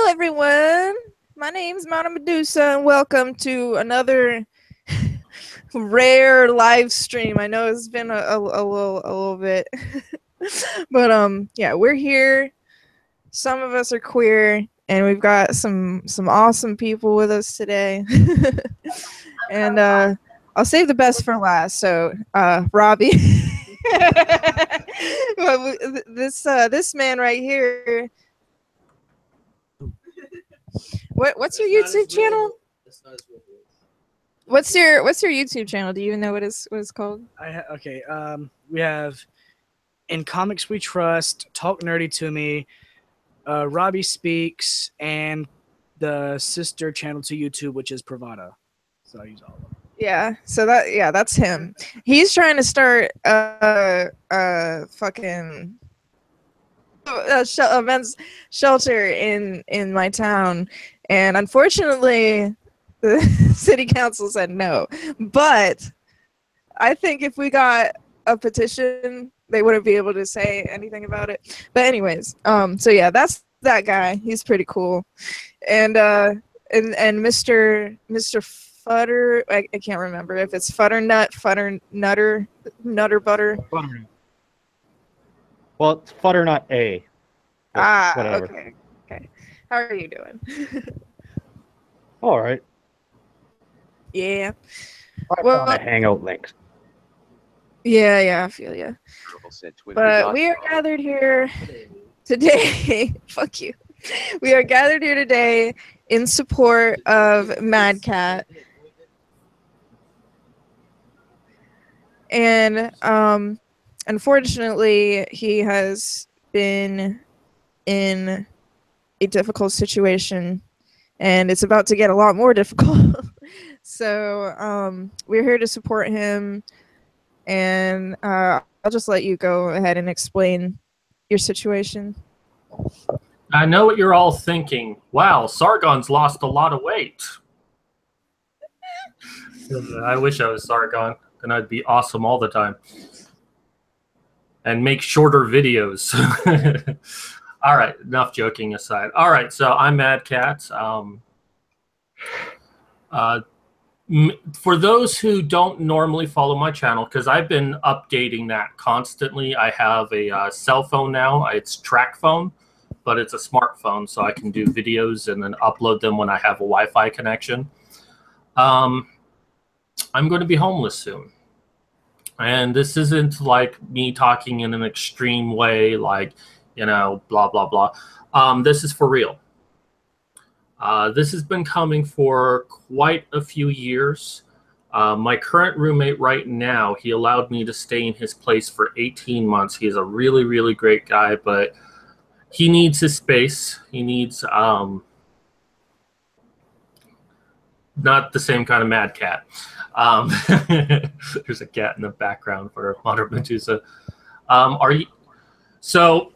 everyone. My name's Medusa, and welcome to another rare live stream. I know it's been a little bit, but yeah, we're here. Some of us are queer, and we've got some awesome people with us today. And I'll save the best for last. So, Robbie, well, this man right here. What's your YouTube channel? What's your YouTube channel? Do you even know what it's called? Okay. We have In Comics We Trust, Talk Nerdy to Me, Robbie Speaks, and the sister channel to YouTube, which is Pravada. So I use all of them. Yeah. So that's him. He's trying to start fucking a men's shelter in my town, and unfortunately the city council said no. But I think if we got a petition, they wouldn't be able to say anything about it. But anyways, so yeah, that's that guy. He's pretty cool. And Mr. Futter, I can't remember if it's Nutter Butter. Well, it's Futternut A. Whatever. Okay. How are you doing? All right. Yeah. Well, the Hangout links. Yeah, I feel you. But we are gathered here today. Fuck you. We are gathered here today in support of Mad Cat. And unfortunately, he has been in a difficult situation, and it's about to get a lot more difficult. So we're here to support him, and I'll just let you go ahead and explain your situation. I know what you're all thinking. Wow, Sargon's lost a lot of weight. I wish I was Sargon. Then I'd be awesome all the time. And make shorter videos. All right, enough joking aside. All right, so I'm Mad Cat. For those who don't normally follow my channel, because I've been updating that constantly, I have a cell phone now. It's track phone, but it's a smartphone, so I can do videos and then upload them when I have a Wi-Fi connection. I'm going to be homeless soon. And this isn't like me talking in an extreme way, like, you know, blah, blah, blah. This is for real. This has been coming for quite a few years. My current roommate right now, he allowed me to stay in his place for 18 months. He is a really, really great guy, but he needs his space. He needs not the same kind of Mad Cat. There's a cat in the background for Modern Medusa. So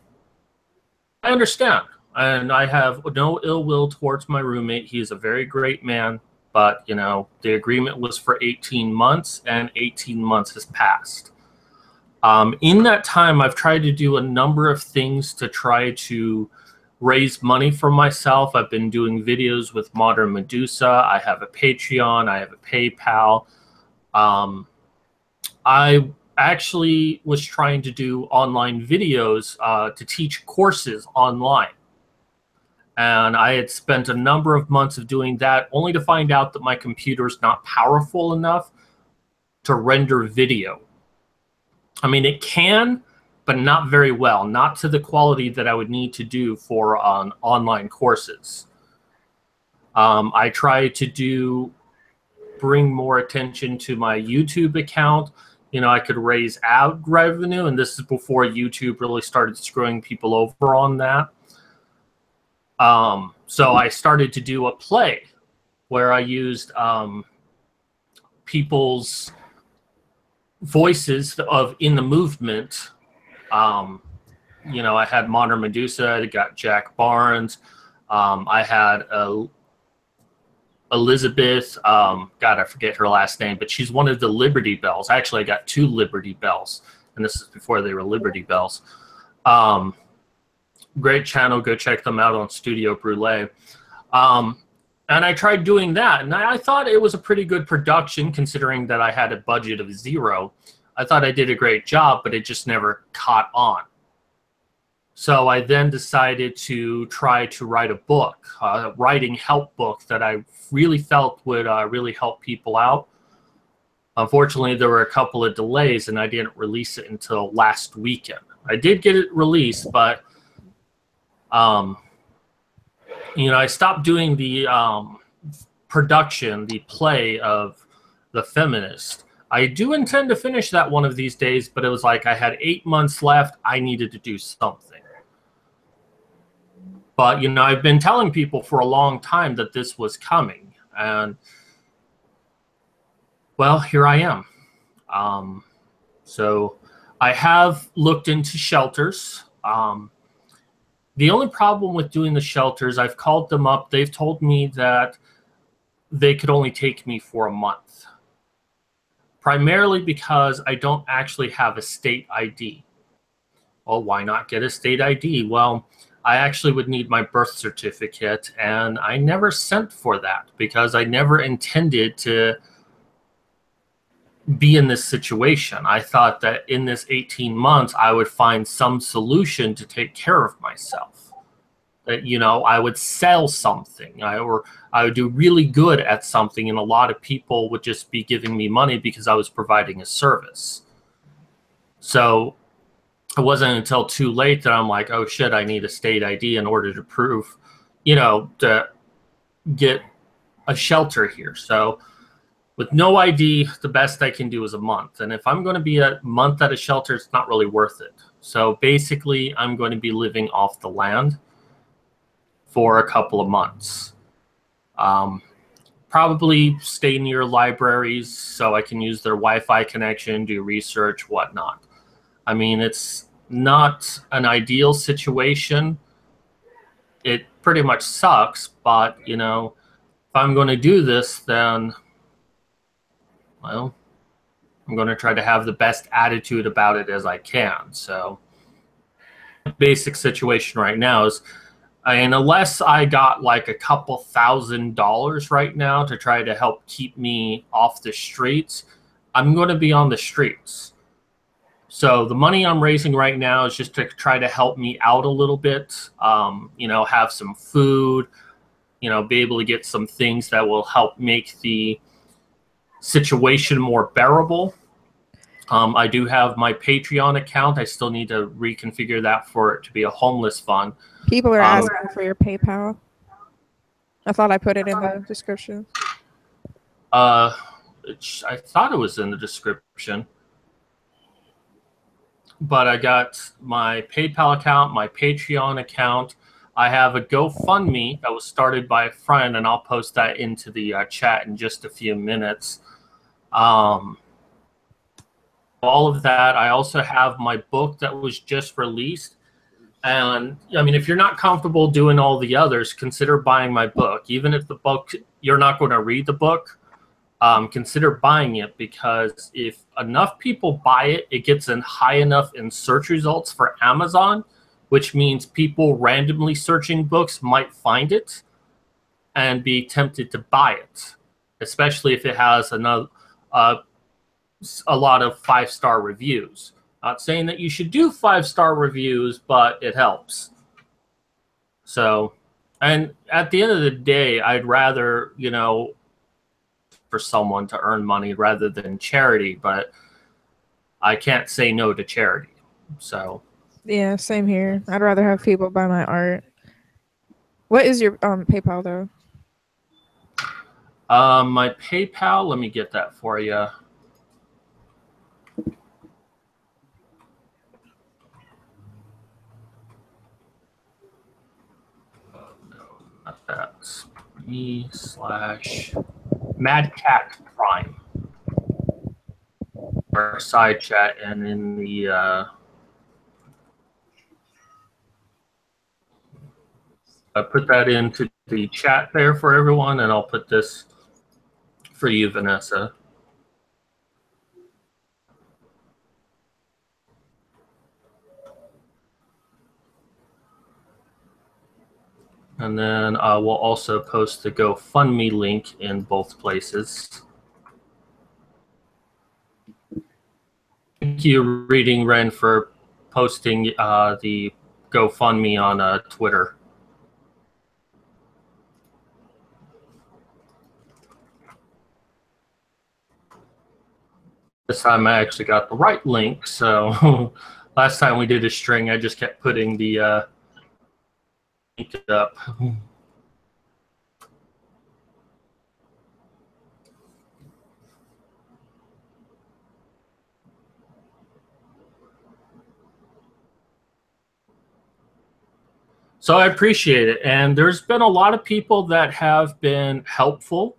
I understand, and I have no ill will towards my roommate. He is a very great man, but you know, the agreement was for 18 months, and 18 months has passed. In that time, I've tried to do a number of things to try to raise money for myself. I've been doing videos with Modern Medusa. I have a Patreon. I have a PayPal. I actually was trying to do online videos to teach courses online. And I had spent a number of months of doing that, only to find out that my computer is not powerful enough to render video. I mean, it can, but not very well, not to the quality that I would need to do for online courses. I try to bring more attention to my YouTube account. You know, I could raise ad revenue, and this is before YouTube really started screwing people over on that. So I started to do a play where I used people's voices in the movement. You know, I had Modern Medusa, I got Jack Barnes, I had Elizabeth, God, I forget her last name, but she's one of the Liberty Bells. Actually, I got 2 Liberty Bells, and this is before they were Liberty Bells. Great channel. Go check them out on Studio Brule. And I tried doing that, and I thought it was a pretty good production considering that I had a budget of 0. I thought I did a great job, but it just never caught on. So I then decided to try to write a book, a writing help book that I really felt would really help people out. Unfortunately, there were a couple of delays, and I didn't release it until last weekend. I did get it released, but you know, I stopped doing the production, the play of The Feminist. I do intend to finish that one of these days, but it was like I had 8 months left. I needed to do something. But, you know, I've been telling people for a long time that this was coming. And, well, here I am. So I have looked into shelters. The only problem with doing the shelters, I've called them up. They've told me that they could only take me for a month. Primarily because I don't actually have a state ID. Well, why not get a state ID? Well, I actually would need my birth certificate, and I never sent for that because I never intended to be in this situation. I thought that in this 18 months, I would find some solution to take care of myself. That, you know, I would sell something, or I would do really good at something, and a lot of people would just be giving me money because I was providing a service. So it wasn't until too late that I'm like, oh shit, I need a state ID in order to prove, you know, to get a shelter here. So with no ID, the best I can do is a month. And if I'm going to be a month at a shelter, it's not really worth it. So basically, I'm going to be living off the land for a couple of months. Probably stay near libraries so I can use their Wi-Fi connection, do research, whatnot. I mean, it's not an ideal situation. It pretty much sucks, but, you know, if I'm going to do this, then, well, I'm going to try to have the best attitude about it as I can. So basic situation right now is, and unless I got like a couple $1,000s right now to try to help keep me off the streets, I'm going to be on the streets. So the money I'm raising right now is just to try to help me out a little bit, you know, have some food, you know, be able to get some things that will help make the situation more bearable. I do have my Patreon account. I still need to reconfigure that for it to be a homeless fund. People are asking for your PayPal. I thought I put it in the description. I thought it was in the description. But I got my PayPal account, my Patreon account. I have a GoFundMe that was started by a friend, and I'll post that into the chat in just a few minutes. All of that. I also have my book that was just released. And I mean, if you're not comfortable doing all the others, consider buying my book. Even if the book, you're not going to read the book, consider buying it, because if enough people buy it, it gets in high enough in search results for Amazon, which means people randomly searching books might find it and be tempted to buy it, especially if it has another a lot of 5-star reviews. Not saying that you should do 5-star reviews, but it helps. So, and at the end of the day, I'd rather, you know, for someone to earn money rather than charity, but I can't say no to charity. So, yeah, same here. I'd rather have people buy my art. What is your PayPal though? My PayPal, let me get that for you. That's me/MadCatPrime. Our side chat, and in the I put that into the chat there for everyone, and I'll put this for you, Vanessa. And then we'll also post the GoFundMe link in both places. Thank you, Reading Ren, for posting the GoFundMe on Twitter. This time I actually got the right link. So last time we did a string, I just kept putting the link up. So I appreciate it. And there's been a lot of people that have been helpful.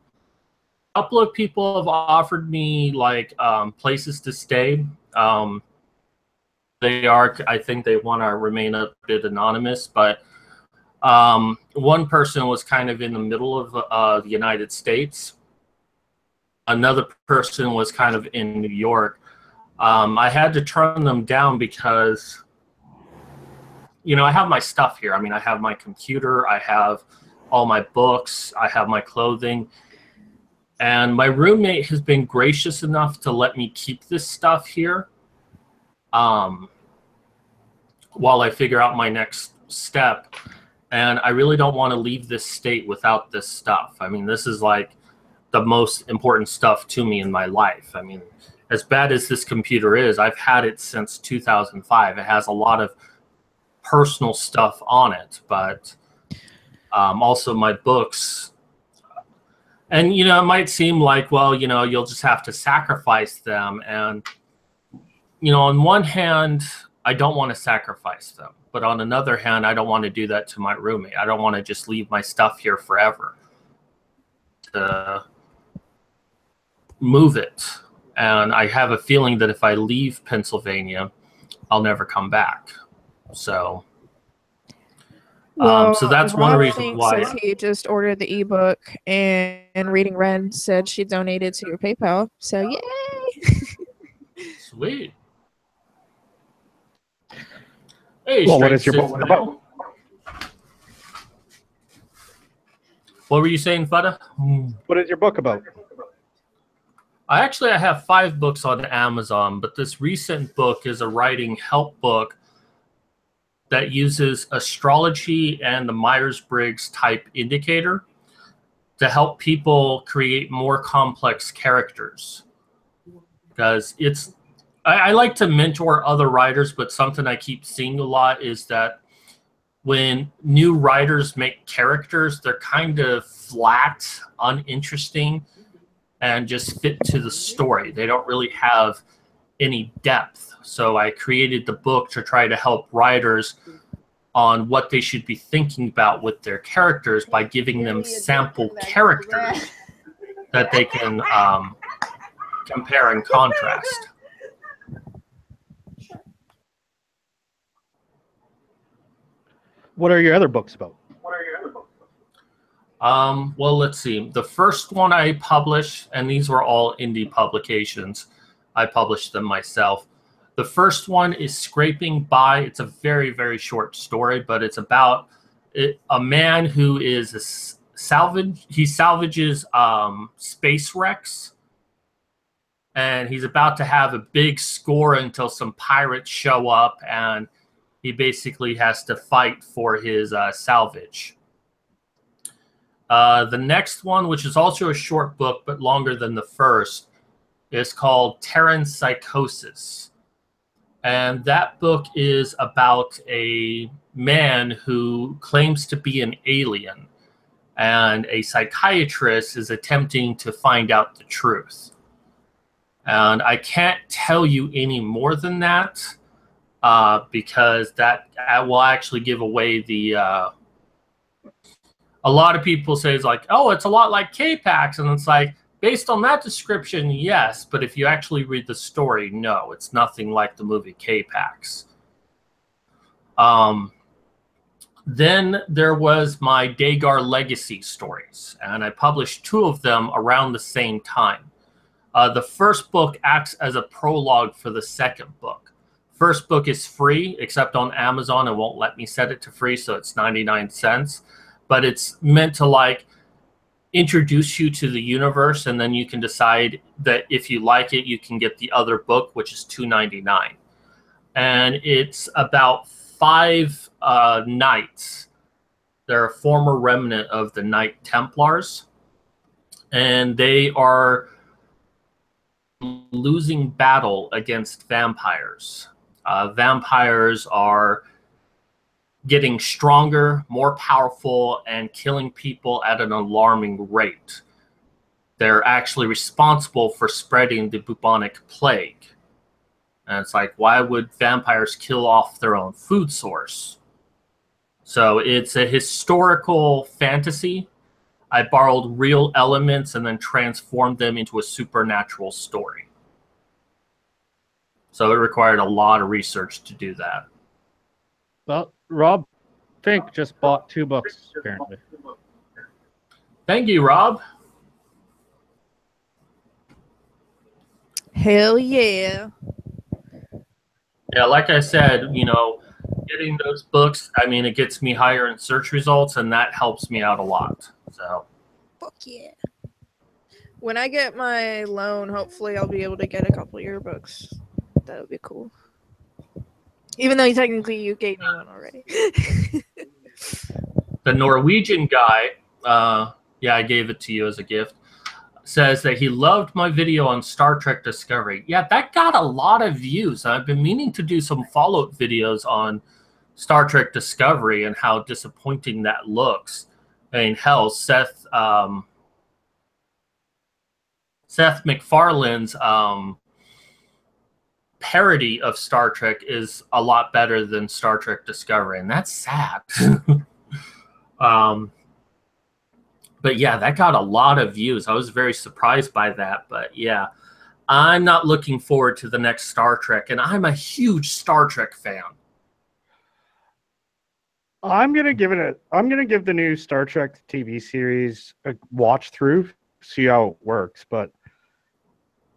A couple of people have offered me like places to stay. I think they want to remain a bit anonymous, but one person was kind of in the middle of the United States. Another person was kind of in New York. I had to turn them down because, you know, I have my stuff here. I mean, I have my computer, I have all my books, I have my clothing. And my roommate has been gracious enough to let me keep this stuff here while I figure out my next step. And I really don't want to leave this state without this stuff. I mean, this is like the most important stuff to me in my life. I mean, as bad as this computer is, I've had it since 2005. It has a lot of personal stuff on it, but also my books. And, you know, it might seem like, well, you know, you'll just have to sacrifice them. And, you know, on one hand, I don't want to sacrifice them. But on another hand, I don't want to do that to my roommate. I don't want to just leave my stuff here forever. To move it. And I have a feeling that if I leave Pennsylvania, I'll never come back. So, Well, so that's one reason why. Says he just ordered the ebook, and Reading Ren said she donated to your PayPal. So yay! Sweet. Hey, well, what is your book about? What were you saying, Fada? What is your book about? I have 5 books on Amazon, but this recent book is a writing help book that uses astrology and the Myers-Briggs type indicator to help people create more complex characters. Because I like to mentor other writers, but something I keep seeing a lot is that when new writers make characters, they're kind of flat, uninteresting, and just fit to the story. They don't really have any depth. So I created the book to try to help writers on what they should be thinking about with their characters by giving them sample characters that they can compare and contrast. What are your other books about? Well, let's see. The first one I published, and these were all indie publications. I published them myself. The first one is Scraping By. It's a very, very short story, but it's about a man who is he salvages space wrecks, and he's about to have a big score until some pirates show up, and he basically has to fight for his salvage. The next one, which is also a short book but longer than the first, is called Terran Psychosis. And that book is about a man who claims to be an alien, and a psychiatrist is attempting to find out the truth. And I can't tell you any more than that because that will actually give away the... a lot of people say it's like, oh, it's a lot like K-Pax, and it's like, based on that description, yes, but if you actually read the story, no, it's nothing like the movie K-Pax. Then there was my Dagar Legacy stories, and I published 2 of them around the same time. The first book acts as a prologue for the second book. First book is free, except on Amazon. It won't let me set it to free, so it's 99 cents. but it's meant to like introduce you to the universe, and then you can decide that if you like it, you can get the other book, which is $2.99, and it's about 5 knights. They're a former remnant of the Knight Templars, and they are losing battle against vampires. Vampires are getting stronger, more powerful, and killing people at an alarming rate. They're actually responsible for spreading the bubonic plague. And it's like, why would vampires kill off their own food source? So it's a historical fantasy. I borrowed real elements and then transformed them into a supernatural story. So it required a lot of research to do that. Well, Rob Fink just bought 2 books, apparently. Thank you, Rob. Hell yeah. Yeah, like I said, you know, getting those books, I mean, it gets me higher in search results, and that helps me out a lot. So, Fuck yeah. When I get my loan, hopefully I'll be able to get a couple of your books. That would be cool. Even though technically you gave me one already. the Norwegian guy, yeah, I gave it to you as a gift, says that he loved my video on Star Trek Discovery. Yeah, that got a lot of views. I've been meaning to do some follow-up videos on Star Trek Discovery and how disappointing that looks. I mean, hell, Seth MacFarlane's parody of Star Trek is a lot better than Star Trek Discovery, and that's sad. But yeah, that got a lot of views. I was very surprised by that. But yeah, I'm not looking forward to the next Star Trek, and I'm a huge Star Trek fan. I'm gonna give the new Star Trek TV series a watch through, see how it works. But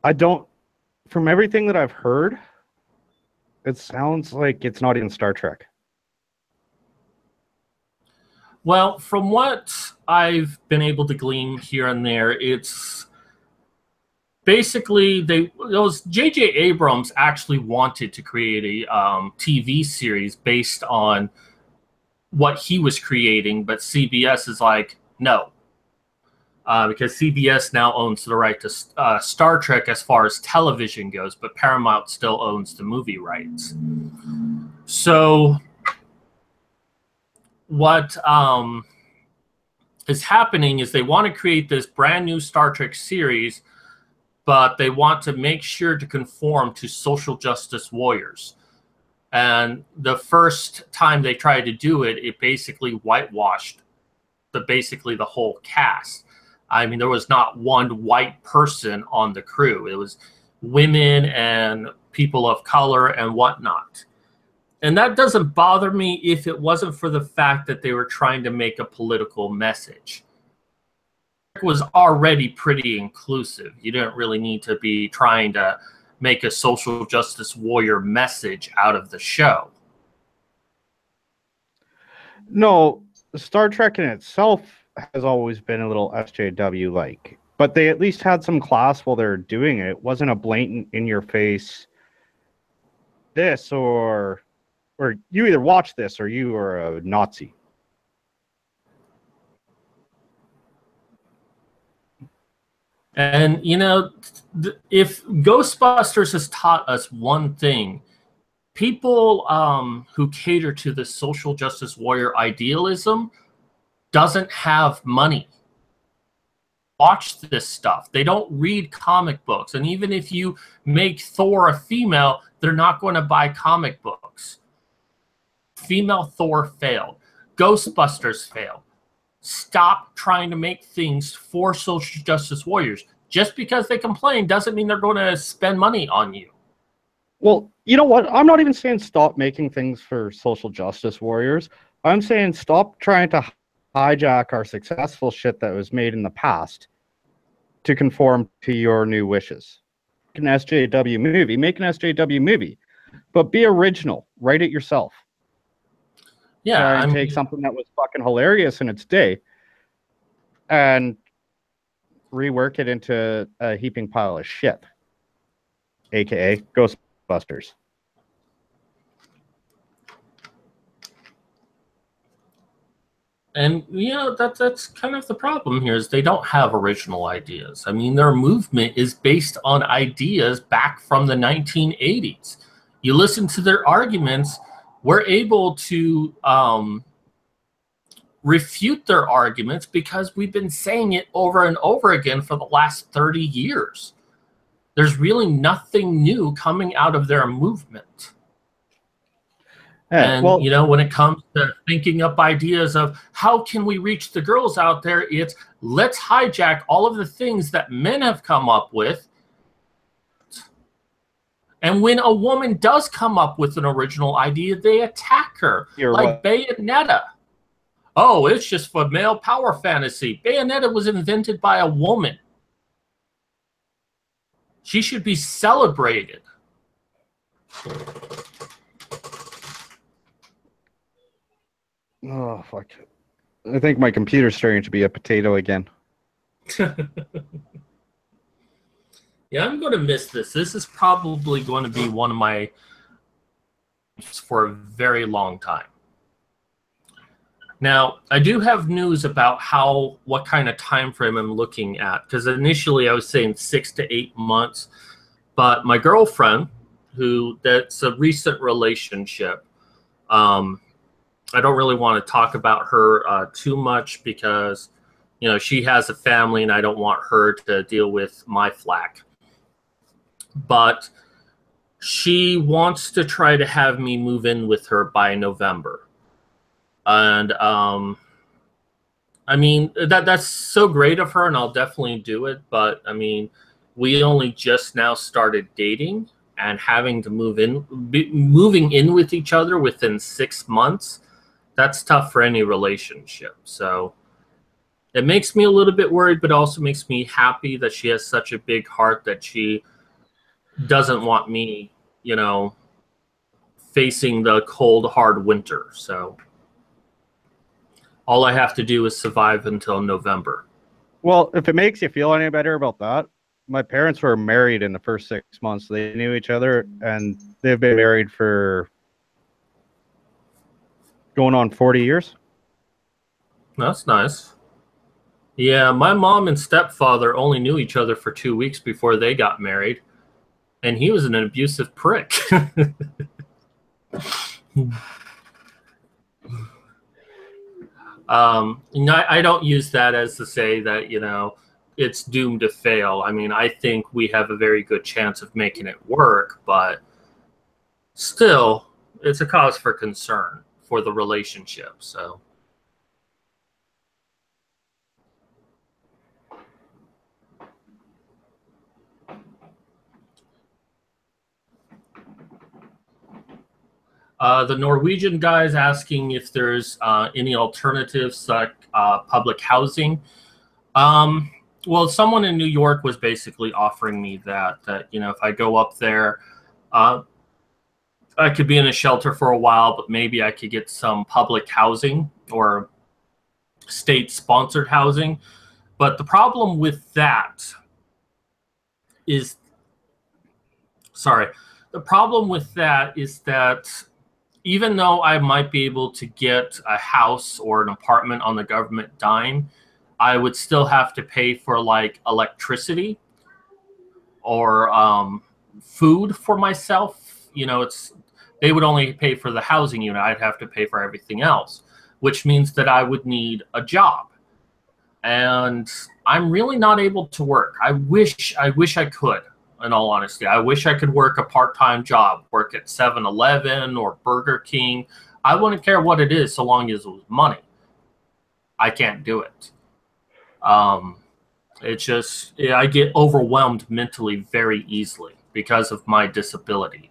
I don't. From everything that I've heard, it sounds like it's not even Star Trek. Well, from what I've been able to glean here and there, it's basically J.J. Abrams actually wanted to create a TV series based on what he was creating, but CBS is like, no. Because CBS now owns the right to Star Trek as far as television goes, but Paramount still owns the movie rights. So what is happening is they want to create this brand new Star Trek series, but they want to make sure to conform to social justice warriors. And the first time they tried to do it, it basically whitewashed basically the whole cast. I mean, there was not one white person on the crew. It was women and people of color and whatnot. And that doesn't bother me if it wasn't for the fact that they were trying to make a political message. It was already pretty inclusive. You didn't really need to be trying to make a social justice warrior message out of the show. No, Star Trek in itself has always been a little SJW-like, but they at least had some class while they were doing it. It wasn't a blatant, in-your-face this or you either watch this or you are a Nazi. And, you know, if Ghostbusters has taught us one thing, people who cater to the social justice warrior idealism doesn't have money. Watch this stuff. They don't read comic books. And even if you make Thor a female, they're not going to buy comic books. Female Thor failed. Ghostbusters failed. Stop trying to make things for social justice warriors. Just because they complain doesn't mean they're going to spend money on you. Well, you know what? I'm not even saying stop making things for social justice warriors. I'm saying stop trying to hijack our successful shit that was made in the past to conform to your new wishes. Make an SJW movie. Make an SJW movie. But be original. Write it yourself. Yeah, and take something that was fucking hilarious in its day and rework it into a heaping pile of shit, aka Ghostbusters. and that's kind of the problem here is they don't have original ideas. I mean, their movement is based on ideas back from the 1980s. You listen to their arguments, we're able to refute their arguments because we've been saying it over and over again for the last 30 years. There's really nothing new coming out of their movement. Yeah, And, when it comes to thinking up ideas of how can we reach the girls out there, it's let's hijack all of the things that men have come up with. And when a woman does come up with an original idea, they attack her. Like Bayonetta. Oh, it's just for male power fantasy. Bayonetta was invented by a woman. She should be celebrated. Oh, fuck. I think my computer's starting to be a potato again. Yeah, I'm going to miss this. This is probably going to be one of my for a very long time. Now, I do have news about what kind of time frame I'm looking at, because initially I was saying 6 to 8 months, but my girlfriend, that's a recent relationship, I don't really want to talk about her too much because, she has a family and I don't want her to deal with my flack. But she wants to try to have me move in with her by November. And, I mean, that's so great of her and I'll definitely do it. But, I mean, we only just now started dating and having to moving in with each other within 6 months. That's tough for any relationship. So it makes me a little bit worried, but also makes me happy that she has such a big heart that she doesn't want me, facing the cold, hard winter. So all I have to do is survive until November. Well, if it makes you feel any better about that, my parents were married in the first 6 months. They knew each other, and they've been married for going on 40 years. That's nice. Yeah, my mom and stepfather only knew each other for 2 weeks before they got married, and he was an abusive prick. I don't use that as to say that, it's doomed to fail. I mean, I think we have a very good chance of making it work, but still, it's a cause for concern for the relationship. So. The Norwegian guy is asking if there's any alternatives like public housing. Well, someone in New York was basically offering me that if I go up there, I could be in a shelter for a while, but maybe I could get some public housing or state-sponsored housing. But the problem with that is, that even though I might be able to get a house or an apartment on the government dime, I would still have to pay for like electricity or food for myself. They would only pay for the housing unit. I'd have to pay for everything else, which means that I would need a job. And I'm really not able to work. I wish I could, in all honesty. I wish I could work a part-time job, work at 7-Eleven or Burger King. I wouldn't care what it is so long as it was money. I can't do it. It's just, I get overwhelmed mentally very easily because of my disability.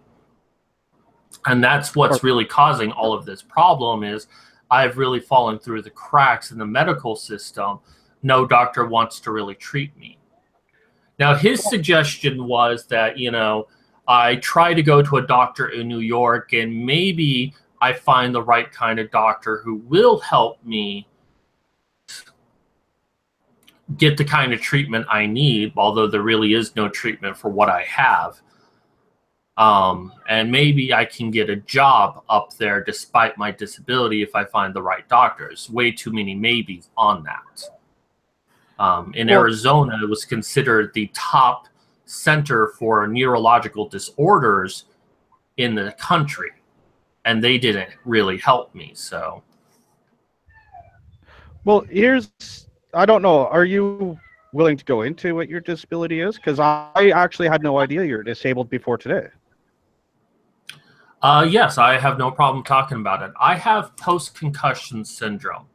And that's what's really causing all of this problem is I've really fallen through the cracks in the medical system. No doctor wants to really treat me. Now, his suggestion was that, I try to go to a doctor in New York and maybe I find the right kind of doctor who will help me get the kind of treatment I need, although there really is no treatment for what I have. And maybe I can get a job up there despite my disability if I find the right doctors. Way too many maybes on that. In Arizona, it was considered the top center for neurological disorders in the country, and they didn't really help me. So, well, I don't know. Are you willing to go into what your disability is? Because I actually had no idea you're disabled before today. yes, I have no problem talking about it. I have post-concussion syndrome.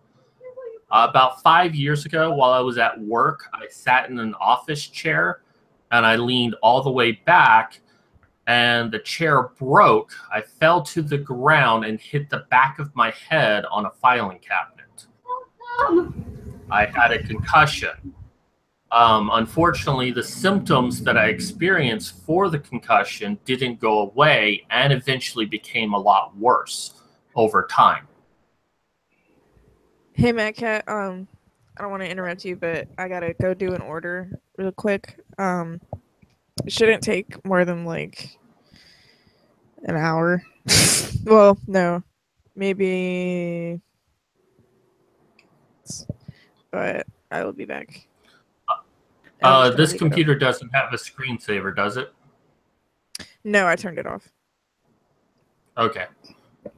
About 5 years ago, while I was at work, I sat in an office chair and I leaned all the way back and the chair broke. I fell to the ground and hit the back of my head on a filing cabinet. I had a concussion. Unfortunately, the symptoms that I experienced for the concussion didn't go away and eventually became a lot worse over time. Hey, Matt Cat, I don't want to interrupt you, but I gotta go do an order real quick. It shouldn't take more than like an hour. Well, no, maybe, but I will be back. This computer doesn't have a screensaver, does it? No, I turned it off. Okay.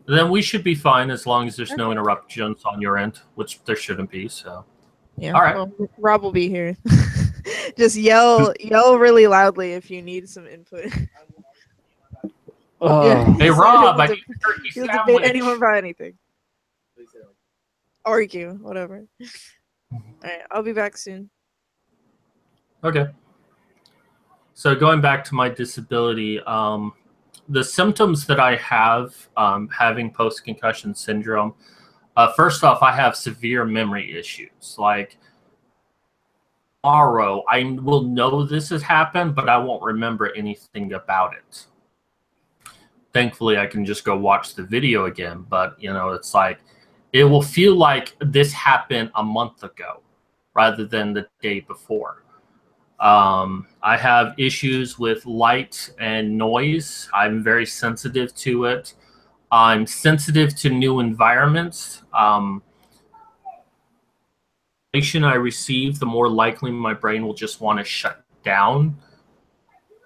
Then we should be fine as long as there's no interruptions on your end, which there shouldn't be. So, yeah. All right. Well, Rob will be here. Just yell really loudly if you need some input. Hey, Rob, I need a turkey You'll sandwich. debate anyone about anything. Argue, whatever. All right, I'll be back soon. Okay. So going back to my disability, the symptoms that I have having post-concussion syndrome, first off, I have severe memory issues. Like tomorrow, I will know this has happened, but I won't remember anything about it. Thankfully, I can just go watch the video again, but you know, it's like it will feel like this happened a month ago rather than the day before. I have issues with light and noise. I'm very sensitive to it. I'm sensitive to new environments. Information I receive, the more likely my brain will just want to shut down.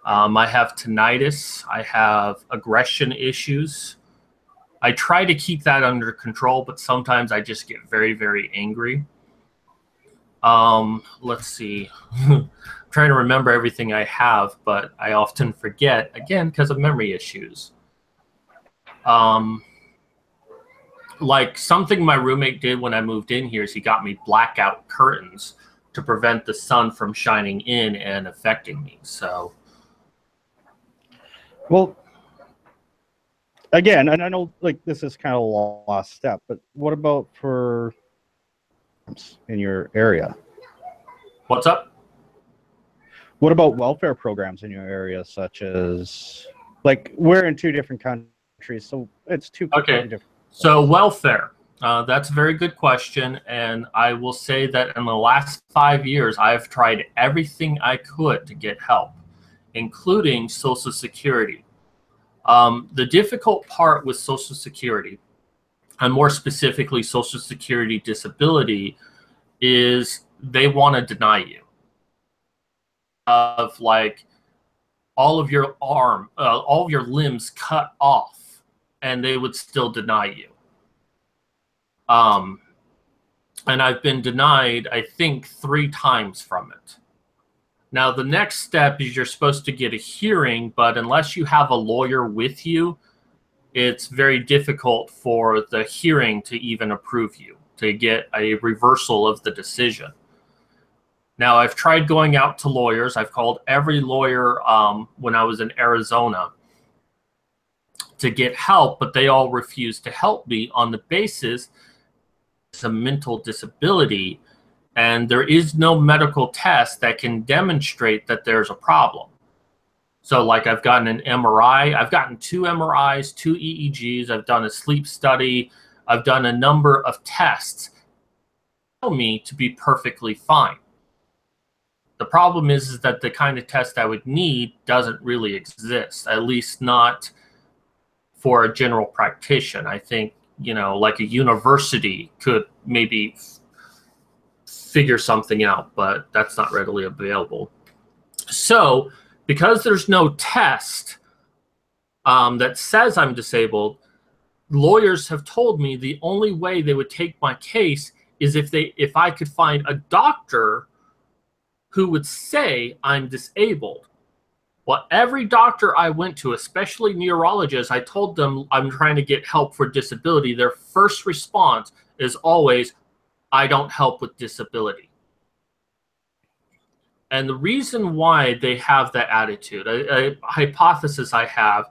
I have tinnitus. I have aggression issues. I try to keep that under control, but sometimes I just get very, very angry. Let's see. I'm trying to remember everything I have, but I often forget, again, because of memory issues. Like something my roommate did when I moved in here is he got me blackout curtains to prevent the sun from shining in and affecting me. So, well, again, and I know like this is kind of a last step, but what about for in your area? What's up? What about welfare programs in your area, such as like we're in 2 different countries, so it's 2 Okay. different. So welfare, that's a very good question. And I will say that in the last 5 years, I've tried everything I could to get help, including Social Security. The difficult part with Social Security, and more specifically Social Security disability, is they want to deny you of like all of your all of your limbs cut off, and they would still deny you. And I've been denied, I think, 3 times from it. Now, the next step is you're supposed to get a hearing, but unless you have a lawyer with you, it's very difficult for the hearing to even approve you, to get a reversal of the decision. Now, I've tried going out to lawyers. I've called every lawyer when I was in Arizona to get help, but they all refused to help me on the basis it's a mental disability, and there is no medical test that can demonstrate that there's a problem. So like I've gotten an MRI, I've gotten 2 MRIs, 2 EEGs, I've done a sleep study, I've done a number of tests tell me to be perfectly fine. The problem is that the kind of test I would need doesn't really exist, at least not for a general practitioner. I think, you know, like a university could maybe figure something out, but that's not readily available. So because there's no test that says I'm disabled, lawyers have told me the only way they would take my case is if I could find a doctor who would say I'm disabled. Well, every doctor I went to, especially neurologists, I told them I'm trying to get help for disability. Their first response is always, I don't help with disability. And the reason why they have that attitude, a hypothesis I have,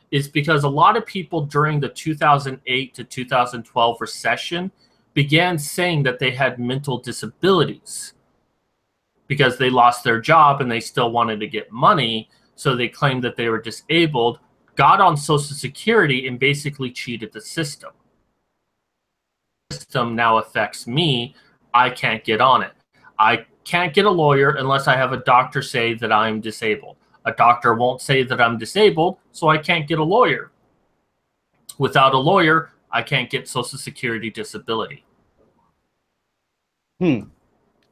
is because a lot of people during the 2008 to 2012 recession began saying that they had mental disabilities because they lost their job and they still wanted to get money. So they claimed that they were disabled, got on Social Security, and basically cheated the system. The system now affects me. I can't get on it. I can't get a lawyer unless I have a doctor say that I'm disabled. A doctor won't say that I'm disabled, so I can't get a lawyer. Without a lawyer, I can't get Social Security disability.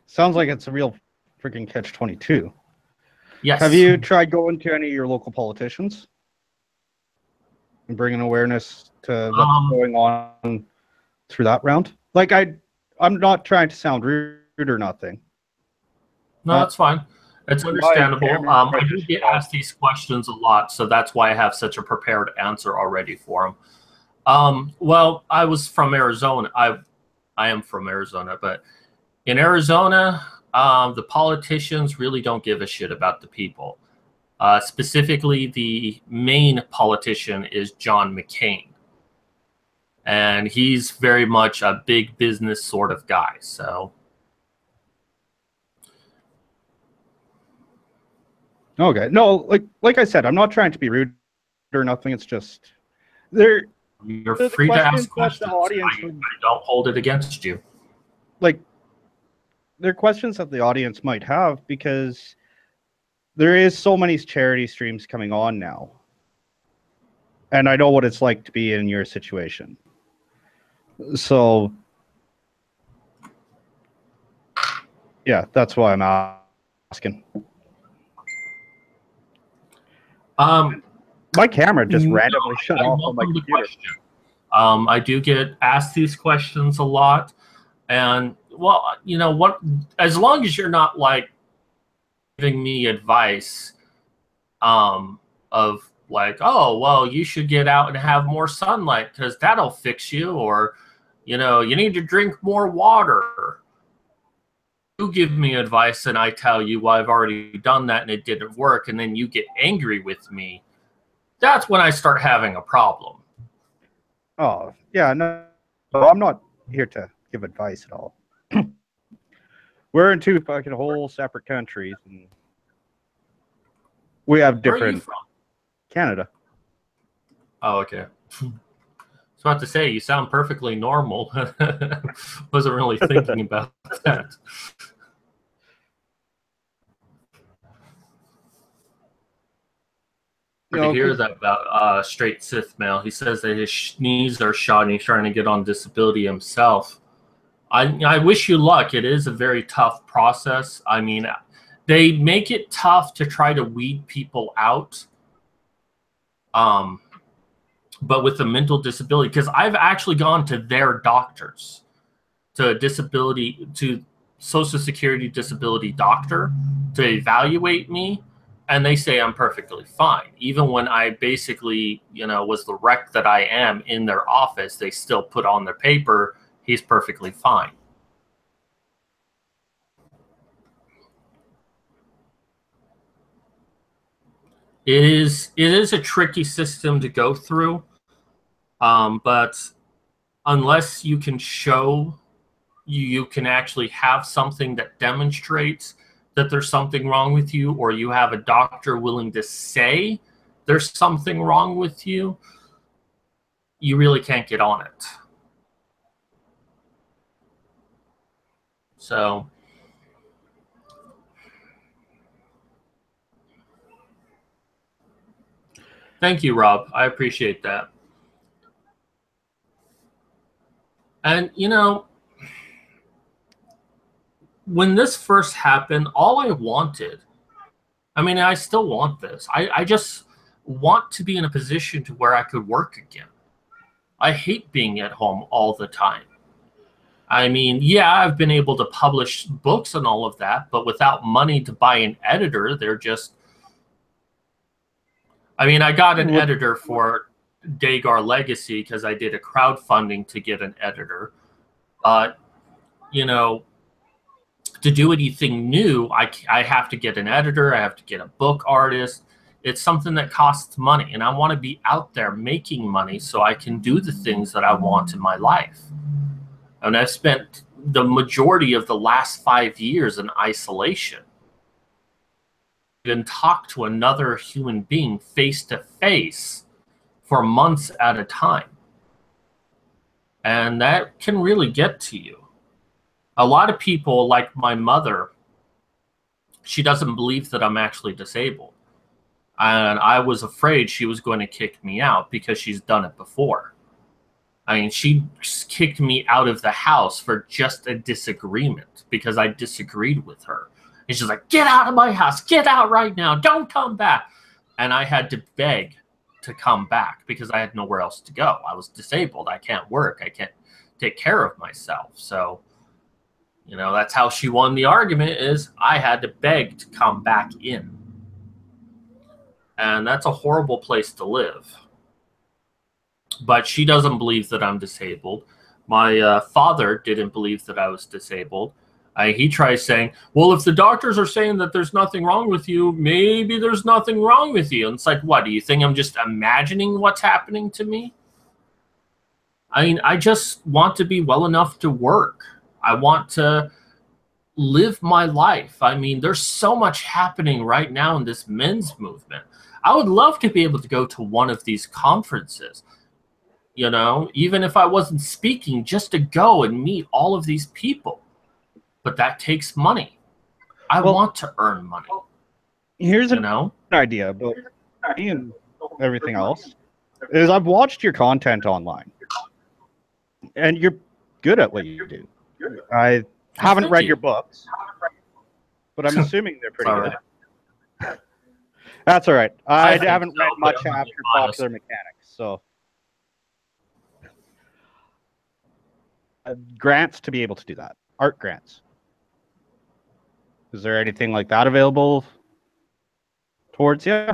Sounds like it's a real freaking catch-22. Yes. Have you tried going to any of your local politicians and bringing awareness to what's going on through that round? Like, I'm not trying to sound rude or nothing. No, that's fine. It's understandable. I do get asked these questions a lot, so that's why I have such a prepared answer already for them. Well, I was from Arizona. I am from Arizona, but in Arizona, the politicians really don't give a shit about the people. Specifically, the main politician is John McCain. And he's very much a big business sort of guy. So, okay. No, like I said, I'm not trying to be rude or nothing. It's just you're free to ask questions. The audience I don't hold it against you. Like, they're questions that the audience might have because there is so many charity streams coming on now. And I know what it's like to be in your situation. So, yeah, that's why I'm asking. My camera just randomly shut off on my computer. I do get asked these questions a lot. And, well, you know what? As long as you're not, like, giving me advice of, like, oh, well, you should get out and have more sunlight because that'll fix you. Or, you know, you need to drink more water. You give me advice and I tell you, well, I've already done that and it didn't work. And then you get angry with me. That's when I start having a problem. Oh, yeah, no, I'm not here to give advice at all. We're in 2 fucking whole separate countries, and we have different. Where are you from? Canada. Oh, okay. I was about to say, you sound perfectly normal. Wasn't really thinking about that. To hear that about Straight Sith Male. He says that his knees are shot and he's trying to get on disability himself. I wish you luck. It is a very tough process. I mean, they make it tough to try to weed people out. But with a mental disability, because I've actually gone to their doctors, to Social Security disability doctor to evaluate me. And they say I'm perfectly fine. Even when I basically, you know, was the wreck that I am in their office, they still put on their paper, he's perfectly fine. It is a tricky system to go through. But unless you can show you can actually have something that demonstrates that there's something wrong with you, or you have a doctor willing to say there's something wrong with you, you really can't get on it. So thank you, Rob. I appreciate that. And, you know, when this first happened, all I wanted, I mean, I still want this. I just want to be in a position to where I could work again. I hate being at home all the time. I mean, yeah, I've been able to publish books and all of that, but without money to buy an editor, they're just... I mean, I got an editor for Dagar Legacy because I did a crowdfunding to get an editor. You know, to do anything new, I have to get an editor. I have to get a book artist. It's something that costs money, and I want to be out there making money so I can do the things that I want in my life. And I've spent the majority of the last 5 years in isolation. And talk to another human being face to face for months at a time. And that can really get to you. A lot of people, like my mother, she doesn't believe that I'm actually disabled. And I was afraid she was going to kick me out because she's done it before. I mean, she kicked me out of the house for just a disagreement because I disagreed with her. And she's like, get out of my house. Get out right now. Don't come back. And I had to beg to come back because I had nowhere else to go. I was disabled. I can't work. I can't take care of myself. So, you know, that's how she won the argument, is I had to beg to come back in. And that's a horrible place to live. But she doesn't believe that I'm disabled. My father didn't believe that I was disabled. He tries saying, well, if the doctors are saying that there's nothing wrong with you, maybe there's nothing wrong with you. And it's like, what, do you think I'm just imagining what's happening to me? I mean, I just want to be well enough to work. I want to live my life. I mean, there's so much happening right now in this men's movement. I would love to be able to go to one of these conferences, you know, even if I wasn't speaking, just to go and meet all of these people. But that takes money. I want to earn money. Here's an idea about me and everything else. Is I've watched your content online, and you're good at what you do. I haven't read your books, but I'm assuming they're pretty good. Right. That's all right. I haven't read much after Popular Mechanics, so grants to be able to do that. Art grants. Is there anything like that available towards you?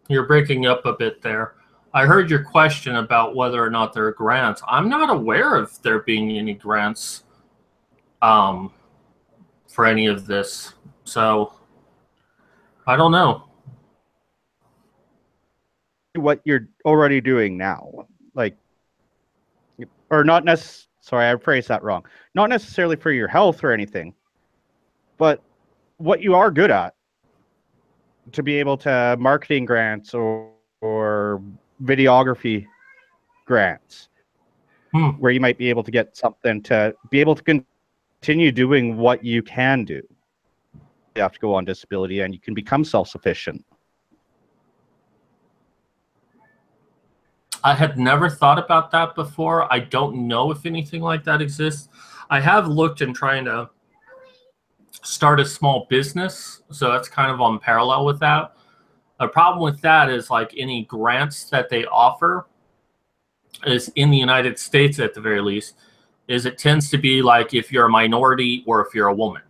You're breaking up a bit there. I heard your question about whether or not there are grants. I'm not aware of there being any grants for any of this. So I don't know. What you're already doing now, like, or not necessarily. Sorry, I phrased that wrong. Not necessarily for your health or anything, but what you are good at, to be able to marketing grants or videography grants, where you might be able to get something to be able to continue doing what you can do. You have to go on disability and you can become self-sufficient. I had never thought about that before. I don't know if anything like that exists. I have looked in trying to start a small business, so that's kind of on parallel with that. The problem with that is, like, any grants that they offer is in the United States, at the very least, is it tends to be like if you're a minority or if you're a woman.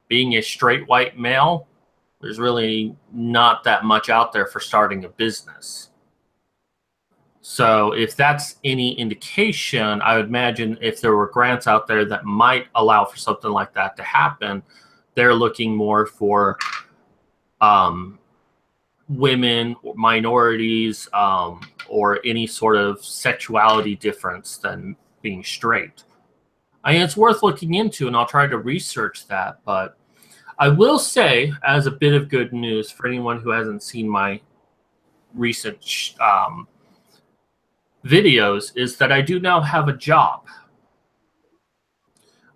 Being a straight white male, there's really not that much out there for starting a business. So if that's any indication, I would imagine if there were grants out there that might allow for something like that to happen, they're looking more for women, minorities, or any sort of sexuality difference than being straight. I mean, it's worth looking into, and I'll try to research that. But I will say, as a bit of good news for anyone who hasn't seen my recent videos, is that I do now have a job.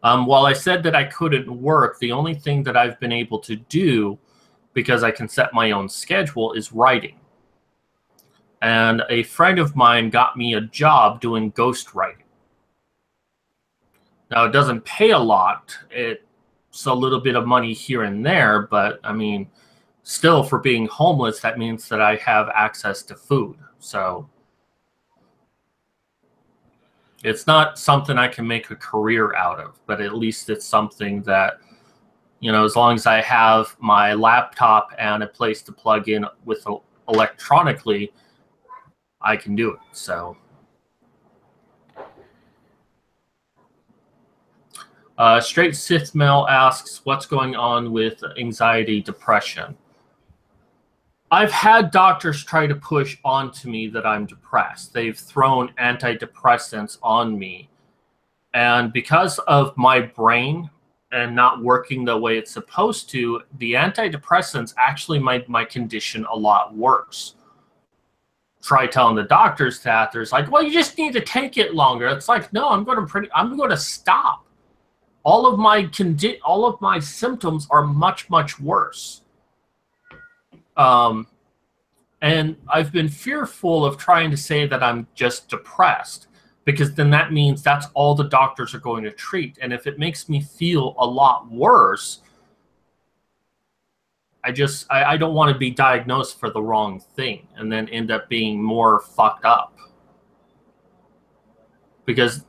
While I said that I couldn't work, the only thing that I've been able to do, because I can set my own schedule, is writing. And a friend of mine got me a job doing ghostwriting. Now, it doesn't pay a lot. It's a little bit of money here and there, but I mean, still, for being homeless, that means that I have access to food. So it's not something I can make a career out of, but at least it's something that, you know, as long as I have my laptop and a place to plug in with electronically, I can do it. So Straight Sith Mel asks, what's going on with anxiety, depression? I've had doctors try to push onto me that I'm depressed. They've thrown antidepressants on me. And because of my brain and not working the way it's supposed to, the antidepressants actually made my condition a lot worse. Try telling the doctors that. There's like, well, you just need to take it longer. It's like, no, I'm going to stop. All of my symptoms are much, much worse. And I've been fearful of trying to say that I'm just depressed, because then that means that's all the doctors are going to treat. And if it makes me feel a lot worse, I don't want to be diagnosed for the wrong thing and then end up being more fucked up. Because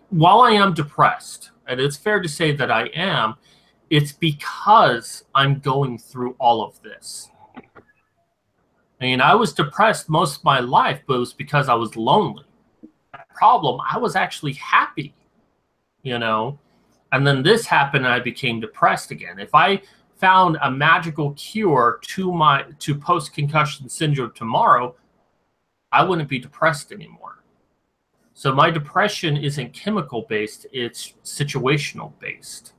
while I am depressed, and it's fair to say that I am, it's because I'm going through all of this. I mean, I was depressed most of my life, but it was because I was lonely. Problem, I was actually happy, you know? And then this happened and I became depressed again. If I found a magical cure to post-concussion syndrome tomorrow, I wouldn't be depressed anymore. So my depression isn't chemical-based, it's situational-based.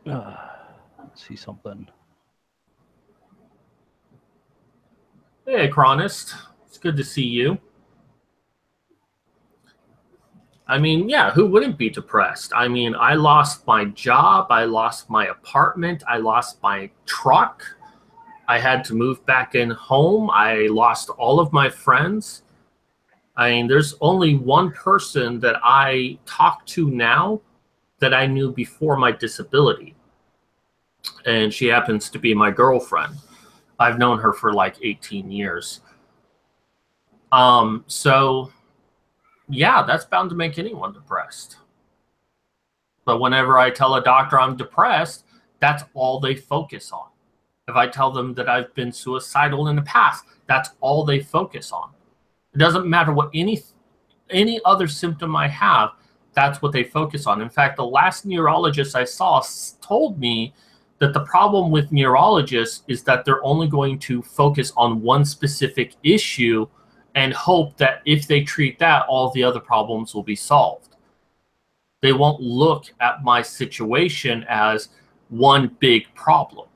Let's see something. Hey, Chronist. It's good to see you. I mean, yeah, who wouldn't be depressed? I mean, I lost my job, I lost my apartment, I lost my truck. I had to move back in home. I lost all of my friends. I mean, there's only one person that I talk to now that I knew before my disability. And she happens to be my girlfriend. I've known her for like 18 years. So, yeah, that's bound to make anyone depressed. But whenever I tell a doctor I'm depressed, that's all they focus on. If I tell them that I've been suicidal in the past, that's all they focus on. It doesn't matter what any other symptom I have, that's what they focus on. In fact, the last neurologist I saw told me that the problem with neurologists is that they're only going to focus on one specific issue and hope that if they treat that, all the other problems will be solved. They won't look at my situation as one big problem.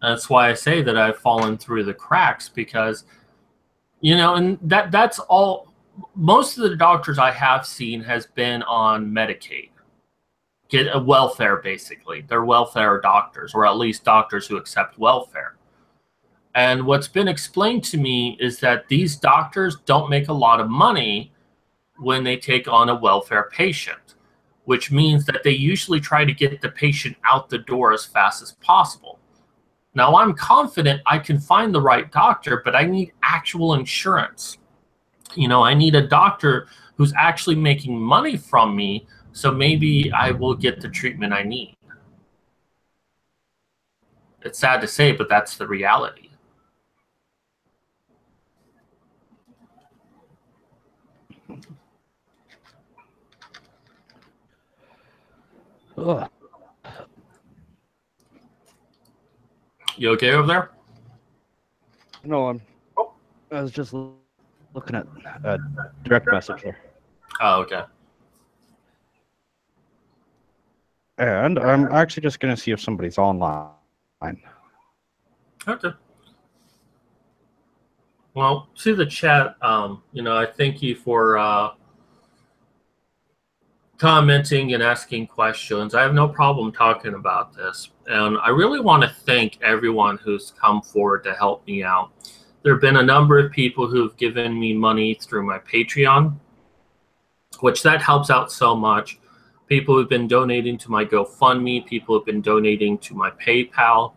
That's why I say that I've fallen through the cracks, because, you know, and that's all. Most of the doctors I have seen has been on Medicaid, get a welfare, basically. They're welfare doctors, or at least doctors who accept welfare. And what's been explained to me is that these doctors don't make a lot of money when they take on a welfare patient, which means that they usually try to get the patient out the door as fast as possible. Now, I'm confident I can find the right doctor, but I need actual insurance. You know, I need a doctor who's actually making money from me, so maybe I will get the treatment I need. It's sad to say, but that's the reality. You okay over there? No, I was just looking at a direct message there. Oh, okay. And I'm actually just going to see if somebody's online. Okay. Well, see the chat. I thank you for commenting and asking questions. I have no problem talking about this. And I really want to thank everyone who's come forward to help me out. There have been a number of people who've given me money through my Patreon, which that helps out so much. People who've been donating to my GoFundMe, people who've been donating to my PayPal.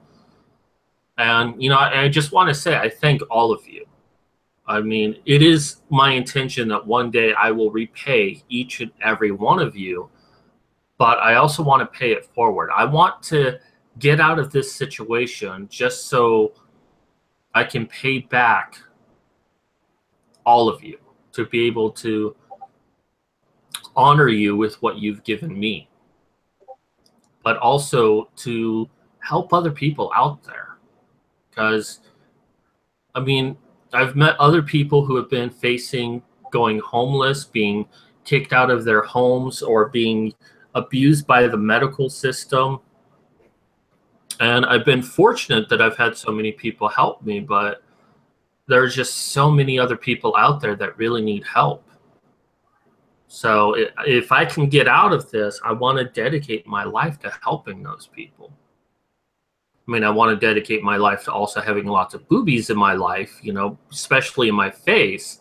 And, I just want to say I thank all of you. I mean, it is my intention that one day I will repay each and every one of you, but I also want to pay it forward. I want to get out of this situation just so I can pay back all of you, to be able to honor you with what you've given me, but also to help other people out there. Because, I mean, I've met other people who have been facing going homeless, being kicked out of their homes, or being abused by the medical system. And I've been fortunate that I've had so many people help me, but there's just so many other people out there that really need help. So if I can get out of this, I want to dedicate my life to helping those people. I mean, I want to dedicate my life to also having lots of boobies in my life, especially in my face.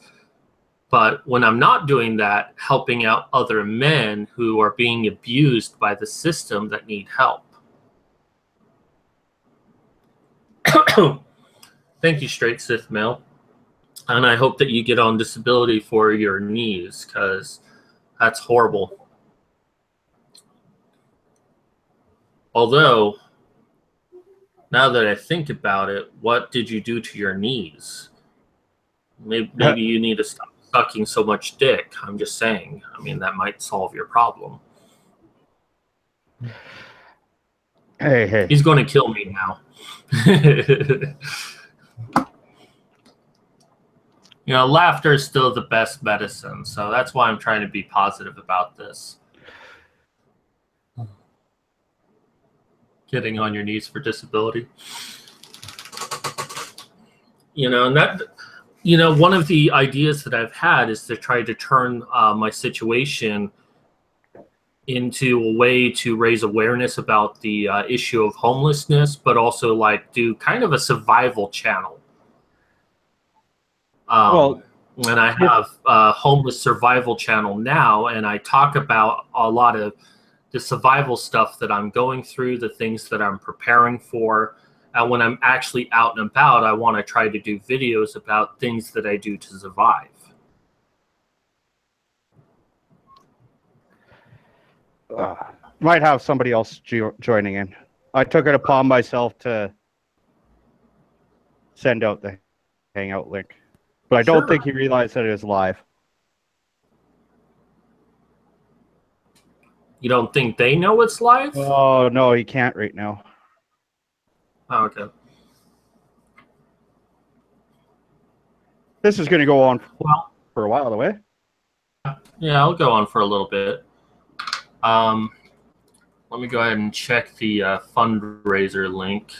But when I'm not doing that, helping out other men who are being abused by the system that need help. Thank you, Straight Sith Male. And I hope that you get on disability for your knees, because that's horrible. Although, now that I think about it, what did you do to your knees? Maybe you need to stop sucking so much dick. I'm just saying. I mean, that might solve your problem. Hey. He's going to kill me now. Laughter is still the best medicine. So that's why I'm trying to be positive about this. Getting on your knees for disability. And that, one of the ideas that I've had is to try to turn my situation into a way to raise awareness about the issue of homelessness, but also do kind of a survival channel. And I have a homeless survival channel now, and I talk about a lot of the survival stuff that I'm going through, the things that I'm preparing for. And when I'm actually out and about, I want to try to do videos about things that I do to survive. Might have somebody else joining in. I took it upon myself to send out the Hangout link, but I don't think he realized that it was live. You don't think they know it's live? Oh, no, he can't right now. Oh, okay. This is going to go on for a while, the way. Yeah, I'll go on for a little bit. Let me go ahead and check the fundraiser link.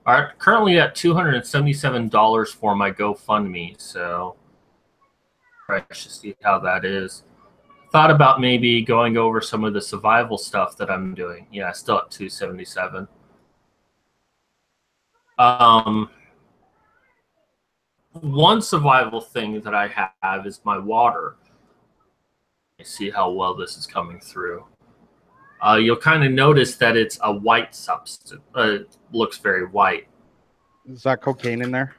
All right, currently at $277 for my GoFundMe, so I should see how that is. Thought about maybe going over some of the survival stuff that I'm doing. Yeah, still at $277. One survival thing that I have is my water. You see how well this is coming through. You'll kind of notice that it's a white substance. Looks very white. Is that cocaine in there?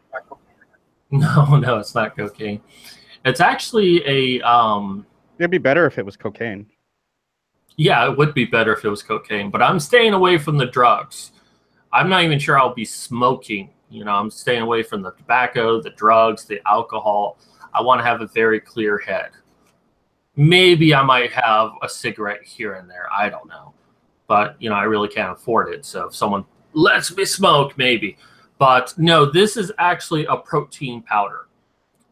No, it's not cocaine. It's actually a... It'd be better if it was cocaine. Yeah, it would be better if it was cocaine, but I'm staying away from the drugs. I'm not even sure I'll be smoking. I'm staying away from the tobacco, the drugs, the alcohol. I want to have a very clear head. Maybe I might have a cigarette here and there. I don't know. But, I really can't afford it. So if someone lets me smoke, maybe. But no, this is actually a protein powder.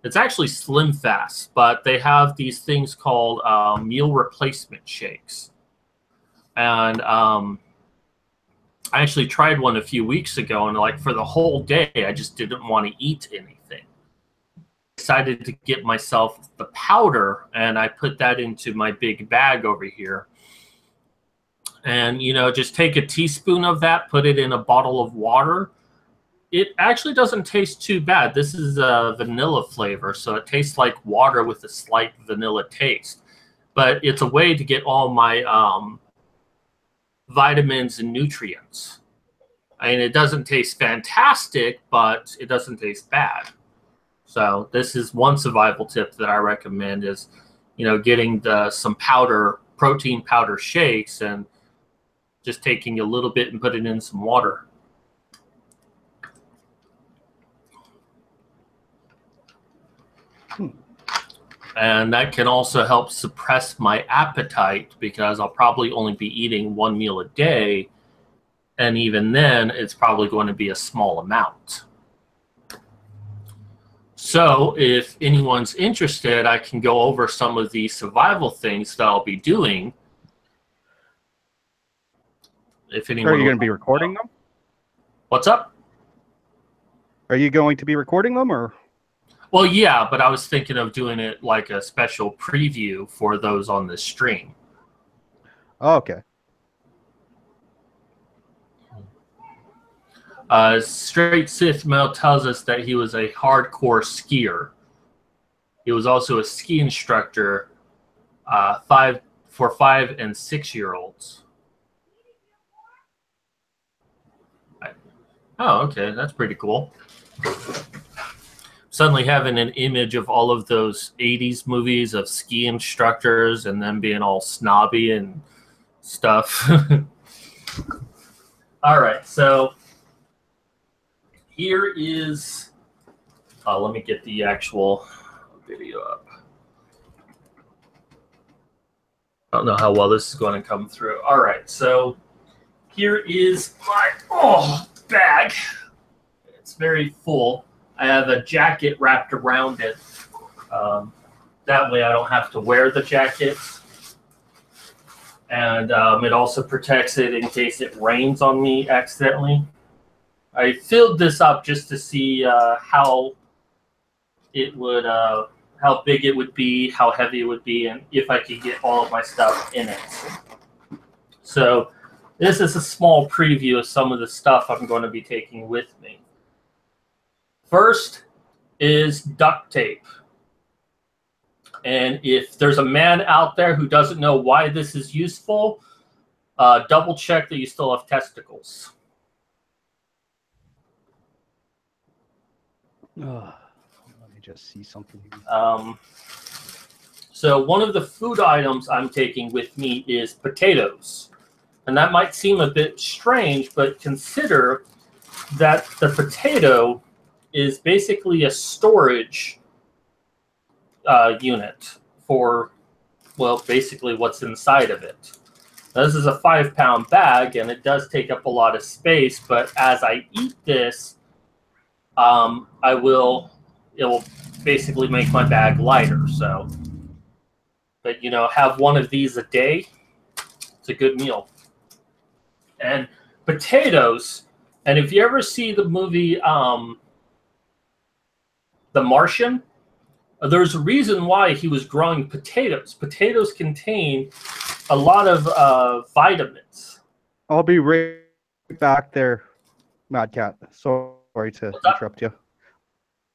It's actually Slim Fast, but they have these things called meal replacement shakes. And I actually tried one a few weeks ago, and like for the whole day, I just didn't want to eat anything. Decided to get myself the powder, and I put that into my big bag over here. And, you know, just take a teaspoon of that, put it in a bottle of water. It actually doesn't taste too bad. This is a vanilla flavor, so it tastes like water with a slight vanilla taste. But it's a way to get all my vitamins and nutrients. I mean, it doesn't taste fantastic, but it doesn't taste bad. So this is one survival tip that I recommend is, you know, getting some powder, protein powder shakes and just taking a little bit and put it in some water. And that can also help suppress my appetite because I'll probably only be eating one meal a day. And even then, it's probably going to be a small amount. So if anyone's interested, I can go over some of the survival things that I'll be doing. If anyone, are you going to be recording them? What's up? Are you going to be recording them, or? Well, yeah, but I was thinking of doing it like a special preview for those on the stream. Oh, okay. Straight Sith Mel tells us that he was a hardcore skier. He was also a ski instructor for 5 and 6 year olds. Oh, okay, that's pretty cool. Suddenly having an image of all of those 80s movies of ski instructors and them being all snobby and stuff. All right, so here is, let me get the actual video up. I don't know how well this is going to come through. All right, so here is my bag. It's very full. I have a jacket wrapped around it. That way I don't have to wear the jacket. And it also protects it in case it rains on me accidentally. I filled this up just to see how it would, how big it would be, how heavy it would be, and if I could get all of my stuff in it. So this is a small preview of some of the stuff I'm going to be taking with me. First is duct tape. And if there's a man out there who doesn't know why this is useful, double check that you still have testicles. Let me just see something. So one of the food items I'm taking with me is potatoes. And that might seem a bit strange, but consider that the potato is basically a storage unit for, well, basically what's inside of it. Now, this is a 5-pound bag, and it does take up a lot of space, but as I eat this, it will basically make my bag lighter. So, but, you know, have one of these a day. It's a good meal. And potatoes, and if you ever see the movie The Martian, there's a reason why he was growing potatoes. Potatoes contain a lot of vitamins. I'll be right back there, Mad Cat. Sorry to interrupt you.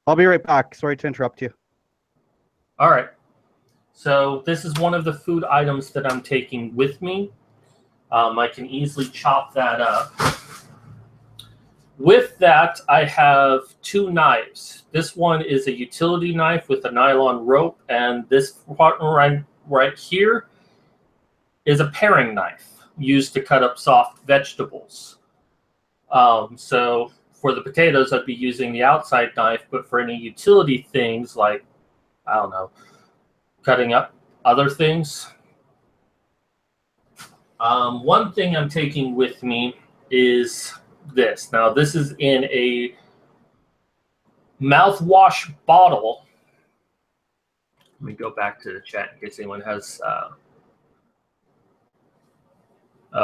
I'll be right back. Sorry to interrupt you. All right. So this is one of the food items that I'm taking with me. I can easily chop that up. With that, I have 2 knives. This one is a utility knife with a nylon rope, and this one right here is a paring knife used to cut up soft vegetables. So for the potatoes, I'd be using the outside knife, but for any utility things like, I don't know, cutting up other things. One thing I'm taking with me is this. Now, this is in a mouthwash bottle. Let me go back to the chat in case anyone has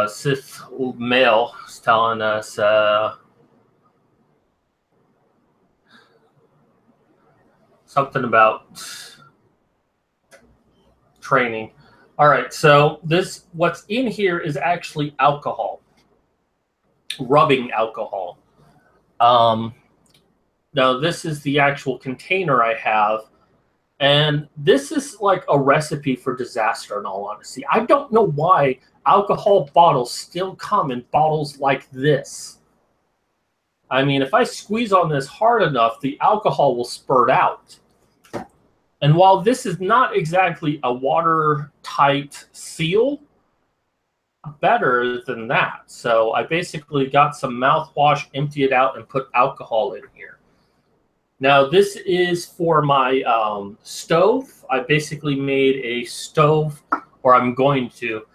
Sith Mail is telling us something about training. All right, so what's in here is actually alcohol, rubbing alcohol. Now this is the actual container I have, and this is like a recipe for disaster in all honesty. I don't know why alcohol bottles still come in bottles like this. I mean, if I squeeze on this hard enough, the alcohol will spurt out. And while this is not exactly a watertight seal, better than that. So I basically got some mouthwash, emptied it out, and put alcohol in here. Now this is for my stove. I basically made a stove, or I'm going to,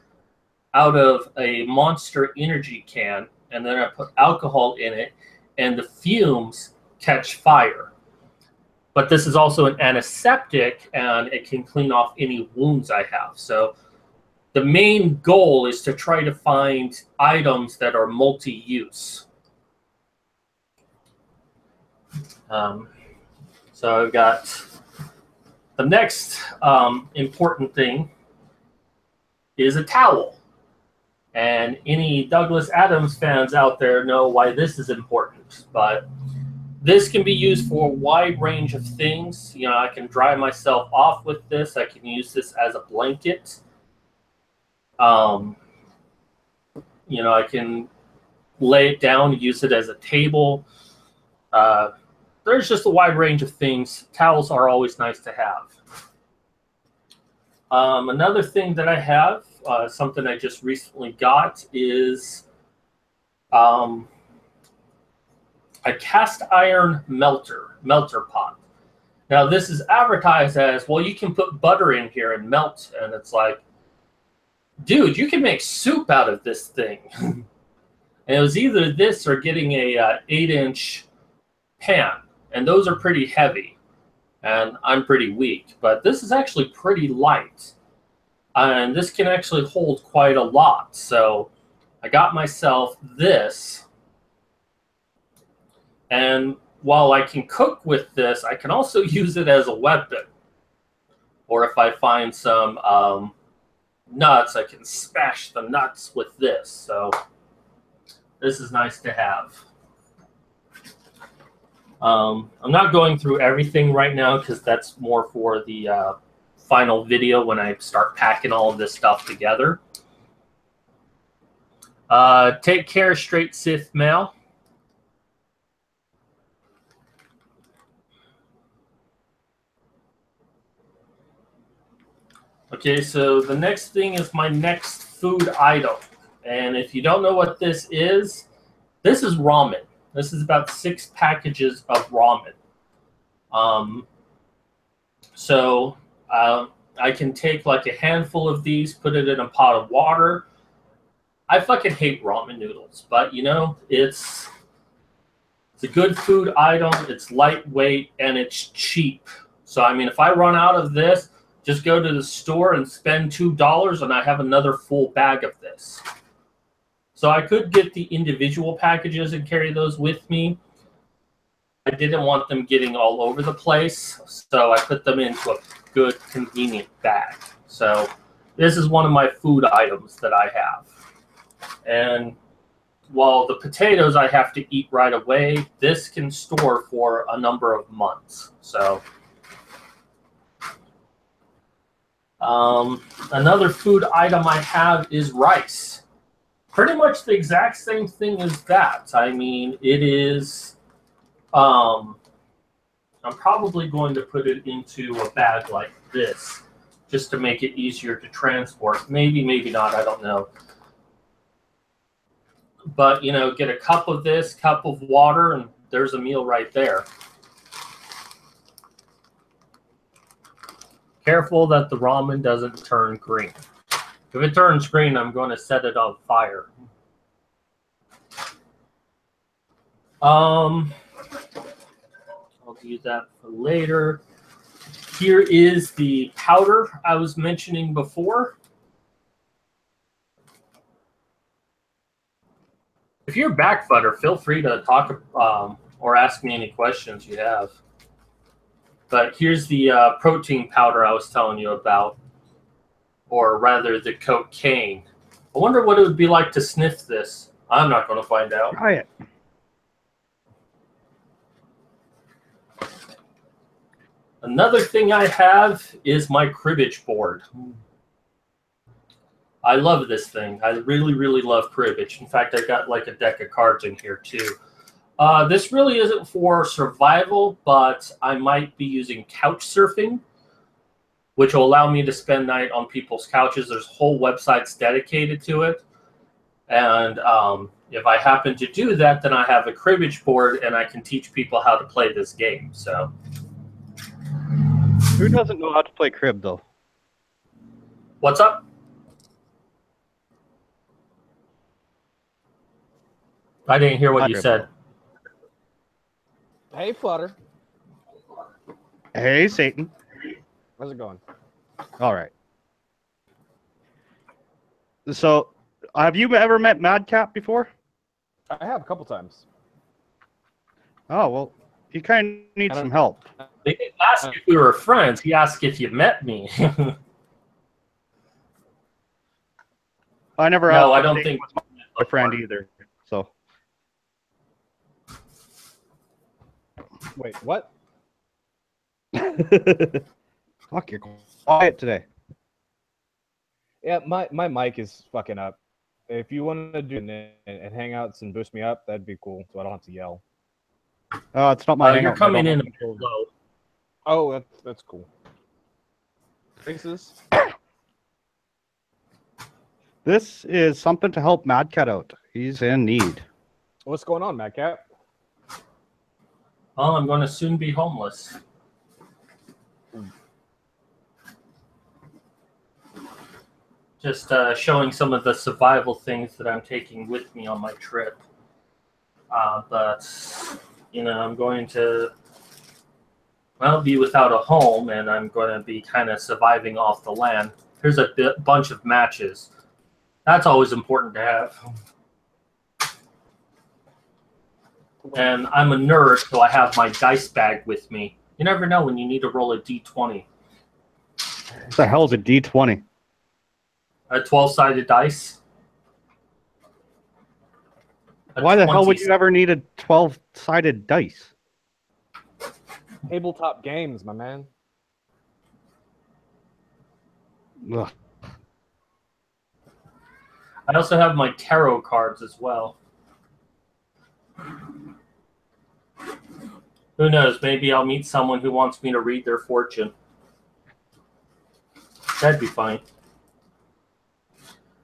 out of a Monster Energy can, and then I put alcohol in it, and the fumes catch fire. But this is also an antiseptic, and it can clean off any wounds I have. So the main goal is to try to find items that are multi-use. So I've got the next important thing is a towel. And any Douglas Adams fans out there know why this is important. But this can be used for a wide range of things. You know, I can dry myself off with this. I can use this as a blanket. You know, I can lay it down, use it as a table. There's just a wide range of things. Towels are always nice to have. Another thing that I have, something I just recently got, is a cast iron melter pot. Now this is advertised as, well, you can put butter in here and melt, and it's like, dude, you can make soup out of this thing. And it was either this or getting a 8-inch pan, and those are pretty heavy, and I'm pretty weak, but this is actually pretty light, and this can actually hold quite a lot. So I got myself this. And while I can cook with this, I can also use it as a weapon. Or if I find some nuts, I can smash the nuts with this. So this is nice to have. I'm not going through everything right now because that's more for the final video when I start packing all of this stuff together. Take care, Straight Sith Mail. Okay, so the next thing is my next food item. And if you don't know what this is ramen. This is about 6 packages of ramen. I can take like a handful of these, put it in a pot of water. I fucking hate ramen noodles, but you know, it's a good food item, it's lightweight, and it's cheap. So I mean, if I run out of this, just go to the store and spend $2 and I have another full bag of this. So I could get the individual packages and carry those with me. I didn't want them getting all over the place, so I put them into a good, convenient bag. So this is one of my food items that I have. And while the potatoes I have to eat right away, this can store for a number of months. So another food item I have is rice. Pretty much the exact same thing as that. I mean, it is, I'm probably going to put it into a bag like this just to make it easier to transport. Maybe, maybe not, I don't know. But, you know, get a cup of this, cup of water, and there's a meal right there. Careful that the ramen doesn't turn green. If it turns green, I'm going to set it on fire. I'll do that for later. Here is the powder I was mentioning before. If you're a backfutter, feel free to talk or ask me any questions you have. But here's the protein powder I was telling you about, or rather the cocaine. I wonder what it would be like to sniff this. I'm not going to find out. Try it. Another thing I have is my cribbage board. I love this thing. I really, really love cribbage. In fact, I got like a deck of cards in here too. This really isn't for survival, but I might be using couch surfing, which will allow me to spend night on people's couches. There's whole websites dedicated to it. And if I happen to do that, then I have a cribbage board and I can teach people how to play this game. So, Who doesn't know how to play crib, though? what's up? I didn't hear what you said. Hey, Flutter. Hey, Satan. How's it going? All right. So, have you ever met Madcap before? I have a couple times. Oh, well, he kind of needs some help. They didn't ask if we were friends. He asked if you met me. I never No, asked I don't if think he was my friend either. So, Wait, what? fuck, you're quiet today. Yeah, my mic is fucking up. If you want to do and hangouts and boost me up, that'd be cool, so I don't have to yell. It's not my You're hangout. coming I in don't a bit low. Oh, that's cool. Fixes. This is something to help Madcat out. He's in need. What's going on, Madcap? Oh, I'm going to soon be homeless. Just showing some of the survival things that I'm taking with me on my trip. But, you know, I'm going to, well, be without a home, and I'm going to be kind of surviving off the land. Here's a bunch of matches. That's always important to have. And I'm a nerd, so I have my dice bag with me. You never know when you need to roll a d20. What the hell is a D20? A 12-sided dice. Why the hell would you ever need a 12-sided dice? Tabletop games, my man. Ugh. I also have my tarot cards as well. Who knows? Maybe I'll meet someone who wants me to read their fortune. That'd be fine.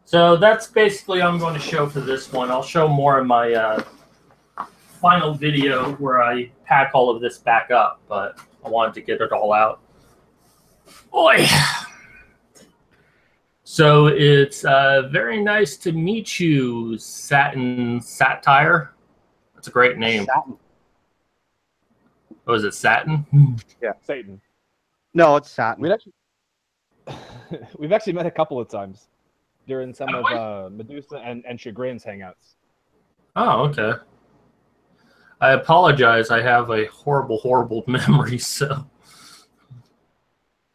So that's basically all I'm going to show for this one. I'll show more in my final video where I pack all of this back up, but I wanted to get it all out. Boy! So it's very nice to meet you, Satire. That's a great name. Satin. Oh, is it Satin? Yeah. Satan. No, it's Satin. We've actually met a couple of times during some of Medusa and Chagrin's hangouts. Oh, okay. I apologize. I have a horrible, horrible memory, so.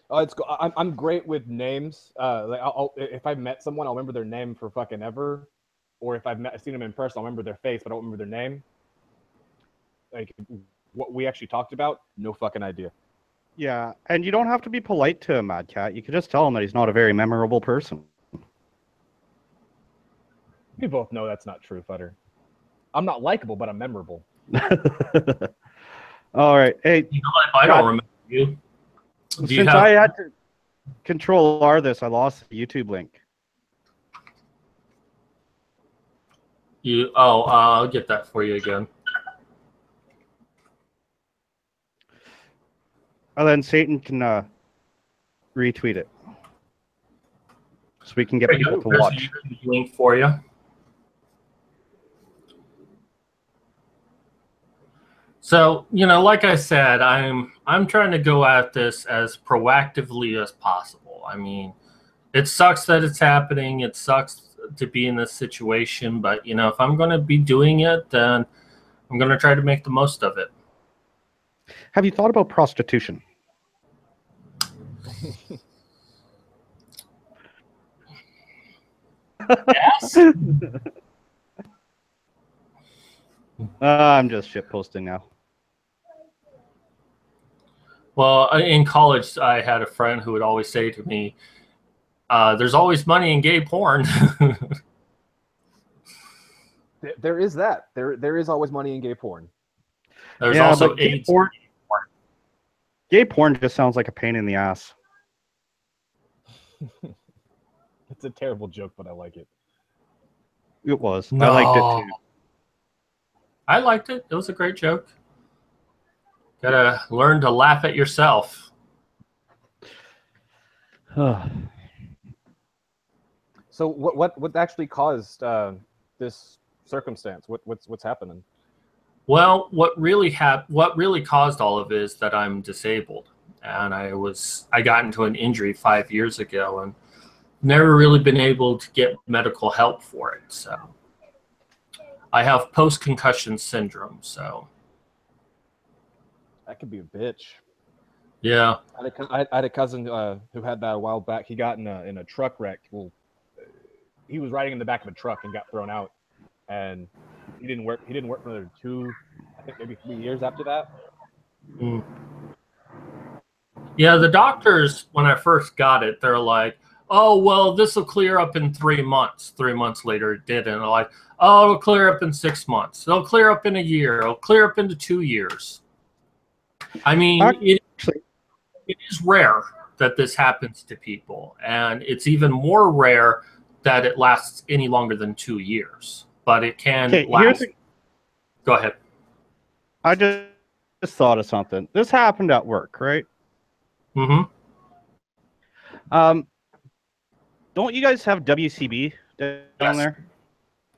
Oh, it's cool. I'm great with names. Like if I've met someone, I'll remember their name for fucking ever. Or if I've seen them in person, I'll remember their face, but I don't remember their name. Like what we actually talked about, no fucking idea. Yeah, and you don't have to be polite to a Madcat. You can just tell him that he's not a very memorable person. We both know that's not true, Futter. I'm not likable, but I'm memorable. All right. Hey, You know, if I don't remember you. since I had to control R this, I lost the YouTube link. I'll get that for you again. And then Satan can retweet it. So we can get people to Here's watch. the link for you. So, like I said, I'm trying to go at this as proactively as possible. I mean, it sucks that it's happening. It sucks to be in this situation, but if I'm going to be doing it, then I'm going to try to make the most of it. Have you thought about prostitution? Yes. I'm just shit posting now. Well, in college, I had a friend who would always say to me, there's always money in gay porn. There is that. There is always money in gay porn. There's also AIDS. Gay porn just sounds like a pain in the ass. It's a terrible joke, but I like it. It was. No. I liked it too. I liked it. It was a great joke. Gotta learn to laugh at yourself. So what actually caused this circumstance? What's happening? Well, what really caused all of it is that I'm disabled, and I got into an injury 5 years ago, and never really been able to get medical help for it. So I have post-concussion syndrome. So That could be a bitch. yeah. I had a cousin who had that a while back. He got in a truck wreck. Well, he was riding in the back of a truck and got thrown out, and he didn't work. He didn't work for another 2, I think maybe 3 years after that. Mm. Yeah, the doctors, when I first got it, they're like, oh, well, this will clear up in 3 months. 3 months later, it didn't. And they're like, oh, it'll clear up in 6 months. It'll clear up in a year. It'll clear up into 2 years. I mean, it is rare that this happens to people. And it's even more rare that it lasts any longer than 2 years. But it can last. Go ahead. I just thought of something. This happened at work, right? Mm-hmm. Don't you guys have WCB down there?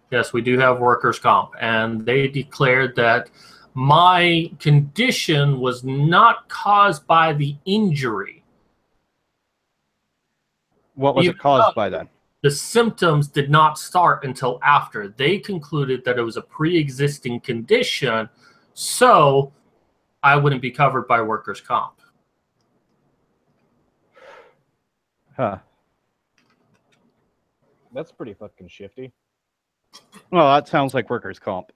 Yes, we do have workers' comp, and they declared that my condition was not caused by the injury. What was it caused by then? The symptoms did not start until after. They concluded that it was a pre-existing condition, so I wouldn't be covered by workers' comp. Huh. That's pretty fucking shifty. Well, that sounds like workers' comp.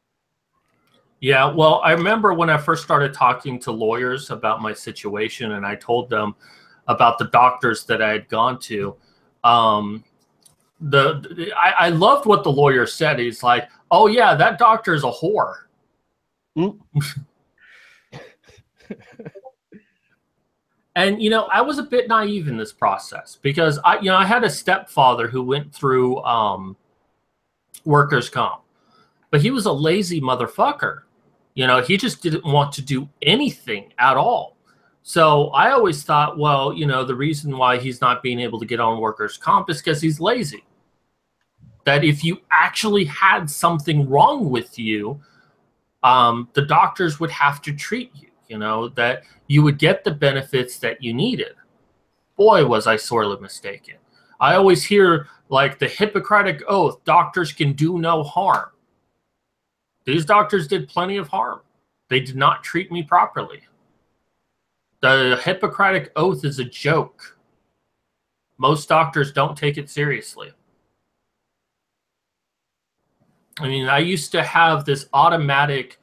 Yeah, well, I remember when I first started talking to lawyers about my situation, and I told them about the doctors that I had gone to. I loved what the lawyer said. He's like, "Oh yeah, that doctor is a whore." Mm. And I was a bit naive in this process because I had a stepfather who went through workers' comp, but he was a lazy motherfucker. He just didn't want to do anything at all. So I always thought, well, the reason why he's not being able to get on workers' comp is because he's lazy. That if you actually had something wrong with you, the doctors would have to treat you. That you would get the benefits that you needed. Boy, was I sorely mistaken. I always hear like the Hippocratic Oath, doctors can do no harm. These doctors did plenty of harm. They did not treat me properly. The Hippocratic Oath is a joke. Most doctors don't take it seriously. I mean, I used to have this automatic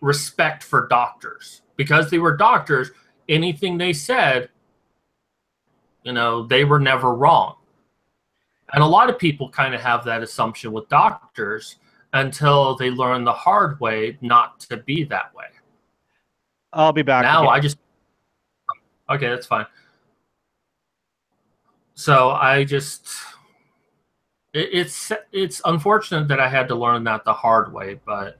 respect for doctors because they were doctors. Anything they said, they were never wrong. And a lot of people kind of have that assumption with doctors until they learn the hard way not to be that way. I'll be back. Now again. Okay, that's fine. So it's unfortunate that I had to learn that the hard way, but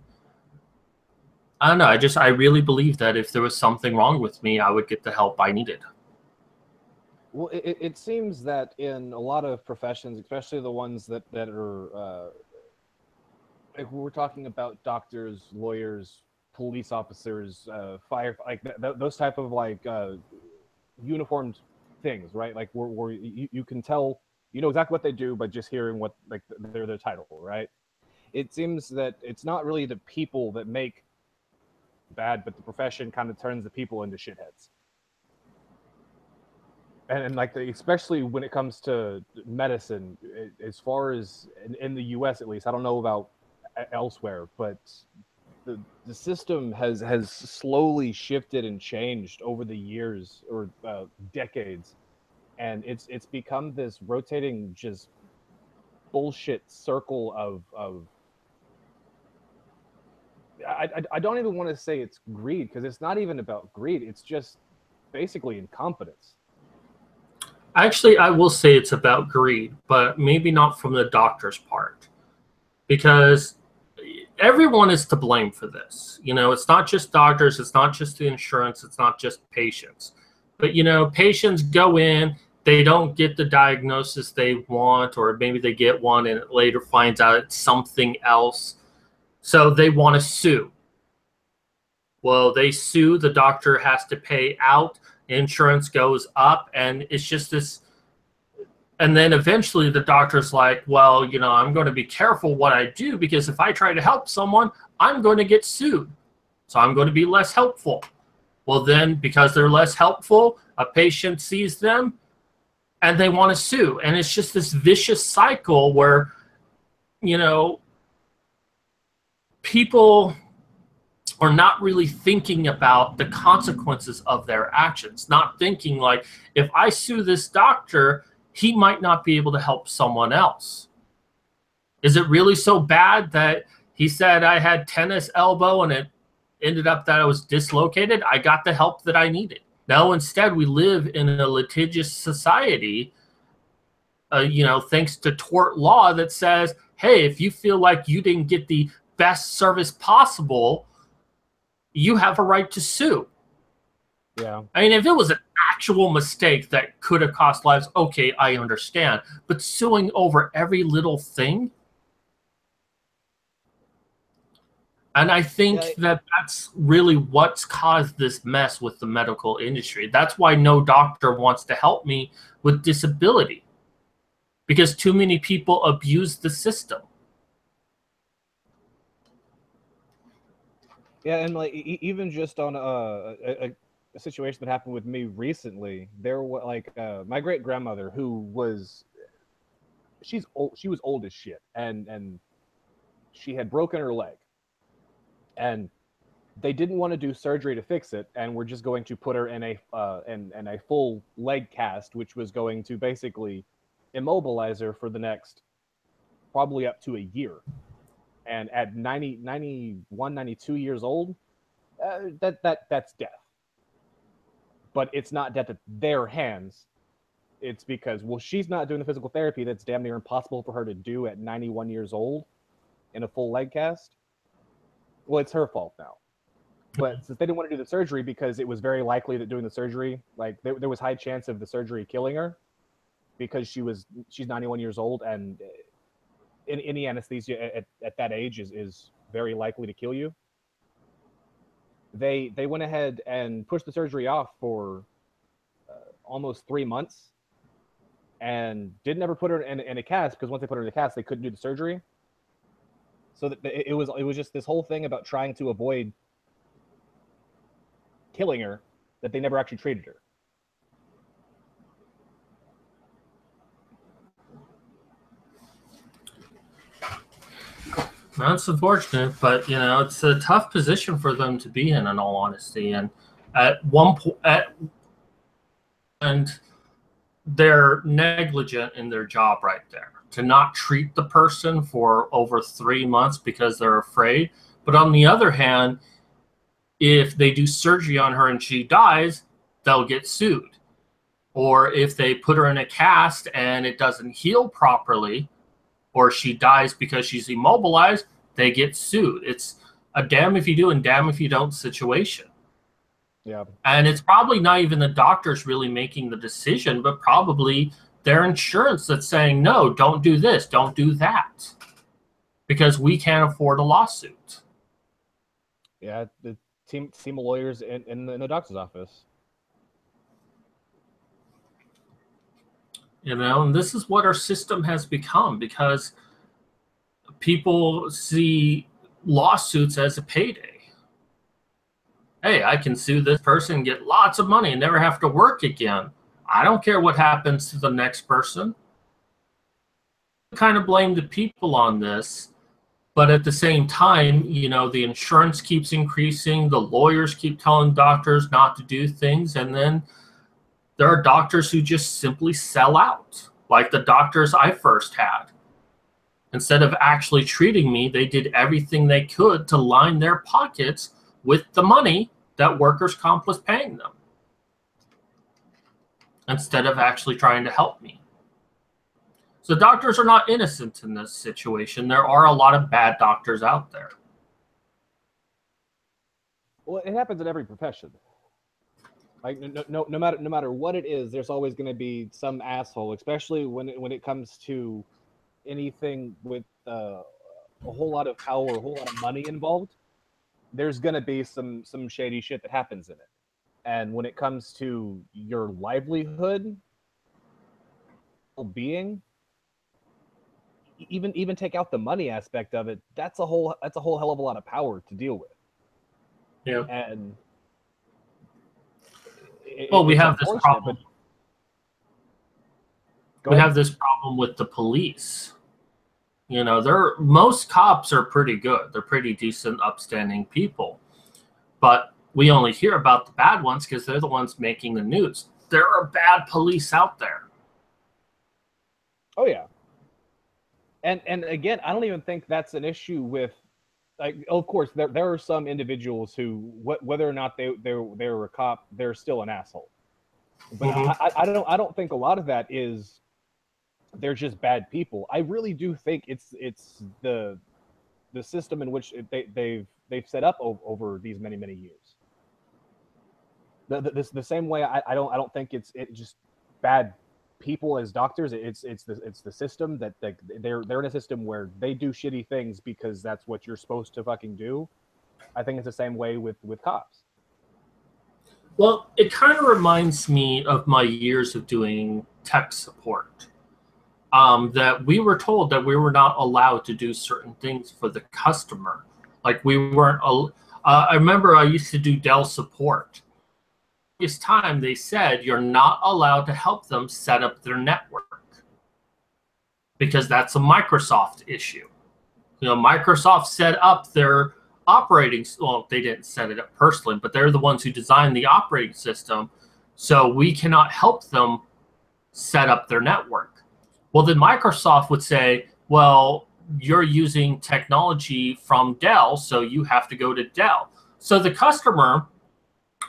I don't know. I really believe that if there was something wrong with me, I would get the help I needed. Well, it seems that in a lot of professions, especially the ones that are, like we're talking about doctors, lawyers, police officers, fire, like those type of like uniformed things, right? Like where you can tell, you know exactly what they do, but just hearing what like their title, right? It seems that it's not really the people that make bad, but the profession kind of turns the people into shitheads. And like especially when it comes to medicine, as far as in the U.S. at least, I don't know about elsewhere, but the system has slowly shifted and changed over the years or decades, and it's become this rotating just bullshit circle of I don't even want to say it's greed, because it's not even about greed. It's just basically incompetence. Actually, I will say it's about greed, but maybe not from the doctor's part, because everyone is to blame for this. You know, it's not just doctors, it's not just the insurance, it's not just patients. But, you know, patients go in, they don't get the diagnosis they want, or maybe they get one and it later finds out it's something else. So they want to sue. Well, they sue, the doctor has to pay out, insurance goes up, and it's just this. And then eventually the doctor's like, well, you know, I'm going to be careful what I do, because if I try to help someone, I'm going to get sued. So I'm going to be less helpful. Well, then because they're less helpful, a patient sees them and they want to sue. And it's just this vicious cycle where, you know, people are not really thinking about the consequences of their actions, not thinking like, if I sue this doctor, he might not be able to help someone else. Is it really so bad that he said I had tennis elbow and it ended up that I was dislocated? I got the help that I needed. No, instead we live in a litigious society, you know, thanks to tort law that says, hey, if you feel like you didn't get the best service possible, you have a right to sue. Yeah. I mean, if it was an actual mistake that could have cost lives, okay, I understand. But suing over every little thing? And I think that that's really what's caused this mess with the medical industry. That's why no doctor wants to help me with disability, because too many people abuse the system. Yeah, and like even just on a situation that happened with me recently, there was like my great grandmother, who was she was old as shit, and she had broken her leg, and they didn't want to do surgery to fix it, and were just going to put her in a full leg cast, which was going to basically immobilize her for the next probably up to a year. And at 90, 91, 92 years old, that's death. But it's not death at their hands. It's because, well, she's not doing the physical therapy that's damn near impossible for her to do at 91 years old in a full leg cast. Well, it's her fault now. But since they didn't want to do the surgery, because it was very likely that doing the surgery, like there was high chance of the surgery killing her, because she's 91 years old, and any anesthesia at that age is very likely to kill you. They went ahead and pushed the surgery off for almost 3 months, and didn't ever put her in a cast, because once they put her in a cast, they couldn't do the surgery. So that it was just this whole thing about trying to avoid killing her, that they never actually treated her. That's unfortunate, but you know, it's a tough position for them to be in all honesty. And at one point, and they're negligent in their job right there, to not treat the person for over 3 months because they're afraid. But on the other hand, if they do surgery on her and she dies, they'll get sued. Or if they put her in a cast and it doesn't heal properly, or she dies because she's immobilized, they get sued. It's a damn if you do and damn if you don't situation. Yeah. And it's probably not even the doctors really making the decision, but probably their insurance that's saying, no, don't do this, don't do that, because we can't afford a lawsuit. Yeah, the team of lawyers in the doctor's office. You know, and this is what our system has become because people see lawsuits as a payday. Hey, I can sue this person, get lots of money, and never have to work again. I don't care what happens to the next person. I kind of blame the people on this, but at the same time, you know, the insurance keeps increasing, the lawyers keep telling doctors not to do things, and then there are doctors who just simply sell out, like the doctors I first had. Instead of actually treating me, they did everything they could to line their pockets with the money that workers' comp was paying them, instead of actually trying to help me. So doctors are not innocent in this situation. There are a lot of bad doctors out there. Well, it happens in every profession. Like no matter what it is, there's always going to be some asshole, especially when it comes to anything with a whole lot of power, a whole lot of money involved. There's going to be some shady shit that happens in it. And when it comes to your livelihood, well-being, even take out the money aspect of it, that's a whole hell of a lot of power to deal with. Yeah. And well, we have this problem. We have this problem with the police. You know, most cops are pretty good. They're pretty decent, upstanding people. But we only hear about the bad ones because they're the ones making the news. There are bad police out there. Oh yeah. And again, I don't even think that's an issue with, like, of course there are some individuals who, whether or not they're a cop, they're still an asshole. But I don't think a lot of that is they're just bad people. I really do think it's the system in which they've set up over these many years. The same way I don't think it's just bad people as doctors. It's the system that they're in a system where they do shitty things because that's what you're supposed to fucking do. I think it's the same way with cops. Well, it kind of reminds me of my years of doing tech support. That we were told that we were not allowed to do certain things for the customer. Like we weren't. I remember I used to do Dell support. This time they said you're not allowed to help them set up their network because that's a Microsoft issue. You know, Microsoft set up their operating. Well, they didn't set it up personally, but they're the ones who designed the operating system. So we cannot help them set up their network. Well, then Microsoft would say, well, you're using technology from Dell, so you have to go to Dell. So the customer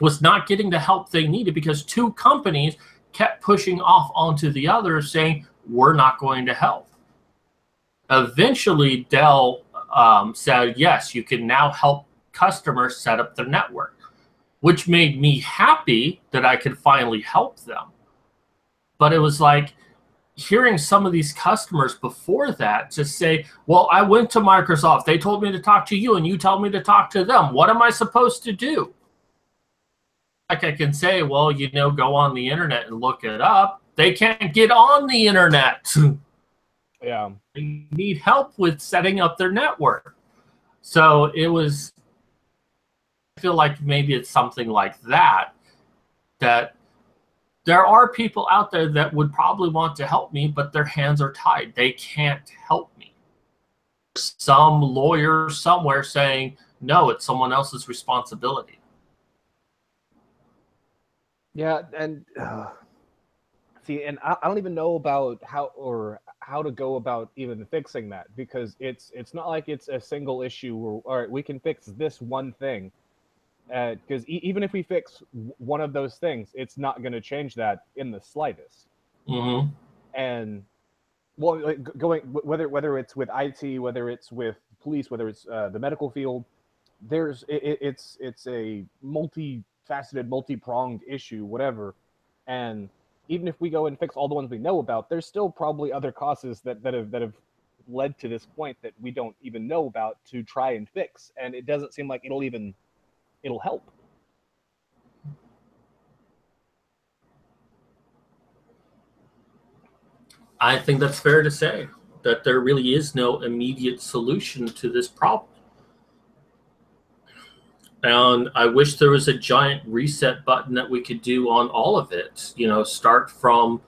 was not getting the help they needed because two companies kept pushing off onto the other saying, we're not going to help. Eventually, Dell said, yes, you can now help customers set up their network, which made me happy that I could finally help them. But it was like, hearing some of these customers before that just say, well, I went to Microsoft. They told me to talk to you, and you told me to talk to them. What am I supposed to do? Like I can say, well, you know, go on the internet and look it up. They can't get on the internet. Yeah. They need help with setting up their network. So it was, I feel like maybe it's something like that, that there are people out there that would probably want to help me, but their hands are tied. They can't help me. Some lawyer somewhere saying, no, it's someone else's responsibility. Yeah, and see, and I don't even know about how to go about even fixing that, because it's not like it's a single issue where, all right, we can fix this one thing. Because even if we fix one of those things, it's not going to change that in the slightest. Mm-hmm. And well, like going whether it's with IT, whether it's with police, whether it's the medical field, it's a multifaceted, multi-pronged issue, whatever. And even if we go and fix all the ones we know about, there's still probably other causes that have led to this point that we don't even know about to try and fix. And it doesn't seem like it'll even it'll help. I think that's fair to say that there really is no immediate solution to this problem. And I wish there was a giant reset button that we could do on all of it, start from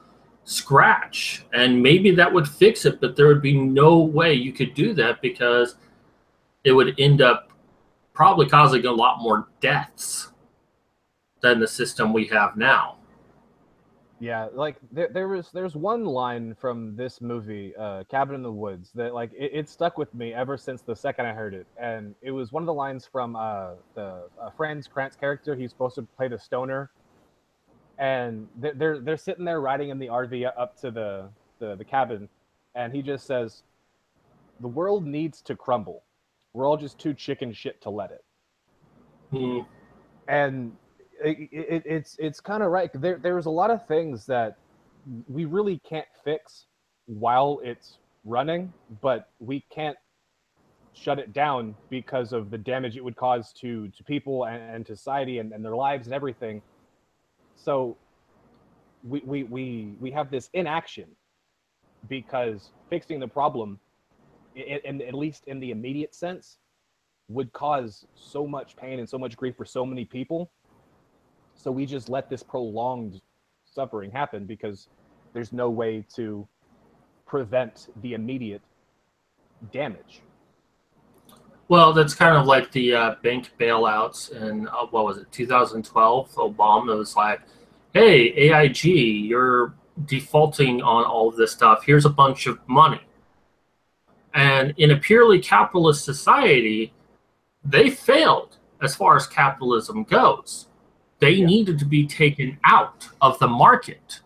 scratch. And maybe that would fix it, but there would be no way you could do that because it would end up probably causing a lot more deaths than the system we have now. Yeah, like there's one line from this movie, Cabin in the Woods, that like it stuck with me ever since the second I heard it, and it was one of the lines from the Franz Kranz character. He's supposed to play the stoner, and they're sitting there riding in the RV up to the cabin, and he just says, "The world needs to crumble. We're all just too chicken shit to let it." Hmm. And it's kind of right. There's a lot of things that we really can't fix while it's running, but we can't shut it down because of the damage it would cause to people and to society and their lives and everything. So we have this inaction because fixing the problem, in at least in the immediate sense, would cause so much pain and so much grief for so many people. So we just let this prolonged suffering happen because there's no way to prevent the immediate damage. Well, that's kind of like the bank bailouts in, what was it, 2012? Obama was like, hey, AIG, you're defaulting on all of this stuff. Here's a bunch of money. And in a purely capitalist society, they failed as far as capitalism goes. They needed to be taken out of the market.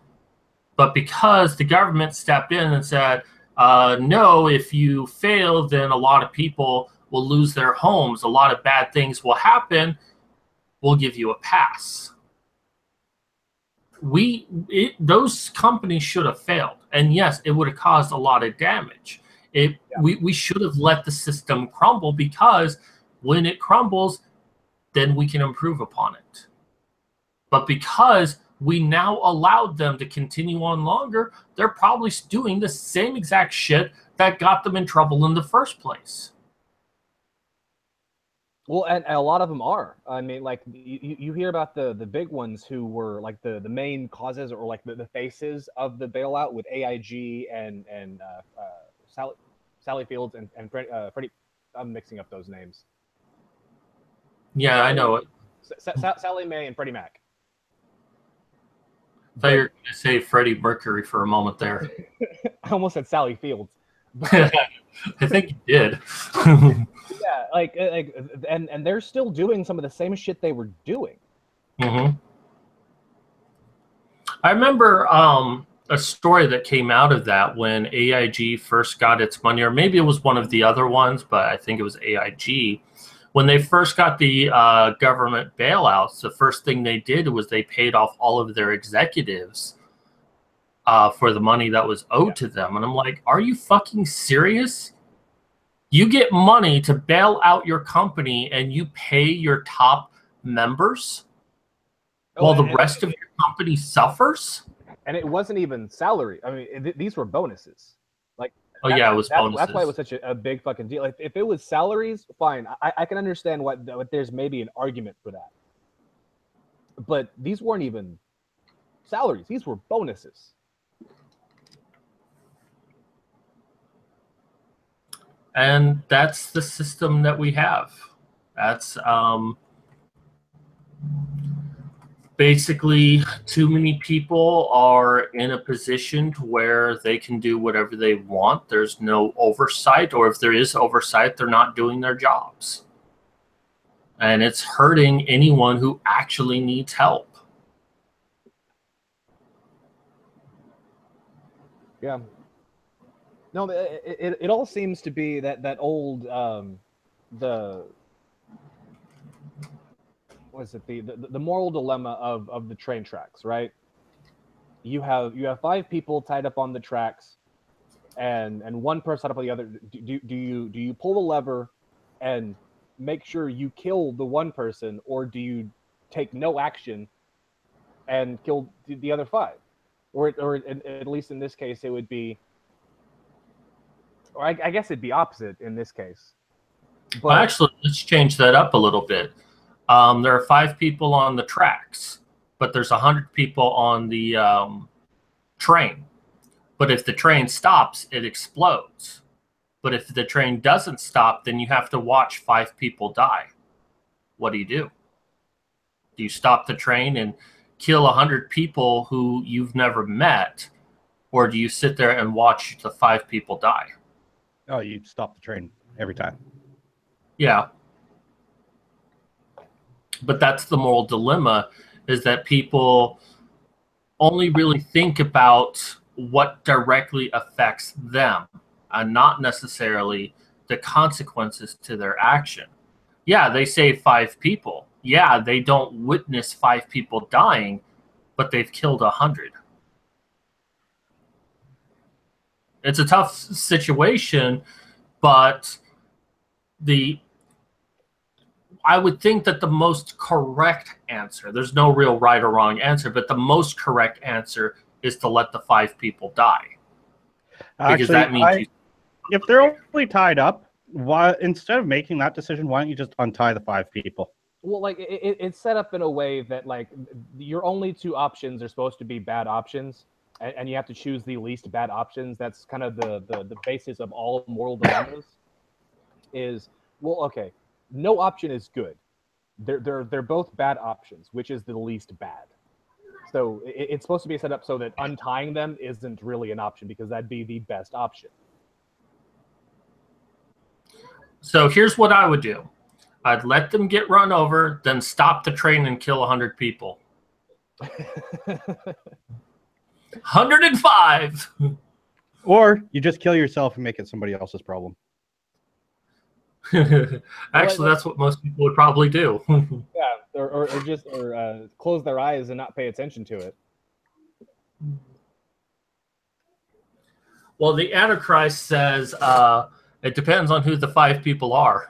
But because the government stepped in and said, no, if you fail, then a lot of people will lose their homes. A lot of bad things will happen. We'll give you a pass. Those companies should have failed. And yes, it would have caused a lot of damage. We should have let the system crumble, because when it crumbles, then we can improve upon it. But because we now allowed them to continue on longer, they're probably doing the same exact shit that got them in trouble in the first place. Well, and a lot of them are. I mean, like you hear about the big ones who were like the main causes or like the faces of the bailout with AIG and Sally Fields and Freddie. I'm mixing up those names. Yeah, I know it. Sally Mae and Freddie Mac. I thought you were going to say Freddie Mercury for a moment there. I almost said Sally Fields. I think you did. Yeah, like and they're still doing some of the same shit they were doing. Mm-hmm. I remember a story that came out of that when AIG first got its money, or maybe it was one of the other ones, but I think it was AIG. When they first got the government bailouts, the first thing they did was they paid off all of their executives for the money that was owed to them. And I'm like, are you fucking serious? You get money to bail out your company and you pay your top members while the rest of your company suffers? And it wasn't even salary. I mean, these were bonuses. Like, oh yeah, it was bonuses. That's why it was such a big fucking deal. Like, if it was salaries, fine. I can understand what there's maybe an argument for that. But these weren't even salaries. These were bonuses. And that's the system that we have. That's basically too many people are in a position to where they can do whatever they want. There's no oversight, or if there is oversight, they're not doing their jobs. And it's hurting anyone who actually needs help. Yeah. No, it all seems to be that old the what is it, the moral dilemma of the train tracks, right? You have 5 people tied up on the tracks, and one person tied up on the other. Do you pull the lever and make sure you kill the one person, or do you take no action and kill the other 5? Or at least in this case, it would be, or I guess it'd be opposite in this case. But Well, actually, let's change that up a little bit. There are 5 people on the tracks, but there's 100 people on the train. But if the train stops, it explodes. But if the train doesn't stop, then you have to watch 5 people die. What do? Do you stop the train and kill 100 people who you've never met, or do you sit there and watch the 5 people die? Oh, you stop the train every time. Yeah. But that's the moral dilemma, is that people only really think about what directly affects them and not necessarily the consequences to their action. Yeah, they save 5 people. Yeah, they don't witness 5 people dying, but they've killed 100. It's a tough situation, but I would think that the most correct answer, there's no real right or wrong answer, but the most correct answer is to let the 5 people die. Because that means if they're only tied up, why, instead of making that decision, why don't you just untie the 5 people? Well, like it's set up in a way that like your only 2 options are supposed to be bad options, and you have to choose the least bad options. That's kind of the basis of all moral dilemmas. Is, well, okay, no option is good. They're both bad options. Which is the least bad? So it's supposed to be set up so that untying them isn't really an option, because that'd be the best option. So here's what I would do. I'd let them get run over, then stop the train and kill 100 people. 105. Or you just kill yourself and make it somebody else's problem. Actually, that's what most people would probably do. Yeah, or just close their eyes and not pay attention to it. Well, the Antichrist says it depends on who the 5 people are.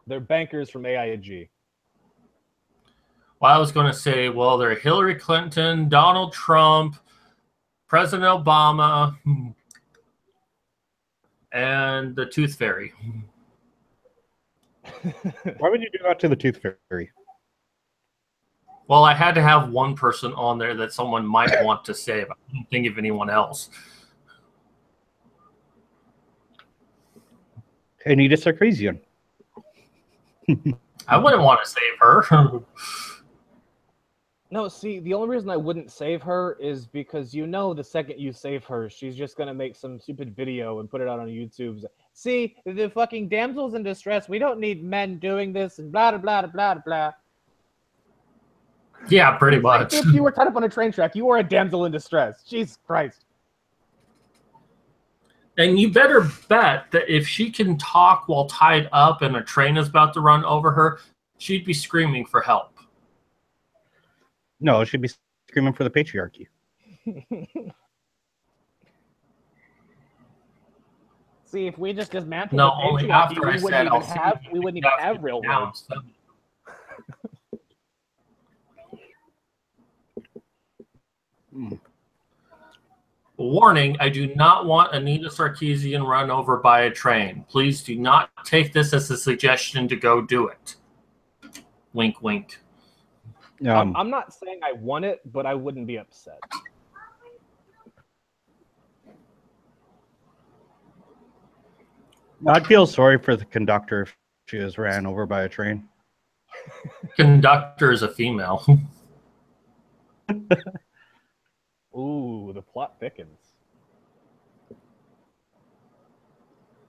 They're bankers from AIG. Well, I was going to say, well, they're Hillary Clinton, Donald Trump, President Obama, and the Tooth Fairy. Why would you do that to the Tooth Fairy? Well, I had to have one person on there that someone might want to save. I couldn't think of anyone else. Anita Sarkeesian. I wouldn't want to save her. No, see, the only reason I wouldn't save her is because the second you save her, she's just gonna make some stupid video and put it out on YouTube. See, the fucking damsels in distress. We don't need men doing this and blah blah blah blah blah. Yeah, pretty much. If you were tied up on a train track, you were a damsel in distress. Jesus Christ. And you better bet that if she can talk while tied up and a train is about to run over her, she'd be screaming for help. No, she'd be screaming for the patriarchy. See, if we just dismantled No, the only patriarchy, after I we said wouldn't even have railroads. Warning, I do not want Anita Sarkeesian run over by a train. Please do not take this as a suggestion to go do it. Wink, wink. I'm not saying I want it, but I wouldn't be upset. I'd feel sorry for the conductor if she was ran over by a train. Conductor is a female. Ooh, the plot thickens.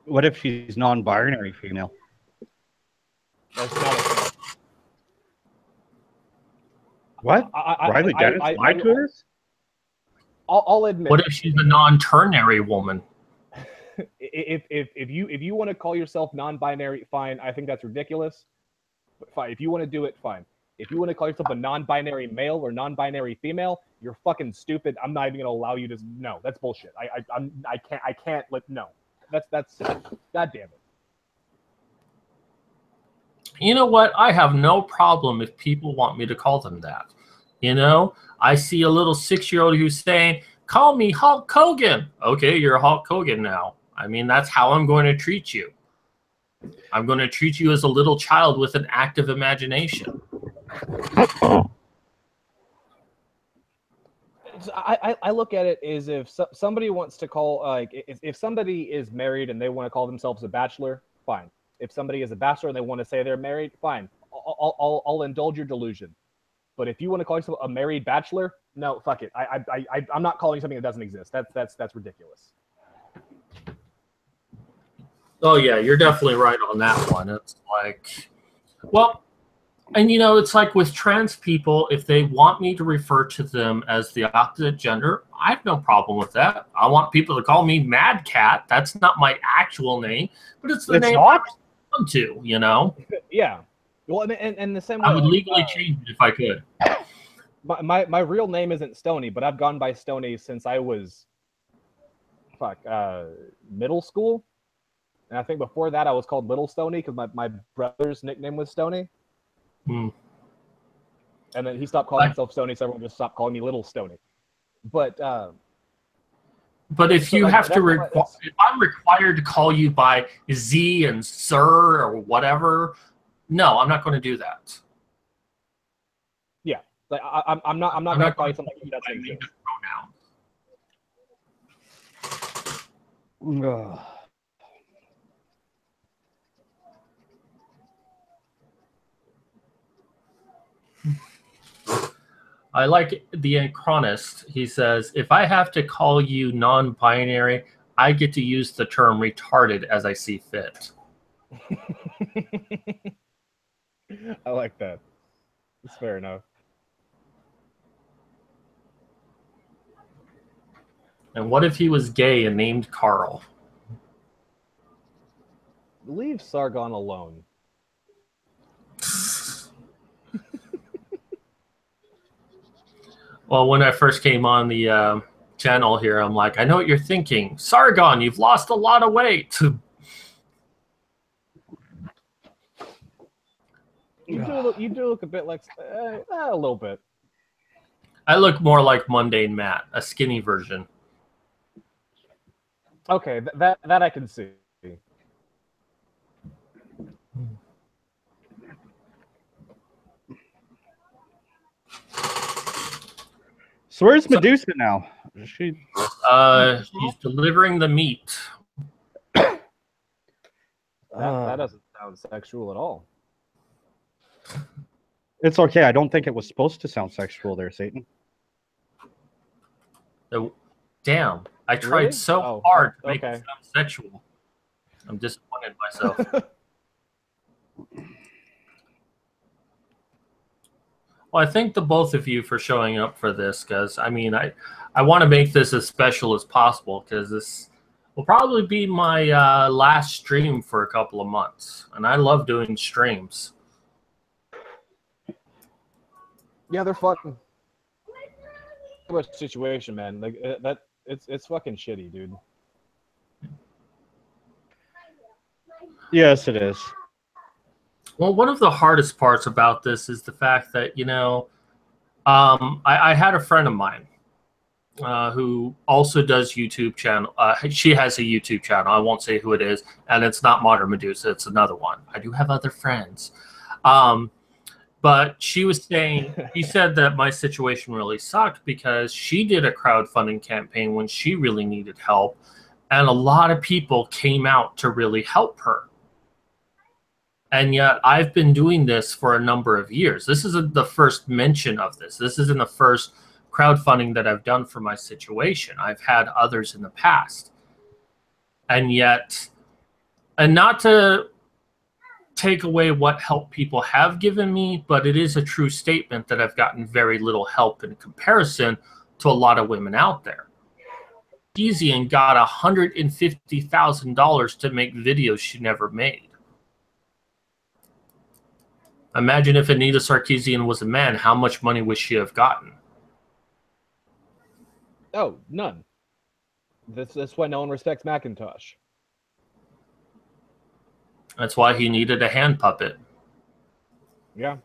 What if she's non-binary female? That's not a thing. What? Riley Dennis lied to us? I'll admit. What if she's a non-ternary woman? If you want to call yourself non-binary, fine. I think that's ridiculous. But fine. If you want to do it, fine. If you want to call yourself a non-binary male or non-binary female, you're fucking stupid. I'm not even gonna allow you to. No, that's bullshit. I can't let no. That's God damn it. You know what? I have no problem if people want me to call them that. You know, I see a little 6-year-old who's saying, "Call me Hulk Hogan." Okay, you're Hulk Hogan now. I mean, that's how I'm going to treat you. I'm going to treat you as a little child with an active imagination. I look at it as if somebody wants to call, like, if somebody is married and they want to call themselves a bachelor, fine. If somebody is a bachelor and they want to say they're married, fine. I'll indulge your delusion. But if you want to call yourself a married bachelor, no, fuck it. I'm not calling something that doesn't exist. That's ridiculous. Oh yeah, you're definitely right on that one. It's like, well, and you know, it's like with trans people, if they want me to refer to them as the opposite gender, I have no problem with that. I want people to call me Mad Cat. That's not my actual name, but it's the name I want to, you know? Yeah. Well, and the same way, I would legally change it if I could. My real name isn't Stony, but I've gone by Stony since I was middle school. And I think before that I was called Little Stony because my brother's nickname was Stony. Hmm. And then he stopped calling himself Stony, so everyone just stopped calling me Little Stony. But if you have to, if I'm required to call you by Z and Sir or whatever, no, I'm not going to do that. Yeah, like I'm not going to call you something that doesn't exist. Ugh. I like the Anchronist. He says, if I have to call you non-binary, I get to use the term retarded as I see fit. I like that. It's fair enough. And what if he was gay and named Carl? Leave Sargon alone. Well, when I first came on the channel here, I'm like, I know what you're thinking. Sargon, you've lost a lot of weight. You do look a bit like a little bit. I look more like Mundane Matt, a skinny version. Okay, that I can see. So where's Medusa now? She's delivering the meat. That doesn't sound sexual at all. It's okay. I don't think it was supposed to sound sexual there, Satan. Damn, I tried Really? so hard to make it sound sexual. I'm disappointed in myself. Well, I thank the both of you for showing up for this, because I mean, I want to make this as special as possible, because this will probably be my last stream for a couple of months, and I love doing streams. Yeah, they're fucking. Too much situation, man. Like it's fucking shitty, dude. Yes, it is. Well, one of the hardest parts about this is the fact that, you know, I had a friend of mine who also does YouTube channel. She has a YouTube channel. I won't say who it is, and it's not Modern Medusa. It's another one. I do have other friends. But she was saying, he said that my situation really sucked because she did a crowdfunding campaign when she really needed help, and a lot of people came out to really help her. And yet I've been doing this for a number of years. This isn't the first mention of this. This isn't the first crowdfunding that I've done for my situation. I've had others in the past. And yet, and not to take away what help people have given me, but it is a true statement that I've gotten very little help in comparison to a lot of women out there. Easy and got $150,000 to make videos she never made. Imagine if Anita Sarkeesian was a man, how much money would she have gotten? Oh, none. That's why no one respects Macintosh. That's why he needed a hand puppet. Yeah.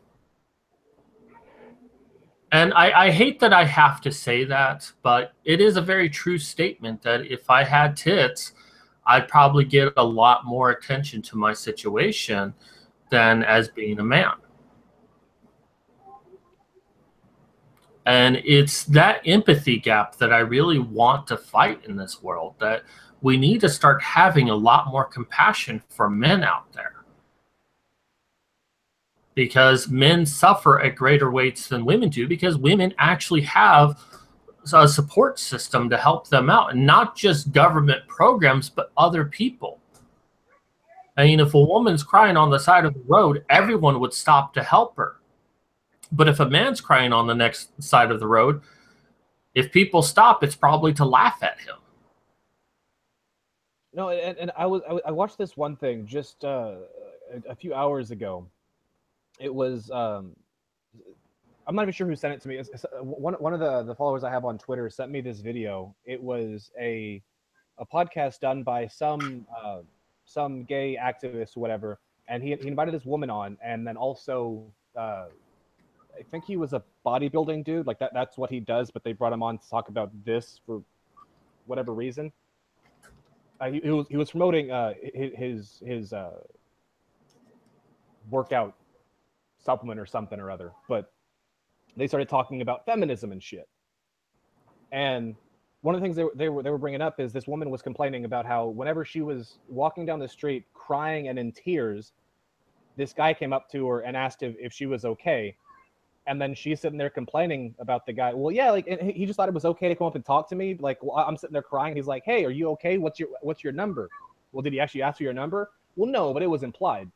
And I hate that I have to say that, but it is a very true statement that if I had tits, I'd probably get a lot more attention to my situation than as being a man. And it's that empathy gap that I really want to fight in this world, that we need to start having a lot more compassion for men out there. Because men suffer at greater rates than women do, because women actually have a support system to help them out, and not just government programs, but other people. I mean, if a woman's crying on the side of the road, everyone would stop to help her. But if a man's crying on the next side of the road, if people stop, it's probably to laugh at him. No, and I watched this one thing just a few hours ago. It was I'm not even sure who sent it to me. One of the followers I have on Twitter sent me this video. It was a podcast done by some gay activist or whatever, and he invited this woman on, and then also I think he was a bodybuilding dude, like that's what he does, but they brought him on to talk about this for whatever reason. He was promoting his workout supplement or something or other, but they started talking about feminism and shit. And one of the things they were bringing up is this woman was complaining about how whenever she was walking down the street crying and in tears, this guy came up to her and asked if she was okay. And then she's sitting there complaining about the guy. Well, yeah, like, and he just thought it was okay to come up and talk to me. Like, well, I'm sitting there crying. He's like, "Hey, are you okay? What's your number?" Well, did he actually ask for your number? Well, no, but it was implied.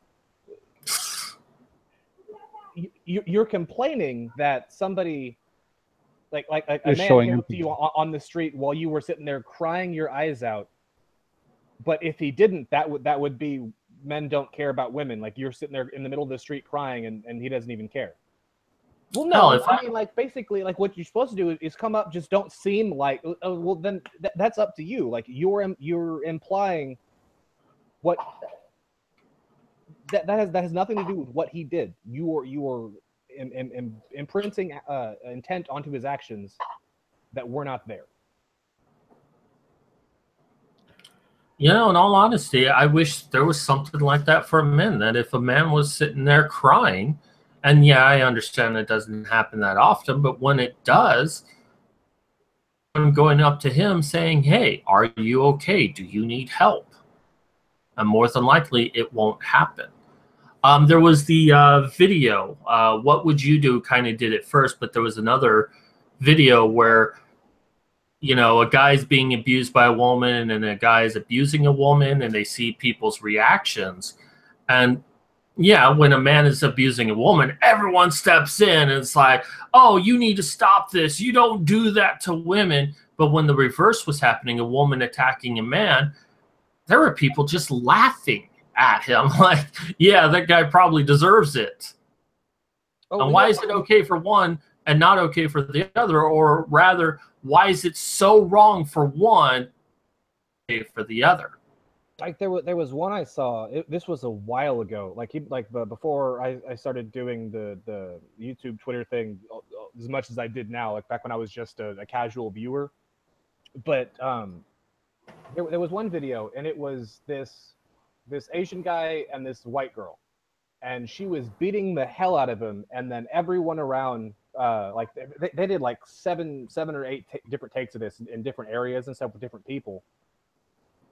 You're complaining that somebody, like a man came up to you on the street while you were sitting there crying your eyes out. But if he didn't, that would be men don't care about women. Like, you're sitting there in the middle of the street crying, and he doesn't even care. Well, no, I mean, like, basically, like, what you're supposed to do is come up, just don't seem like, well, then that's up to you. Like, you're implying what that has nothing to do with what he did. You are imprinting intent onto his actions that were not there. You know, in all honesty, I wish there was something like that for men, that if a man was sitting there crying, and yeah, I understand it doesn't happen that often, but when it does, I'm going up to him saying, "Hey, are you okay? Do you need help?" And more than likely, it won't happen. There was the video, What Would You Do kind of did it first, but there was another video where, you know, a guy's being abused by a woman and a guy is abusing a woman, and they see people's reactions. And yeah, when a man is abusing a woman, everyone steps in and it's like, "Oh, you need to stop this. You don't do that to women." But when the reverse was happening, a woman attacking a man, there were people just laughing at him like, "Yeah, that guy probably deserves it." Oh, and why is it okay for one and not okay for the other? Or rather, why is it so wrong for one, okay for the other? Like, there was one I saw. This was a while ago. Before I started doing the YouTube, Twitter thing as much as I did now. Like, back when I was just a casual viewer. But there was one video, and it was this Asian guy and this white girl, and she was beating the hell out of him. And then everyone around, like, they did like seven or eight different takes of this in different areas and stuff with different people,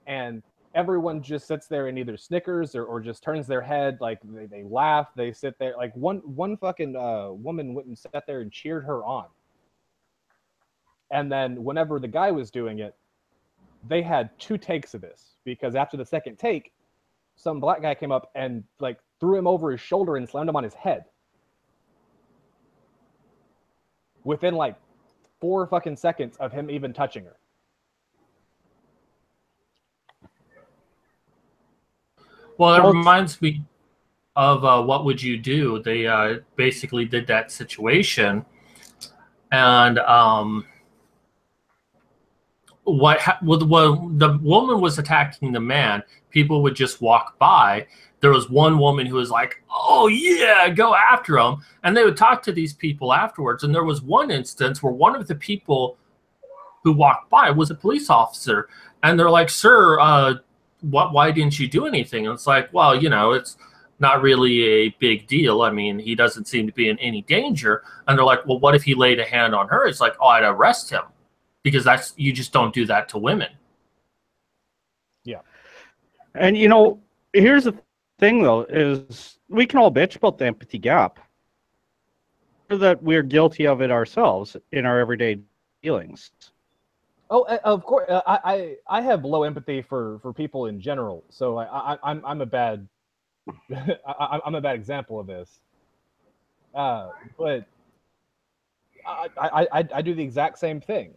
and everyone just sits there and either snickers or just turns their head. Like, they laugh, they sit there. Like, one fucking woman went and sat there and cheered her on. And then whenever the guy was doing it, they had 2 takes of this, because after the second take, some black guy came up and, like, threw him over his shoulder and slammed him on his head. Within like 4 fucking seconds of him even touching her. Well, it reminds me of What Would You Do? They basically did that situation, and the woman was attacking the man. people would just walk by. There was one woman who was like, oh yeah, go after them. And they would talk to these people afterwards. And there was one instance where one of the people who walked by was a police officer. And they're like, sir, why didn't you do anything? And it's like, well, you know, it's not really a big deal. I mean, he doesn't seem to be in any danger. And they're like, well, what if he laid a hand on her? It's like, oh, I'd arrest him, because you just don't do that to women. Yeah. And, you know, here's the thing, though, is we can all bitch about the empathy gap. That we're guilty of it ourselves in our everyday dealings. Oh, of course. I have low empathy for people in general, so I'm a bad I'm a bad example of this. But I do the exact same thing.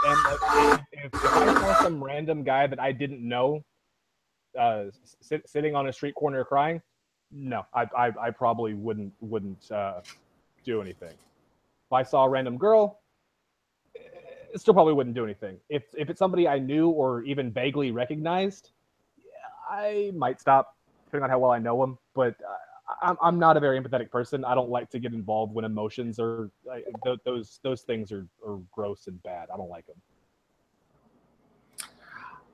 And if I saw some random guy that I didn't know sitting on a street corner crying, no, I probably wouldn't do anything. If I saw a random girl, still probably wouldn't do anything. If it's somebody I knew or even vaguely recognized, I might stop, depending on how well I know them. But I'm not a very empathetic person. I don't like to get involved when emotions are those things are gross and bad. I don't like them.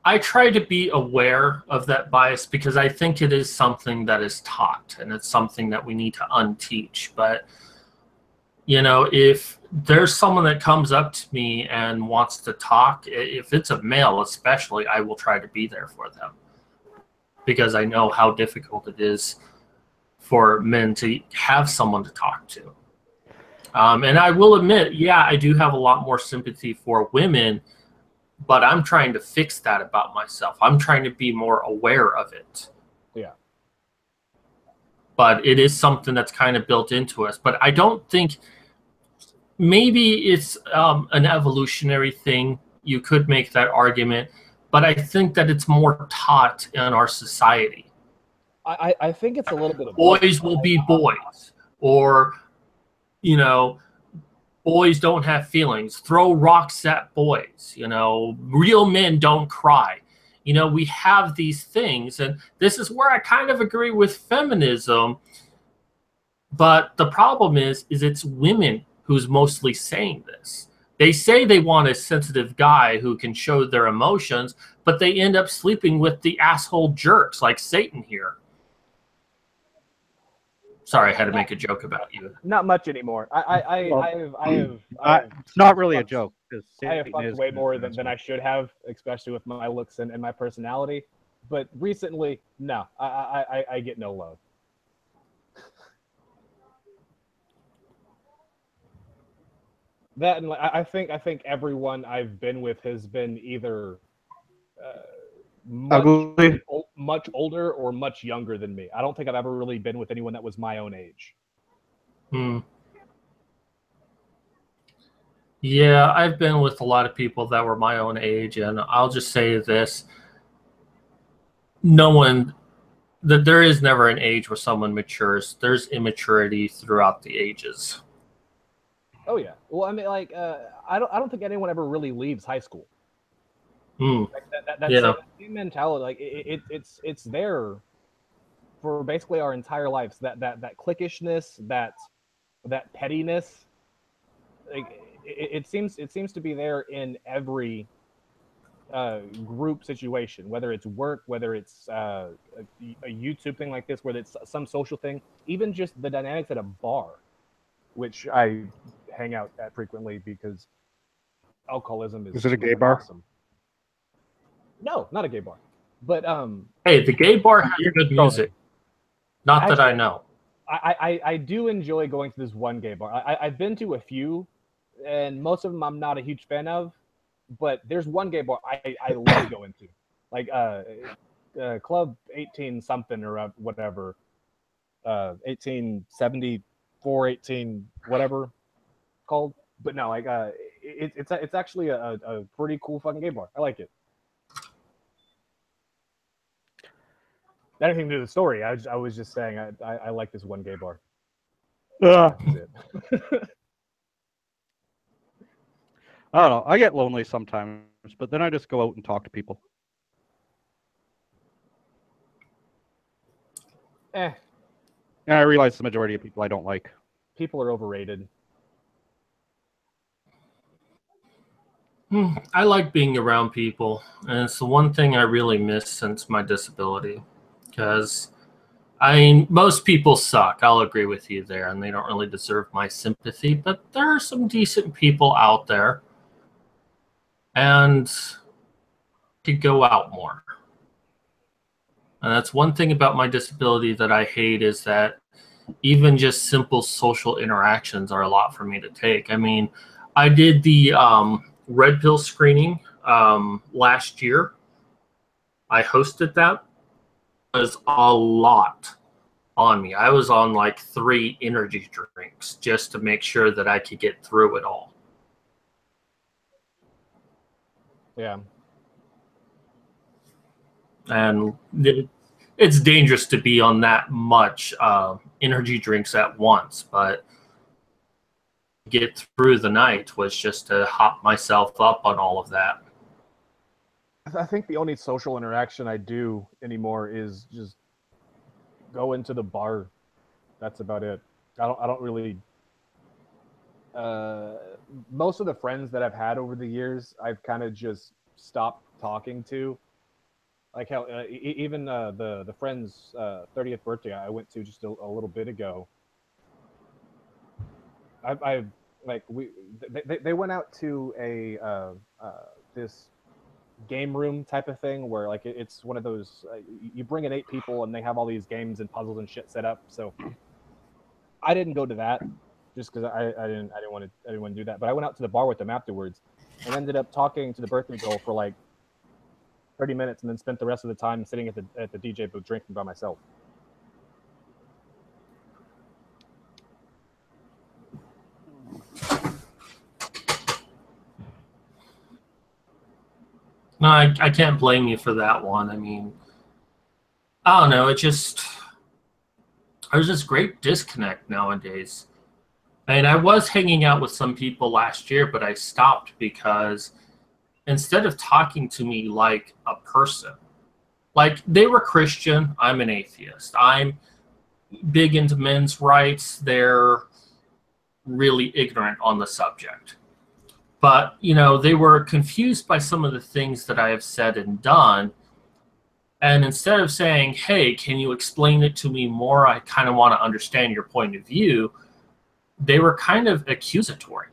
I try to be aware of that bias because I think it is something that is taught, and it's something that we need to unteach. But, you know, if there's someone that comes up to me and wants to talk, if it's a male especially, I will try to be there for them, because I know how difficult it is for men to have someone to talk to. And I will admit, yeah, I do have a lot more sympathy for women, but I'm trying to fix that about myself. I'm trying to be more aware of it. Yeah. But it is something that's kind of built into us. But I don't think, maybe it's an evolutionary thing. You could make that argument, but I think that it's more taught in our society. I think it's a little bit of boys will be boys, or, you know, boys don't have feelings. Throw rocks at boys. You know, real men don't cry. You know, we have these things, and this is where I kind of agree with feminism. But the problem is it's women who's mostly saying this. They say they want a sensitive guy who can show their emotions, but they end up sleeping with the asshole jerks like Satan here. Sorry, I had to make a joke about you. Not much anymore. It's not really a joke. I have fucked way more than I should have, especially with my looks and my personality. But recently, no, I get no love. That, and I think everyone I've been with has been either much older or much younger than me. I don't think I've ever really been with anyone that was my own age. Yeah, I've been with a lot of people that were my own age, and I'll just say this. There is never an age where someone matures. There's immaturity throughout the ages. Oh yeah. Well, I mean, like, I don't think anyone ever really leaves high school. Like that same mentality, like it's there for basically our entire lives. That cliquishness, that pettiness, like it seems to be there in every group situation, whether it's work, whether it's a YouTube thing like this, whether it's some social thing, even just the dynamics at a bar, which I hang out at frequently because alcoholism is. Is it a gay bar? Awesome. No, not a gay bar. But hey, the gay bar has good music. Not that I know. I do enjoy going to this one gay bar. I've been to a few, and most of them I'm not a huge fan of. But there's one gay bar I love going to, like Club 18 something or whatever, 1874, 18 whatever called. But no, like it's actually a pretty cool fucking gay bar. I like it. Anything to do with the story. I was just saying I like this one gay bar. That's it. I don't know. I get lonely sometimes, but then I just go out and talk to people. Eh, And I realize the majority of people I don't like. people are overrated. I like being around people, and it's the one thing I really miss since my disability. Because, I mean, most people suck. I'll agree with you there, and they don't really deserve my sympathy. But there are some decent people out there, and could go out more. And that's one thing about my disability that I hate is that even just simple social interactions are a lot for me to take. I mean, I did the red pill screening last year. I hosted that. It was a lot on me. I was on like 3 energy drinks just to make sure that I could get through it all. Yeah. And it's dangerous to be on that much energy drinks at once, but get through the night was just to hop myself up on all of that. I think the only social interaction I do anymore is just go into the bar. That's about it. I don't really. Most of the friends that I've had over the years, I've kind of just stopped talking to. Like hell, even the friend's 30th birthday I went to just a little bit ago. I've like they went out to a this game room type of thing where like it's one of those you bring in 8 people and they have all these games and puzzles and shit set up. So I didn't go to that just because I didn't want to do that. But I went out to the bar with them afterwards and ended up talking to the birthday girl for like 30 minutes and then spent the rest of the time sitting at the DJ booth drinking by myself. No, I can't blame you for that one. I mean, I don't know. There's this great disconnect nowadays. I mean, I was hanging out with some people last year, but I stopped because instead of talking to me like a person, like they were Christian, I'm an atheist. I'm big into men's rights. They're really ignorant on the subject. But, you know, they were confused by some of the things that I have said and done. And instead of saying, hey, can you explain it to me more? I kind of want to understand your point of view. They were kind of accusatory.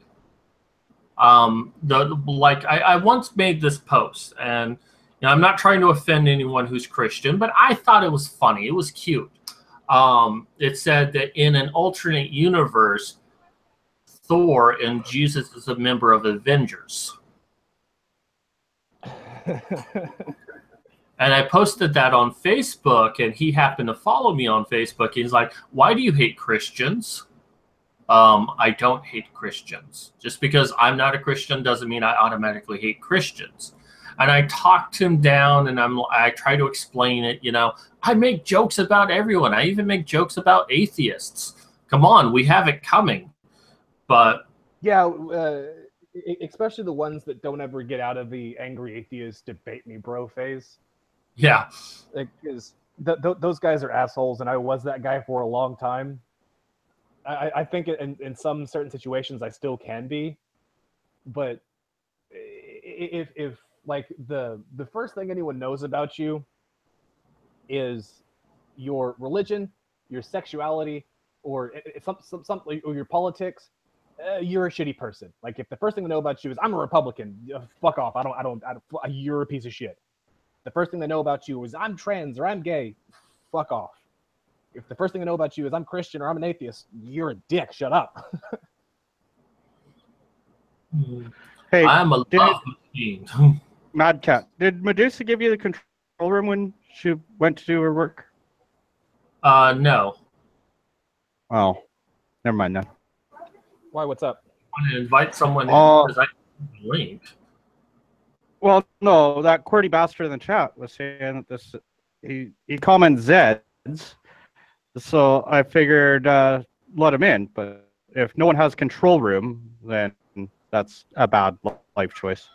I once made this post, and you know, I'm not trying to offend anyone who's Christian, but I thought it was funny. It was cute. It said that in an alternate universe, Thor and Jesus is a member of Avengers. And I posted that on Facebook, and he happened to follow me on Facebook. He's like, why do you hate Christians? I don't hate Christians. Just because I'm not a Christian doesn't mean I automatically hate Christians. And I talked him down, and I try to explain it. You know, I make jokes about everyone. I even make jokes about atheists. Come on, we have it coming. But yeah, especially the ones that don't ever get out of the angry atheist debate me bro phase. Yeah, because those guys are assholes, and I was that guy for a long time. I think in some certain situations I still can be, but if like the first thing anyone knows about you is your religion, your sexuality, or something, or your politics, you're a shitty person. Like if the first thing they know about you is I'm a Republican, fuck off. I don't. You're a piece of shit. The first thing they know about you is I'm trans or I'm gay, fuck off. If the first thing they know about you is I'm Christian or I'm an atheist, you're a dick. Shut up. Hey, I'm a love machine. Mad Cat, did Medusa give you the control room when she went to do her work? No. Oh, never mind then. Why? What's up? I want to invite someone in because I have the link. Well, no, that QWERTY bastard in the chat was saying that he comments Zeds, so I figured let him in. But if no one has control room, then that's a bad life choice.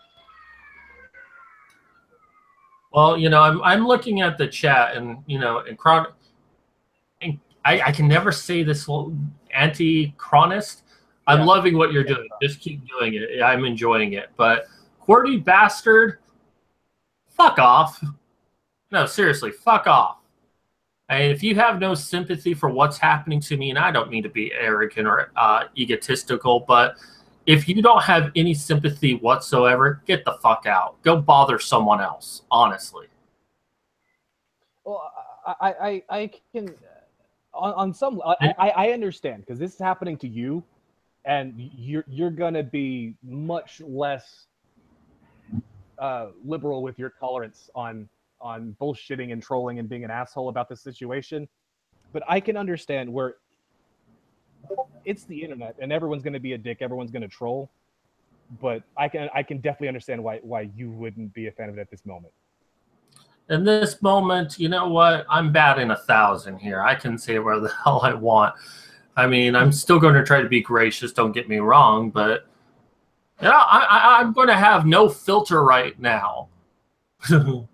Well, you know, I'm looking at the chat, and you know, I can never say this anti-chronist. I'm Yeah. loving what you're doing. Just keep doing it. I'm enjoying it. But QWERTY bastard, fuck off. No, seriously, fuck off. And if you have no sympathy for what's happening to me, and I don't mean to be arrogant or egotistical, but if you don't have any sympathy whatsoever, get the fuck out. Go bother someone else, honestly. Well, I can on some I understand, because this is happening to you, and you're gonna be much less liberal with your tolerance on bullshitting and trolling and being an asshole about the situation. But I can understand where it's the internet and everyone's gonna be a dick, everyone's gonna troll. But I can definitely understand why you wouldn't be a fan of it at this moment. In this moment, you know what? I'm batting 1,000 here. I can say where the hell I want. I mean, I'm still going to try to be gracious, don't get me wrong, but you know, I'm going to have no filter right now. You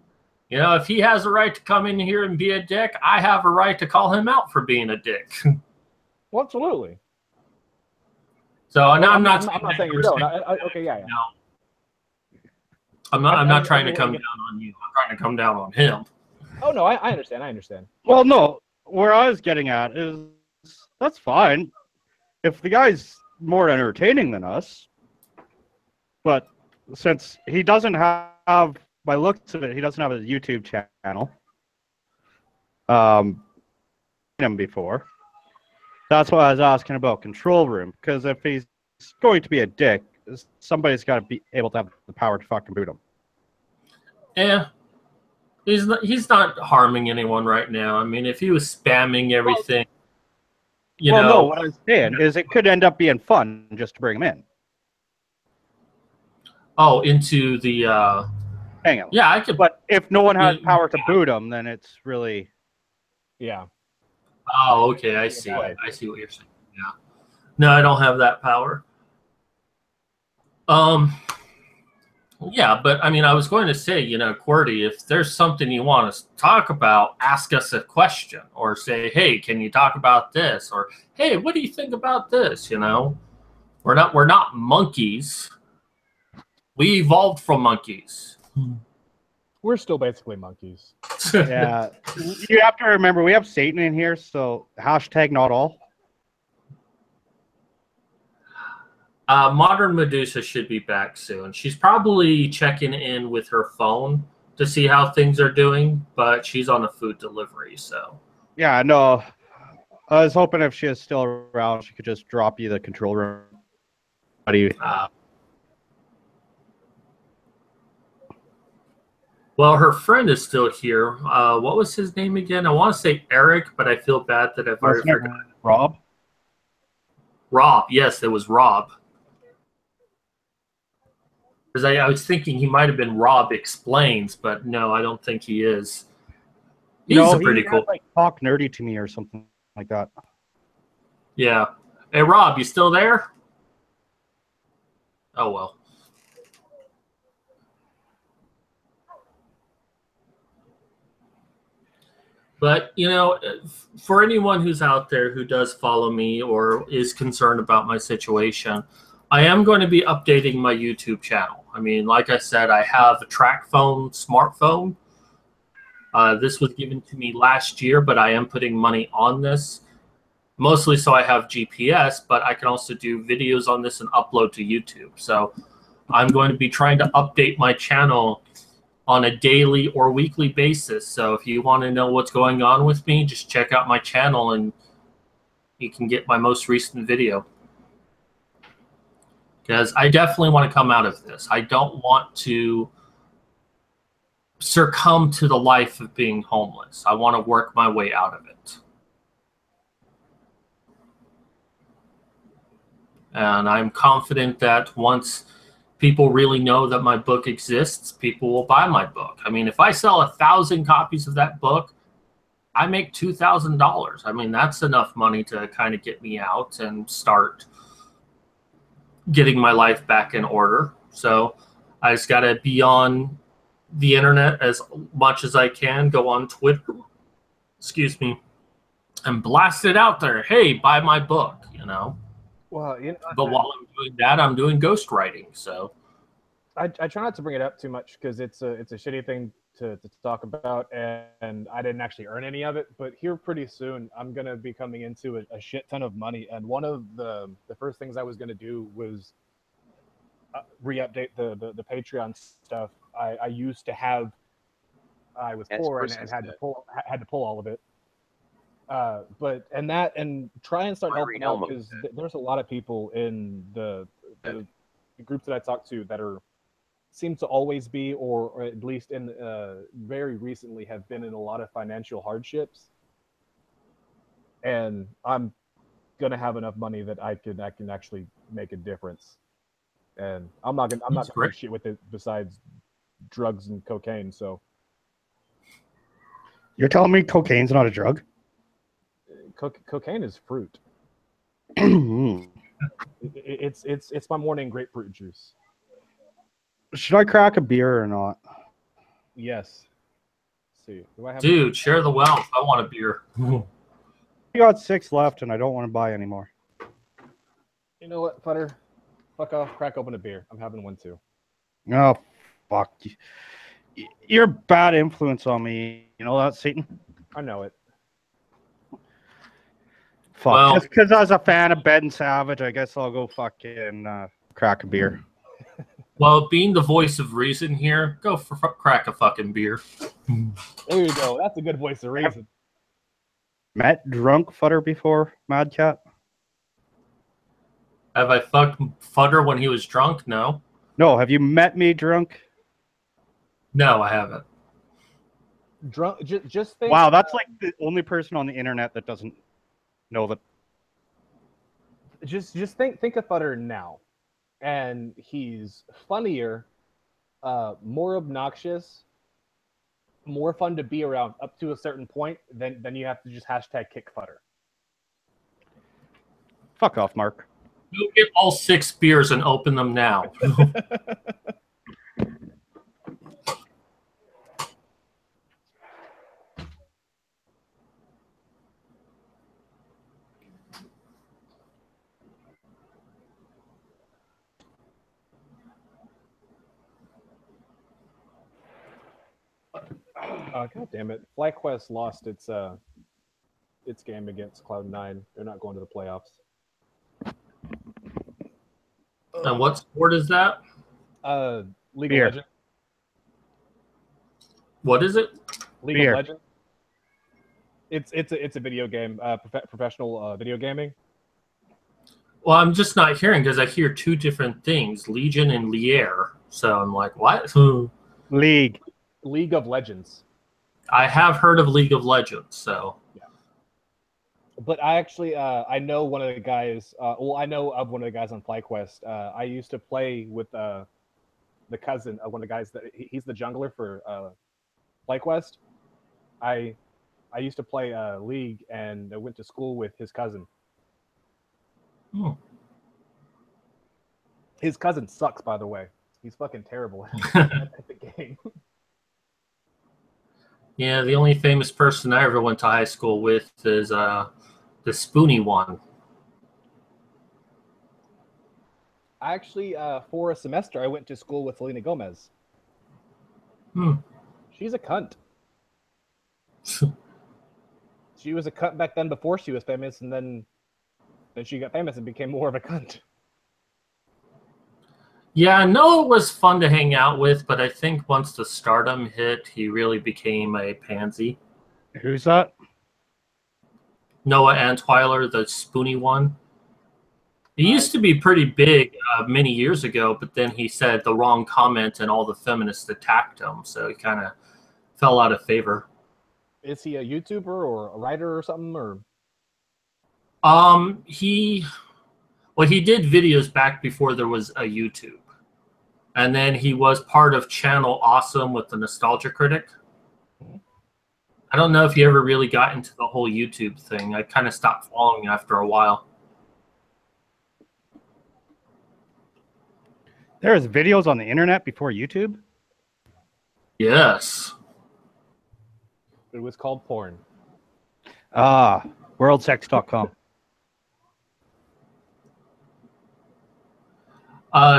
know, if he has a right to come in here and be a dick, I have a right to call him out for being a dick. Well, absolutely. So Well, I'm not saying you don't. Okay, yeah. No. I'm not trying to come down on you. I'm trying to come down on him. Oh no, I understand. Well, no, where I was getting at is that's fine if the guy's more entertaining than us, but since he doesn't have, by looks of it, he doesn't have a YouTube channel. Him before. That's why I was asking about Control Room, because if he's going to be a dick, somebody's got to be able to have the power to fucking boot him. Yeah, he's not harming anyone right now. I mean, if he was spamming everything, you know. No, what I'm saying is it could end up being fun just to bring him in. Oh, into the Hang on. yeah, I could. But if no one has power to boot him, then it's really. Yeah. Oh, okay, I see. I see what you're saying. Yeah. No, I don't have that power. Yeah, but I mean, I was going to say, you know, QWERTY, if there's something you want us to talk about, ask us a question, or say, hey, can you talk about this? Or hey, what do you think about this? You know, we're not monkeys. We evolved from monkeys. We're still basically monkeys. Yeah. You have to remember, we have Satan in here, so hashtag not all. Modern Medusa should be back soon. She's probably checking in with her phone to see how things are doing, but she's on a food delivery, so. Yeah, no. I was hoping if she is still around, she could just drop you the Control Room. How do you? Well, her friend is still here. What was his name again? I want to say Eric, but I feel bad that I've already forgotten. Rob? Rob. Yes, it was Rob. Because I was thinking he might have been Rob Explains, but no, I don't think he is. He's pretty cool. Like talk nerdy to me or something like that. Yeah. Hey, Rob, you still there? Oh, well. But, you know, for anyone who's out there who does follow me or is concerned about my situation, I am going to be updating my YouTube channel. I mean, like I said, I have a TrackPhone smartphone. This was given to me last year, but I am putting money on this. Mostly so I have GPS, but I can also do videos on this and upload to YouTube. So I'm going to be trying to update my channel on a daily or weekly basis. So if you want to know what's going on with me, just check out my channel and you can get my most recent video. Because I definitely want to come out of this. I don't want to succumb to the life of being homeless. I want to work my way out of it. And I'm confident that once people really know that my book exists, people will buy my book. I mean, if I sell 1,000 copies of that book, I make $2,000. I mean, that's enough money to kind of get me out and start getting my life back in order. So I just got to be on the internet as much as I can, go on Twitter, excuse me, and blast it out there. Hey, buy my book, you know. Well, But while I'm doing that, I'm doing ghostwriting. So I try not to bring it up too much because it's a shitty thing to talk about, and I didn't actually earn any of it. But here pretty soon, I'm gonna be coming into a shit ton of money, and one of the first things I was gonna do was re-update the Patreon stuff. I used to have. I was poor and had to pull all of it. And try and start helping out because there's a lot of people in the groups that I talk to that seem to always be, or at least in very recently have been in a lot of financial hardships. And I'm gonna have enough money that I can actually make a difference. And I'm not gonna do shit with it besides drugs and cocaine. So You're telling me cocaine's not a drug? Cocaine is fruit. Should It's my morning grapefruit juice. I crack a beer or not? Yes. Let's see, do I have? dude, share the wealth. I want a beer. I got 6 left, and I don't want to buy anymore. You know what, Futter? Fuck off. Crack open a beer. I'm having one too. Oh, fuck. You're a bad influence on me. You know that, Satan? I know it. Fuck. Well, Just because I was a fan of Ben Savage, I guess I'll go fucking crack a beer. Well, being the voice of reason here, go for crack a fucking beer. There you go. That's a good voice of reason. Met drunk Futter before, Mad Cat? Have I fucked Futter when he was drunk? No. No, have you met me drunk? No, I haven't. Drunk. Just think. Wow, that's like the only person on the internet that doesn't know that. Just think of Futter now, and he's funnier, more obnoxious, more fun to be around up to a certain point. Then you have to just hashtag kick Futter. Fuck off, Mark. Go get all 6 beers and open them now. God damn it! FlyQuest lost its game against Cloud9. They're not going to the playoffs. And what sport is that? League Beer. of Legends. What is it? League Beer. of Legends. It's a video game, professional video gaming. Well, I'm just not hearing because I hear 2 different things, Legion and Lier. So I'm like, what? League of Legends. I have heard of League of Legends, so. Yeah. But I actually, I know one of the guys. I know of one of the guys on FlyQuest. I used to play with the cousin of one of the guys that he's the jungler for FlyQuest. I used to play League, and I went to school with his cousin. Hmm. His cousin sucks, by the way. He's fucking terrible at the game. Yeah, the only famous person I ever went to high school with is the Spoony one. I actually, for a semester, I went to school with Selena Gomez. Hmm. She's a cunt. She was a cunt back then before she was famous, and then she got famous and became more of a cunt. Yeah, Noah was fun to hang out with, but I think once the stardom hit, he really became a pansy. Who's that? Noah Antwiler, the Spoony one. He used to be pretty big many years ago, but then he said the wrong comment and all the feminists attacked him, so he kind of fell out of favor. Is he a YouTuber or a writer or something? Or he did videos back before there was a YouTube. And then he was part of Channel Awesome with the Nostalgia Critic. I don't know if he ever really got into the whole YouTube thing. I kind of stopped following after a while. There was videos on the internet before YouTube? Yes. it was called porn. Ah. Worldsex.com.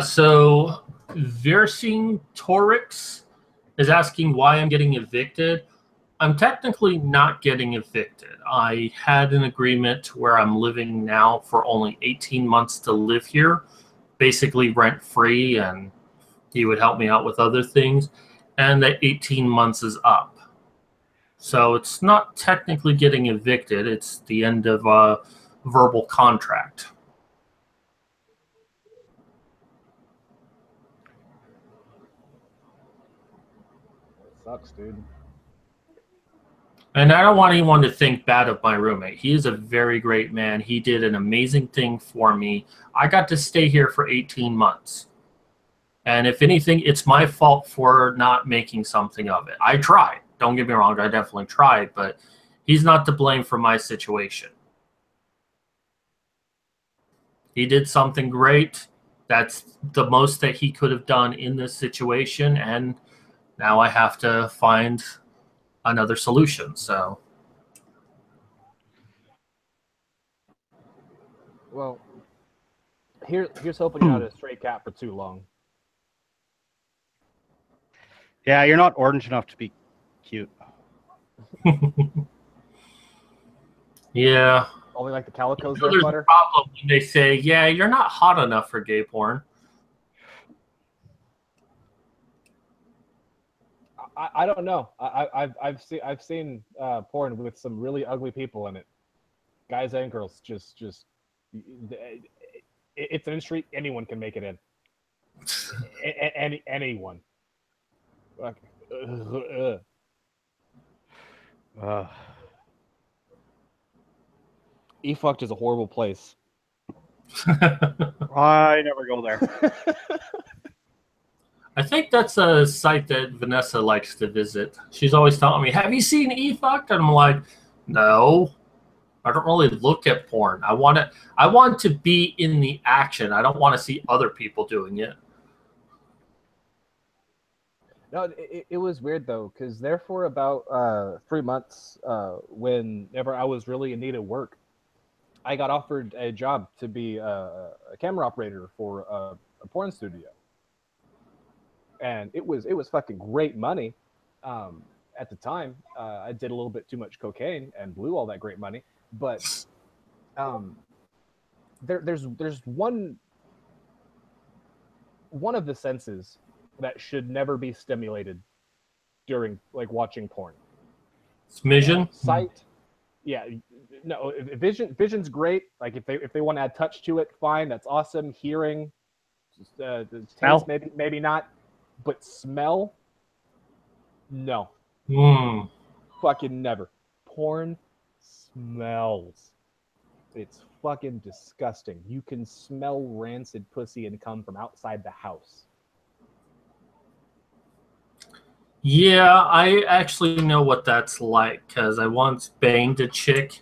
So Torix is asking why I'm getting evicted. I'm technically not getting evicted. I had an agreement where I'm living now for only 18 months to live here, basically rent free, and he would help me out with other things. And that 18 months is up. So it's not technically getting evicted. It's the end of a verbal contract. It sucks, dude. And I don't want anyone to think bad of my roommate. He is a very great man. He did an amazing thing for me. I got to stay here for 18 months. And if anything, it's my fault for not making something of it. I tried. Don't get me wrong. I definitely tried. But he's not to blame for my situation. He did something great. That's the most that he could have done in this situation. And now I have to find another solution. So, Well, here's hoping you're not a stray cat for too long. Yeah, you're not orange enough to be cute. yeah. Only like the calicos You know, there, there's Butter. a problem when they say, yeah, you're not hot enough for gay porn. I don't know. I've seen porn with some really ugly people in it, guys and girls. Just it's an industry anyone can make it in. Anyone. Like, E-fucked is a horrible place. I never go there. I think that's a site that Vanessa likes to visit. She's always telling me, have you seen E-fucked? And I'm like, no. I don't really look at porn. I want to be in the action. I don't want to see other people doing it. No, it was weird though, because there for about 3 months, whenever I was really in need of work, I got offered a job to be a camera operator for a porn studio, and it was fucking great money. At the time, I did a little bit too much cocaine and blew all that great money, but there's one of the senses that should never be stimulated during like watching porn. Smidgen? Sight. Yeah, no, vision's great. Like if they want to add touch to it, fine, that's awesome. Hearing, taste, maybe not, but smell, no, fucking never. Porn smells. It's fucking disgusting. You can smell rancid pussy and cum from outside the house. Yeah, I actually know what that's like because I once banged a chick,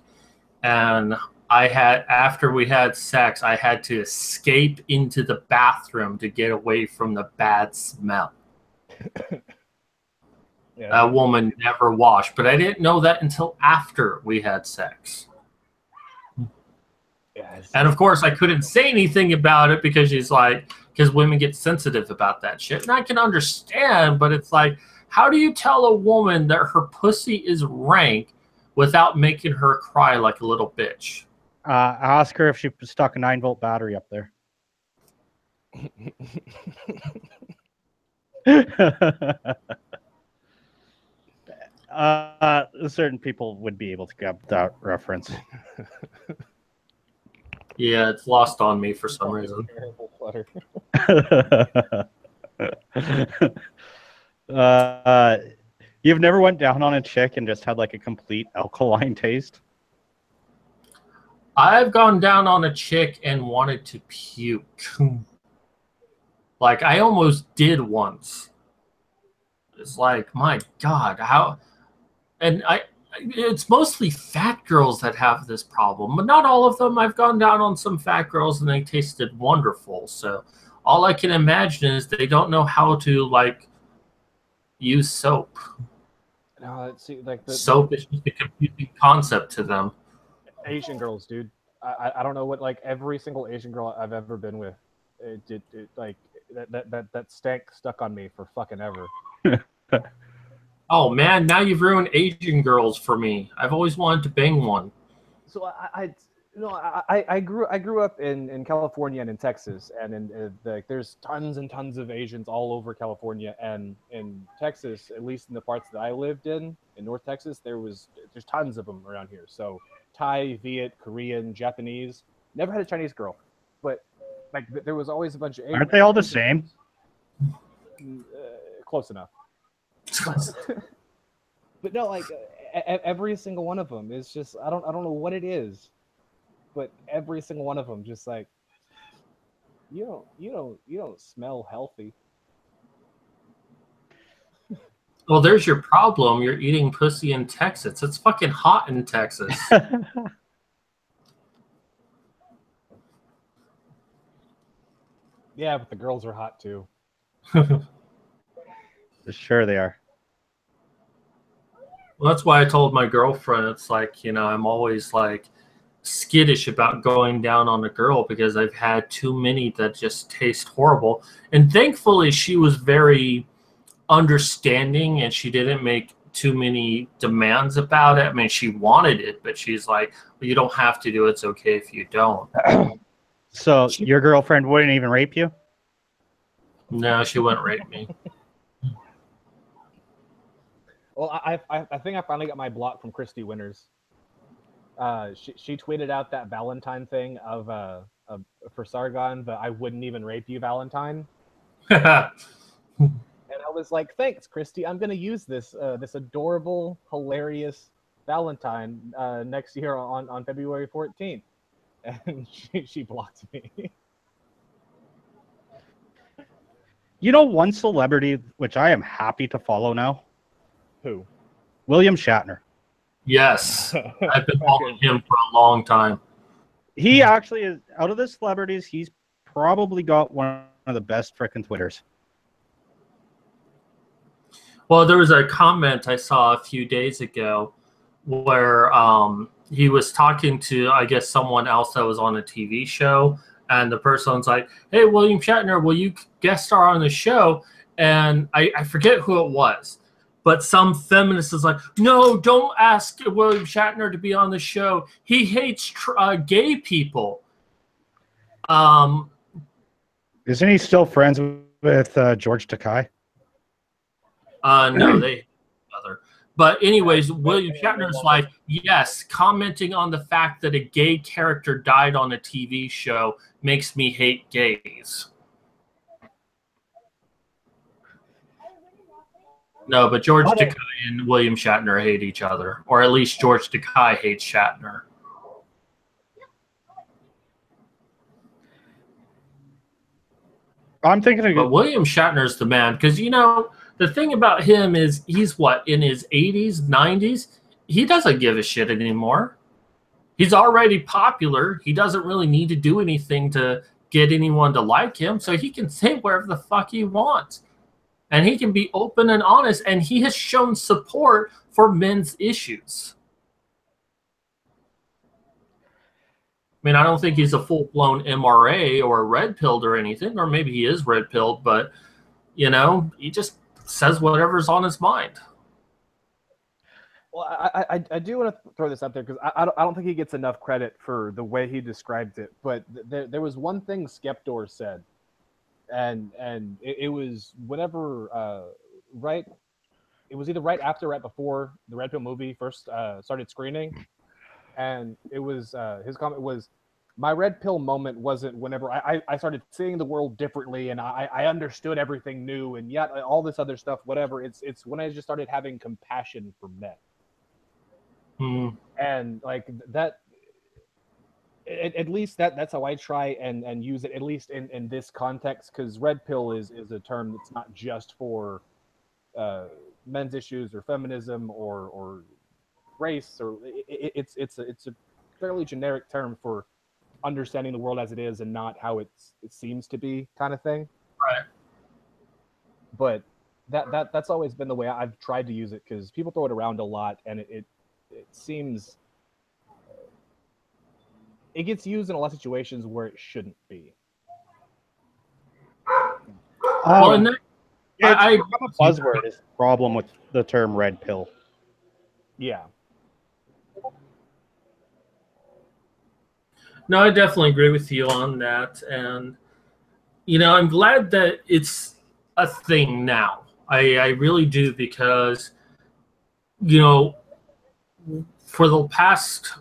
and after we had sex, I had to escape into the bathroom to get away from the bad smell. Yeah, That woman never washed, but I didn't know that until after we had sex. yeah, And of course, I couldn't say anything about it because because women get sensitive about that shit. And I can understand, but it's like, how do you tell a woman that her pussy is rank without making her cry like a little bitch? Ask her if she stuck a 9-volt battery up there. Certain people would be able to get that reference. Yeah, it's lost on me for some reason. Terrible Flutter. You've never went down on a chick and just had like a complete alkaline taste? I've gone down on a chick and wanted to puke. Like, I almost did once. It's like, my God, how... And it's mostly fat girls that have this problem, but not all of them. I've gone down on some fat girls and they tasted wonderful. So all I can imagine is they don't know how to, like, use soap. No, see, like Soap is just a confusing concept to them. Asian girls, dude. I don't know what, like, every single Asian girl I've ever been with, it like that stank stuck on me for fucking ever. Oh man, now you've ruined Asian girls for me. I've always wanted to bang one. So I grew up in California and in Texas, and there's tons and tons of Asians all over California, and in Texas, at least in the parts that I lived in North Texas, there's tons of them around here. So Thai, Viet, Korean, Japanese. Never had a Chinese girl, but like there was always a bunch of Asian. Aren't they all the same? Close enough. But no, like every single one of them is just I don't know what it is, but every single one of them just like you don't smell healthy. Well, there's your problem. You're eating pussy in Texas. It's fucking hot in Texas. Yeah, but the girls are hot too. Sure they are. Well, that's why I told my girlfriend, it's like, you know, I'm always like skittish about going down on a girl because I've had too many that just taste horrible. And thankfully, she was very understanding and she didn't make too many demands about it. I mean, she wanted it, but she's like, well, you don't have to do it. It's okay if you don't. So your girlfriend wouldn't even rape you? No, she wouldn't rape me. Well, I think I finally got my block from Christy Winters. She tweeted out that Valentine thing for Sargon, the I wouldn't even rape you Valentine. And I was like, thanks, Christy. I'm gonna use this adorable, hilarious Valentine next year on February 14th. And she blocked me. You know one celebrity which I am happy to follow now? Who? William Shatner. Yes. I've been following him for a long time. He actually is, out of the celebrities, he's probably got one of the best frickin' Twitters. Well, there was a comment I saw a few days ago where he was talking to, I guess, someone else that was on a TV show. And the person's like, hey, William Shatner, will you guest star on the show? And I forget who it was. But some feminist is like, no, don't ask William Shatner to be on the show. He hates gay people. Isn't he still friends with George Takei? No, they other. But anyways, William Shatner's like, yes, commenting on the fact that a gay character died on a TV show makes me hate gays. No, but George Takei and William Shatner hate each other, or at least George Takei hates Shatner. I'm thinking But William Shatner's the man, because, you know, the thing about him is he's what, in his 80s, 90s? He doesn't give a shit anymore. He's already popular. He doesn't really need to do anything to get anyone to like him, so he can say whatever the fuck he wants. And he can be open and honest, and he has shown support for men's issues. I mean, I don't think he's a full-blown MRA or red-pilled or anything, or maybe he is red-pilled, but, you know, he just says whatever's on his mind. Well, I do want to throw this out there because I don't think he gets enough credit for the way he described it. But there was one thing Skeptor said, and it was whenever it was either right after or right before the Red Pill movie first started screening, and it was his comment was, my red pill moment wasn't whenever I started seeing the world differently and I understood everything new and yet all this other stuff, whatever. It's when I just started having compassion for men. And like that, at least that's how I try and use it, at least in this context, because red pill is a term that's not just for men's issues or feminism or race, or it's a fairly generic term for understanding the world as it is and not how it seems to be, kind of thing. Right. But that's always been the way I've tried to use it, because people throw it around a lot and it seems it gets used in a lot of situations where it shouldn't be. Well, and that, It's I become a buzzword is the problem with the term red pill. Yeah. No, I definitely agree with you on that. And, you know, I'm glad that it's a thing now. I really do because, you know, for the past,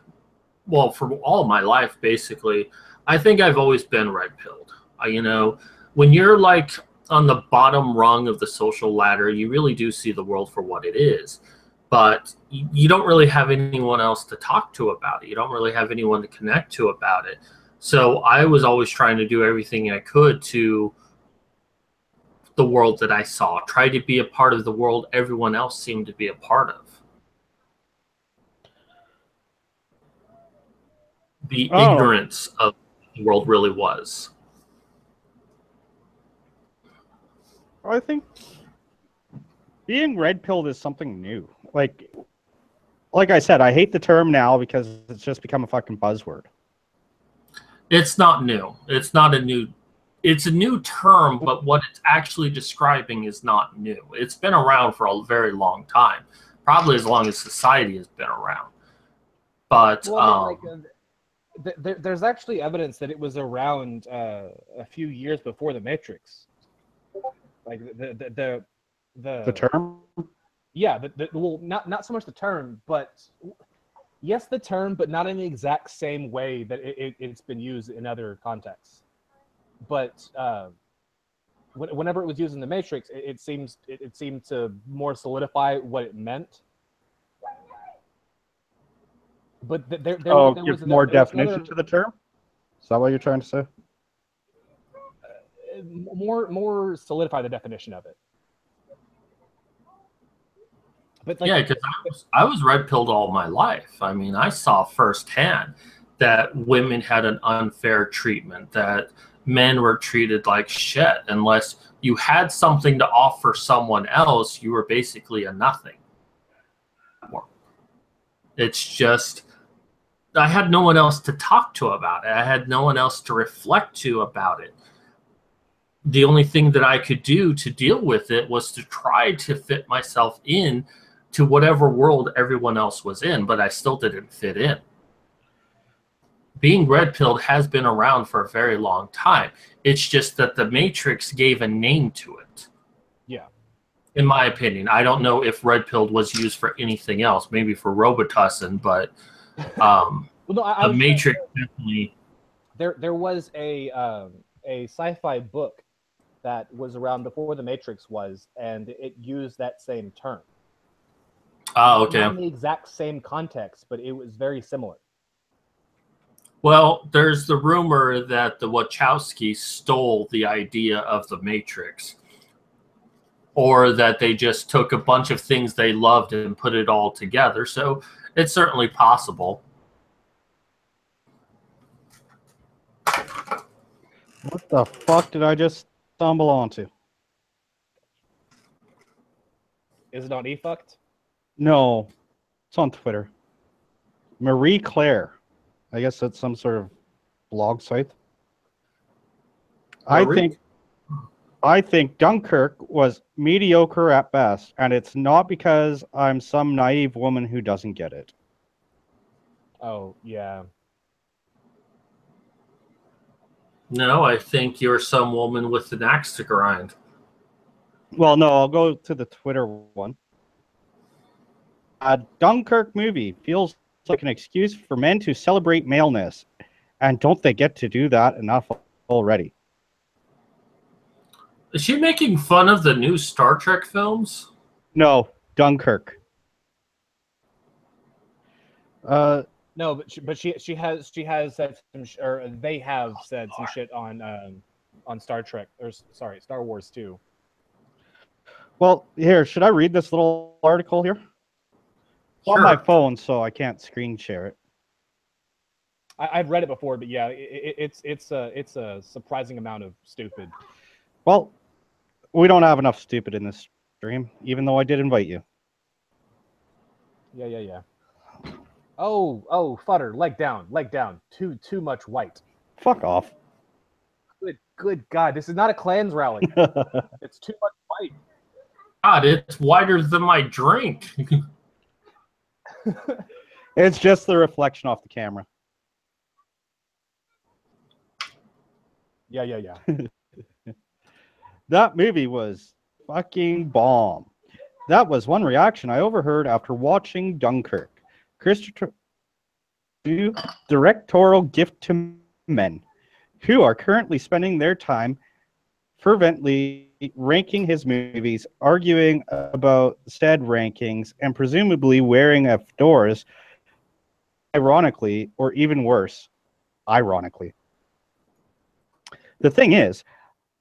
well, for all my life, basically, I think I've always been red pilled. You know, when you're like on the bottom rung of the social ladder, you really do see the world for what it is. But you don't really have anyone else to talk to about it. You don't really have anyone to connect to about it. So I was always trying to do everything I could to the world that I saw, try to be a part of the world everyone else seemed to be a part of. The ignorance of the world really was. I think being red pilled is something new. Like I said, I hate the term now because it's just become a fucking buzzword. It's not new. It's not a new. It's a new term, but what it's actually describing is not new. It's been around for a very long time, probably as long as society has been around. But Well, I mean, there's actually evidence that it was around a few years before the Matrix. Like the term. Yeah, well, not so much the term, but yes, the term, but not in the exact same way that it's been used in other contexts. But whenever it was used in the Matrix, it seemed to more solidify what it meant. But there give was more definition to the term. Is that what you're trying to say? more solidify the definition of it. But yeah, because I was red pilled all my life. I mean, I saw firsthand that women had an unfair treatment, that men were treated like shit. Unless you had something to offer someone else, you were basically a nothing. It's just, I had no one else to talk to about it. I had no one else to reflect to about it. The only thing that I could do to deal with it was to try to fit myself in to whatever world everyone else was in, but I still didn't fit in. Being red pilled has been around for a very long time. It's just that the Matrix gave a name to it. Yeah. In my opinion, I don't know if red pilled was used for anything else, maybe for Robitussin, but well, no, the Matrix definitely. There was a sci-fi book that was around before the Matrix was, and it used that same term. Oh, okay. Not in the exact same context, but it was very similar. Well, there's the rumor that the Wachowskis stole the idea of the Matrix, or that they just took a bunch of things they loved and put it all together. So it's certainly possible. What the fuck did I just stumble onto? Is it on eFucked? No, it's on Twitter. Marie Claire. I guess that's some sort of blog site. I think Dunkirk was mediocre at best, and it's not because I'm some naive woman who doesn't get it. Oh, yeah. No, I think you're some woman with an axe to grind. Well, no, I'll go to the Twitter one. A Dunkirk movie feels like an excuse for men to celebrate maleness, and don't they get to do that enough already? Is she making fun of the new Star Trek films? No, Dunkirk. No, but she has said some or they have said some shit on Star Trek, or sorry, Star Wars too. Well, here, should I read this little article here? It's on my phone, so I can't screen share it. I've read it before, but yeah, it's a surprising amount of stupid. Well, we don't have enough stupid in this stream, even though I did invite you. Yeah. Oh, Futter, leg down. Too much white. Fuck off. Good God, this is not a Klans rally. It's too much white. God, it's whiter than my drink. It's just the reflection off the camera. Yeah. That movie was fucking bomb. That was one reaction I overheard after watching Dunkirk. Christopher, directorial gift to men who are currently spending their time fervently ranking his movies, arguing about said rankings, and presumably wearing a fedoras, ironically, or even worse, ironically. The thing is,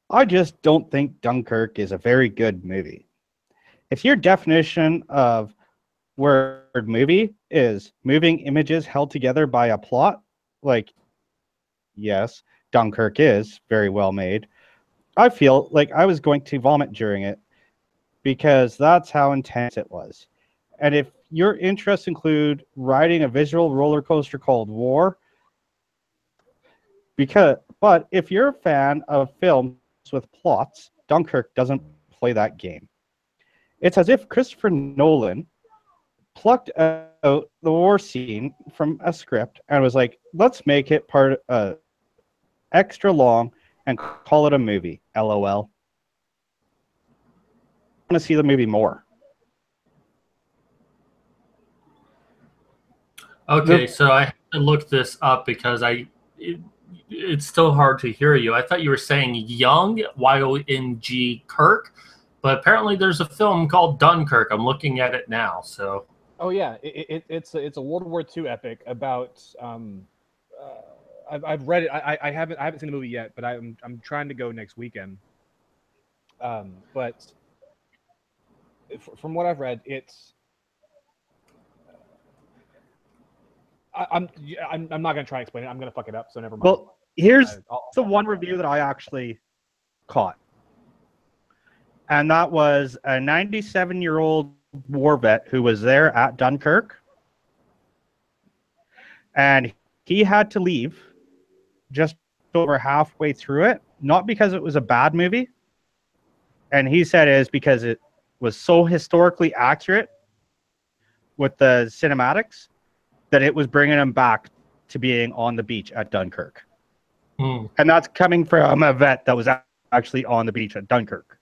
I just don't think Dunkirk is a very good movie. If your definition of word movie is moving images held together by a plot, like, yes, Dunkirk is very well made, I feel like I was going to vomit during it because that's how intense it was. And if your interests include riding a visual roller coaster called War, but if you're a fan of films with plots, Dunkirk doesn't play that game. It's as if Christopher Nolan plucked out the war scene from a script and was like, let's make it extra long and call it a movie. LOL. I want to see the movie more. Okay, so I have to look this up because it's still hard to hear you. I thought you were saying Young, Y-O-N-G Kirk, but apparently there's a film called Dunkirk. I'm looking at it now. So. Oh yeah, it's a World War II epic about. I've read it. I haven't seen the movie yet, but I'm trying to go next weekend. But from what I've read, it's. I'm not gonna try and explain it. I'm gonna fuck it up, so never mind. Well, here's the one review that I actually caught, and that was a 97-year-old war vet who was there at Dunkirk, and he had to leave just over halfway through it, not because it was a bad movie, and he said it is because it was so historically accurate with the cinematics that it was bringing him back to being on the beach at Dunkirk. And that's coming from a vet that was actually on the beach at Dunkirk.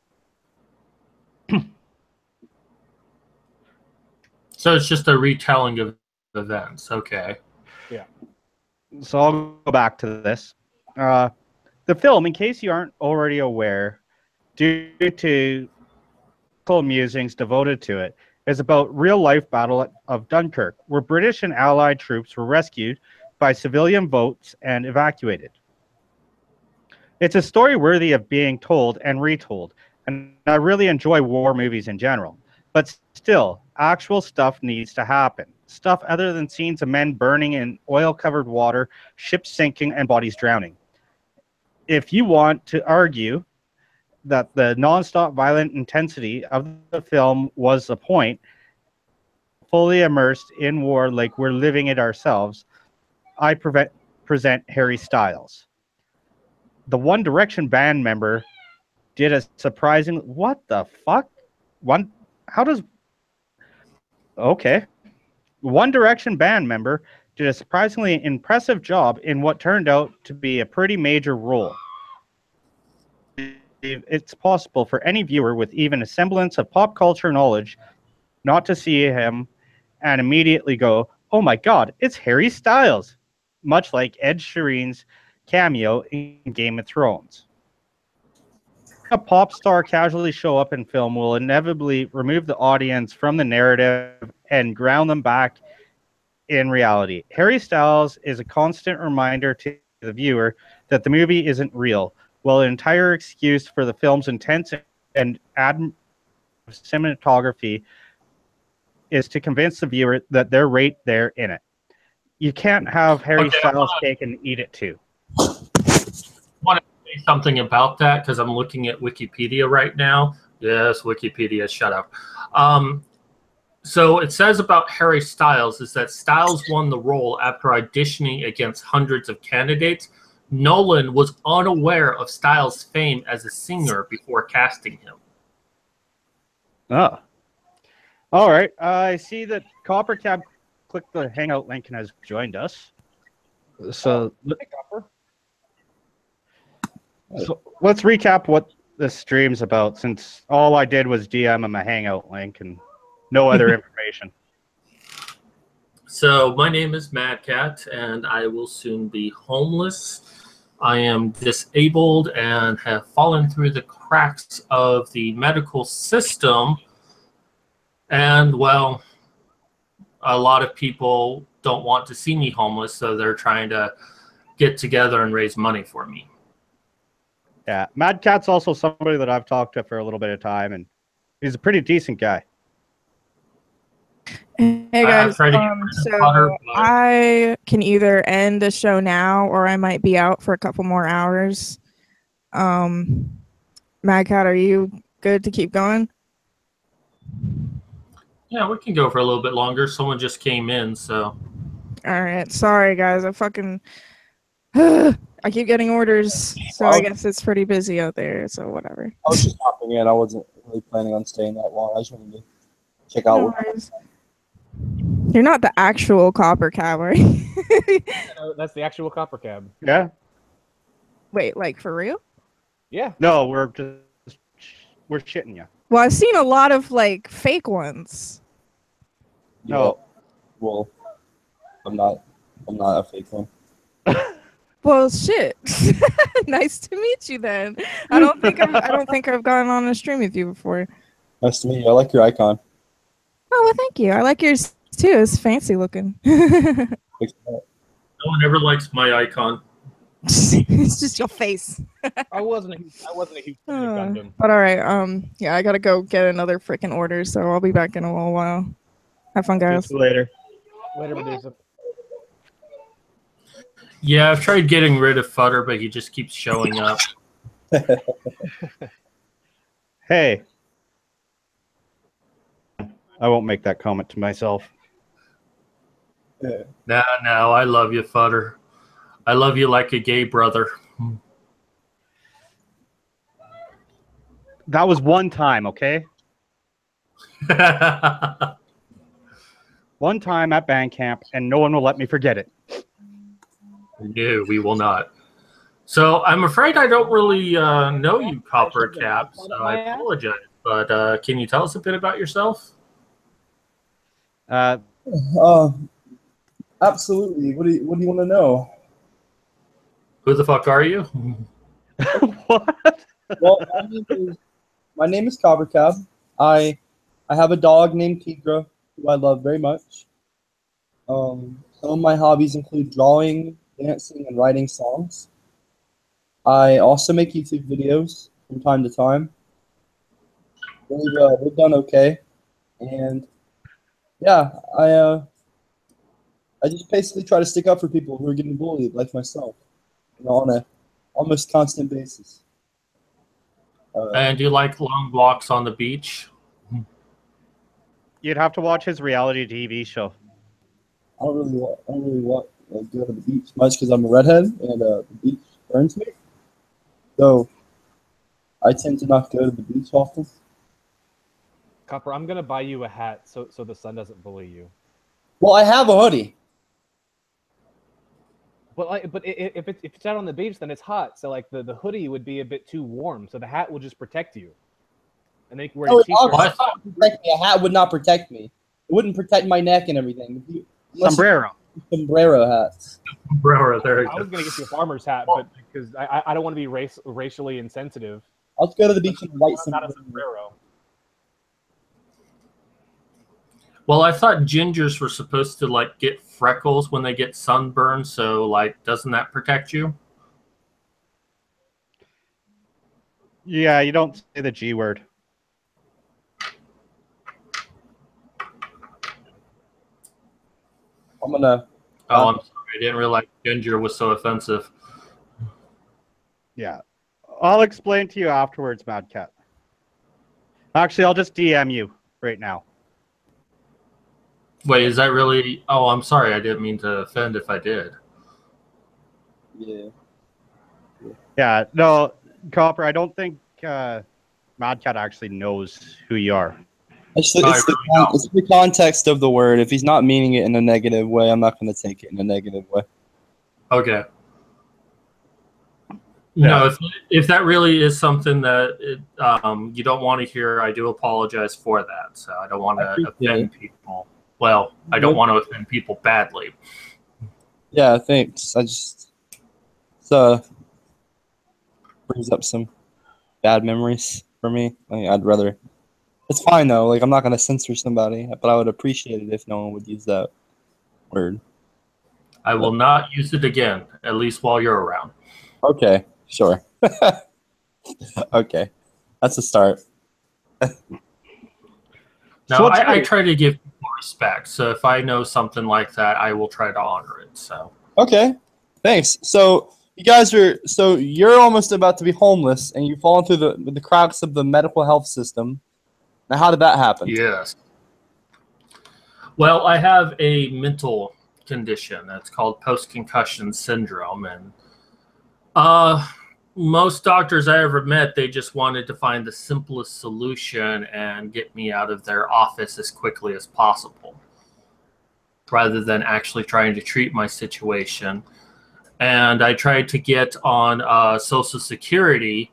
So it's just a retelling of events. Okay. Yeah. So I'll go back to this. The film, in case you aren't already aware, due to musings devoted to it, is about real-life battle of Dunkirk, where British and Allied troops were rescued by civilian boats and evacuated. It's a story worthy of being told and retold, and I really enjoy war movies in general. But still, actual stuff needs to happen. Stuff other than scenes of men burning in oil-covered water, ships sinking, and bodies drowning. If you want to argue that the non-stop violent intensity of the film was the point, fully immersed in war like we're living it ourselves, I present Harry Styles. The One Direction band member did a surprising... What the fuck? Okay. One Direction band member did a surprisingly impressive job in what turned out to be a pretty major role. It's possible for any viewer with even a semblance of pop culture knowledge not to see him and immediately go, oh my god, it's Harry Styles, much like Ed Sheeran's cameo in Game of Thrones. A pop star casually show up in film will inevitably remove the audience from the narrative and ground them back in reality. Harry Styles is a constant reminder to the viewer that the movie isn't real, while an entire excuse for the film's intense and admirable cinematography is to convince the viewer that they're right there in it. You can't have Harry Styles cake and eat it too. I want to say something about that because I'm looking at Wikipedia right now. Yes, Wikipedia, shut up. So it says about Harry Styles is that Styles won the role after auditioning against hundreds of candidates. Nolan was unaware of Styles' fame as a singer before casting him. Oh. All right. I see that Copper Cab clicked the Hangout link and has joined us. So, Hey, Copper. so let's recap what this stream's about, since all I did was DM him a Hangout link and no other information. So my name is Mad Cat, and I will soon be homeless. I am disabled and have fallen through the cracks of the medical system. And, well, a lot of people don't want to see me homeless, so they're trying to get together and raise money for me. Yeah, Mad Cat's also somebody that I've talked to for a little bit of time, and he's a pretty decent guy. Hey I've guys, tried to get rid of so Potter, but I can either end the show now or I might be out for a couple more hours. Mad Cat, are you good to keep going? yeah, we can go for a little bit longer. Someone just came in, so All right, sorry guys, I keep getting orders, so I guess it's pretty busy out there. So whatever. I was just hopping in. I wasn't really planning on staying that long. I just wanted to check No out what worries. You're not the actual Copper Cab, are you? That's the actual Copper Cab. Yeah? Wait, like for real? Yeah. No, we're shitting you. Well, I've seen a lot of like fake ones. No. Well, I'm not a fake one. Well, shit. Nice to meet you then. I don't think I've gotten on a stream with you before. Nice to meet you. I like your icon. Oh, well, thank you. I like yours too. It's fancy looking. Thanks for that. no one ever likes my icon. It's just your face. I wasn't a huge fan of Gundam. But all right. Yeah, I gotta go get another freaking order, so I'll be back in a little while. Have fun, guys. See you later. Later, Medusa. Yeah, I've tried getting rid of Futter, but he just keeps showing up. Hey. I won't make that comment to myself. Yeah. No, I love you, Futter. I love you like a gay brother. That was one time, okay? One time at band camp, and no one will let me forget it. No, we will not. So I'm afraid I don't really know you, Copper Cap, so I apologize. But can you tell us a bit about yourself? Absolutely. What do you want to know? Who the fuck are you? What? Well, my name is Copper Cab. I have a dog named Tigra, who I love very much. Some of my hobbies include drawing, dancing, and writing songs. I also make YouTube videos from time to time. They've done okay, and yeah, I just basically try to stick up for people who are getting bullied, like myself, on a almost constant basis. And do you like long walks on the beach? You'd have to watch his reality TV show. I don't really want to go to the beach much because I'm a redhead and the beach burns me. So I tend to not go to the beach often. Copper, I'm gonna buy you a hat so the sun doesn't bully you. Well, I have a hoodie. But if it's out on the beach, then it's hot. So like the hoodie would be a bit too warm. So the hat will just protect you. And then you can wear No, a t-shirt. protect me. A hat would not protect me. It wouldn't protect my neck and everything. Sombrero. Sombrero hats. Bro, there we I was go. gonna get you a farmer's hat, but because I don't want to be racially insensitive. I'll just go to the beach in a white Not a sombrero. sombrero. Well, I thought gingers were supposed to like get freckles when they get sunburned, so like doesn't that protect you? Yeah, you don't say the G word. I'm gonna. Oh, I'm sorry. I didn't realize ginger was so offensive. Yeah. I'll explain to you afterwards, Mad Cat. Actually, I'll just DM you right now. Wait, is that really? Oh, I'm sorry. I didn't mean to offend if I did. Yeah. Yeah, no, Copper, I don't think Mad Cat actually knows who you are. It's I the, really don't. it's the context of the word. If he's not meaning it in a negative way, I'm not going to take it in a negative way. Okay. Yeah. No, if that really is something that you don't want to hear, I do apologize for that. So I don't want I to appreciate offend people. Well, I don't Nope. want to offend people badly. Yeah, thanks. I just brings up some bad memories for me. Like, I'd rather. It's fine though. Like I'm not gonna censor somebody, but I would appreciate it if no one would use that word. I will not use it again, at least while you're around. Okay, sure. Okay, that's a start. Now, So I try to give people respect. So if I know something like that, I will try to honor it. So Okay, thanks. So you're almost about to be homeless, and you've fallen through the cracks of the medical health system. Now, how did that happen? yes. Well, I have a mental condition that's called post-concussion syndrome, and most doctors I ever met, they just wanted to find the simplest solution and get me out of their office as quickly as possible, rather than actually trying to treat my situation. And I tried to get on Social Security,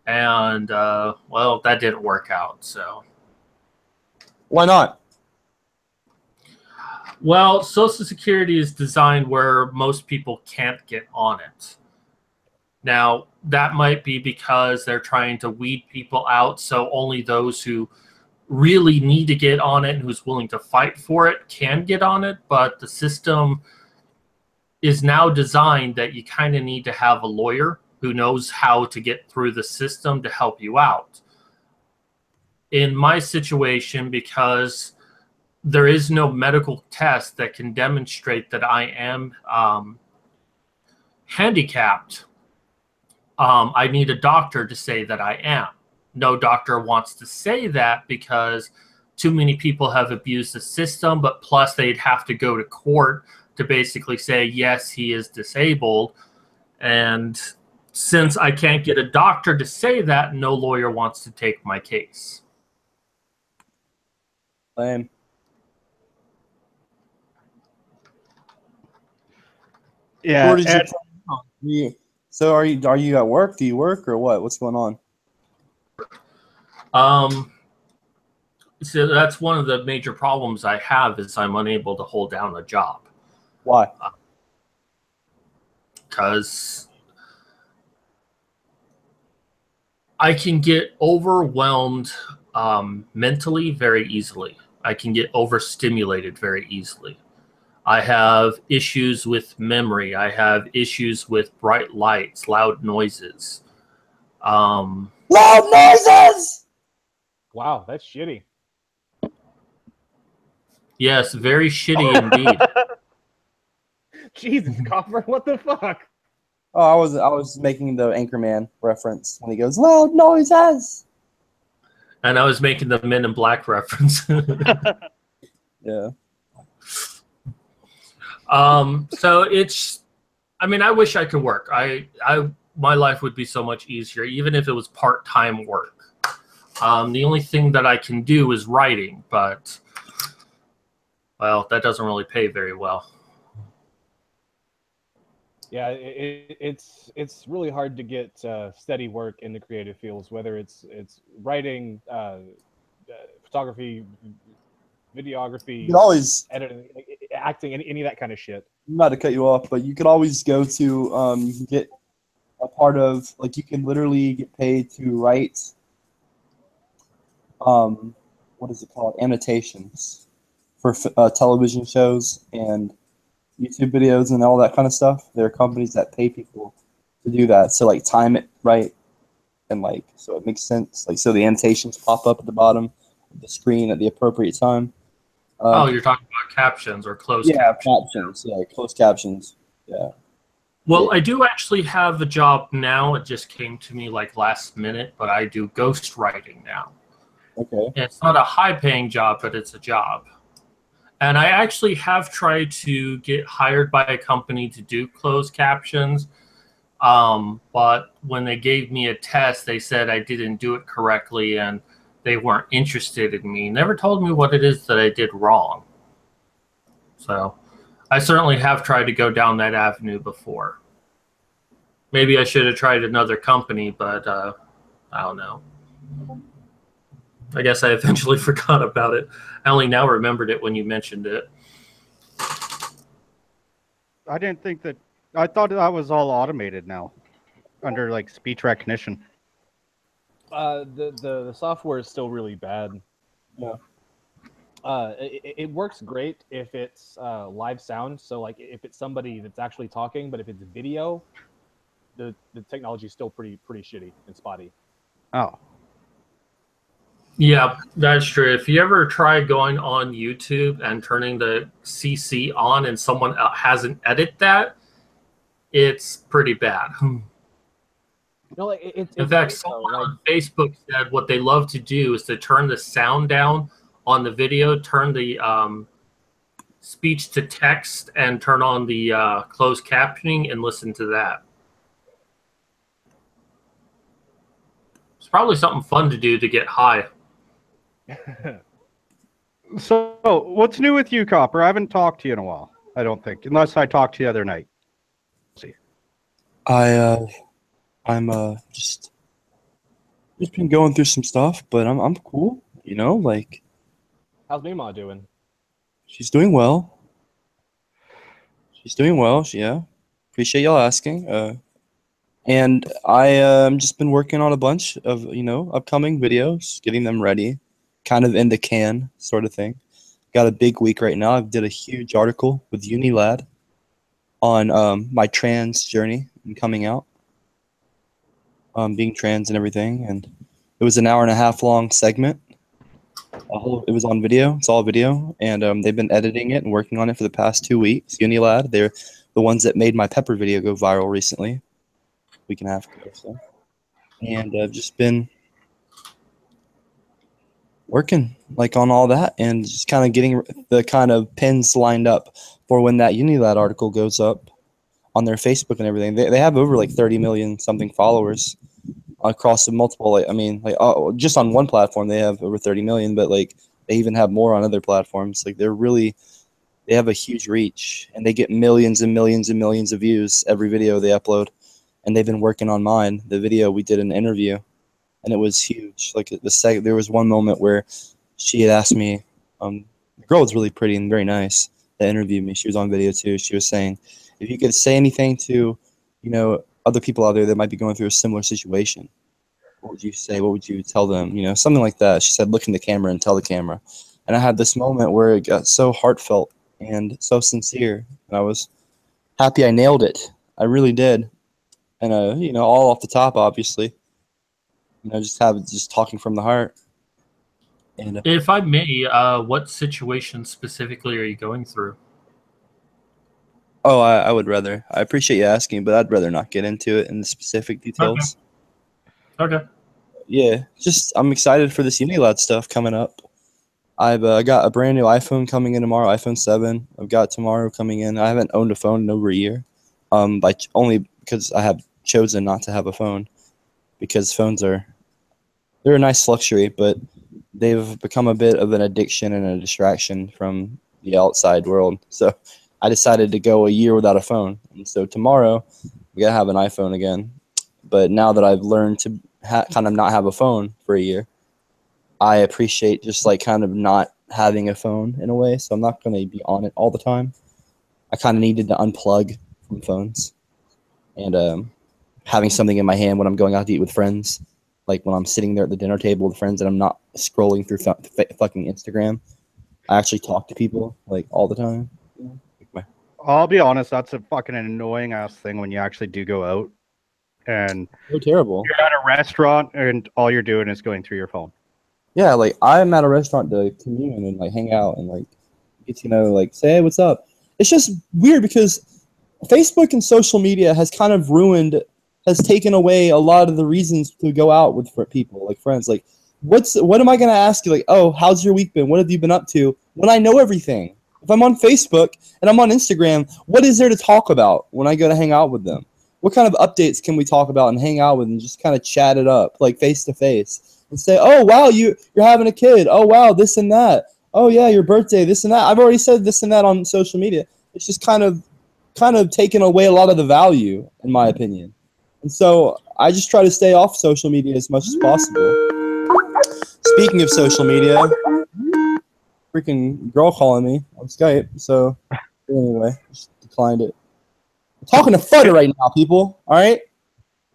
and well, that didn't work out. So, Why not? well, Social Security is designed where most people can't get on it. Now, that might be because they're trying to weed people out, so only those who really need to get on it and who's willing to fight for it can get on it. But the system is now designed that you kind of need to have a lawyer who knows how to get through the system to help you out. In my situation, because there is no medical test that can demonstrate that I am handicapped, I need a doctor to say that I am. No doctor wants to say that because too many people have abused the system, but plus they'd have to go to court to basically say, yes, he is disabled. And since I can't get a doctor to say that, no lawyer wants to take my case. Lame. Yeah, Where did and- So are you at work? Do you work or what? What's going on? So that's one of the major problems I have is I'm unable to hold down a job. Why? Because I can get overwhelmed mentally very easily. I can get overstimulated very easily. I have issues with memory. I have issues with bright lights, loud noises. Loud noises! Wow, that's shitty. Yes, very shitty indeed. Jesus, Copper, what the fuck? Oh, I was making the Anchorman reference when he goes loud noises. And I was making the Men in Black reference. Yeah. So it's, I mean, I wish I could work. My life would be so much easier, even if it was part-time work. The only thing that I can do is writing, but, well, that doesn't really pay very well. Yeah, it's really hard to get steady work in the creative fields, whether it's writing, photography, videography, You can always, editing, acting, any of that kind of shit. I'm not to cut you off, but you could always go to you can get a part of, like, you can literally get paid to write what is it called, annotations for television shows and YouTube videos and all that kind of stuff. There are companies that pay people to do that, so like time it right, and like so it makes sense, like so the annotations pop up at the bottom of the screen at the appropriate time. Oh, you're talking about captions or closed captions. Yeah, closed captions. Yeah. Well, I do actually have a job now. It just came to me like last minute, but I do ghost writing now. Okay. And it's not a high-paying job, but it's a job. And I actually have tried to get hired by a company to do closed captions. But when they gave me a test, they said I didn't do it correctly and they weren't interested in me. Never told me what it is that I did wrong. So I certainly have tried to go down that avenue before. Maybe I should have tried another company, but I don't know. I guess I eventually forgot about it. I only now remembered it when you mentioned it. I didn't think that. I thought that was all automated now, under like speech recognition. The software is still really bad. Yeah. It works great if it's live sound. So like if it's somebody that's actually talking, but if it's video, the technology is still pretty shitty and spotty. Oh. Yeah, that's true. If you ever try going on YouTube and turning the CC on and someone hasn't edited that, it's pretty bad. No, like In fact, someone on Facebook said what they love to do is to turn the sound down on the video, turn the speech to text, and turn on the closed captioning and listen to that. It's probably something fun to do to get high. So, what's new with you, Copper? I haven't talked to you in a while. I don't think, unless I talked to you the other night. See. I'm just been going through some stuff, but I'm cool, you know, like How's Mima doing? she's doing well. She's doing well, yeah. Appreciate y'all asking. And I just been working on a bunch of, you know, upcoming videos, getting them ready, kind of in the can sort of thing. Got a big week right now. I did a huge article with Unilad on my trans journey and coming out. Being trans and everything, and it was an 1.5 hour long segment. It was on video. It's all video, and they've been editing it and working on it for the past 2 weeks. Unilad, they're the ones that made my pepper video go viral recently, week and a half ago. So, and I've just been working like on all that, and just kind of getting the kind of pins lined up for when that Unilad article goes up on their Facebook and everything. They have over like 30 million something followers across multiple, like, I mean, like just on one platform they have over 30 million, but like they even have more on other platforms. Like they have a huge reach, and they get millions and millions and millions of views every video they upload. And they've been working on mine. The video, we did an interview, and it was huge. Like there was one moment where she had asked me, the girl was really pretty and very nice that interviewed me. She was on video too. She was saying, if you could say anything to, you know, other people out there that might be going through a similar situation, what would you say? What would you tell them? You know, something like that. She said, look in the camera and tell the camera. And I had this moment where it got so heartfelt and so sincere. And I was happy I nailed it. I really did. And, you know, all off the top, obviously. You know, just talking from the heart. And If I may, what situation specifically are you going through? oh, I would rather. I appreciate you asking, but I'd rather not get into it in the specific details. Okay. Yeah, just I'm excited for this Unilad stuff coming up. I've got a brand new iPhone coming in tomorrow, iPhone 7. I've got tomorrow coming in. I haven't owned a phone in over a year, only because I have chosen not to have a phone, because phones they're a nice luxury, but they've become a bit of an addiction and a distraction from the outside world. So I decided to go a year without a phone, and so tomorrow we gotta have an iPhone again. But now that I've learned to kind of not have a phone for a year, I appreciate just like kind of not having a phone in a way. So I'm not going to be on it all the time. I kind of needed to unplug from phones, and having something in my hand when I'm going out to eat with friends, like when I'm sitting there at the dinner table with friends and I'm not scrolling through fucking Instagram. I actually talk to people like all the time. I'll be honest, that's a fucking annoying ass thing when you actually do go out and So terrible. you're at a restaurant and all you're doing is going through your phone. Yeah, like I'm at a restaurant to commune and like hang out and like get to know, like say, hey, what's up? It's just weird because Facebook and social media has kind of has taken away a lot of the reasons to go out with people, like friends. Like, what am I gonna ask you? Like, oh, how's your week been? What have you been up to? When I know everything. If I'm on Facebook and I'm on Instagram, what is there to talk about when I go to hang out with them? What kind of updates can we talk about and hang out with and just kind of chat it up, like face to face, and say, oh, wow, you're having a kid. Oh, wow, this and that. Oh, yeah, your birthday, this and that. I've already said this and that on social media. It's just kind of taken away a lot of the value, in my opinion. And so I just try to stay off social media as much as possible. Speaking of social media, freaking girl calling me on Skype. So anyway, just declined it. I'm talking to Futter right now, people. All right.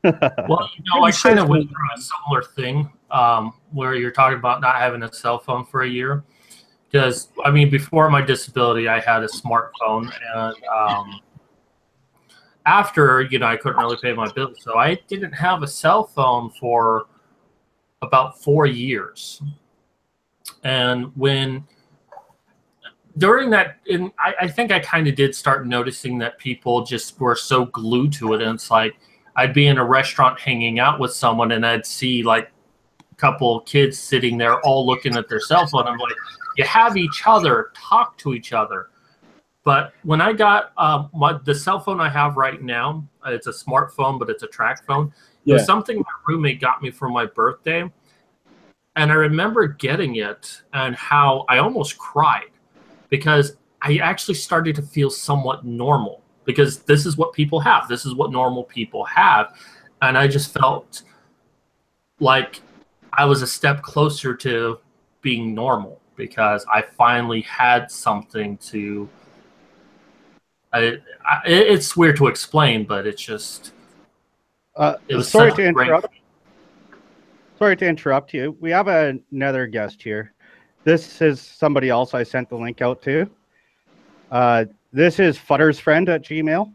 Well, I kind of went through a similar thing where you're talking about not having a cell phone for a year. Because, I mean, before my disability, I had a smartphone. And after, I couldn't really pay my bills. So I didn't have a cell phone for about 4 years. And during that, I think I kind of did start noticing that people just were so glued to it. And it's like I'd be in a restaurant hanging out with someone and I'd see like a couple of kids sitting there all looking at their cell phone. I'm like, you have each other, talk to each other. But when I got the cell phone I have right now, it's a smartphone, but it's a track phone. It was something my roommate got me for my birthday. And I remember getting it and how I almost cried because I actually started to feel somewhat normal because this is what people have. This is what normal people have. And I just felt like I was a step closer to being normal because I finally had something to... it's weird to explain, but it's just... it was sorry to interrupt. Sorry to interrupt you. We have another guest here. This is somebody else I sent the link out to. This is Futter's friend at Gmail.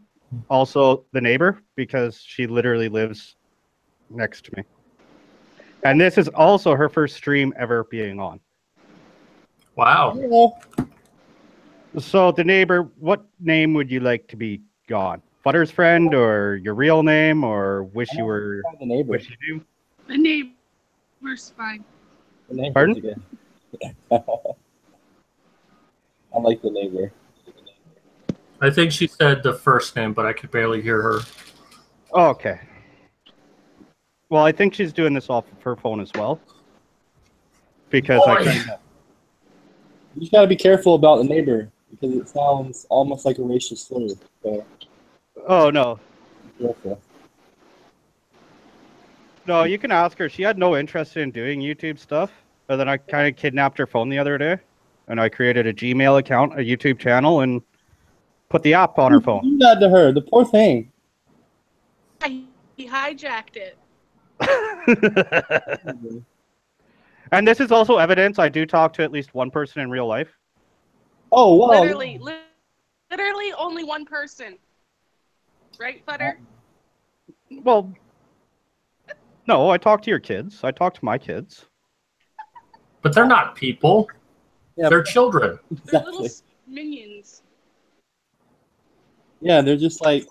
Also the neighbor, because she literally lives next to me. And this is also her first stream ever being on. Wow. So the neighbor, what name would you like to be gone? Futter's friend or your real name or wish you were the neighbor? Wish you do? The neighbor's fine. The neighbor's Pardon? good. I like the neighbor. I think she said the first name, but I could barely hear her. Oh, okay. Well, I think she's doing this off of her phone as well. Because You just gotta be careful about the neighbor because it sounds almost like a racial slur. So Oh, no. be careful. No, you can ask her. She had no interest in doing YouTube stuff. But then I kind of kidnapped her phone the other day. And I created a Gmail account, a YouTube channel, and put the app on her phone. Do that to her, the poor thing. He hijacked it. And this is also evidence I do talk to at least one person in real life. Oh, wow. Literally only one person. Right, Futter? Well, no, I talk to your kids. I talk to my kids. But they're not people. Yeah, They're children. They're little minions. Yeah, they're just like,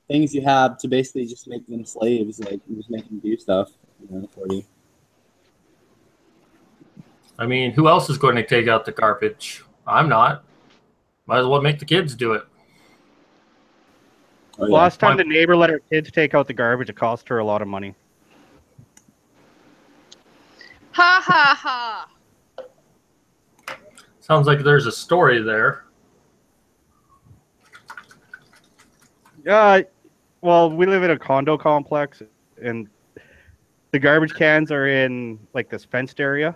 things you have to basically just make them slaves. Like, you just make them do stuff, for you. I mean, who else is going to take out the garbage? I'm not. Might as well make the kids do it. Oh, yeah. Last time the neighbor let her kids take out the garbage, it cost her a lot of money. Ha ha ha. Sounds like there's a story there. Yeah, well, we live in a condo complex, and the garbage cans are in like this fenced area.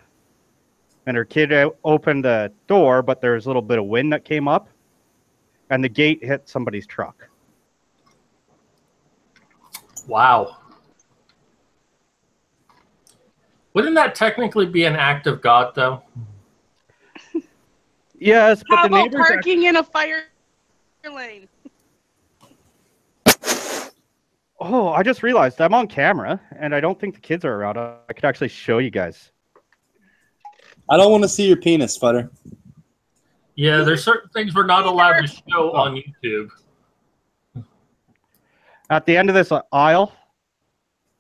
And her kid opened the door, but there was a little bit of wind that came up, and the gate hit somebody's truck. Wow. Wouldn't that technically be an act of God, though? Yes, but How the about neighbors parking in a fire lane? Oh, I just realized I'm on camera, and I don't think the kids are around. I could actually show you guys. I don't want to see your penis, Futter. Yeah, there's certain things we're not allowed to show on YouTube. At the end of this aisle,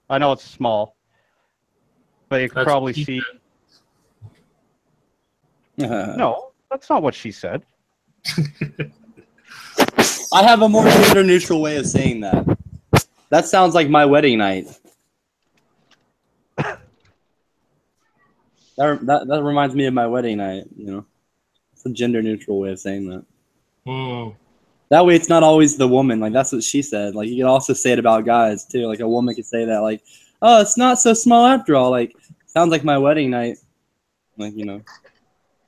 I know it's small, but you can probably see. No, That's not what she said. I have a more gender neutral way of saying that. That sounds like my wedding night. That reminds me of my wedding night, you know. It's a gender neutral way of saying that. Hmm. That way it's not always the woman. Like, that's what she said. Like, you can also say it about guys, too. Like, a woman could say that, like, oh, it's not so small after all. Like, sounds like my wedding night. Like, you know,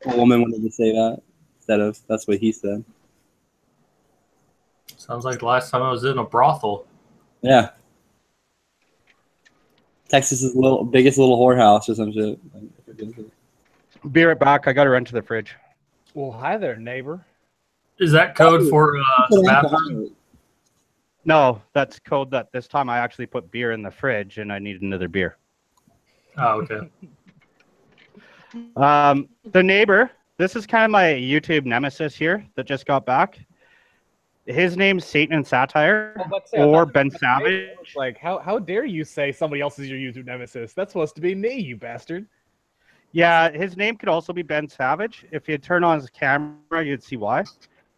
a woman wanted to say that instead of that's what he said. Sounds like the last time I was in a brothel. Yeah. Texas is the biggest little whorehouse or some shit. Be right back. I got to run to the fridge. Well, hi there, neighbor. Is that code for the bathroom? No, that's code that this time I actually put beer in the fridge and I need another beer. Oh, okay. The neighbor, this is kind of my YouTube nemesis here that just got back. His name's Satan and Satire or Ben Savage. Like, how dare you say somebody else is your YouTube nemesis? That's supposed to be me, you bastard. Yeah, his name could also be Ben Savage. If you turn on his camera, you'd see why.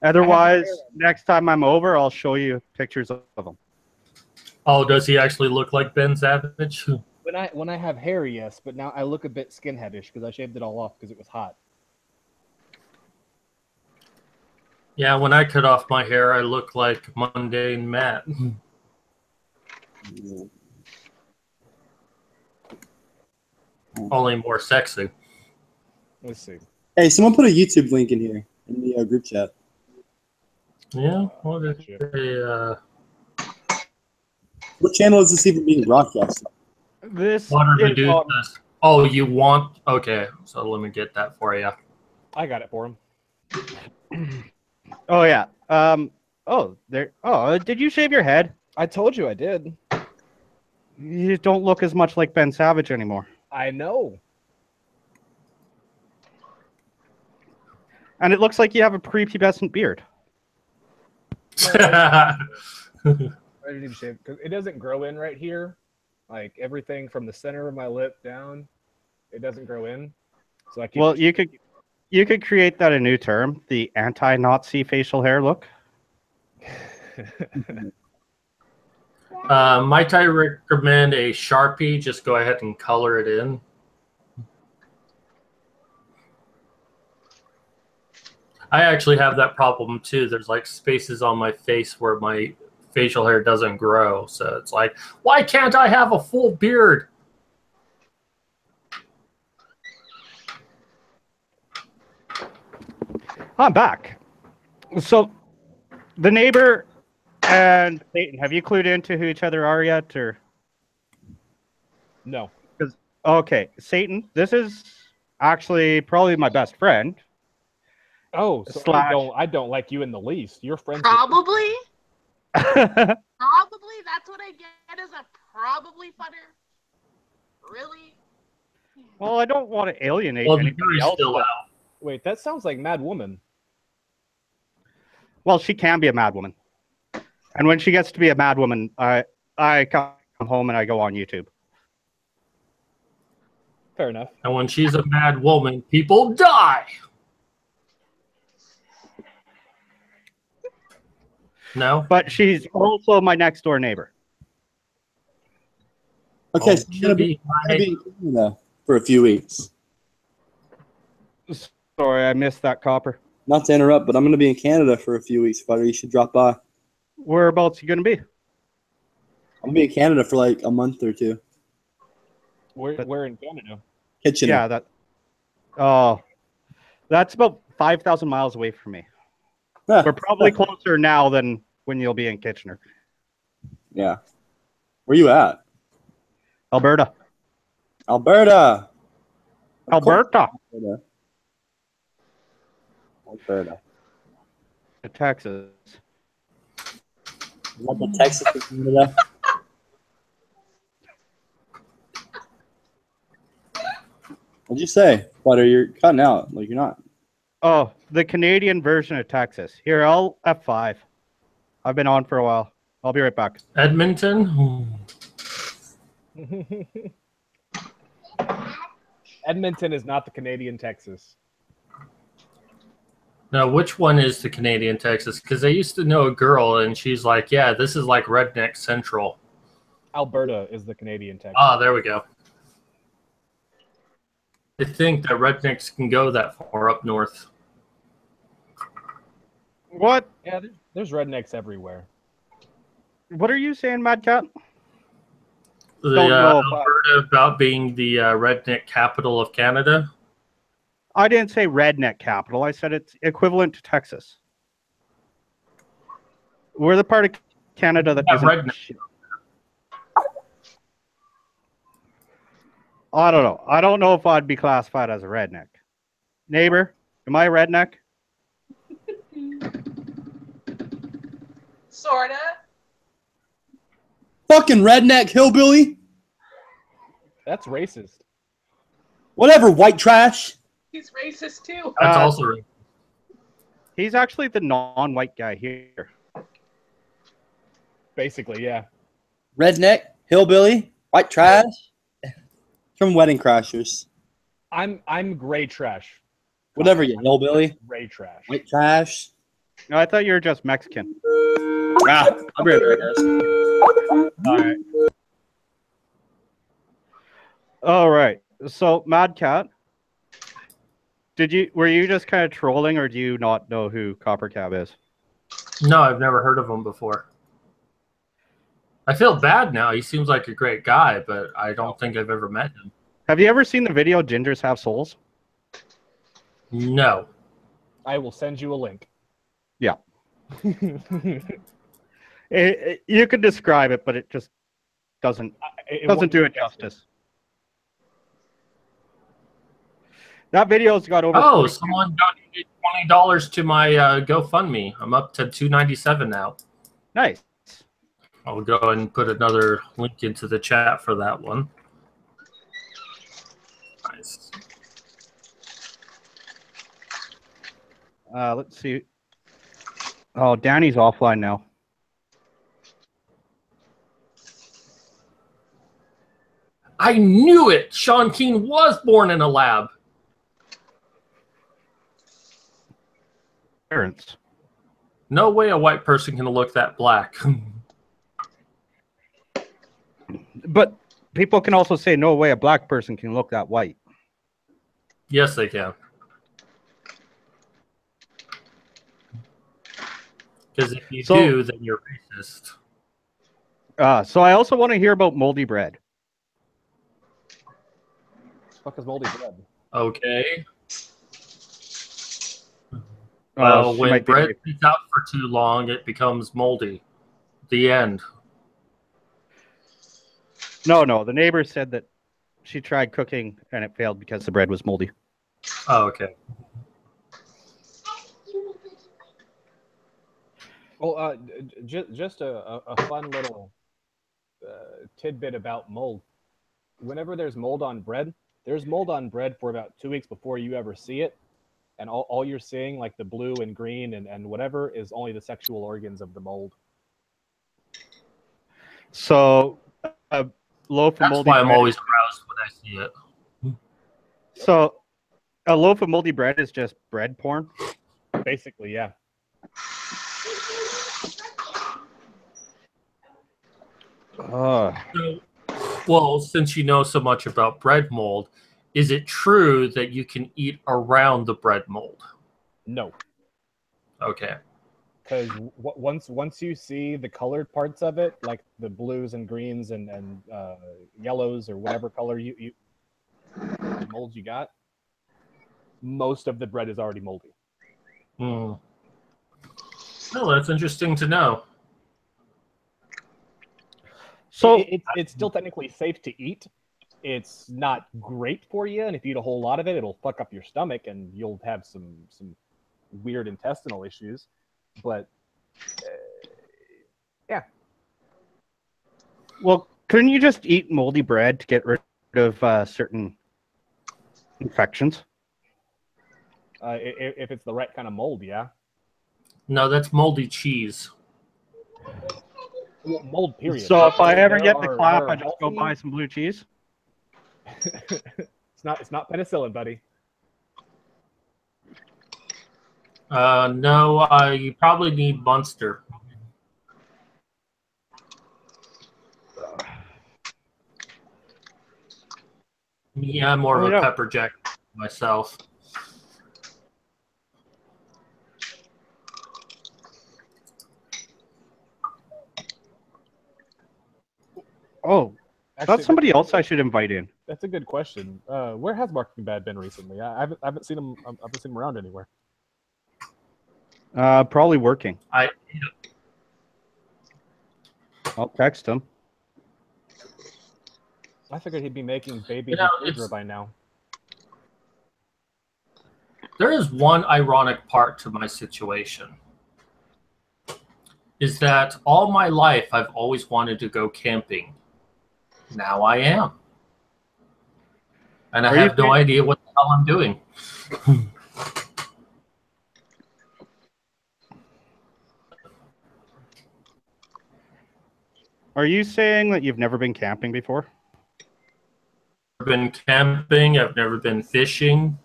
Otherwise, next time I'm over, I'll show you pictures of him. Oh, does he actually look like Ben Savage? When I have hair, yes, but now I look a bit skinheadish because I shaved it all off because it was hot. Yeah, when I cut off my hair, I look like mundane Matt. Only more sexy. Let's see. Hey, someone put a YouTube link in here in the group chat. Yeah, what is What channel is this even being broadcast? This Water Medusa. Oh, you want? Okay, so let me get that for you. I got it for him. Oh yeah. Oh, there. Oh, did you shave your head? I told you I did. You don't look as much like Ben Savage anymore. I know. And it looks like you have a prepubescent beard. I need to shave because it doesn't grow in right here. Like everything from the center of my lip down, it doesn't grow in. So I keep. Well, you could create that a new term, the anti-Nazi facial hair look. Might I recommend a Sharpie? Just go ahead and color it in. I actually have that problem too. There's like spaces on my face where my facial hair doesn't grow. So it's like, why can't I have a full beard? I'm back. So the neighbor and Satan, have you clued into who each other are yet, or? No. Okay, Satan, this is actually probably my best friend. Oh, so I don't like you in the least. You're friends. Probably. Probably. That's what I get as a probably futter. Really? Well, I don't want to alienate Well, the anybody jury's else. still out. Wait, that sounds like Mad Woman. Well, she can be a mad woman. And when she gets to be a mad woman, I come home and I go on YouTube. Fair enough. And when she's a mad woman, people die. No? But she's also my next door neighbor. Okay, so you're gonna be in Canada for a few weeks. Sorry, I missed that, Copper. Not to interrupt, but I'm going to be in Canada for a few weeks, Butter. You should drop by. Whereabouts you going to be? I'm going to be in Canada for like a month or two. Where in Canada? Kitchener. Yeah, that's about 5,000 miles away from me. We're probably closer now than when you'll be in Kitchener. Yeah. Where you at? Alberta. Alberta. Alberta. Alberta. Texas. Is that the Texas of Canada? What'd you say? Butter, you're cutting out. Like you're not. Oh, the Canadian version of Texas. Here, I'll F5. I've been on for a while. I'll be right back. Edmonton? Edmonton is not the Canadian Texas. Now, which one is the Canadian Texas? Because I used to know a girl, and she's like, "Yeah, this is like Redneck Central." Alberta is the Canadian Texas. Ah, there we go. I think that rednecks can go that far up north. What? Yeah, there's rednecks everywhere. What are you saying, Mad Cat? The Don't know if Alberta about being the redneck capital of Canada. I didn't say redneck capital. I said it's equivalent to Texas. We're the part of Canada that Yeah, isn't. redneck. I don't know. I don't know if I'd be classified as a redneck. Neighbor, am I a redneck? Sorta. Fucking redneck hillbilly. That's racist. Whatever, white trash. He's racist too. That's also right. He's actually the non-white guy here. Basically, yeah. Redneck, hillbilly, white trash. From Wedding Crashers. I'm gray trash. Whatever, you hillbilly. Gray trash. White trash. No, I thought you were just Mexican. Ah, I'll be right back, guys. All right. So, Mad Cat, were you just kind of trolling, or do you not know who Copper Cab is? No, I've never heard of him before. I feel bad now. He seems like a great guy, but I don't think I've ever met him. Have you ever seen the video "Gingers Have Souls"? No. I will send you a link. Yeah. You could describe it, but it just doesn't do it justice. That video's got over. Oh, someone donated $20 to my GoFundMe. I'm up to $297 now. Nice. I'll go and put another link into the chat for that one. Nice. Let's see. Oh, Danny's offline now. I knew it! Sean Keane was born in a lab. Parents. No way a white person can look that black. But people can also say no way a black person can look that white. Yes, they can. Because if you do, then you're racist. So I also want to hear about moldy bread. Fuck is moldy bread? Okay. Well, when bread sits out for too long, it becomes moldy. The end. No. The neighbor said that she tried cooking and it failed because the bread was moldy. Oh, okay. Well, just a fun little tidbit about mold. Whenever there's mold on bread, there's mold on bread for about 2 weeks before you ever see it. And all you're seeing, like the blue and green and whatever, is only the sexual organs of the mold. So, a loaf of moldy bread. That's why I'm always aroused when I see it. So, a loaf of moldy bread is just bread porn? Basically, yeah. Well, since you know so much about bread mold, is it true that you can eat around the bread mold? No. Okay. Because once you see the colored parts of it, like the blues and greens and yellows or whatever color you molds you got, most of the bread is already moldy. Hmm. Oh, that's interesting to know. So it's still technically safe to eat. It's not great for you, and if you eat a whole lot of it, it'll fuck up your stomach, and you'll have some weird intestinal issues. But yeah. Well, couldn't you just eat moldy bread to get rid of certain infections? If it's the right kind of mold, yeah. No, that's moldy cheese. Well, mold, period. So if I ever get the clap, I just go buy some blue cheese? It's not penicillin, buddy. No, you probably need Munster. Yeah, I'm more of a pepper jack myself. Oh, Actually, that's somebody else I should invite in. That's a good question. Where has Marketing Bad been recently? I haven't seen him. I haven't seen him around anywhere. Probably working. I'll text him. I figured he'd be making baby Hydra by now. There is one ironic part to my situation. Is that all my life I've always wanted to go camping. Now I am. And I have no idea what the hell I'm doing. Are you saying that you've never been camping before? I've been camping. I've never been fishing.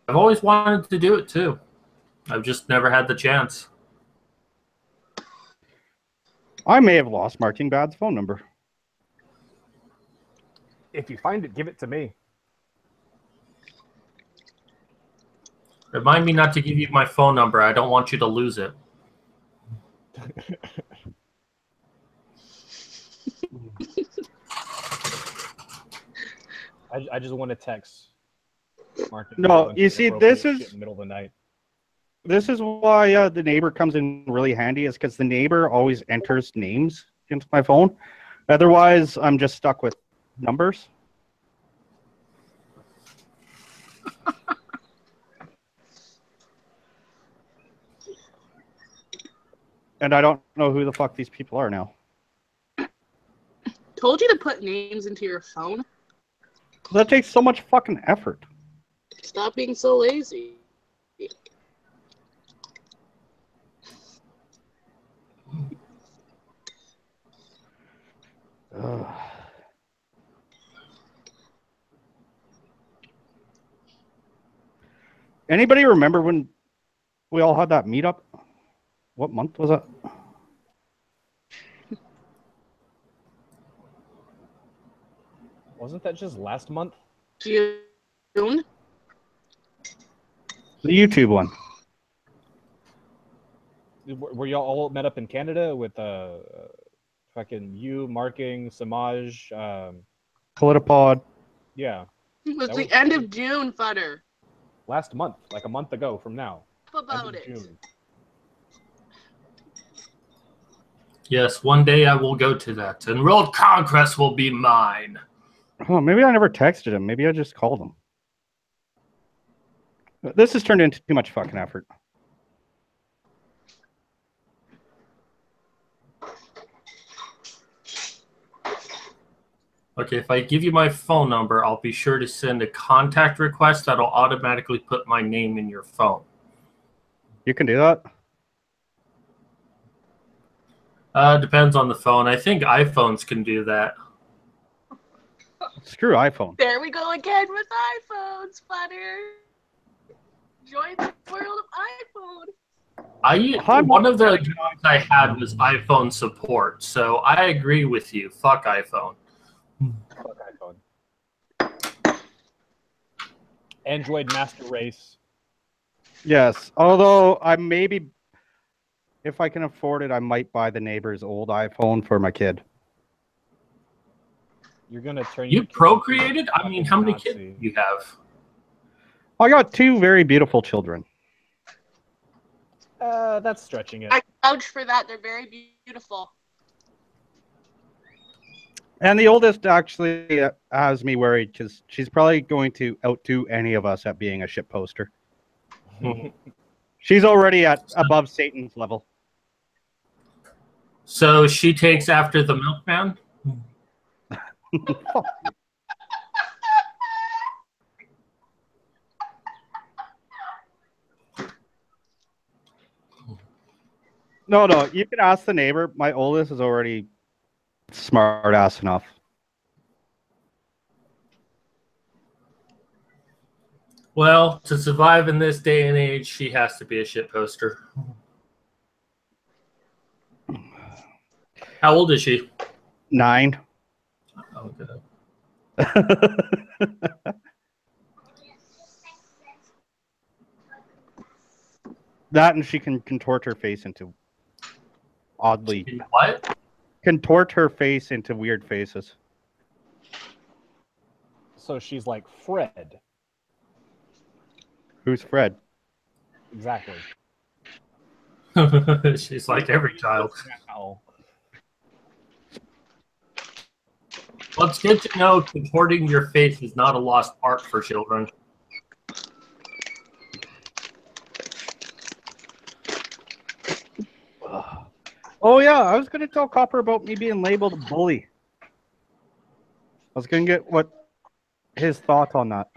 I've always wanted to do it too. I've just never had the chance. I may have lost Marketing Bad's phone number. If you find it, give it to me. Remind me not to give you my phone number. I don't want you to lose it. I just want to text Mark. No, you see, this is in the middle of the night. This is why the neighbor comes in really handy, is because the neighbor always enters names into my phone. Otherwise, I'm just stuck with numbers. And I don't know who the fuck these people are now. Told you to put names into your phone. That takes so much fucking effort. Stop being so lazy. Ugh. Anybody remember when we all had that meetup? What month was that? Wasn't that just last month? June? The YouTube one. Were y'all all met up in Canada with fucking you, Marking, Samaj, Politipod. Yeah. It was the end of June, Futter. Last month, like a month ago from now. About it. June. Yes, one day I will go to that, and world conquest will be mine. Oh, maybe I never texted him. Maybe I just called him. This has turned into too much fucking effort. Okay, if I give you my phone number, I'll be sure to send a contact request that'll automatically put my name in your phone. You can do that? Depends on the phone. I think iPhones can do that. Screw iPhone. There we go again with iPhones, Futter. Join the world of iPhone. One of the jobs I had was iPhone support, so I agree with you. Fuck iPhone. Fuck iPhone. Android Master Race. Yes, although I maybe, if I can afford it, I might buy the neighbor's old iPhone for my kid. You're gonna turn. You procreated? I mean, how many kids do you have? I got 2 very beautiful children. That's stretching it. I vouch for that. They're very beautiful. And the oldest actually has me worried because she's probably going to outdo any of us at being a shit poster. She's already at above Satan's level. So she takes after the milkman? No, you can ask the neighbor. My oldest is already smart ass enough. Well, to survive in this day and age, she has to be a shit poster. How old is she? 9. Okay. That, and she can contort her face into oddly. What? Contort her face into weird faces. So she's like Fred. Who's Fred? Exactly. She's like every child. Now. Well, it's good to know contorting your face is not a lost art for children. Oh yeah, I was gonna tell Copper about me being labeled a bully. I was gonna get what his thoughts on that.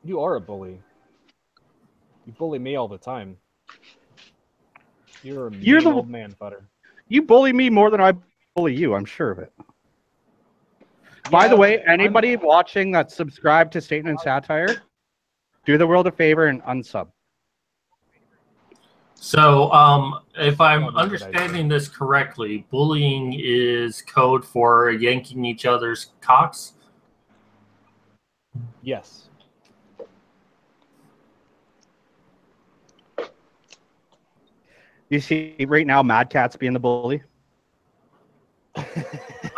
You are a bully. You bully me all the time. You're a mean old man, Futter. You bully me more than I bully you, I'm sure of it. By the way, anybody watching that's subscribed to Satan and Satire, do the world a favor and unsub. So, if I'm understanding this correctly, bullying is code for yanking each other's cocks? Yes. You see right now Mad Cat's being the bully.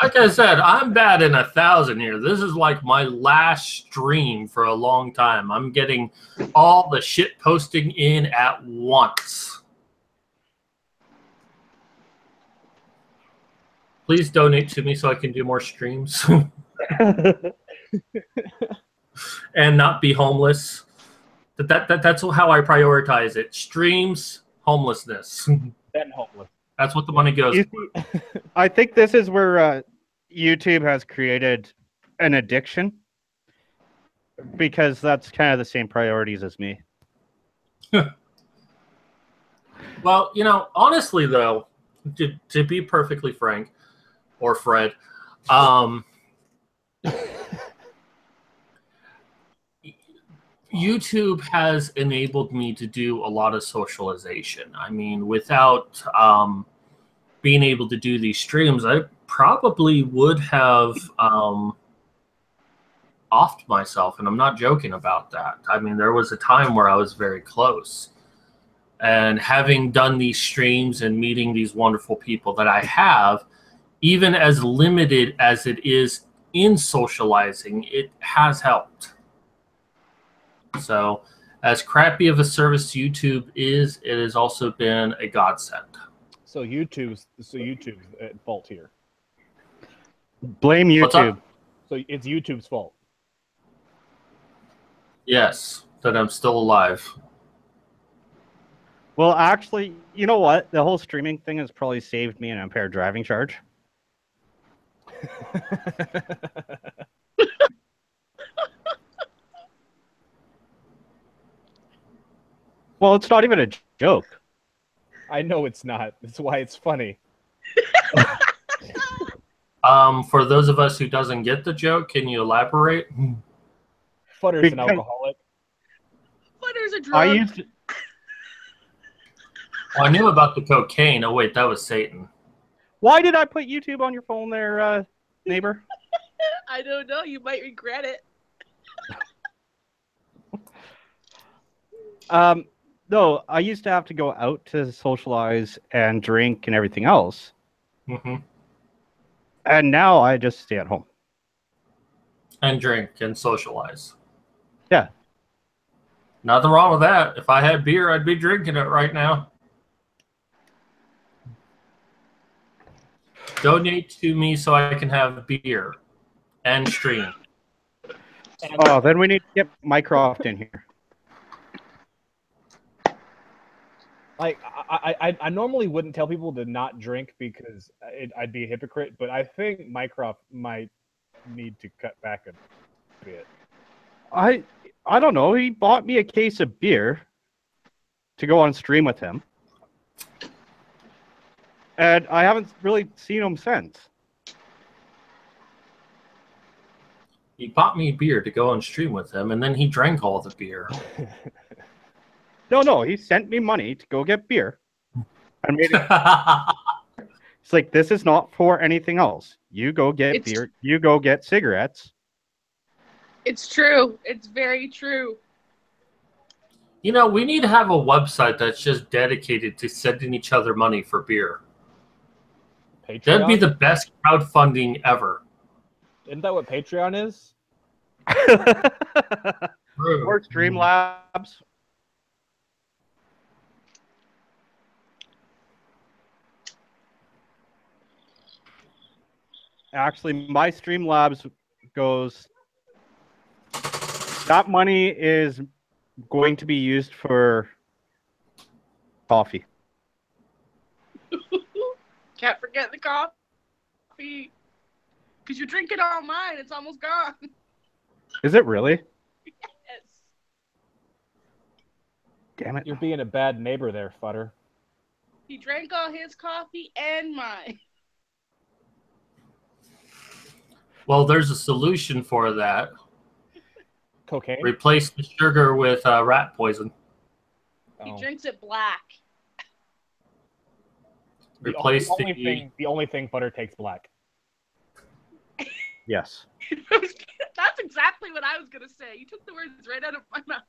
Like I said, I'm bad in 1,000 here. This is like my last stream for a long time. I'm getting all the shit posting in at once. Please donate to me so I can do more streams. And not be homeless. That's how I prioritize it. Streams, homelessness. Then homeless. That's what the money goes for. I think this is where YouTube has created an addiction, because that's kind of the same priorities as me. Well, you know, honestly, though, to be perfectly frank, or Fred, YouTube has enabled me to do a lot of socialization. I mean, without being able to do these streams, I probably would have offed myself, and I'm not joking about that. I mean, there was a time where I was very close. And having done these streams and meeting these wonderful people that I have, even as limited as it is in socializing, it has helped. So, as crappy of a service YouTube is, it has also been a godsend. So YouTube's at fault here. Blame YouTube. So it's YouTube's fault. Yes, that I'm still alive. Well, actually, you know what? The whole streaming thing has probably saved me an impaired driving charge. Well, it's not even a joke. I know it's not. That's why it's funny. For those of us who doesn't get the joke, can you elaborate? Futter's an alcoholic. Futter's a drug. I knew about the cocaine. Oh, wait, that was Satan. Why did I put YouTube on your phone there, neighbor? I don't know. You might regret it. No, I used to have to go out to socialize and drink and everything else. Mm-hmm. And now I just stay at home. And drink and socialize. Yeah. Nothing wrong with that. If I had beer, I'd be drinking it right now. Donate to me so I can have beer and stream. Oh, then we need to get Mycroft in here. Like I normally wouldn't tell people to not drink because I'd be a hypocrite, but I think Mycroft might need to cut back a bit. I don't know. He bought me a case of beer to go on stream with him. And I haven't really seen him since. He bought me beer to go on stream with him, and then he drank all the beer. No, he sent me money to go get beer. I made it. It's like, this is not for anything else. You go get beer. You go get cigarettes. It's true. It's very true. You know, we need to have a website that's just dedicated to sending each other money for beer. Patreon? That'd be the best crowdfunding ever. Isn't that what Patreon is? Or Streamlabs. Actually, my Streamlabs goes. That money is going to be used for coffee. Can't forget the coffee. Because you drink it all mine. It's almost gone. Is it really? Yes. Damn it. You're being a bad neighbor there, Futter. He drank all his coffee and mine. Well, there's a solution for that. Cocaine? Replace the sugar with rat poison. He drinks it black. Replace the only thing Futter takes black. Yes. That's exactly what I was going to say. You took the words right out of my mouth.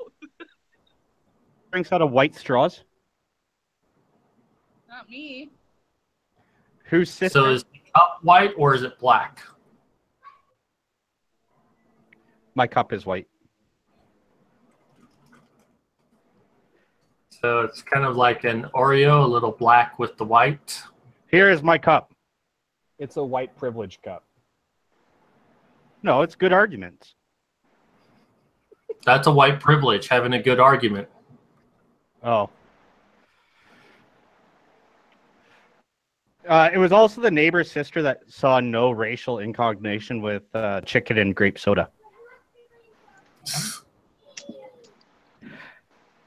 Drinks out of white straws. Not me. Whose sister? So is the cup white or is it black? My cup is white. So it's kind of like an Oreo, a little black with the white. Here is my cup. It's a white privilege cup. No, it's good arguments. That's a white privilege, having a good argument. Oh. It was also the neighbor's sister that saw no racial incognation with chicken and grape soda.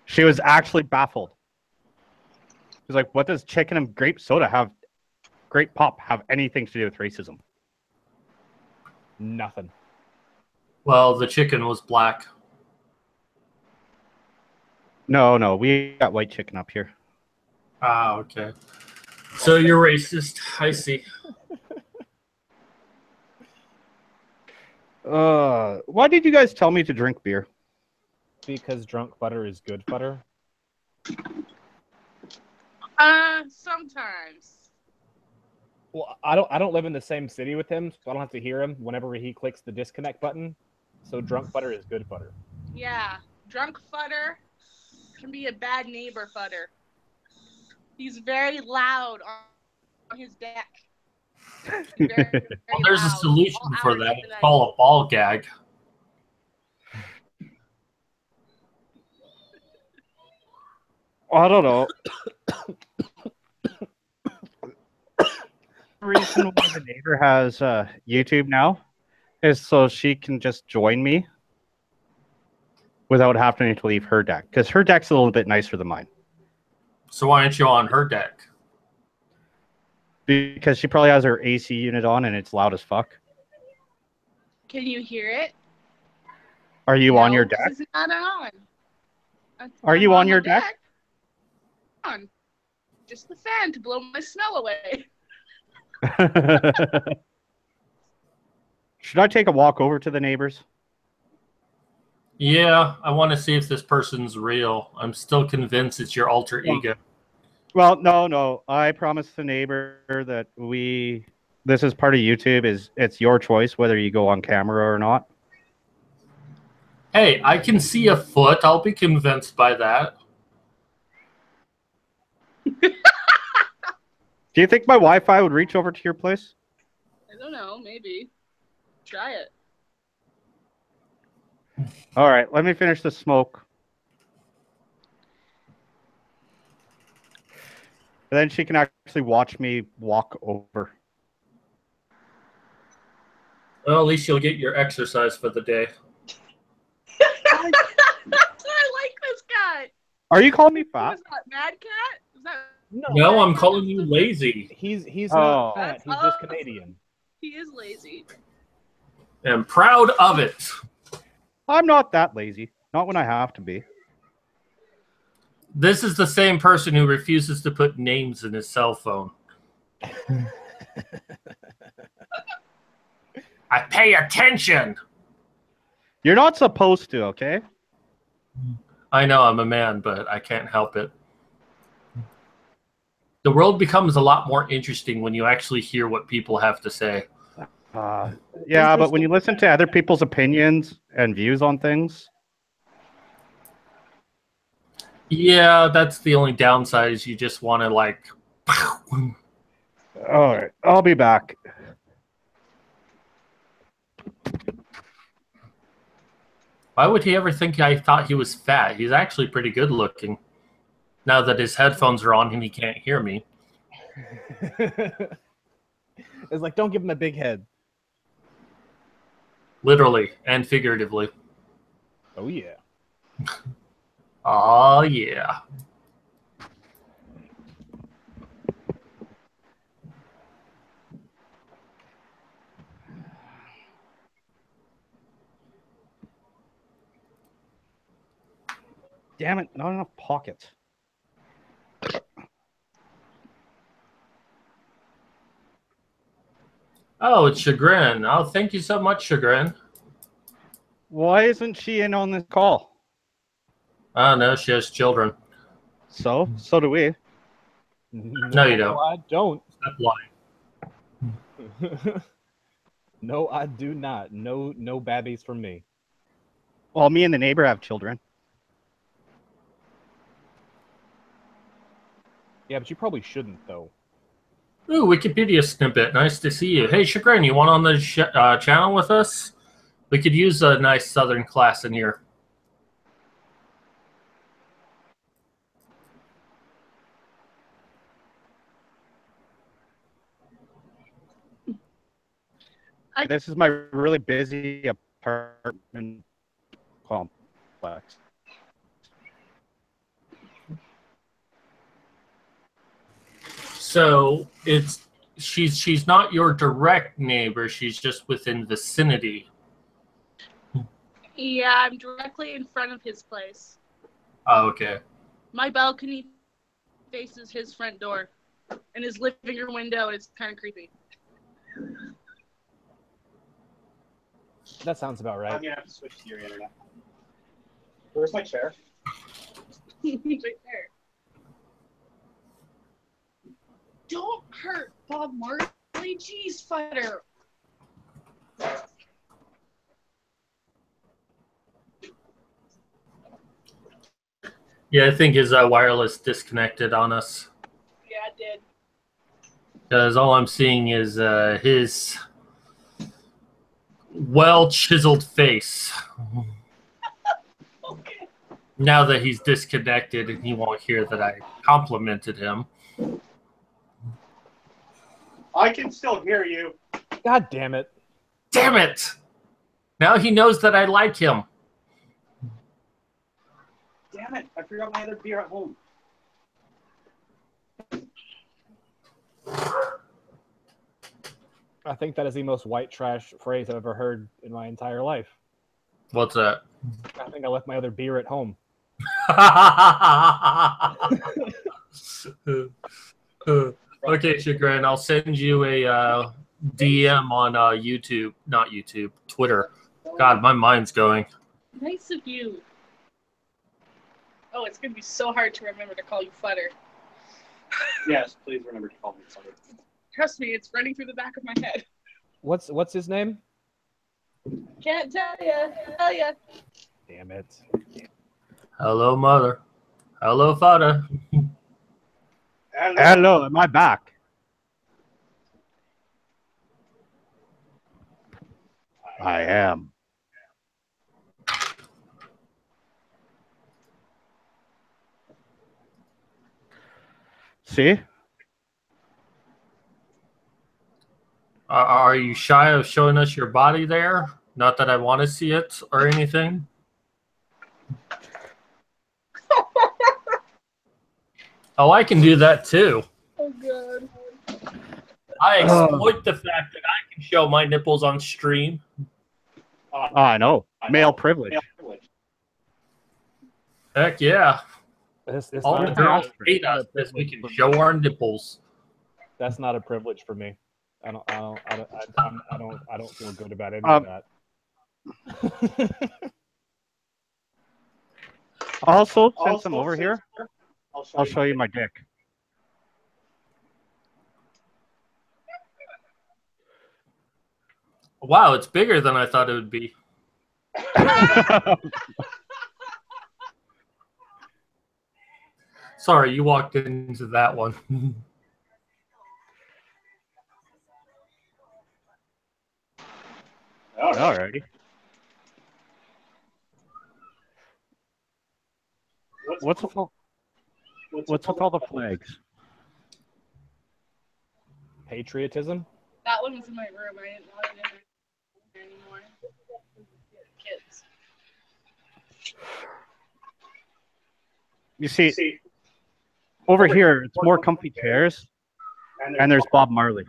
She was actually baffled. She was like, what does chicken and grape soda have, grape pop have anything to do with racism? Nothing. Well, the chicken was black. No, we got white chicken up here. Ah, okay. So you're racist. I see. Why did you guys tell me to drink beer? Because drunk butter is good butter. Sometimes. Well, I don't live in the same city with him, so I don't have to hear him whenever he clicks the disconnect button. So drunk butter is good butter. Yeah, drunk Futter can be a bad neighbor Futter. He's very loud on his deck. Very Well, there's a loud, solution all for hours that. of the It's night. called a ball gag. I don't know. The reason why the neighbor has YouTube now is so she can just join me without having to leave her deck, because her deck's a little bit nicer than mine. So why aren't you on her deck? Because she probably has her AC unit on and it's loud as fuck. Can you hear it? Are you on your No, 'cause deck? It's not on. Are you on your deck? On. Just the fan to blow my smell away. Should I take a walk over to the neighbors? Yeah, I want to see if this person's real. I'm still convinced it's your alter ego. Well, no. I promised the neighbor that this is part of YouTube. It's your choice whether you go on camera or not. Hey, I can see a foot. I'll be convinced by that. Do you think my Wi-Fi would reach over to your place? I don't know, maybe. Try it. All right, let me finish the smoke. And then she can actually watch me walk over. Well, at least you'll get your exercise for the day. I like this guy. Are you calling me Who fat? is that, Mad Cat? Is that... No, I'm calling you lazy. He's Oh. not fat. He's just Canadian. He is lazy. am proud of it. I'm not that lazy. Not when I have to be. This is the same person who refuses to put names in his cell phone. I pay attention. You're not supposed to, okay? I know I'm a man, but I can't help it. The world becomes a lot more interesting when you actually hear what people have to say. Yeah, but when you listen to other people's opinions and views on things... Yeah, that's the only downside is you just want to, like... All right, I'll be back. Why would he ever think I thought he was fat? He's actually pretty good looking. Now that his headphones are on and he can't hear me. It's like, don't give him a big head. Literally and figuratively. Oh, yeah. Oh, yeah. Damn it, not enough pockets. Oh, it's Chagrin. Oh, thank you so much, Chagrin. Why isn't she in on this call? Oh, no, she has children. So do we. No, you don't. I don't. Stop lying. No, I do not. No babbies from me. Well, me and the neighbor have children. Yeah, but you probably shouldn't, though. Ooh, Wikipedia snippet. Nice to see you. Hey, Chagrin, you want on the channel with us? We could use a nice Southern class in here. This is my really busy apartment complex. So she's not your direct neighbor. She's just within vicinity. Yeah, I'm directly in front of his place. Oh, okay. My balcony faces his front door and his living room window. It's kind of creepy. That sounds about right. I'm gonna have to switch to your internet. Where's my chair? Right there. Don't hurt Bob Marley. Jeez, fighter. Yeah, I think his wireless disconnected on us. Yeah, it did. Because all I'm seeing is his well-chiseled face. Okay. Now that he's disconnected and he won't hear that I complimented him. I can still hear you. God damn it. Damn it! Now he knows that I like him. Damn it, I forgot my other beer at home. I think that is the most white trash phrase I've ever heard in my entire life. What's that? I think I left my other beer at home. Okay, Chagrin, I'll send you a DM on YouTube. Not YouTube, Twitter. God, my mind's going. Nice of you. Oh, it's going to be so hard to remember to call you Futter. Yes, please remember to call me Futter. Trust me, it's running through the back of my head. What's his name? Can't tell ya. Tell ya. Damn it. Hello, mother. Hello, father. Hello, am I back? I am. See? Are you shy of showing us your body there? Not that I want to see it or anything. Oh, I can do that too. Oh, God. I exploit the fact that I can show my nipples on stream. I know. Male privilege. Heck yeah. It's All not the a- girls it's hate not a us because we privilege can for me. show our nipples. That's not a privilege for me. I don't feel good about any of that. Also, since I'm over here, I'll show you my dick. Wow, it's bigger than I thought it would be. Sorry, you walked into that one. Alrighty. What's with all the flags? Patriotism? That one was in my room. I didn't want it in there anymore. Kids. You see, over here, it's more comfy chairs, and there's Bob Marley.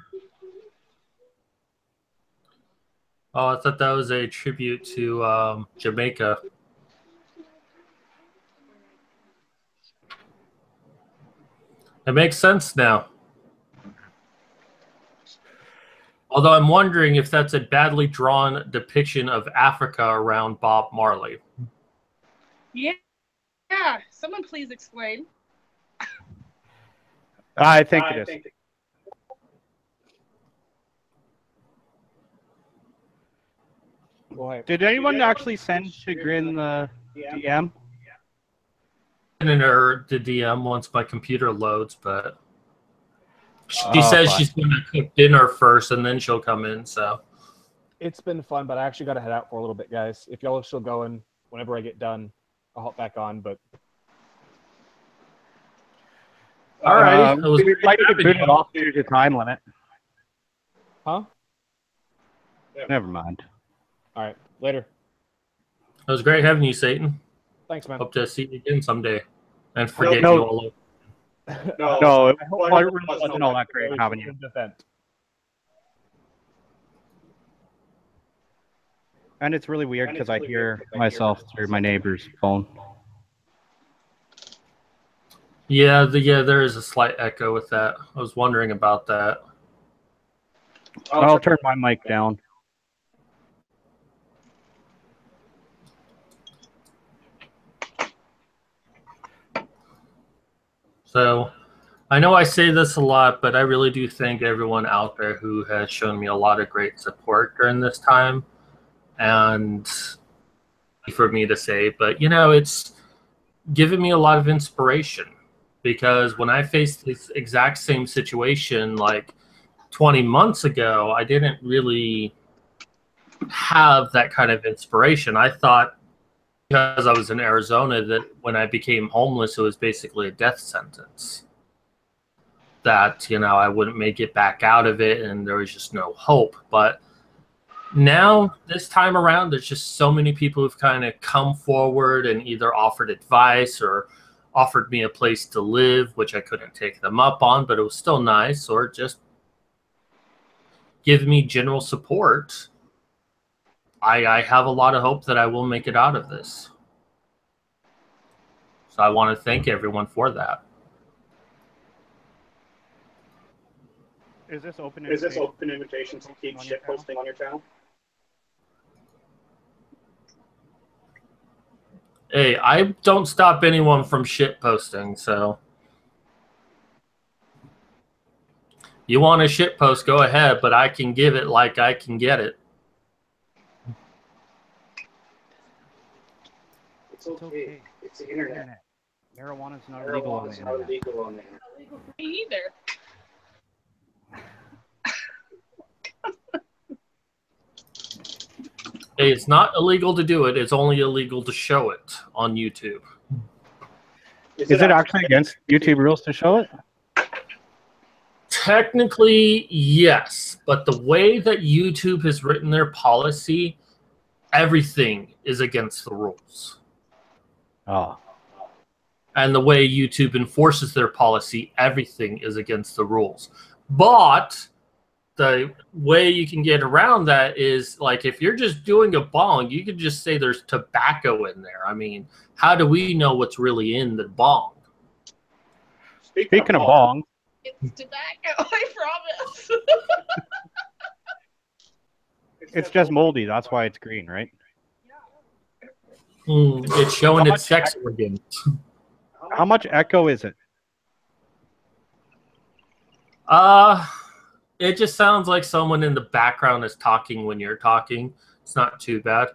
Oh, I thought that was a tribute to Jamaica. It makes sense now. Although I'm wondering if that's a badly drawn depiction of Africa around Bob Marley. Yeah. Yeah. Someone please explain. I think it is. Did anyone actually send Chagrin the DM? In her the DM once my computer loads, but she says fine. she's going to cook dinner first and then she'll come in. So It's been fun, but I actually got to head out for a little bit, guys. If y'all are still going, whenever I get done, I'll hop back on. But all right, we'd like to boot it off due to time limit. Huh? Never mind. All right, later. It was great having you, Satan. Thanks, man. Hope to see you again someday and forget No. you all over. No, it really wasn't all that great having you. And it's really weird because I hear myself through my neighbor's phone. Yeah, there is a slight echo with that. I was wondering about that. I'll turn my mic down. So I know I say this a lot, but I really do thank everyone out there who has shown me a lot of great support during this time. And for me to say, but it's given me a lot of inspiration, because when I faced this exact same situation like 20 months ago, I didn't really have that kind of inspiration. I thought, because I was in Arizona, that when I became homeless, it was basically a death sentence. That, I wouldn't make it back out of it and there was just no hope. But now, this time around, there's just so many people who've kind of come forward and either offered advice or offered me a place to live, which I couldn't take them up on, but it was still nice, or just give me general support. I have a lot of hope that I will make it out of this. So I want to thank everyone for that. Is this open invitation to keep shit posting on your channel? Hey, I don't stop anyone from shit posting, so you want a shit post, go ahead, but I can give it like I can get it. It's okay. It's the internet. Marijuana's not illegal on the internet. Me either. Hey, it's not illegal to do it. It's only illegal to show it on YouTube. Is it actually against YouTube rules to show it? Technically, yes. But the way that YouTube has written their policy, everything is against the rules. Oh. And the way YouTube enforces their policy, everything is against the rules. But the way you can get around that is, like, if you're just doing a bong, you could just say there's tobacco in there. I mean, how do we know what's really in the bong? Speaking of bong, It's tobacco, I promise. it's just moldy. That's why it's green, right? It's showing its sex organs. How much echo is it? It just sounds like someone in the background is talking when you're talking. It's not too bad.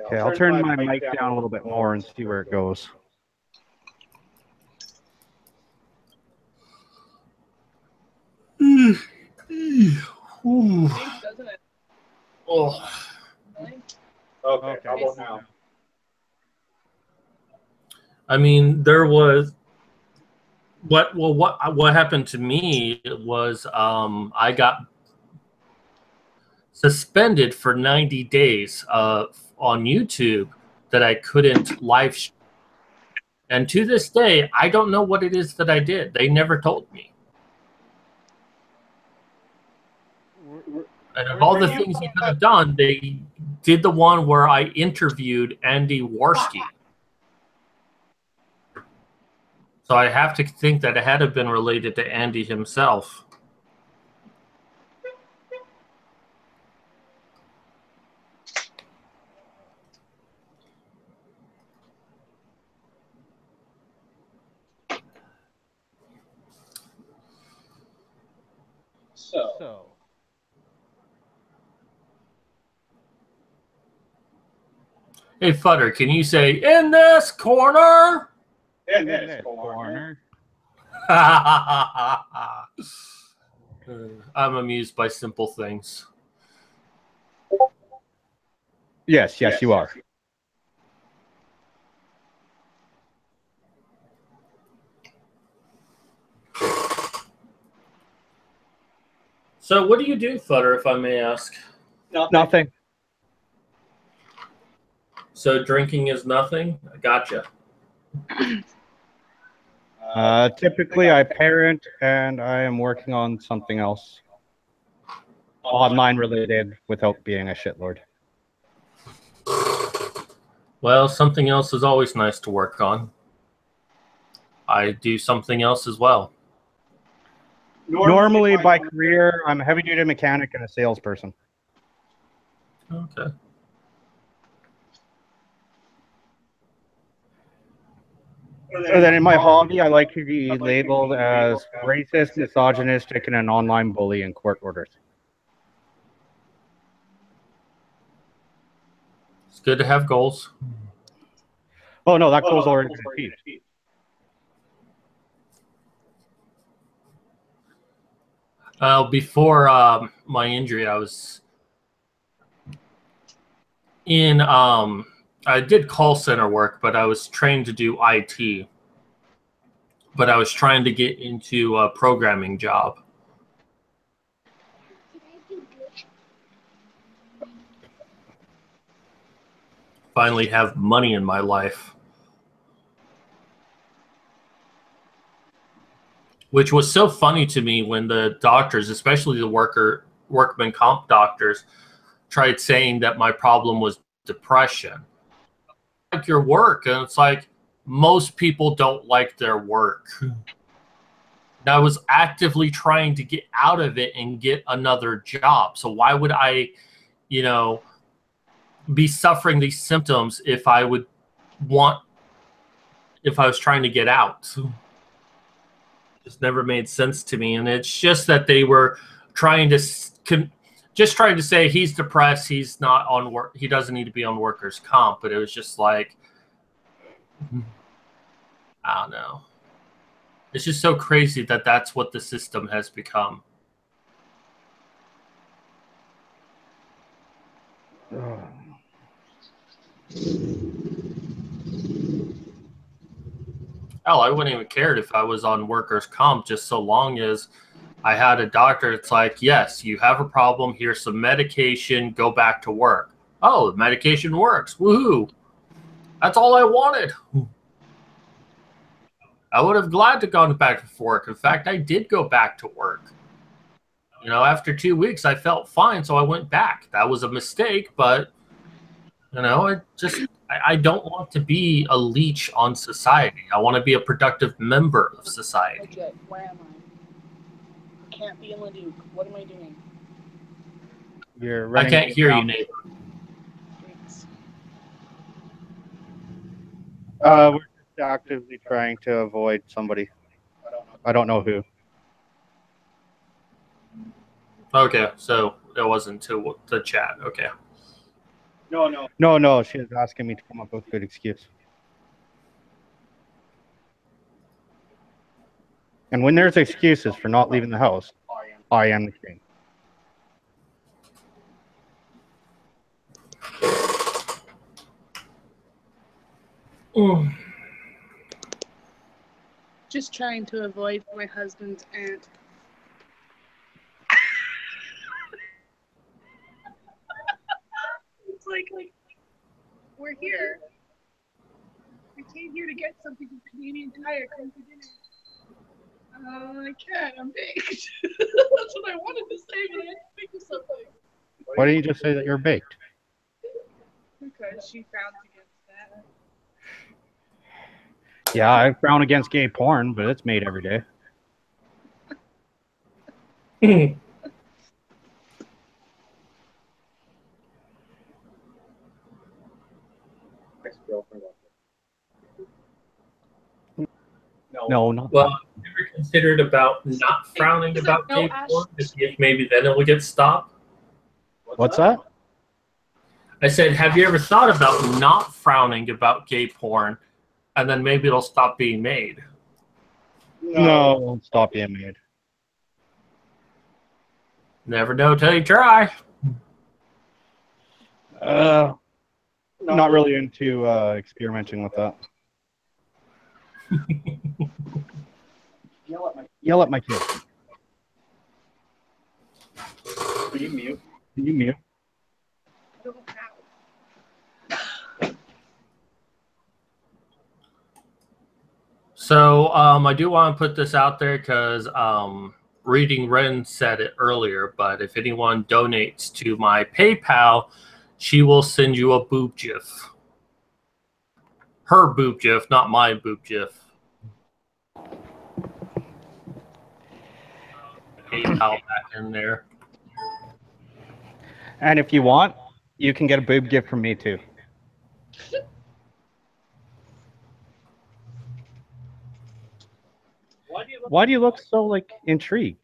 Okay, I'll turn my mic down a little bit more and see where it goes. Doesn't it? Oh. Okay, how about now? I mean, there was what happened to me was I got suspended for 90 days on YouTube that I couldn't live stream. And to this day, I don't know what it is that I did. They never told me. And of all the things I could have done, they did the one where I interviewed Andy Warski. So I have to think that it had to have been related to Andy himself. So. Hey, Futter, can you say, in this corner? In this corner. I'm amused by simple things. Yes, you are. So what do you do, Futter, if I may ask? Nothing. So drinking is nothing? I gotcha. Typically, I parent, and I am working on something else. Online related without being a shitlord. Well, something else is always nice to work on. I do something else as well. Normally, by career, I'm a heavy-duty mechanic and a salesperson. Okay. So then in my hobby, I like to be labeled as racist, misogynistic, and an online bully in court orders. It's good to have goals. Oh, no, that goal's already been achieved. Before my injury, I was in, I did call center work, but I was trained to do IT. But I was trying to get into a programming job. Finally have money in my life. Which was so funny to me when the doctors, especially the workman comp doctors, tried saying that my problem was depression. Like your work, and it's like most people don't like their work. And I was actively trying to get out of it and get another job. So why would I, be suffering these symptoms if I was trying to get out? Just never made sense to me. And it's just that they were trying to say he's depressed, he's not on work, he doesn't need to be on workers' comp. But it was just like, I don't know. It's just so crazy that that's what the system has become. Hell, I wouldn't even care if I was on workers' comp, just so long as I had a doctor. It's like, yes, you have a problem. Here's some medication. Go back to work. Oh, the medication works. Woohoo. That's all I wanted. I would have glad to gone back to work. In fact, I did go back to work. You know, after 2 weeks, I felt fine, so I went back. That was a mistake, but you know, I don't want to be a leech on society. I want to be a productive member of society. Legit, where am I? I can't be in Leduc. What am I doing? You're I running can't hear you, around. neighbor. Thanks. We're just actively trying to avoid somebody. I don't know who. Okay, so it wasn't to the chat. Okay. No. She was asking me to come up with a good excuse. And when there's excuses for not leaving the house, I am the king. Just trying to avoid my husband's aunt. It's like we're here. We came here to get something from Canadian Tire. Come for dinner. I can't. I'm baked. That's what I wanted to say, but I had to think of something. Why didn't you just say that you're baked? Because she frowns against that. Yeah, I frown against gay porn, but it's made every day. No, not Well, that. have you ever considered about not frowning about No, gay Ash. porn to see if maybe then it will get stopped? What's that? I said, have you ever thought about not frowning about gay porn, and then maybe it'll stop being made? No, it won't stop being made. Never know till you try. Not really into experimenting with that. Yell at my kid. Can you mute? Can you mute? I don't know how. So I do want to put this out there because Reading Ren said it earlier, but if anyone donates to my PayPal, she will send you a boob gif. Her boob gif, not my boob gif. PayPal back in there. And if you want, you can get a boob gift from me too. Why do you look so like intrigued?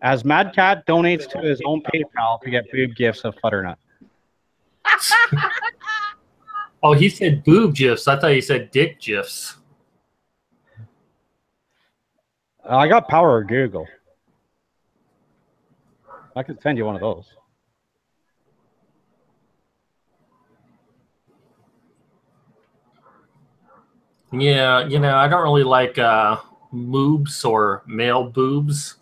As Mad Cat donates to his own PayPal to get boob gifts of Butternut. Oh, he said boob gifs. I thought he said dick gifs. I got power of Google. I could send you one of those. Yeah, you know, I don't really like moobs or male boobs.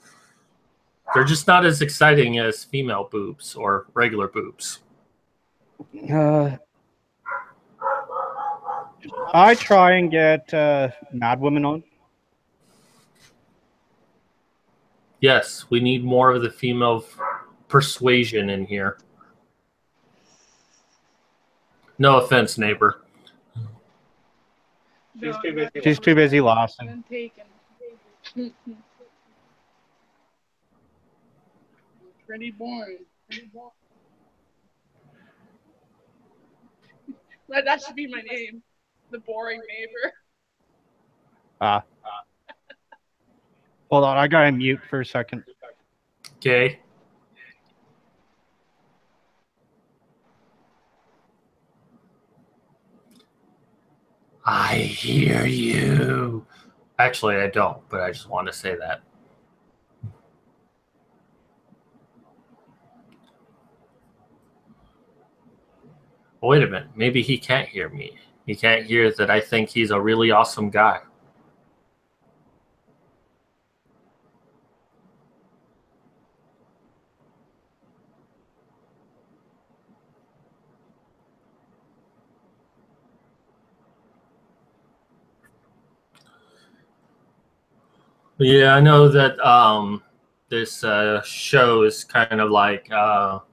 They're just not as exciting as female boobs or regular boobs. I try and get Mad Women on. Yes, we need more of the female persuasion in here. No offense, neighbor. She's too busy laughing. I'm taken. Pretty boring. That should be my name. The boring neighbor. Hold on, I gotta mute for a second. Okay. I hear you. Actually, I don't, but I just want to say that. Wait a minute. Maybe he can't hear me. He can't hear that I think he's a really awesome guy. Yeah, I know that this show is kind of like kind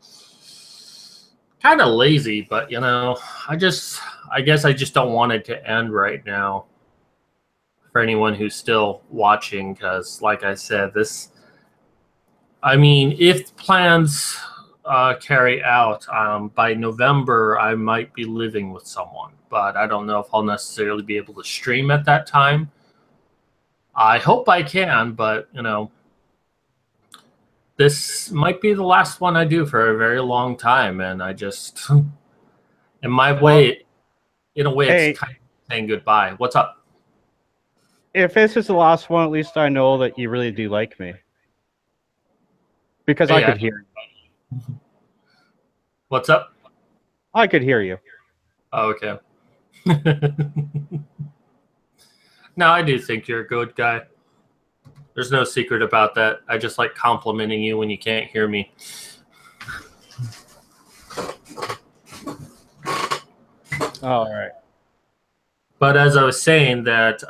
of lazy, but you know, I guess I just don't want it to end right now. For anyone who's still watching, because like I said, I mean, if plans carry out, by November, I might be living with someone, but I don't know if I'll necessarily be able to stream at that time. I hope I can, but you know, this might be the last one I do for a very long time, and I just, in my way, Hey. it's kind of saying goodbye. What's up? If this is the last one, at least I know that you really do like me. Because I could hear you. What's up? I could hear you. Oh, okay. No, I do think you're a good guy. There's no secret about that. I just like complimenting you when you can't hear me. All right. But as I was saying that,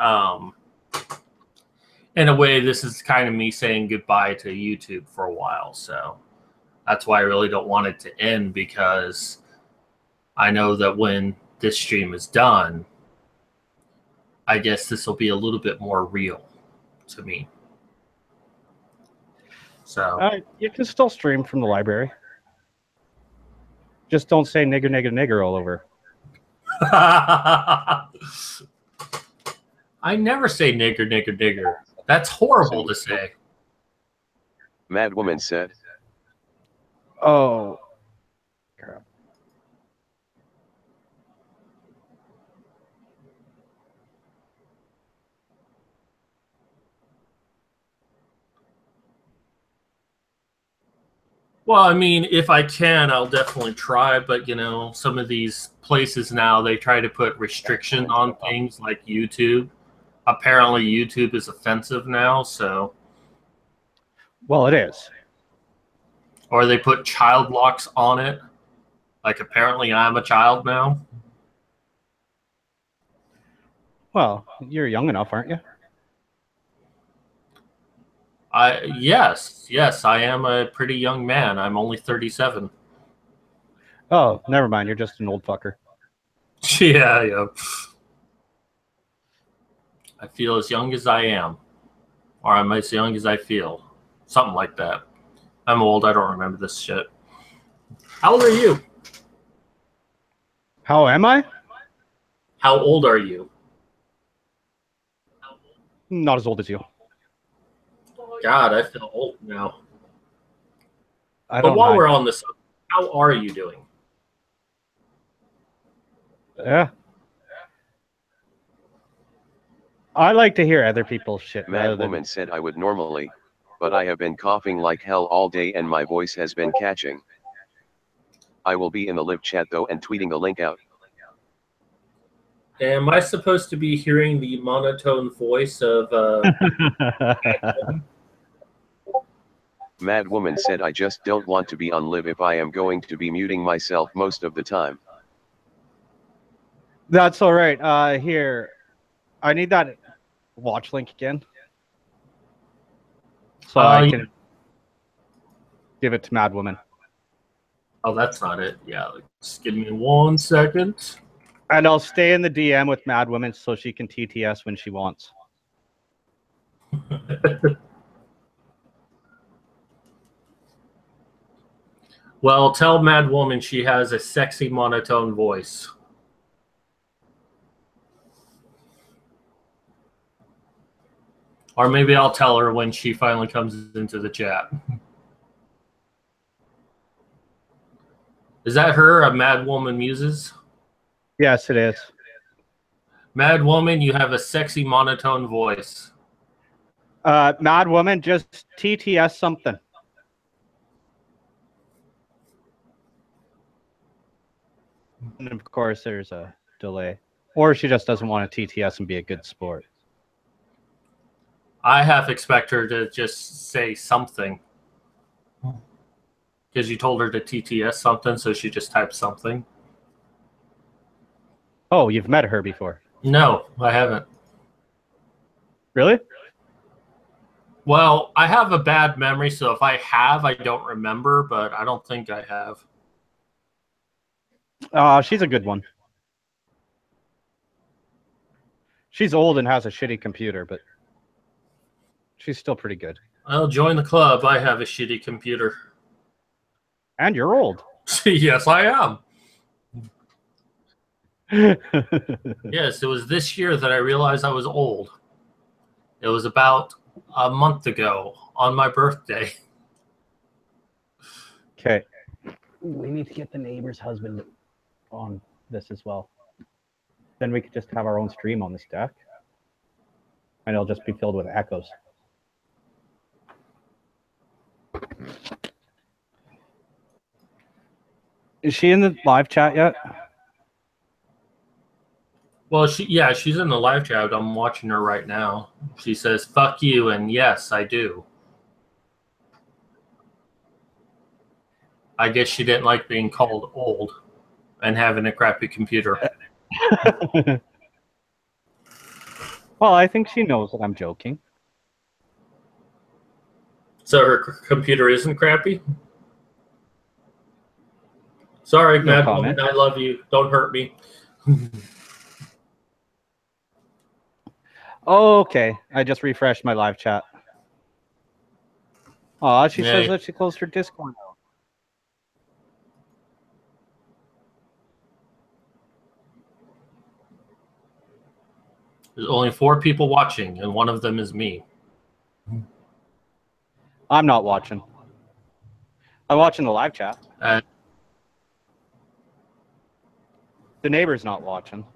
in a way, this is kind of me saying goodbye to YouTube for a while. So that's why I really don't want it to end, because I know that when this stream is done, I guess this will be a little bit more real to me. So you can still stream from the library. Just don't say nigger, nigger, nigger all over. I never say nigger, nigger, nigger. That's horrible to say. Mad Woman said. Oh. Crap. Well, I mean, if I can, I'll definitely try. But, you know, some of these places now, they try to put restriction on things like YouTube. Apparently, YouTube is offensive now, so. Well, it is. Or they put child locks on it. Like, apparently I'm a child now. Well, you're young enough, aren't you? Yes, I am a pretty young man. I'm only 37. Oh, never mind. You're just an old fucker. Yeah. I feel as young as I am. Or I'm as young as I feel. Something like that. I'm old. I don't remember this shit. How old are you? How am I? How old are you? Not as old as you. God, I feel old now. But while we're on this, how are you doing? Yeah. I like to hear other people's shit. Mad Woman said I would normally, but I have been coughing like hell all day and my voice has been catching. I will be in the live chat though and tweeting the link out. Am I supposed to be hearing the monotone voice of Mad Woman said I just don't want to be on live if I am going to be muting myself most of the time. That's all right. Here, I need that watch link again, so I can give it to Mad Woman. Oh, that's not it. Yeah, just give me 1 second. And I'll stay in the DM with Mad Woman so she can TTS when she wants. Well, tell Mad Woman she has a sexy monotone voice. Or maybe I'll tell her when she finally comes into the chat. Is that her, a Mad Woman Muses? Yes, it is. Mad Woman, you have a sexy monotone voice. Mad Woman, just TTS something. And of course, there's a delay. Or she just doesn't want to TTS and be a good sport. I half expect her to just say something. Because you told her to TTS something, so she just typed something. Oh, you've met her before? No, I haven't. Really? Well, I have a bad memory, so if I have, I don't remember, but I don't think I have. She's a good one. She's old and has a shitty computer, but she's still pretty good. Well, join the club. I have a shitty computer. And you're old. Yes, I am. Yes, it was this year that I realized I was old. It was about a month ago on my birthday. Okay. We need to get the neighbor's husband on this as well. Then we could just have our own stream on this deck. And it'll just be filled with echoes. Is she in the live chat yet? Well, she's in the live chat. I'm watching her right now. She says, "Fuck you," and yes, I do. I guess she didn't like being called old and having a crappy computer. Well, I think she knows that I'm joking. So her computer isn't crappy? Sorry, No Mad comment. Woman, I love you. Don't hurt me. Oh, okay. I just refreshed my live chat. Aw, she says Yay. that she closed her Discord now. There's only 4 people watching, and one of them is me. I'm not watching. I'm watching the live chat. The neighbor's not watching.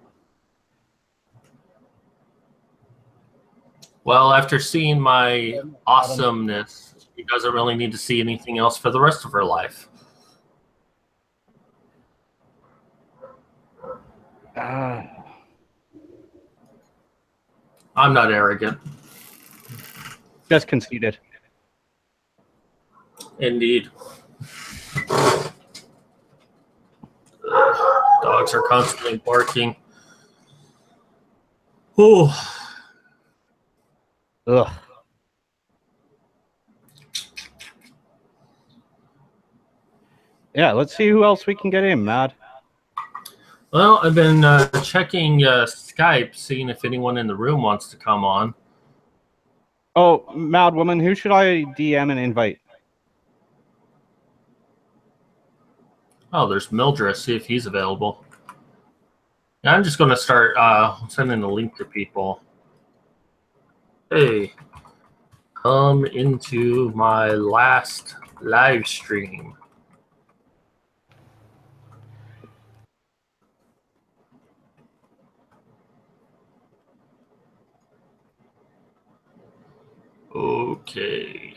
Well, after seeing my awesomeness, she doesn't really need to see anything else for the rest of her life. I'm not arrogant. Just conceited. Indeed. Dogs are constantly barking. Ooh. Ugh. Yeah, let's see who else we can get in, Mad. Well, I've been checking Skype, seeing if anyone in the room wants to come on. Oh, Mad Woman, who should I DM and invite? Oh, there's Mildred. See if he's available. Yeah, I'm just going to start sending the link to people. Hey, come into my last live stream. Okay.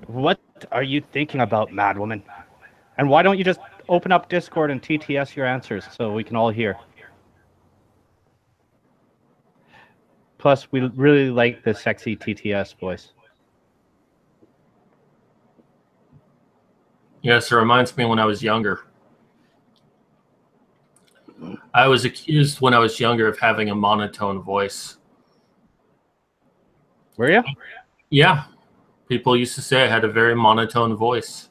What are you thinking about, Mad Woman? And why don't you just open up Discord and TTS your answers so we can all hear? Plus, we really like the sexy TTS voice. Yes, it reminds me when I was younger. I was accused when I was younger of having a monotone voice. Were you? Yeah. People used to say I had a very monotone voice.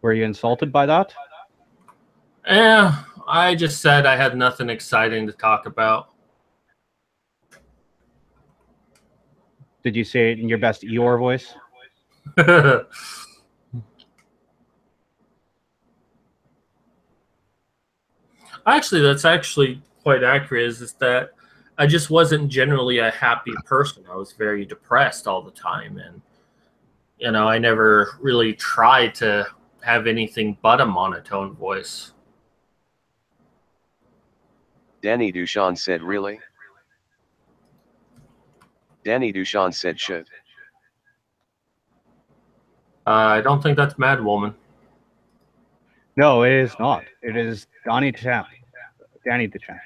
Were you insulted by that? Yeah, I just said I had nothing exciting to talk about. Did you say it in your best Eeyore voice? Actually, that's actually quite accurate, is that I just wasn't generally a happy person. I was very depressed all the time. And, you know, I never really tried to have anything but a monotone voice. Danny Dushan said, really? Danny Dushan said, should. I don't think that's Mad Woman. No, it is not. It is Danny Deschamps. Danny Deschamps.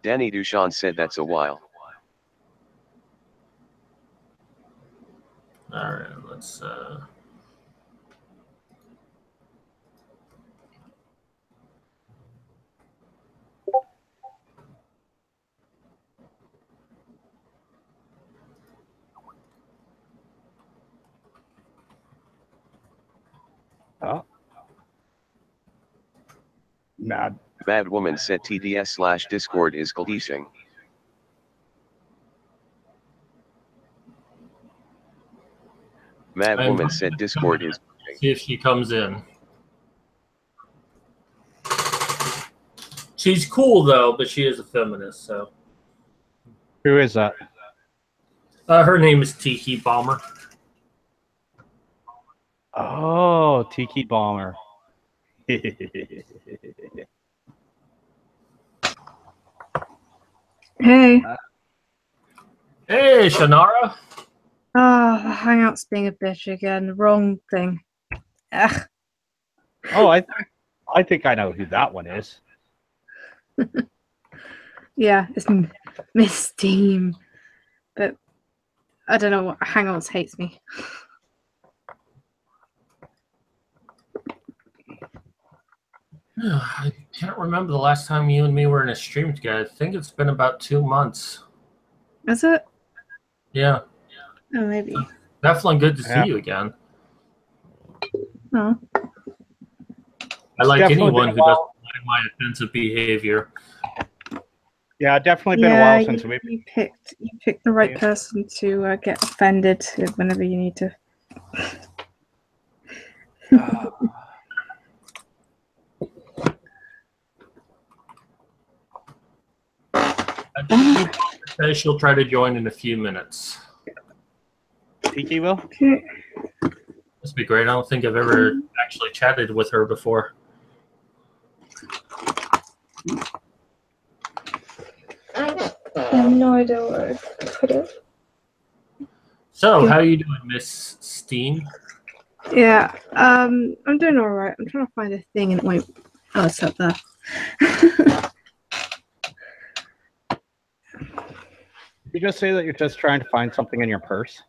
Danny Dushan said that's a while. All right, let's. Oh. Mad. Bad woman said TDS/Discord is glitching. Mad woman said Discord is glitching. See if she comes in. She's cool though, but she is a feminist. So. Who is that? Her name is Tiki Bomber. Oh, Tiki Bomber. Hey. Hey, Shannara. Oh, the Hangout's being a bitch again. Wrong thing. Ugh. Oh, I think I know who that one is. Yeah, it's Miss Team. But I don't know what Hangouts hates me. I can't remember the last time you and me were in a stream together. I think it's been about 2 months. Is it? Yeah. Oh, maybe. Definitely good to see you again. Oh. I like definitely anyone been who a doesn't while. like my offensive behavior. Yeah, definitely been a while since we've. You picked the right person to get offended whenever you need to. She'll try to join in a few minutes. Tiki will? Okay. Must be great. I don't think I've ever actually chatted with her before. I have no idea where I put it. So, how are you doing, Miss Steen? Yeah, I'm doing all right. I'm trying to find a thing and it won't. Oh, it's up there. You just say that you're just trying to find something in your purse?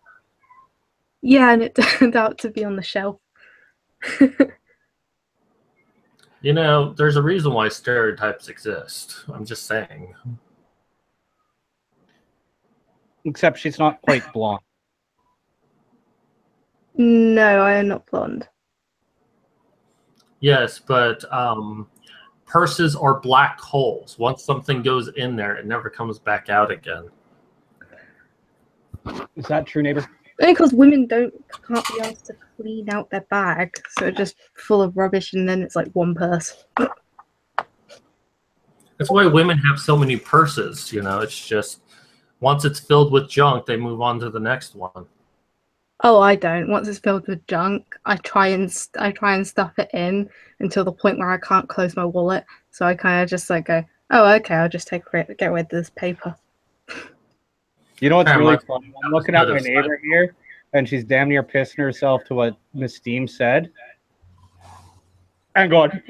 Yeah, and it turned out to be on the shelf. You know, there's a reason why stereotypes exist. I'm just saying. Except she's not quite blonde. No, I am not blonde. Yes, but purses are black holes. Once something goes in there, it never comes back out again. Is that true, neighbor? Only because women can't be asked to clean out their bag, so it's just full of rubbish, and then it's like one purse. That's why women have so many purses. You know, it's just once it's filled with junk, they move on to the next one. Oh, I don't. Once it's filled with junk, I try and stuff it in until the point where I can't close my wallet. So I kind of just like go, oh, okay, I'll just get rid of this paper. You know what's Yeah, really my- funny? I'm looking at my neighbor here, and she's damn near pissing herself to what Miss Steam said. And going,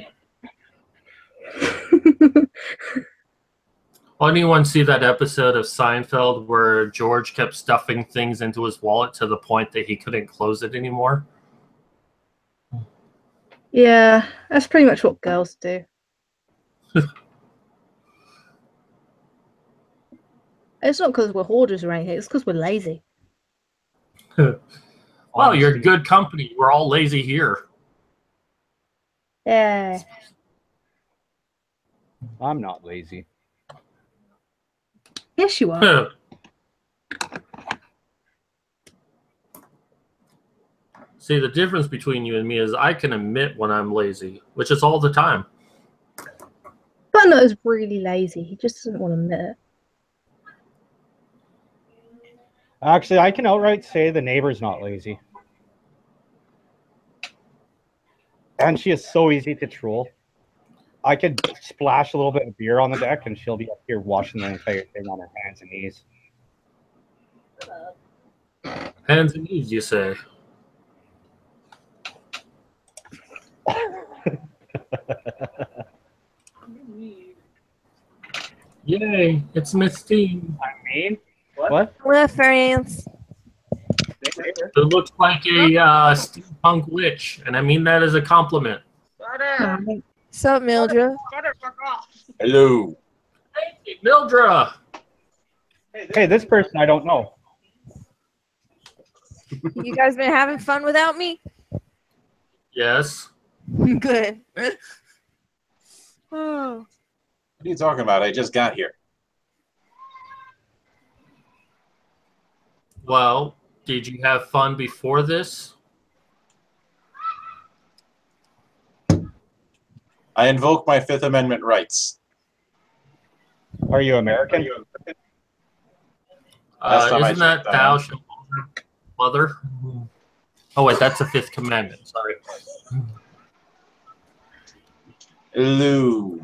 Anyone see that episode of Seinfeld where George kept stuffing things into his wallet to the point that he couldn't close it anymore? Yeah, that's pretty much what girls do. It's not because we're hoarders or anything. It's because we're lazy. Well, you're good company. We're all lazy here. Yeah. I'm not lazy. Yes, you are. See, the difference between you and me is I can admit when I'm lazy, which is all the time. Bunno is really lazy. He just doesn't want to admit it. Actually, I can outright say the neighbor's not lazy. And she is so easy to troll. I could splash a little bit of beer on the deck, and she'll be up here washing the entire thing on her hands and knees. Hands and knees, you say? Yay, it's Miss Steen. I mean, what? Hello, friends. It looks like a steampunk witch, and I mean that as a compliment. What's up, Mildred? Hello. Hey, Mildred. Hey, this person I don't know. You guys been having fun without me? Yes. Good. Oh. What are you talking about? I just got here. Well, did you have fun before this? I invoke my Fifth Amendment rights. Are you American? Isn't that thou shalt mother? Oh wait, that's the Fifth Commandment. Sorry. Hello.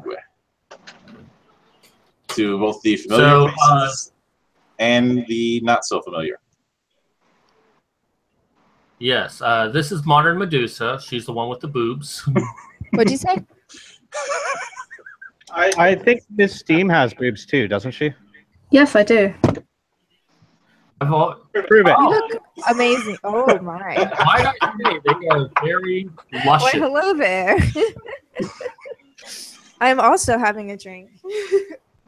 To both the familiar faces and the not so familiar. Yes, this is modern Medusa. She's the one with the boobs. What'd you say? I think Miss Steam has boobs too, doesn't she? Yes, I do. Prove it. You look amazing. Oh my. Might I say they are very luscious. Why, hello there. I'm also having a drink.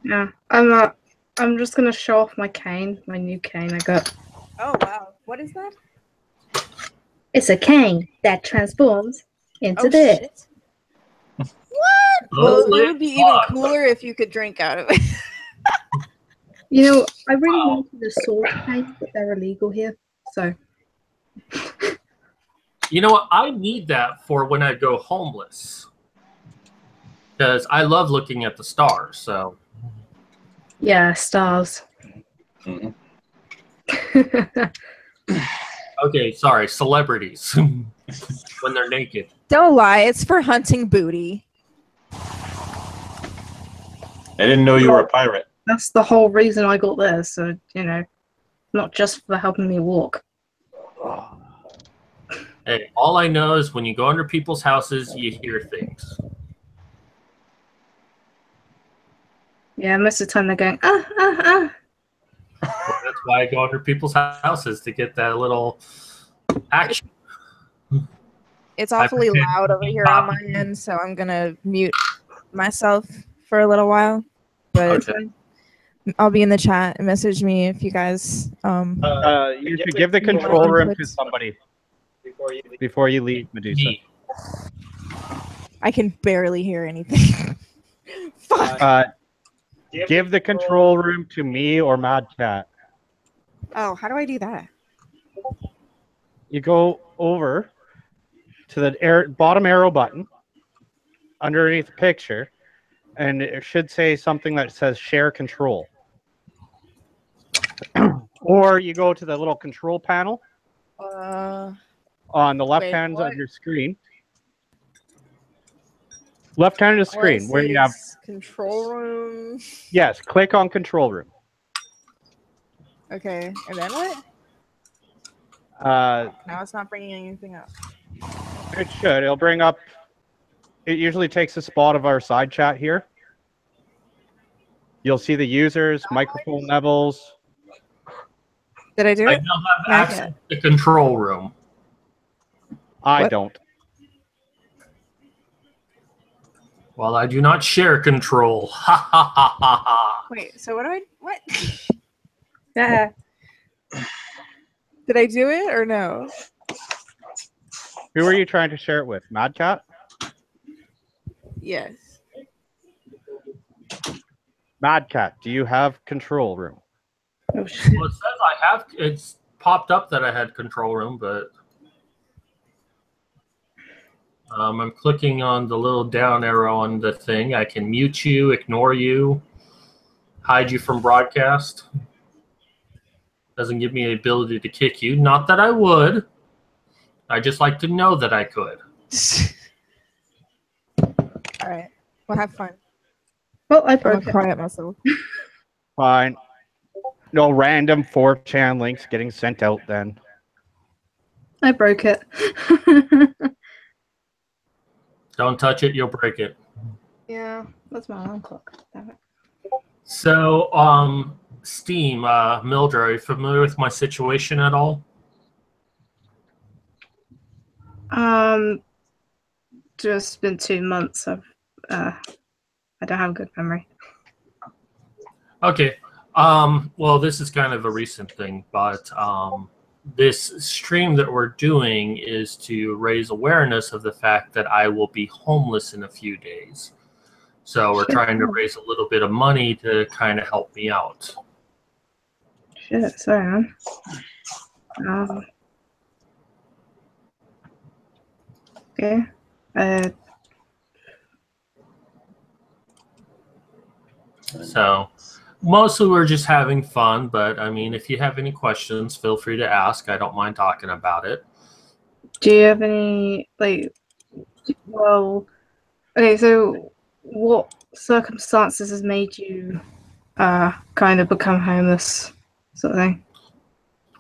Yeah, I'm just gonna show off my cane, my new cane I got. Oh wow, what is that? It's a cane that transforms into Oh, this. shit. What? Well, it would be even cooler if you could drink out of it. You know, I really wanted the sword cane, but they're illegal here. So. You know what? I need that for when I go homeless. Because I love looking at the stars, so. Yeah, stars. Mm-hmm. Okay, sorry, celebrities. When they're naked. Don't lie, it's for hunting booty. I didn't know you were a pirate. That's the whole reason I got this. So, you know, not just for helping me walk. Hey, all I know is when you go under people's houses, you hear things. Yeah, most of the time they're going, ah, ah, ah. Well, that's why I go under people's houses, to get that little action. It's awfully loud over here on my end, so I'm gonna mute myself for a little while. But Okay. I'll be in the chat and message me if you guys. You should give the control room to somebody before you leave, Medusa. I can barely hear anything. Fuck. Give the control room to me or Mad Cat. Oh, how do I do that? You go over to the bottom arrow button underneath the picture, and it should say something that says share control. Or you go to the little control panel on the left hand of your screen. Left hand of the screen where you have control room. Yes, click on control room. Okay, and then what? Now it's not bringing anything up. It should. It'll bring up. It usually takes a spot of our side chat here. You'll see the users, microphone levels. Did I do I it? now have access to the control room. I don't. Well, I do not share control. Ha ha ha ha ha. Wait, so what do I? What? Yeah. Did I do it or no? Who are you trying to share it with? Mad Cat? Yes. Mad Cat, do you have control room? Oh, shit. Well, it says I have. It's popped up that I had control room, but I'm clicking on the little down arrow on the thing. I can mute you, ignore you, hide you from broadcast. Doesn't give me the ability to kick you. Not that I would. I just like to know that I could. All right. Well, have fun. Well, I I'm broke gonna it. cry at myself. Fine. No random 4chan links getting sent out then. I broke it. Don't touch it, you'll break it. Yeah, that's my alarm clock. Damn it. So, Steam, Mildred, are you familiar with my situation at all? Just been 2 months. I don't have a good memory. Okay. Well, this is kind of a recent thing, but this stream that we're doing is to raise awareness of the fact that I will be homeless in a few days. So we're trying to raise a little bit of money to kind of help me out. Shit, sorry, man. Okay. So mostly we're just having fun, but I mean, if you have any questions, feel free to ask. I don't mind talking about it. Do you have any, like, well, okay, so what circumstances has made you kind of become homeless, sort of thing?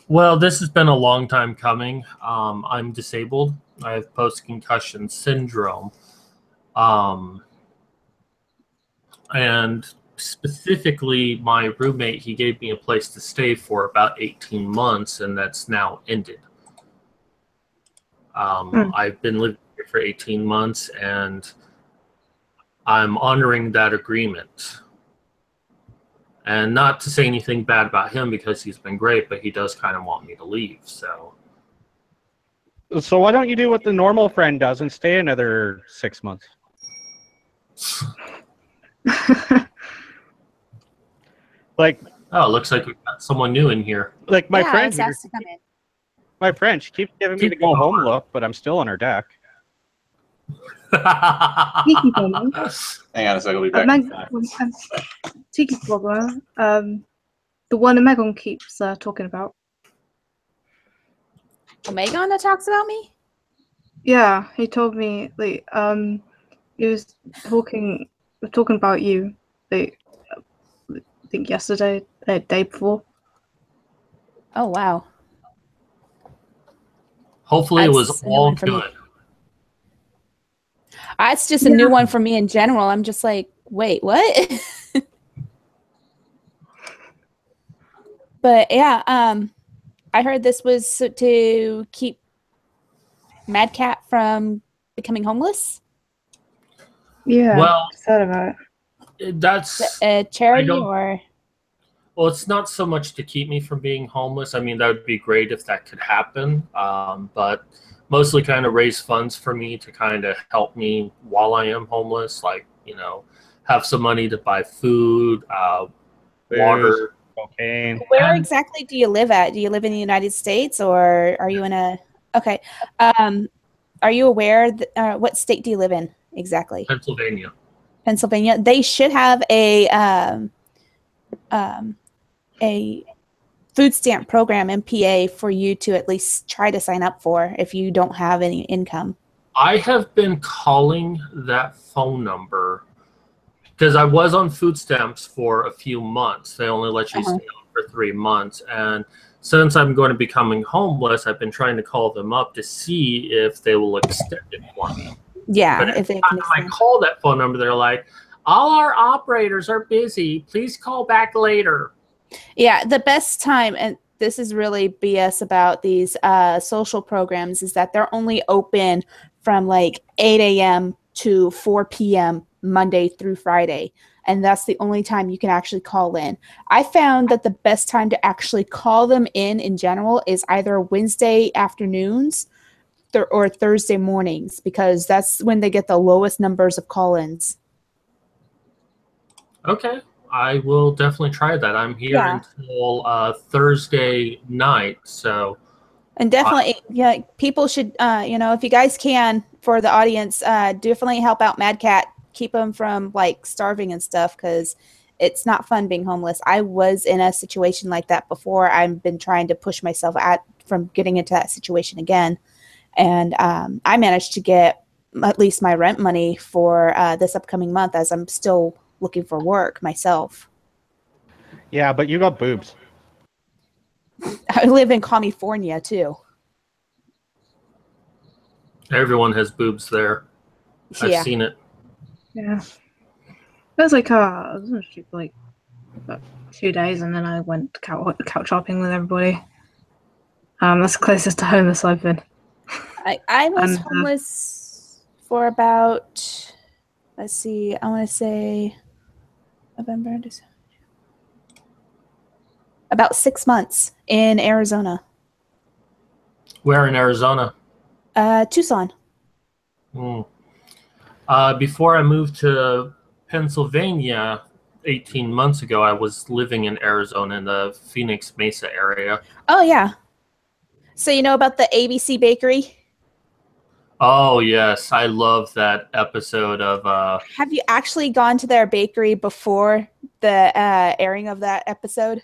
Well, this has been a long time coming. I'm disabled. I have post-concussion syndrome. And specifically, my roommate, he gave me a place to stay for about 18 months, and that's now ended. I've been living here for 18 months, and I'm honoring that agreement. And not to say anything bad about him because he's been great, but he does kind of want me to leave. So why don't you do what the normal friend does and stay another 6 months? Like, oh, looks like we've got someone new in here. Like my Yeah, I friend was here. asked to come in. My friend, she keeps giving me the go home look, but I'm still on her deck. Tiki Bomber. Hang on a second, I'll be back. Tiki Bomber, the one that Megan keeps talking about. Megan that talks about me? Yeah, he told me, like, he was talking about you, like, I think yesterday, day before. Oh, wow. Hopefully it was That's a new all one for me. good. It's just a new one for me in general. I'm just like, wait, what? But yeah, I heard this was to keep Mad Cat from becoming homeless. Yeah, Well, said about it. That's a charity or? Well, it's not so much to keep me from being homeless. I mean, that would be great if that could happen. But mostly kind of raise funds for me to kind of help me while I am homeless. Like, you know, have some money to buy food, water, cocaine. Where exactly do you live at? Do you live in the United States or are you in a? Okay. Are you aware what state do you live in exactly? Pennsylvania. Pennsylvania. They should have a food stamp program, MPA, for you to at least try to sign up for if you don't have any income. I have been calling that phone number because I was on food stamps for a few months. They only let you stay on for 3 months. And since I'm going to be becoming homeless, I've been trying to call them up to see if they will extend it for me. Yeah. But every time I call that phone number, they're like, all our operators are busy. Please call back later. Yeah, the best time, and this is really BS about these social programs, is that they're only open from like 8 a.m. to 4 p.m. Monday through Friday. And that's the only time you can actually call in. I found that the best time to actually call them in general is either Wednesday afternoons or Thursday mornings, because that's when they get the lowest numbers of call-ins. Okay. I will definitely try that. I'm here until Thursday night, so. And definitely, yeah, people should, you know, if you guys can, for the audience, definitely help out Mad Cat. Keep them from like starving and stuff, because it's not fun being homeless. I was in a situation like that before. I've been trying to push myself out from getting into that situation again, and I managed to get at least my rent money for this upcoming month, as I'm still looking for work myself. Yeah, but you got boobs. I live in California too. Everyone has boobs there. I've seen it. Yeah. It was like I was on street for like about 2 days, and then I went couch hopping with everybody. That's the closest to homeless I've been. I was And, homeless for about, let's see, I want to say November, December. About 6 months in Arizona. Where in Arizona? Tucson. Before I moved to Pennsylvania 18 months ago, I was living in Arizona in the Phoenix Mesa area. Oh, yeah. So you know about the ABC Bakery? Oh, yes. I love that episode of... Have you actually gone to their bakery before the airing of that episode?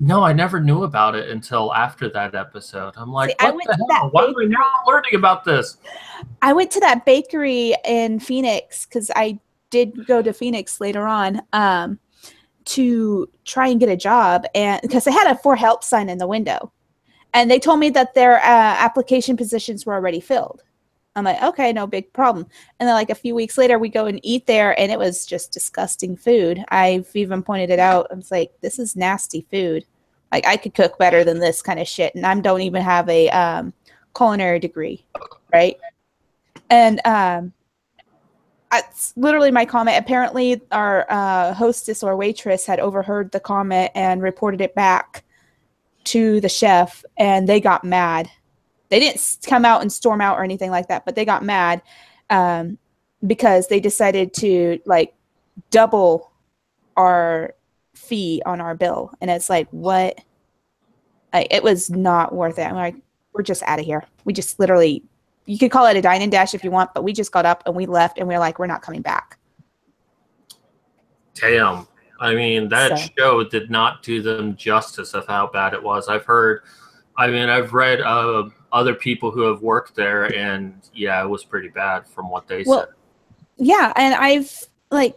No, I never knew about it until after that episode. I'm like, See, what the hell? Why am I now learning about this? I went to that bakery in Phoenix because I did go to Phoenix later on to try and get a job, and because they had a for help sign in the window, and they told me that their application positions were already filled. I'm like, okay, no big problem. And then like a few weeks later, we go and eat there, and it was just disgusting food. I've even pointed it out. I was like, this is nasty food. Like, I could cook better than this kind of shit, and I don't even have a culinary degree, right? And that's literally my comment. Apparently, our hostess or waitress had overheard the comment and reported it back to the chef, and they got mad. They didn't come out and storm out or anything like that, but they got mad because they decided to like double our fee on our bill. And it's like, what? It was not worth it. I'm like, we're just out of here. We just literally, you could call it a dine and dash if you want, but we just got up and we left, and we were like, we're not coming back. Damn. I mean, that show did not do them justice of how bad it was. I've read other people who have worked there, and yeah, it was pretty bad from what they said. Yeah, and I've like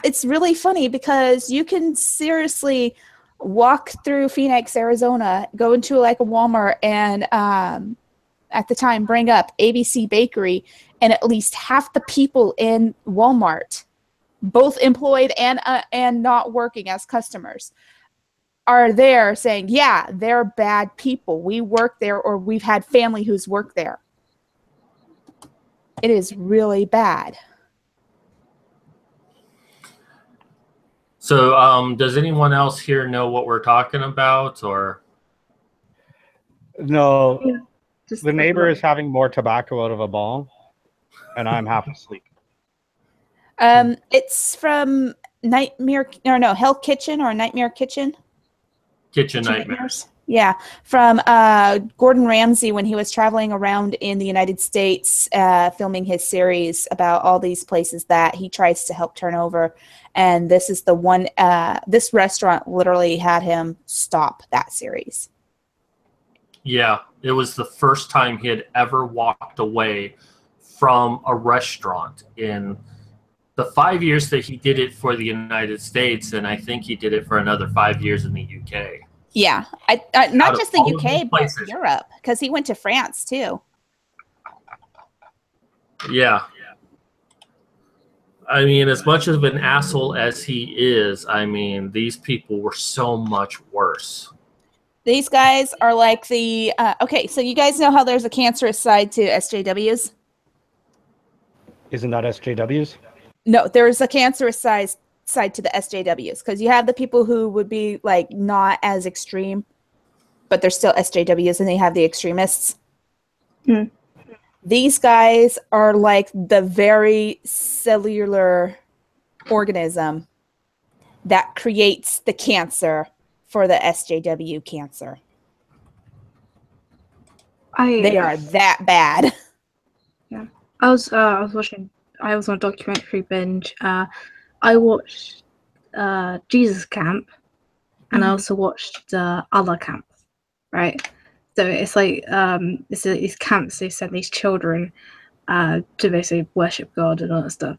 it's really funny because you can seriously walk through Phoenix, Arizona, go into like a Walmart, and at the time bring up ABC Bakery, and at least half the people in Walmart, both employed and not working as customers, are there saying, yeah, they're bad people. We work there, or we've had family who's worked there. It is really bad. So does anyone else here know what we're talking about, or? No, the neighbor is having more tobacco out of a bong, and I'm half asleep. It's from Hell Kitchen or Nightmare Kitchen. Kitchen Nightmares. Yeah, from Gordon Ramsay when he was traveling around in the United States filming his series about all these places that he tries to help turn over. And this is the one, this restaurant literally had him stop that series. Yeah, it was the first time he had ever walked away from a restaurant in the 5 years that he did it for the United States, and I think he did it for another 5 years in the UK. Yeah, not just the UK, but Europe, because he went to France too. Yeah. I mean, as much of an asshole as he is, I mean, these people were so much worse. These guys are like the okay, so you guys know how there's a cancerous side to SJWs? Isn't that SJWs? No, there's a cancerous side to the SJWs, because you have the people who would be like not as extreme, but they're still SJWs, and they have the extremists. Mm. These guys are like the very cellular organism that creates the cancer for the SJW cancer. They are that bad. Yeah, I was watching. I was on a documentary binge. I watched Jesus Camp, and I also watched Allah Camp. Right, so it's like it's these camps. They send these children to basically worship God and all that stuff,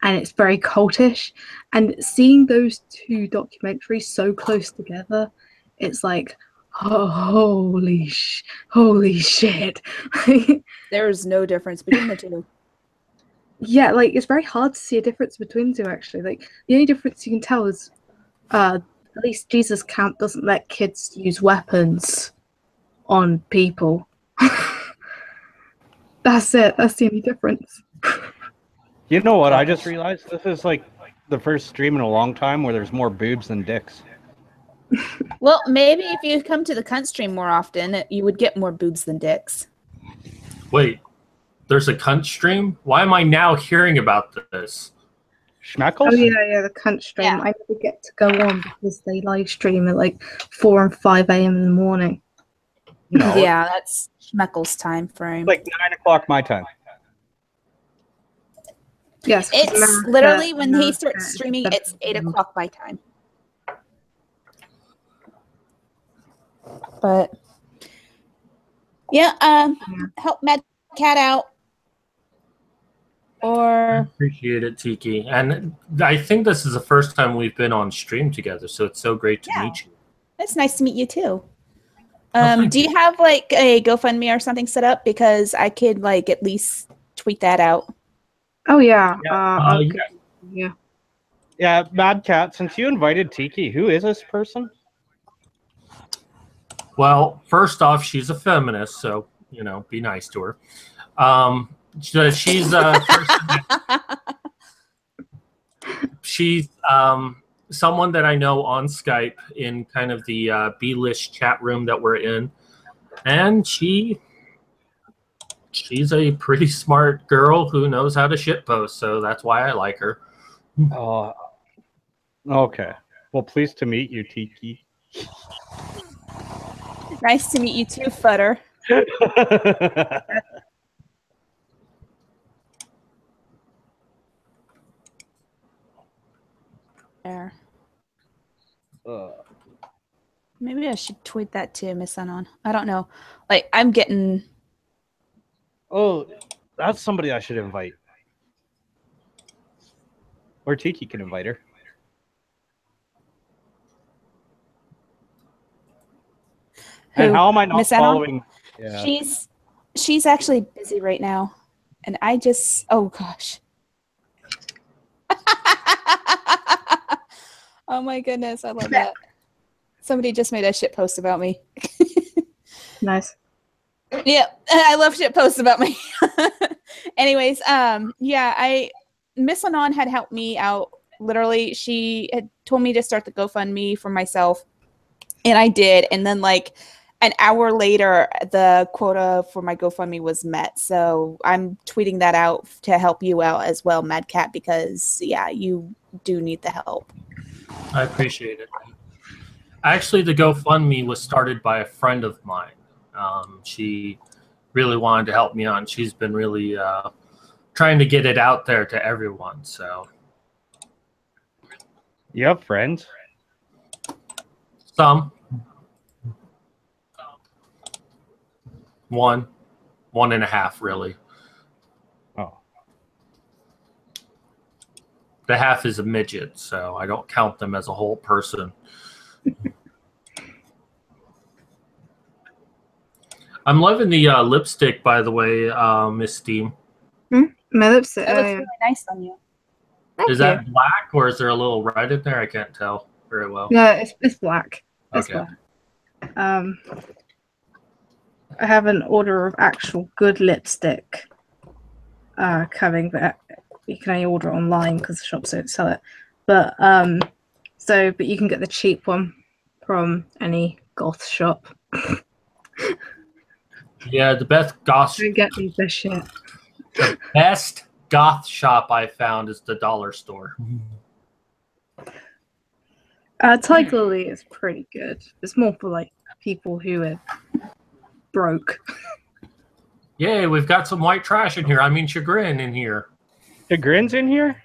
and it's very cultish. And seeing those two documentaries so close together, it's like, oh, holy shit! There's no difference between the two. Yeah, like it's very hard to see a difference between the two. Actually, like the only difference you can tell is, at least Jesus Camp doesn't let kids use weapons on people. That's it. That's the only difference. You know what? I just realized this is like the first stream in a long time where there's more boobs than dicks. Well, maybe if you come to the cunt stream more often, you would get more boobs than dicks. Wait, there's a cunt stream? Why am I now hearing about this? Schmeckles? Oh yeah, the cunt stream. I never get to go on because they live stream at like 4 and 5 a.m. in the morning. No. Yeah, that's Schmeckles time frame. Like 9 o'clock my time. Yes, it's literally when he starts streaming, it's 8 o'clock my time. But yeah, help Mad Cat out. I Or appreciate it, Tiki. And I think this is the first time we've been on stream together, so it's so great to meet you. it's nice to meet you too. Do you have like a GoFundMe or something set up? Because I could like at least tweet that out. Oh yeah. Yeah, Mad Cat, since you invited Tiki, who is this person? Well, first off, she's a feminist, so, you know, be nice to her. She's someone that I know on Skype in kind of the B-list chat room that we're in. And she's a pretty smart girl who knows how to shitpost, so that's why I like her. Oh, okay. Well, pleased to meet you, Tiki. Nice to meet you too, Futter. There. Maybe I should tweet that to Miss Anon. I don't know. Like, I'm getting... Oh, that's somebody I should invite. Or Tiki can invite her. Who? And how am I not Miss Anon? following? Yeah. She's actually busy right now. And I just... Oh, gosh. Oh, my goodness. I love that. Somebody just made a shit post about me. Nice. Yeah, I love shit posts about me. Anyways, yeah, Miss Anon had helped me out. Literally, she had told me to start the GoFundMe for myself, and I did. And then, like, an hour later, the quota for my GoFundMe was met. So I'm tweeting that out to help you out as well, Mad Cat, because, yeah, you do need the help. I appreciate it. Actually, the GoFundMe was started by a friend of mine. She really wanted to help me out. She's been really trying to get it out there to everyone. So, You have friends? some. One and a half, really. Oh. The half is a midget, so I don't count them as a whole person. I'm loving the lipstick, by the way, Miss Steam. My lipstick. That looks really nice on you. Is that black or is there a little red in there? I can't tell very well. No, it's black. It's Okay. black. I have an order of actual good lipstick coming, but you can only order it online because the shops don't sell it. But but you can get the cheap one from any goth shop. Yeah, the best goth. Don't get me this shit. The best goth shop I found is the dollar store. Tiger Lily is pretty good. It's more for like people who are broke. Yay, we've got some white trash in here. I mean, Chagrin in here. Chagrin's in here?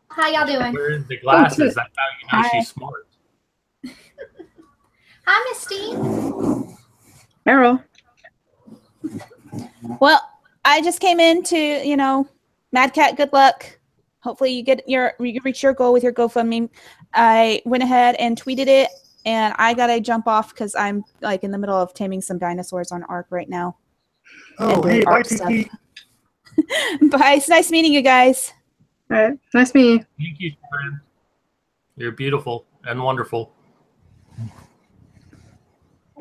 How y'all doing? Wearing the glasses. That's how you know she's smart. Hi, Miss Steve. Errol. Well, I just came in to, Mad Cat, good luck. Hopefully you reach your goal with your GoFundMe. I went ahead and tweeted it, and I gotta jump off because I'm like in the middle of taming some dinosaurs on Ark right now. Oh, hey, bye, Tiki. Bye. It's nice meeting you guys. All right. Nice meeting you. Thank you, Chagrin. You're beautiful and wonderful.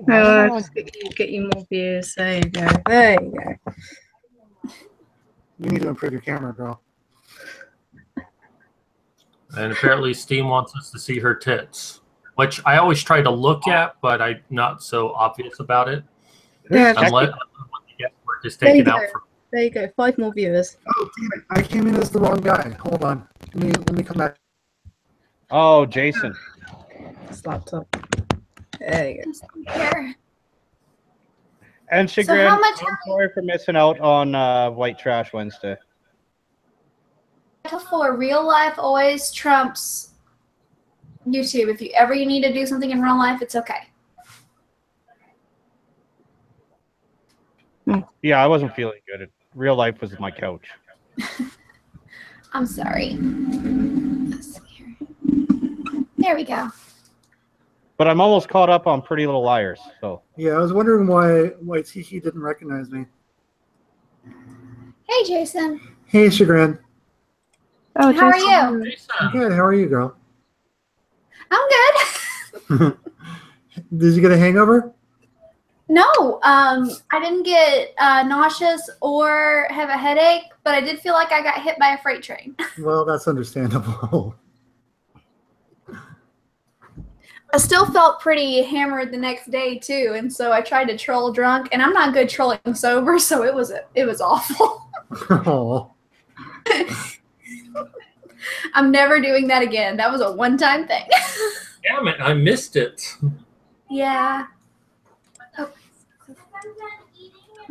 No, just get you more views. There you go. There you go. You need to improve your camera, girl. And apparently Steam wants us to see her tits, which I always try to look at, but I'm not so obvious about it. Yeah, Unless the guesswork is there you taken go. out from. There you go. 5 more viewers. Oh, damn it. I came in as the wrong guy. Hold on. Let me come back. Oh, Jason. This laptop. There you go. Here. And So Chagrin, how much I'm sorry for missing out on White Trash Wednesday. for real life always trumps YouTube. If you ever need to do something in real life, it's okay. Yeah, I wasn't feeling good. Real life was my couch. I'm sorry. Let's see here. There we go. But I'm almost caught up on Pretty Little Liars. So Yeah, I was wondering why Tiki didn't recognize me. Hey, Jason. Hey, Chagrin. Oh, How are you? I'm good. How are you, girl? I'm good. Did you get a hangover? No, I didn't get nauseous or have a headache, but I did feel like I got hit by a freight train. Well, that's understandable. I still felt pretty hammered the next day too, and so I tried to troll drunk, and I'm not good trolling sober, so it was awful. Oh. I'm never doing that again. That was a one-time thing. Damn it, I missed it. Yeah.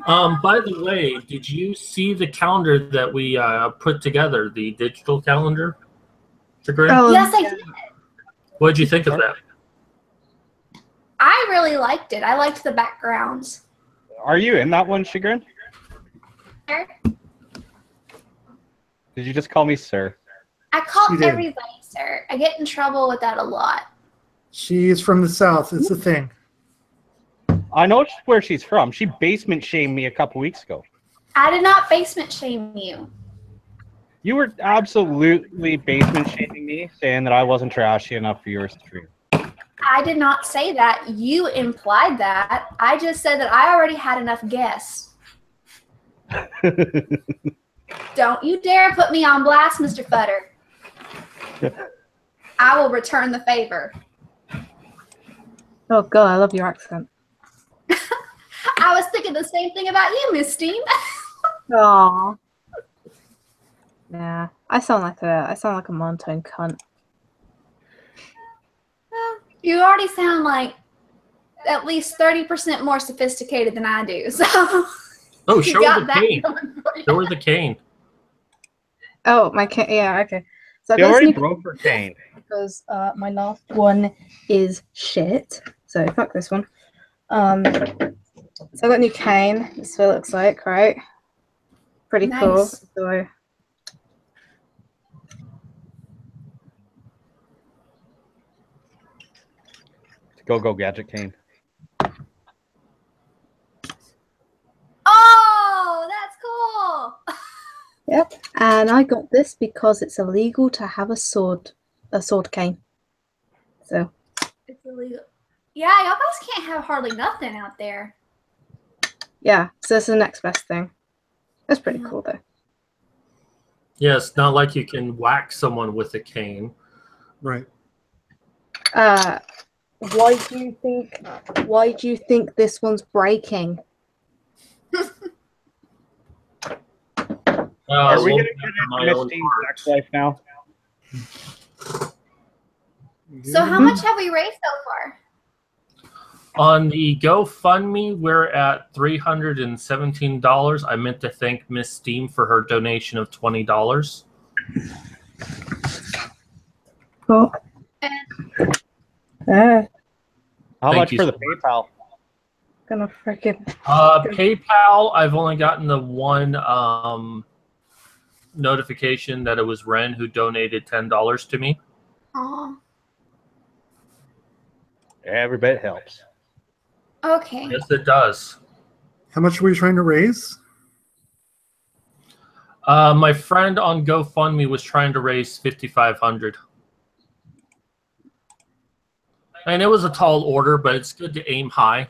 By the way, did you see the calendar that we put together, the digital calendar? Chagrin? Yes, I did. What did you think of that? I really liked it. I liked the backgrounds. are you in that one, Chagrin? Did you just call me sir? I call She did. everybody sir. I get in trouble with that a lot. She's from the South. It's a thing. I know where she's from. She basement shamed me a couple weeks ago. I did not basement shame you. You were absolutely basement shaming me, saying that I wasn't trashy enough for your stream. I did not say that. You implied that. I just said that I already had enough guests. Don't you dare put me on blast, Mr. Futter. I will return the favor. Oh god, I love your accent. I was thinking the same thing about you, Miss Steam. Aww. Yeah, I sound like a monotone cunt. You already sound like at least 30% more sophisticated than I do. So Oh, you show got her the that cane. going for you. Show her the cane. Oh, my cane. Yeah, okay. So I've You got this already new broke her cane. because my last one is shit. So fuck this one. So I got a new cane. This is what it looks like, right? Pretty cool. Nice. So Go gadget cane. Oh, that's cool. yep. And I got this because it's illegal to have a sword cane. So It's illegal. Yeah, y'all guys can't have hardly nothing out there. yeah, so it's the next best thing. That's pretty cool though. Yeah, it's not like you can whack someone with a cane. Right. Why do you think this one's breaking? Are we well, going to get into Miss Steam's sex life now? So how much have we raised so far? On the GoFundMe, we're at $317. I meant to thank Miss Steam for her donation of $20. Cool. How Thank much you for so the PayPal? Gonna freaking PayPal, I've only gotten the one notification that it was Ren who donated $10 to me. Aw. Every bit helps. Okay. Yes, it does. How much were you trying to raise? My friend on GoFundMe was trying to raise $5,500. And it was a tall order, but it's good to aim high.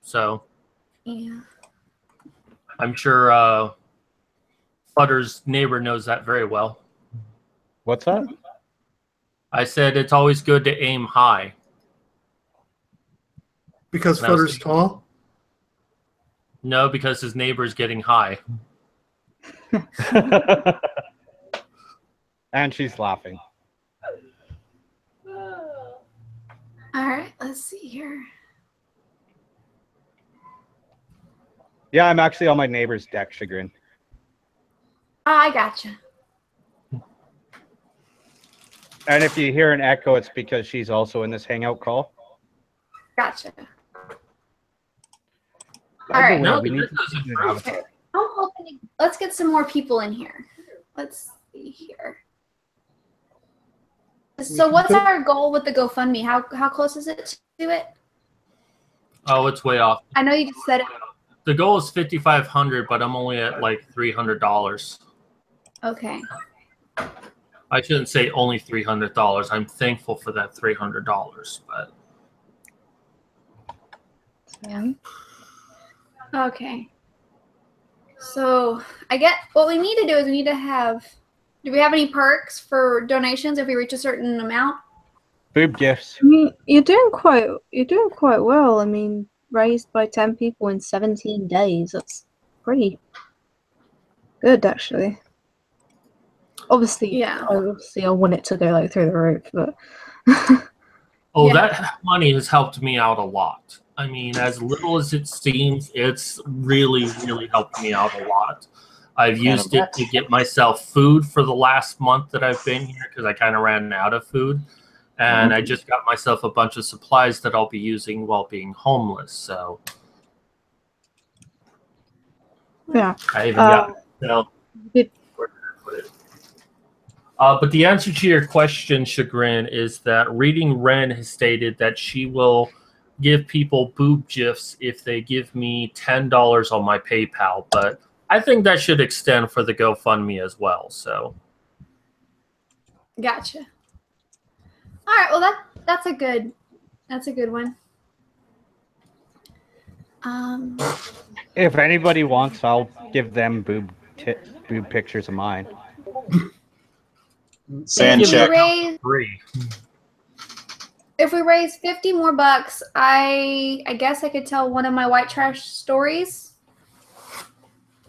So Yeah. I'm sure Butter's neighbor knows that very well. What's that? I said it's always good to aim high. Because That was- Futter's tall? No, because his neighbor's getting high. And she's laughing. All right, let's see here. Yeah, I'm actually on my neighbor's deck, Chagrin. Oh, I gotcha. And if you hear an echo, it's because she's also in this hangout call. Gotcha. By All the right. way, No, we need this to isn't do an true. avatar. I'm hoping let's get some more people in here. Let's see here. So what's our goal with the GoFundMe? How close is it to it? Oh, it's way off. I know you just said it. The goal is $5,500, but I'm only at like $300. Okay. I shouldn't say only $300. I'm thankful for that $300, but Yeah. Okay. So I get what we need to do is we need to have. Do we have any perks for donations if we reach a certain amount? Boob gifts. I mean, you're doing quite well. I mean, raised by 10 people in 17 days. That's pretty good, actually. Obviously, Yeah. I want it to go like through the roof, but oh, Yeah. that money has helped me out a lot. I mean, as little as it seems, it's really, really helped me out a lot. I've used it to get myself food for the last month that I've been here because I kind of ran out of food. And I just got myself a bunch of supplies that I'll be using while being homeless. So yeah. I even got Good. where did I put it? But the answer to your question, Chagrin, is that Reading Ren has stated that she will give people boob gifs if they give me $10 on my PayPal. But I think that should extend for the GoFundMe as well. So Gotcha. All right. Well, that's a good one. If anybody wants, I'll give them boob pictures of mine. Sand If we check. raise free. If we raise 50 more bucks, I guess I could tell one of my white trash stories.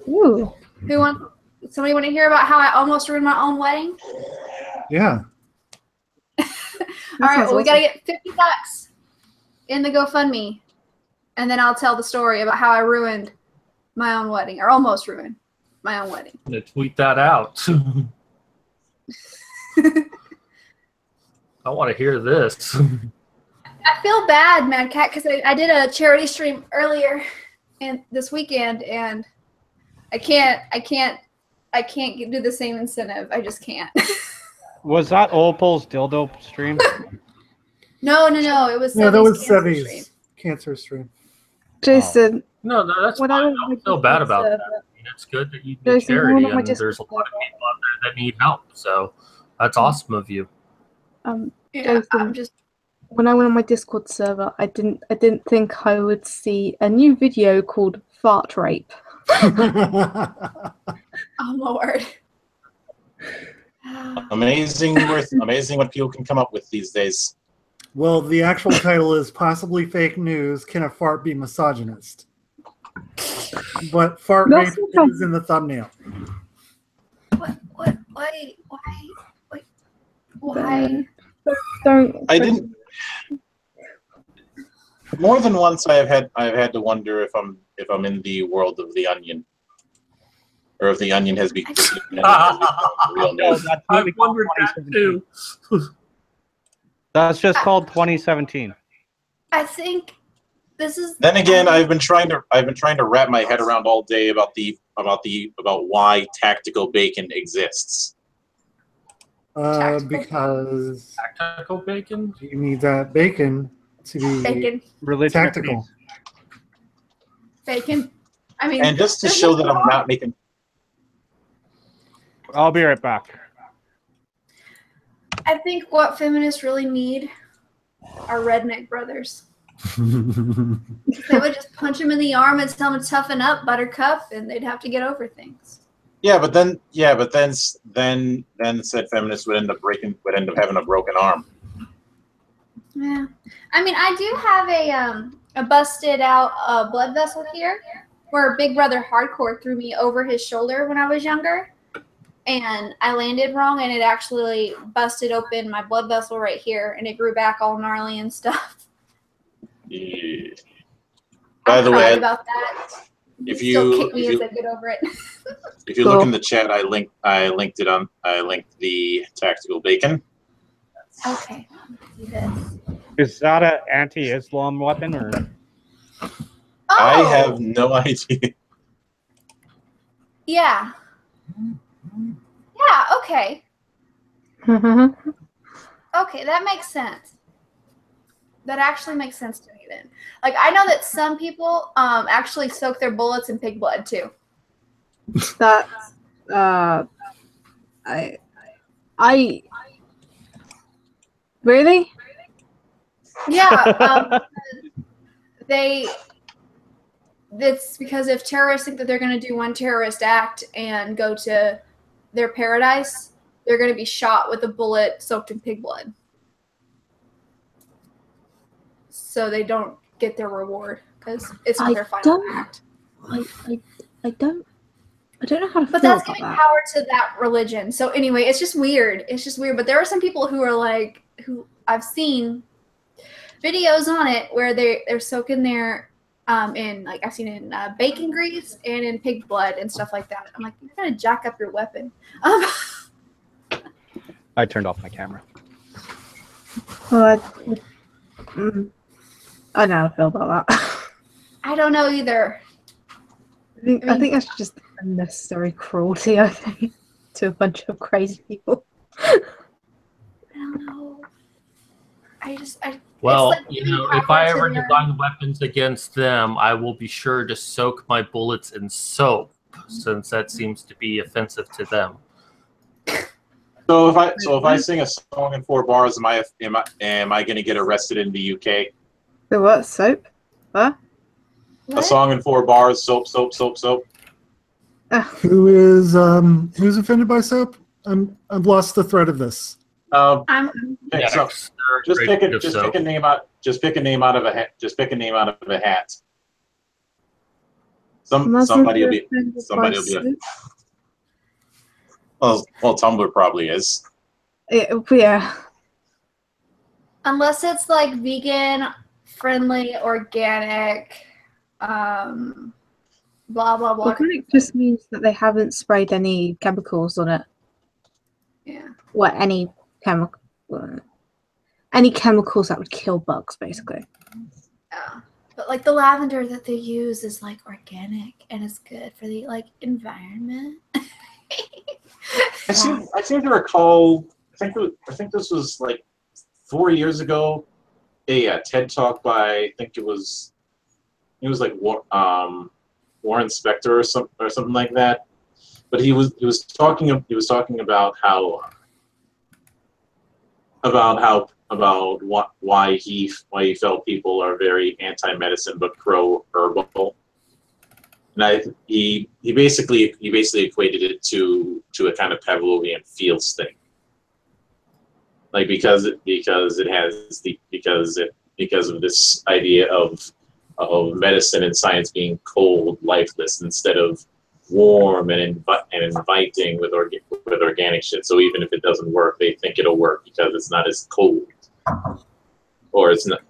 Ooh. Somebody want to hear about how I almost ruined my own wedding? Yeah. All right, well, we got to get 50 bucks in the GoFundMe. And then I'll tell the story about how I ruined my own wedding, or almost ruined my own wedding. I'm gonna tweet that out. I want to hear this. I feel bad, Mad Cat, because I did a charity stream earlier this weekend, and I can't do the same incentive. I just can't. Was that Opal's dildo stream? No. It was Yeah, that was cancer stream. Sevi's cancer stream. Jason. No, that's When fine. I I was don't with feel the bad about server- that. I mean, it's good that you do Jason, charity, one of my and there's a Discord lot of people out there that need help. So that's awesome of you. Yeah, Jason, when I went on my Discord server, I didn't think I would see a new video called Fart Rape. Oh my word. Amazing what people can come up with these days. Well, the actual title is Possibly Fake News, Can a Fart Be Misogynist? But fart rape is in the thumbnail. Why? I didn't. More than once, I've had to wonder if I'm in the world of the Onion, or if the Onion has become real news. I wondered that too. That's just called 2017. I think this is. Then again, I've been trying to wrap my head around all day about why tactical bacon exists. Because tactical bacon. You need that bacon to be tactical. Bacon. I mean, And just to show that I'm not making. I'll be right back. I think what feminists really need are redneck brothers. They would just punch him in the arm and tell him to toughen up, Buttercup, and they'd have to get over things. But then said feminists would end up having a broken arm. Yeah, I mean, I do have a busted out blood vessel here, where Big Brother Hardcore threw me over his shoulder when I was younger, and I landed wrong, and it actually busted open my blood vessel right here, and it grew back all gnarly and stuff. Yeah. By the way, about that. If Still you kick me as I get over it. if you look in the chat, I linked the tactical bacon. Okay. Do this. Is that an anti-Islam weapon or? I have no idea. Yeah. Yeah. Okay. Okay, that makes sense. That actually makes sense to me then. Like, I know that some people actually soak their bullets in pig blood too. That's I really? Yeah. It's because if terrorists think that they're going to do one terrorist act and go to their paradise, they're going to be shot with a bullet soaked in pig blood. So they don't get their reward because it's not their final act. I don't know how to But feel that's about giving that. power to that religion. So anyway, it's just weird. It's just weird. But there are some people who are like, who I've seen videos on it where they're soaking their in, like, I've seen it in bacon grease and in pig blood and stuff like that. I'm like, you're gonna jack up your weapon. I turned off my camera. Well, I don't know how to feel about that. I don't know either. I think that's just unnecessary cruelty, I think, to a bunch of crazy people. I don't know. Well, like you know, giving if I power ever to their- design weapons against them, I will be sure to soak my bullets in soap, since that seems to be offensive to them. So if I sing a song in 4 bars, am I going to get arrested in the UK? The what? Soap? What? A song in 4 bars, soap. Who's offended by soap? I've lost the thread of this. Okay, so just pick a name out. Just pick a name out of a hat. Just pick a name out of a hat. Somebody will be. Well, Tumblr probably is. Yeah. Unless it's like vegan, friendly, organic, blah blah blah. Organic just means that they haven't sprayed any chemicals on it. Yeah. What, any chemicals that would kill bugs, basically. Yeah. But like the lavender that they use is like organic and it's good for the environment. I seem to recall. I think this was like 4 years ago. A TED talk by, I think it was like Warren Spector or something like that. But he was talking about why he felt people are very anti-medicine but pro-herbal. And he basically equated it to a kind of Pavlovian fields thing. Like because of this idea of medicine and science being cold, lifeless, instead of warm and inviting with organic shit. So even if it doesn't work, they think it'll work because it's not as cold, or it's not,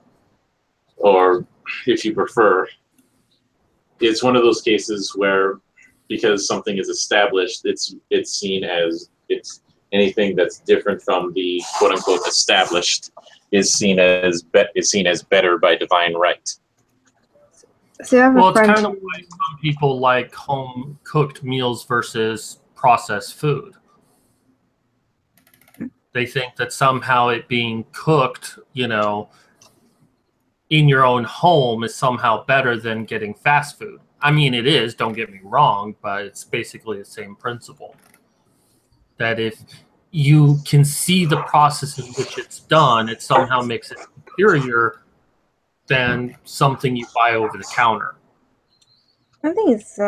or if you prefer, it's one of those cases where because something is established, it's seen as anything that's different from the quote unquote established is seen as better by divine right. Well, it's kind of like some people like home cooked meals versus processed food. They think that somehow it being cooked, in your own home is somehow better than getting fast food. I mean, it is, don't get me wrong, but it's basically the same principle. That if you can see the process in which it's done, it somehow makes it superior than something you buy over the counter. I think it's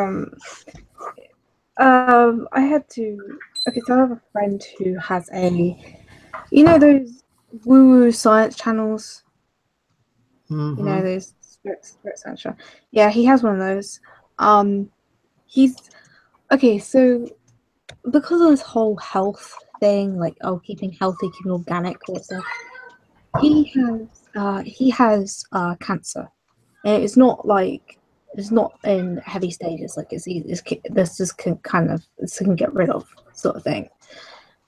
I had to. Okay, so I have a friend who has those woo-woo science channels. Mm-hmm. You know those spirit science channels. Yeah, he has one of those. He's okay. So because of this whole health thing, like keeping healthy, keeping organic, all that stuff, he has cancer, and it's not in heavy stages. Like it's this just can get rid of sort of thing.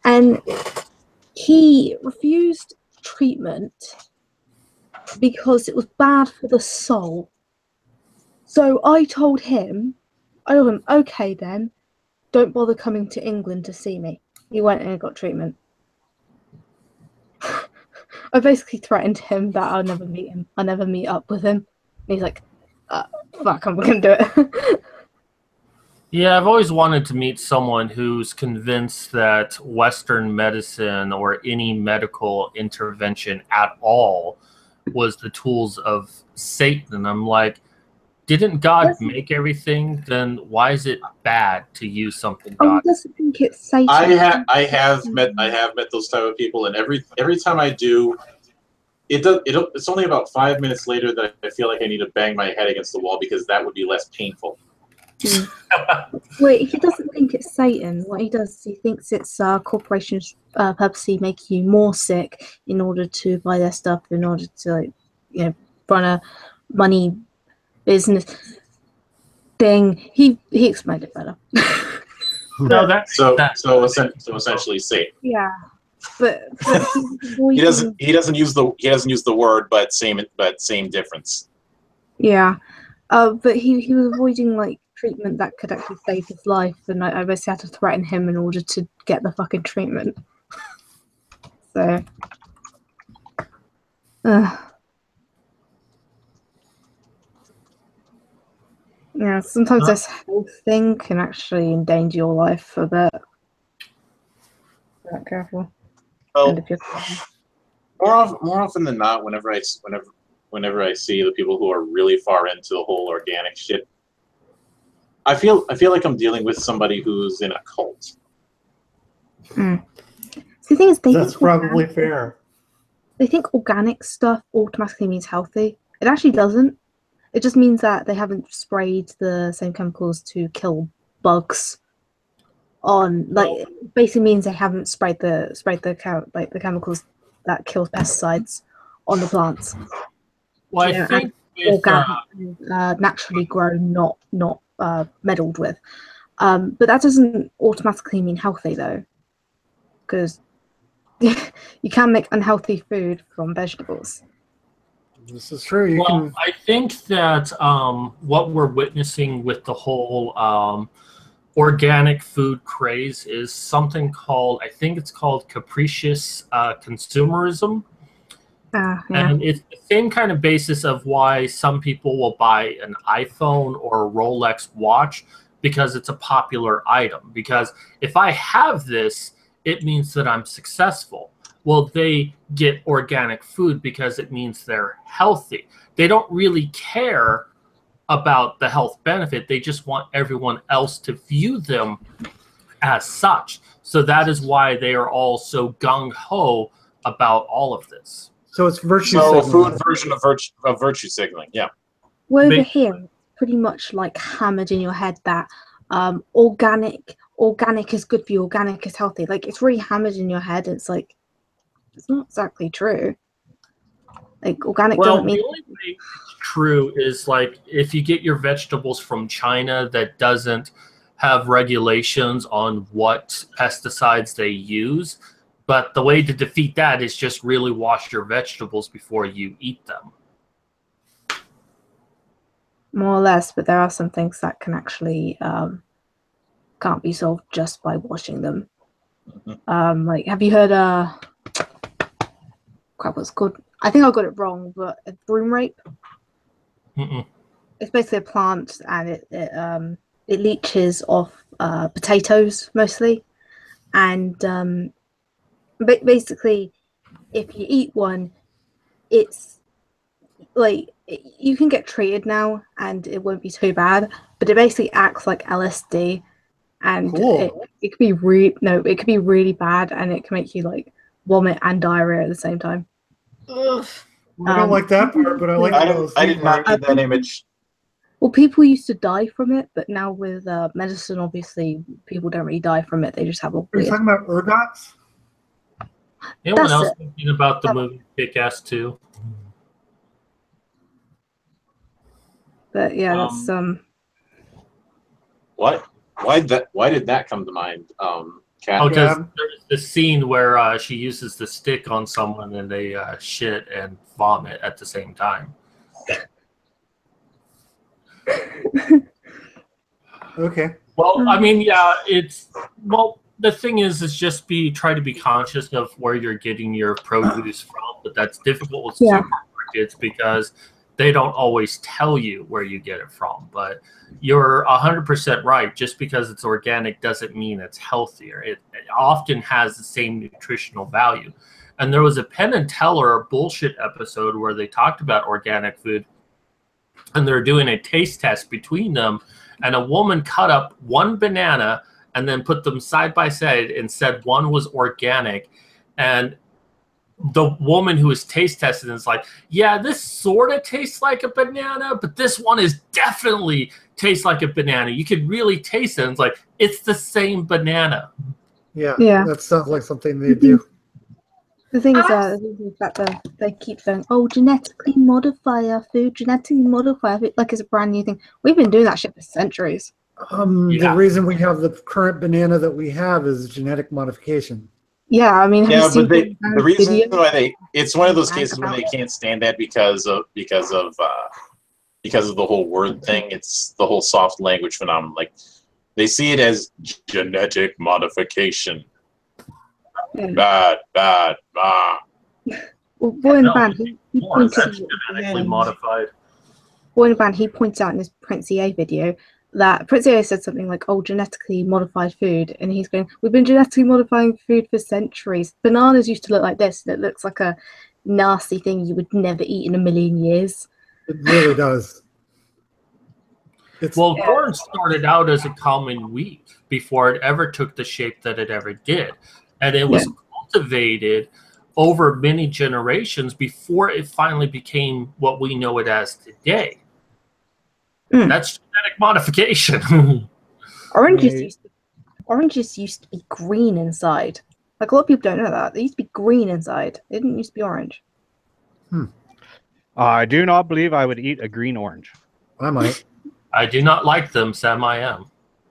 And he refused treatment because it was bad for the soul. So I told him, okay then, don't bother coming to England to see me. He went and got treatment. I basically threatened him that I'll never meet him. I'll never meet up with him. And he's like, fuck, I'm gonna do it. Yeah, I've always wanted to meet someone who's convinced that Western medicine or any medical intervention at all was the tools of Satan. And I'm like, didn't God make everything? Then why is it bad to use something God? He doesn't think it's Satan. I have met those type of people, and every time I do, it's only about 5 minutes later that I feel like I need to bang my head against the wall because that would be less painful. Wait, he doesn't think it's Satan. What he does, he thinks it's corporations purposely make you more sick in order to buy their stuff, in order to run a money business thing. He explained it better. No, so essentially Satan. Yeah, but he doesn't use the word, but same difference. Yeah, but he was avoiding treatment that could actually save his life, and I basically had to threaten him in order to get the fucking treatment. So, yeah, sometimes this health thing can actually endanger your life a bit. Be careful. Well, more often than not, whenever I see the people who are really far into the whole organic shit, I feel like I'm dealing with somebody who's in a cult. See, the thing is, that's probably fair. They think organic stuff automatically means healthy. It actually doesn't. It just means that they haven't sprayed the same chemicals to kill bugs. Basically means they haven't sprayed the chemicals that kill pesticides on the plants. Well, I think naturally grown, not meddled with. But that doesn't automatically mean healthy though, because you can make unhealthy food from vegetables. This is true. I think that what we're witnessing with the whole organic food craze is something called, I think it's called capricious consumerism. Yeah. And it's the same kind of basis of why some people will buy an iPhone or a Rolex watch because it's a popular item. Because if I have this, it means that I'm successful. Well, they get organic food because it means they're healthy. They don't really care about the health benefit. They just want everyone else to view them as such. So that is why they are all so gung-ho about all of this. So it's virtue signaling. signaling. A food version of virtue signaling, yeah. Well, over here, it's pretty much hammered in your head that organic is good for you, organic is healthy. It's really hammered in your head. It's it's not exactly true. Organic doesn't mean. The only way it's true is if you get your vegetables from China that doesn't have regulations on what pesticides they use. But the way to defeat that is just really wash your vegetables before you eat them. More or less, but there are some things that can actually can't be solved just by washing them. Have you heard crap, what's it called? I think I got it wrong, but a broom rape. It's basically a plant, and it leaches off potatoes mostly, and basically, if you eat one, it's you can get treated now, and it won't be too bad. But it basically acts like LSD, and Cool. it could be it could be really bad, and it can make you like vomit and diarrhea at the same time. Ugh. I don't like that part, but I like the I LSD did not part. need that image. Well, people used to die from it, but now with medicine, obviously, people don't really die from it. They just have a Are you weird. talking about ergots? Anyone That's else it. thinking about the movie Kick-Ass 2? But yeah, that's What? Why did that come to mind? Kat? Oh, because there's this scene where she uses the stick on someone and they shit and vomit at the same time. Okay. Well, I mean, yeah, the thing is just try to be conscious of where you're getting your produce from, but that's difficult with supermarkets because they don't always tell you where you get it from. But you're 100% right. Just because it's organic doesn't mean it's healthier. It often has the same nutritional value. And there was a Penn and Teller bullshit episode where they talked about organic food, and they're doing a taste test between them. And a woman cut up one banana and then put them side by side and said one was organic. And the woman who was taste tested is like, yeah, this sort of tastes like a banana, but this one is definitely tastes like a banana. You could really taste it. And it's like, it's the same banana. Yeah, Yeah. that sounds like something they do. The thing is that they keep saying, "Oh, genetically modify our food, genetically modify our food," like it's a brand new thing. We've been doing that shit for centuries. The reason we have the current banana that we have is genetic modification. Yeah, I mean, have Yeah, you seen but the reason videos? why it's one of those cases where about they it? can't stand that because of the whole word thing. It's the whole soft language phenomenon. Like they see it as genetic modification. Bad. Well, Boy in the Band, he points That's genetically modified. Boy in the Band, he points out in his Prince EA video that Prince EA said something like, "Oh, genetically modified food," and he's going, "We've been genetically modifying food for centuries. Bananas used to look like this, and it looks like a nasty thing you would never eat in a million years." It really does. Corn started out as a common wheat before it ever took the shape that it ever did. And it was cultivated over many generations before it finally became what we know it as today. That's genetic modification. Oranges used to be green inside. Like a lot of people don't know that. They used to be green inside. They didn't used to be orange. I do not believe I would eat a green orange. I might. I do not like them, Sam. I am.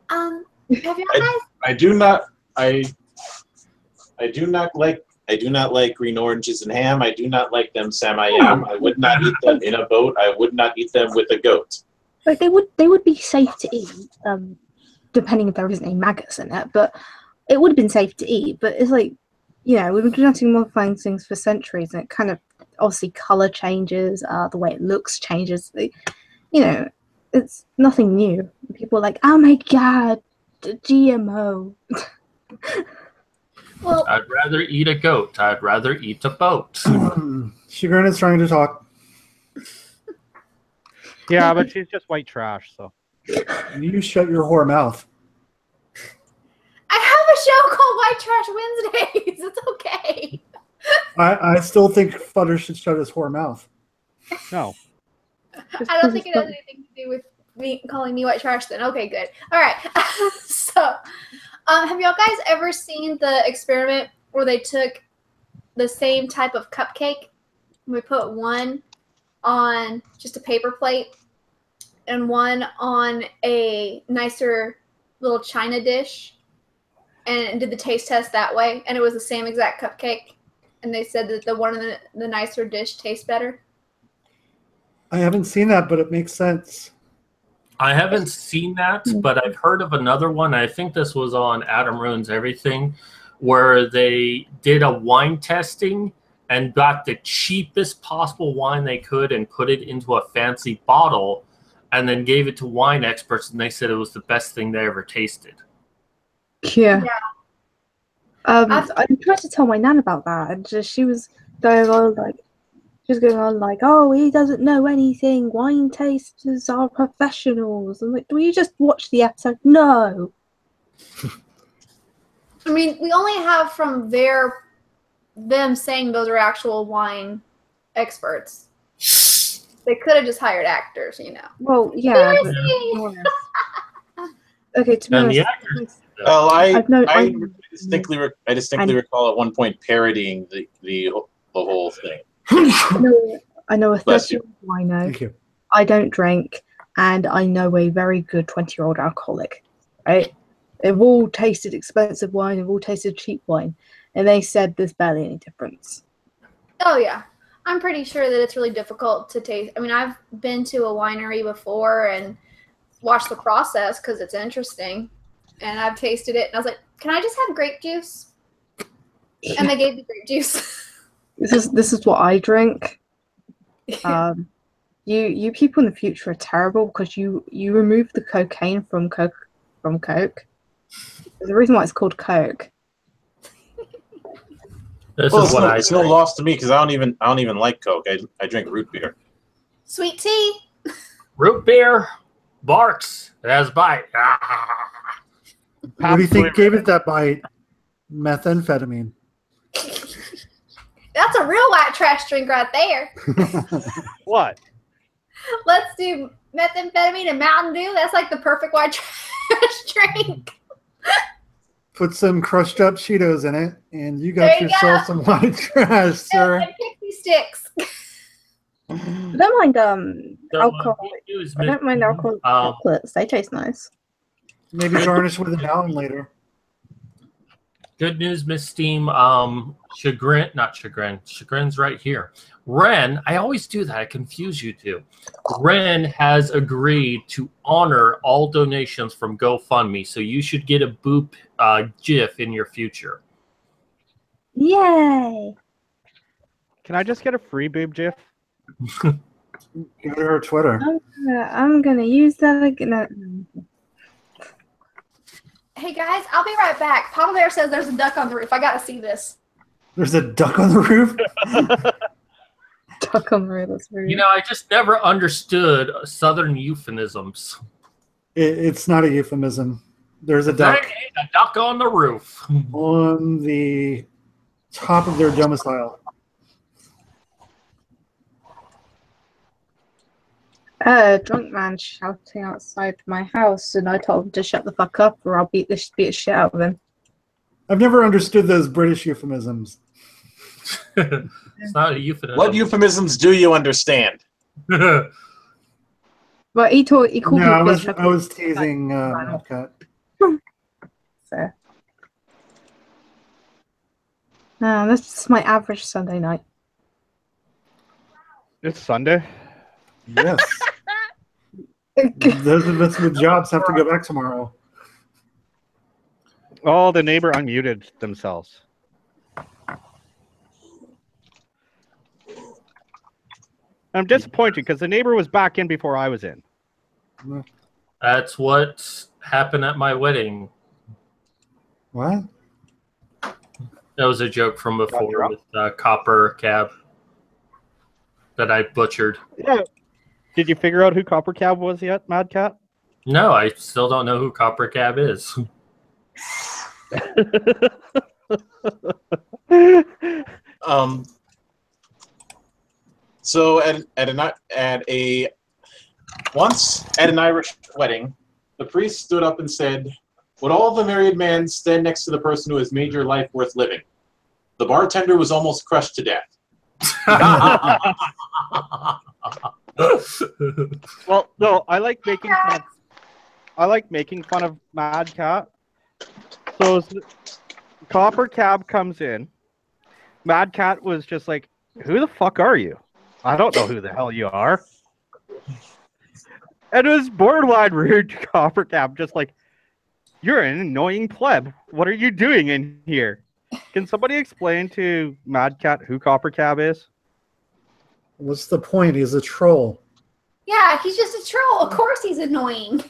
Have you guys? I do not like green oranges and ham. I do not like them, Sam. I am. I would not eat them in a boat. I would not eat them with a goat. Like they would be safe to eat, depending if there isn't any maggots in it. But it would have been safe to eat. But it's like, we've been genetically modifying things for centuries, and it kind of obviously color changes, the way it looks changes. It's nothing new. People are like, "Oh my god, GMO." Well, I'd rather eat a goat. I'd rather eat a boat. Chagrin is trying to talk. Yeah, but she's just white trash, so. You shut your whore mouth. I have a show called White Trash Wednesdays. It's okay. I still think Futter should shut his whore mouth. No. I don't think it has anything to do with me calling me white trash then. Okay, good. All right. So, have y'all guys ever seen the experiment where they took the same type of cupcake and we put one on just a paper plate and one on a nicer little china dish and did the taste test that way, and it was the same exact cupcake, and they said that the one in the nicer dish tastes better? I haven't seen that, but it makes sense. I haven't seen that, but I've heard of another one. I think this was on Adam Ruins Everything, where they did a wine testing and got the cheapest possible wine they could and put it into a fancy bottle and then gave it to wine experts, and they said it was the best thing they ever tasted. Yeah. I tried to tell my nan about that, and she was going on like, She's going on like, oh, he doesn't know anything. Wine tasters are professionals. I'm like, will you just watch the episode? No. I mean, we only have from them saying those are actual wine experts. They could have just hired actors, you know. Well, yeah. Seriously? Okay, to be And honest. Well, I I distinctly recall at one point parodying the whole thing. I know a Bless you. 30-year-old wino. Thank you. I don't drink, and I know a very good 20-year-old alcoholic. Right? They've all tasted expensive wine. They've all tasted cheap wine, and they said there's barely any difference. Oh, yeah. I'm pretty sure that it's really difficult to taste. I mean, I've been to a winery before and watched the process because it's interesting. And I've tasted it, and I was like, can I just have grape juice? And they gave me grape juice. This is what I drink. You people in the future are terrible because you remove the cocaine from Coke. There's a reason why it's called Coke. It's no loss to me because I don't even like Coke. I drink root beer. Sweet tea. Root beer barks. It has bite. What do you think gave it that bite? Methamphetamine. That's a real white trash drink right there. What? Let's do methamphetamine and Mountain Dew. That's like the perfect white trash drink. Put some crushed up Cheetos in it, and you got There you yourself go. some white trash, sir. And pixie sticks. I don't mind alcohol. I don't mind alcohol Um, chocolates. They taste nice. Maybe garnish with an almond later. Good news, Miss Steam. Chagrin's right here. Ren, I always do that. I confuse you two. Ren has agreed to honor all donations from GoFundMe, so you should get a boop GIF in your future. Yay! Can I just get a free boob GIF? Go to her Twitter. I'm gonna use that again. Hey guys, I'll be right back. Papa Bear says there's a duck on the roof. I gotta see this. There's a duck on the roof? Duck on the roof. That's rude. You know, I just never understood Southern euphemisms. It's not a euphemism. There's a There duck ain't a duck on the roof. on the top of their domicile. Drunk man shouting outside my house, and I told him to shut the fuck up, or I'll beat the shit out of him. I've never understood those British euphemisms. It's not a euphemism. What euphemisms do you understand? But he called No, me I a was bitch. teasing Epcot. So. This is my average Sunday night. It's Sunday. Yes. Those of us with jobs have to go back tomorrow. Oh, the neighbor unmuted themselves. I'm disappointed because the neighbor was back in before I was in. That's what happened at my wedding. What? That was a joke from before with Copper Cab that I butchered. Yeah. Did you figure out who Copper Cab was yet, Mad Cat? No, I still don't know who Copper Cab is. So at an Irish wedding, the priest stood up and said, "Would all the married men stand next to the person who has made your life worth living?" The bartender was almost crushed to death. Well, no, I like making fun of Mad Cat. So Copper Cab comes in. Mad Cat was just like, "Who the fuck are you? I don't know who the hell you are." And it was borderline rude to Copper Cab, just like, "You're an annoying pleb. What are you doing in here?" Can somebody explain to Mad Cat who Copper Cab is? What's the point? He's a troll. Yeah, he's just a troll. Of course he's annoying.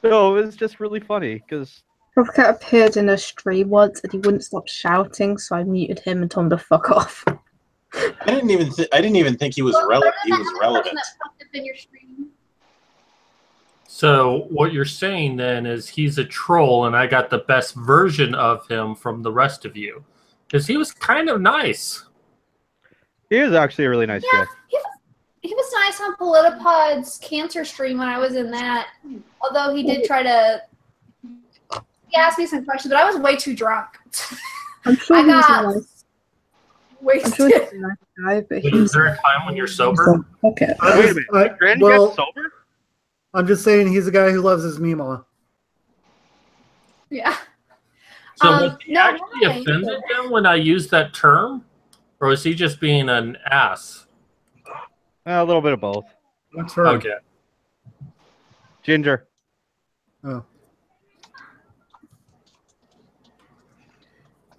No, it was just really funny because Cat appeared in a stream once and he wouldn't stop shouting, so I muted him and told him to fuck off. I didn't even think he was relevant. He was relevant. So what you're saying then is he's a troll, and I got the best version of him from the rest of you, because he was kind of nice. He is actually a really nice guy. He was nice on Politipod's cancer stream when I was in that. Although he did try to. He asked me some questions, but I was way too drunk. I'm sure I he was got a nice. wasted. I'm sure he's a nice guy, but Is there a time when you're sober? Okay. Wait a minute. Grand well, gets sober? I'm just saying he's a guy who loves his Mima. Yeah. So was he actually offended him when I used that term? Or was he just being an ass? A little bit of both. What's her? Okay. Ginger. Oh.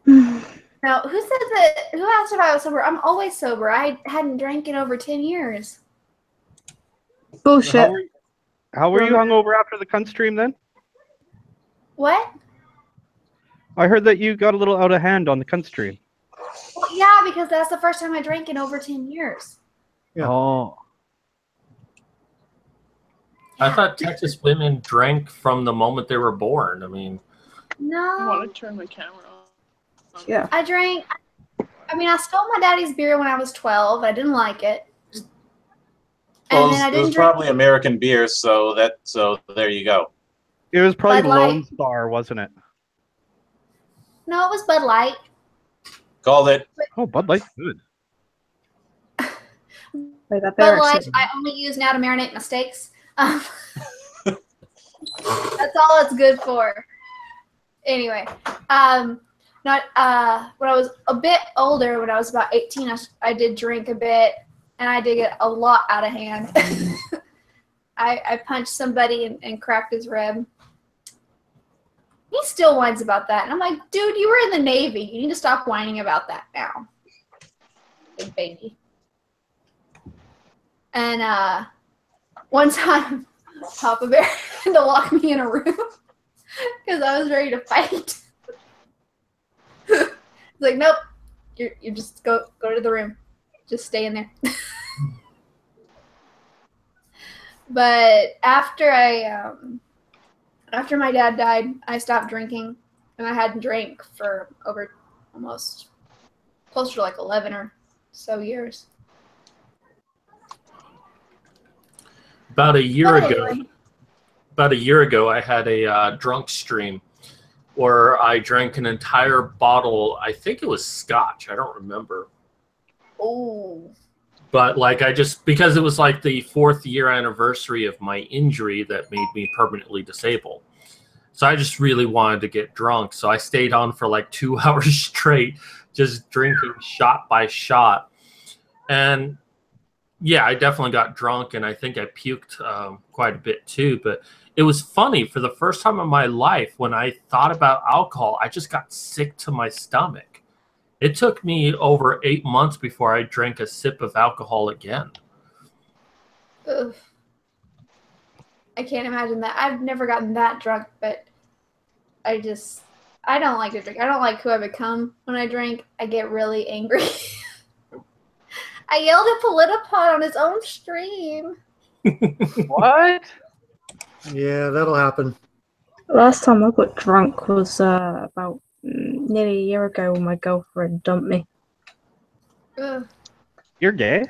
Now, who said that? Who asked if I was sober? I'm always sober. I hadn't drank in over 10 years. Bullshit. How were you hungover after the cunt stream then? What? I heard that you got a little out of hand on the cunt stream. Well, yeah, because that's the first time I drank in over 10 years. Yeah. Oh. I thought Texas women drank from the moment they were born. I mean, No. I want to turn my camera on. Yeah. I drank. I mean, I stole my daddy's beer when I was 12. I didn't like it. Well, And then I it didn't was drink. probably American beer, so there you go. It was probably Bud Light. Lone Star, wasn't it? No, it was Bud Light. Called it. Oh, Bud Light's good. Wait, that Bud Light, I only use now to marinate my steaks. That's all it's good for. Anyway, when I was a bit older, when I was about 18, I did drink a bit, and I did get a lot out of hand. I punched somebody and cracked his rib. He still whines about that. And I'm like, dude, you were in the Navy. You need to stop whining about that now. Big baby. And one time, Papa Bear had to lock me in a room because I was ready to fight. He's like, nope, you just go to the room. Just stay in there. But after my dad died, I stopped drinking, and I hadn't drank for over almost closer to like 11 or so years. about a year ago, I had a drunk stream where I drank an entire bottle. I think it was scotch. I don't remember. Oh. But like because it was like the 4th year anniversary of my injury that made me permanently disabled. So I just really wanted to get drunk. So I stayed on for like 2 hours straight, just drinking shot by shot. And yeah, I definitely got drunk, and I think I puked quite a bit too. But it was funny. For the first time in my life, when I thought about alcohol, I just got sick to my stomach. It took me over 8 months before I drank a sip of alcohol again. Ugh. I can't imagine that. I've never gotten that drunk, but I don't like to drink. I don't like who I become when I drink. I get really angry. I yelled at Politipod on his own stream. What? Yeah, that'll happen. Last time I got drunk was about nearly a year ago when my girlfriend dumped me. Ugh. You're gay?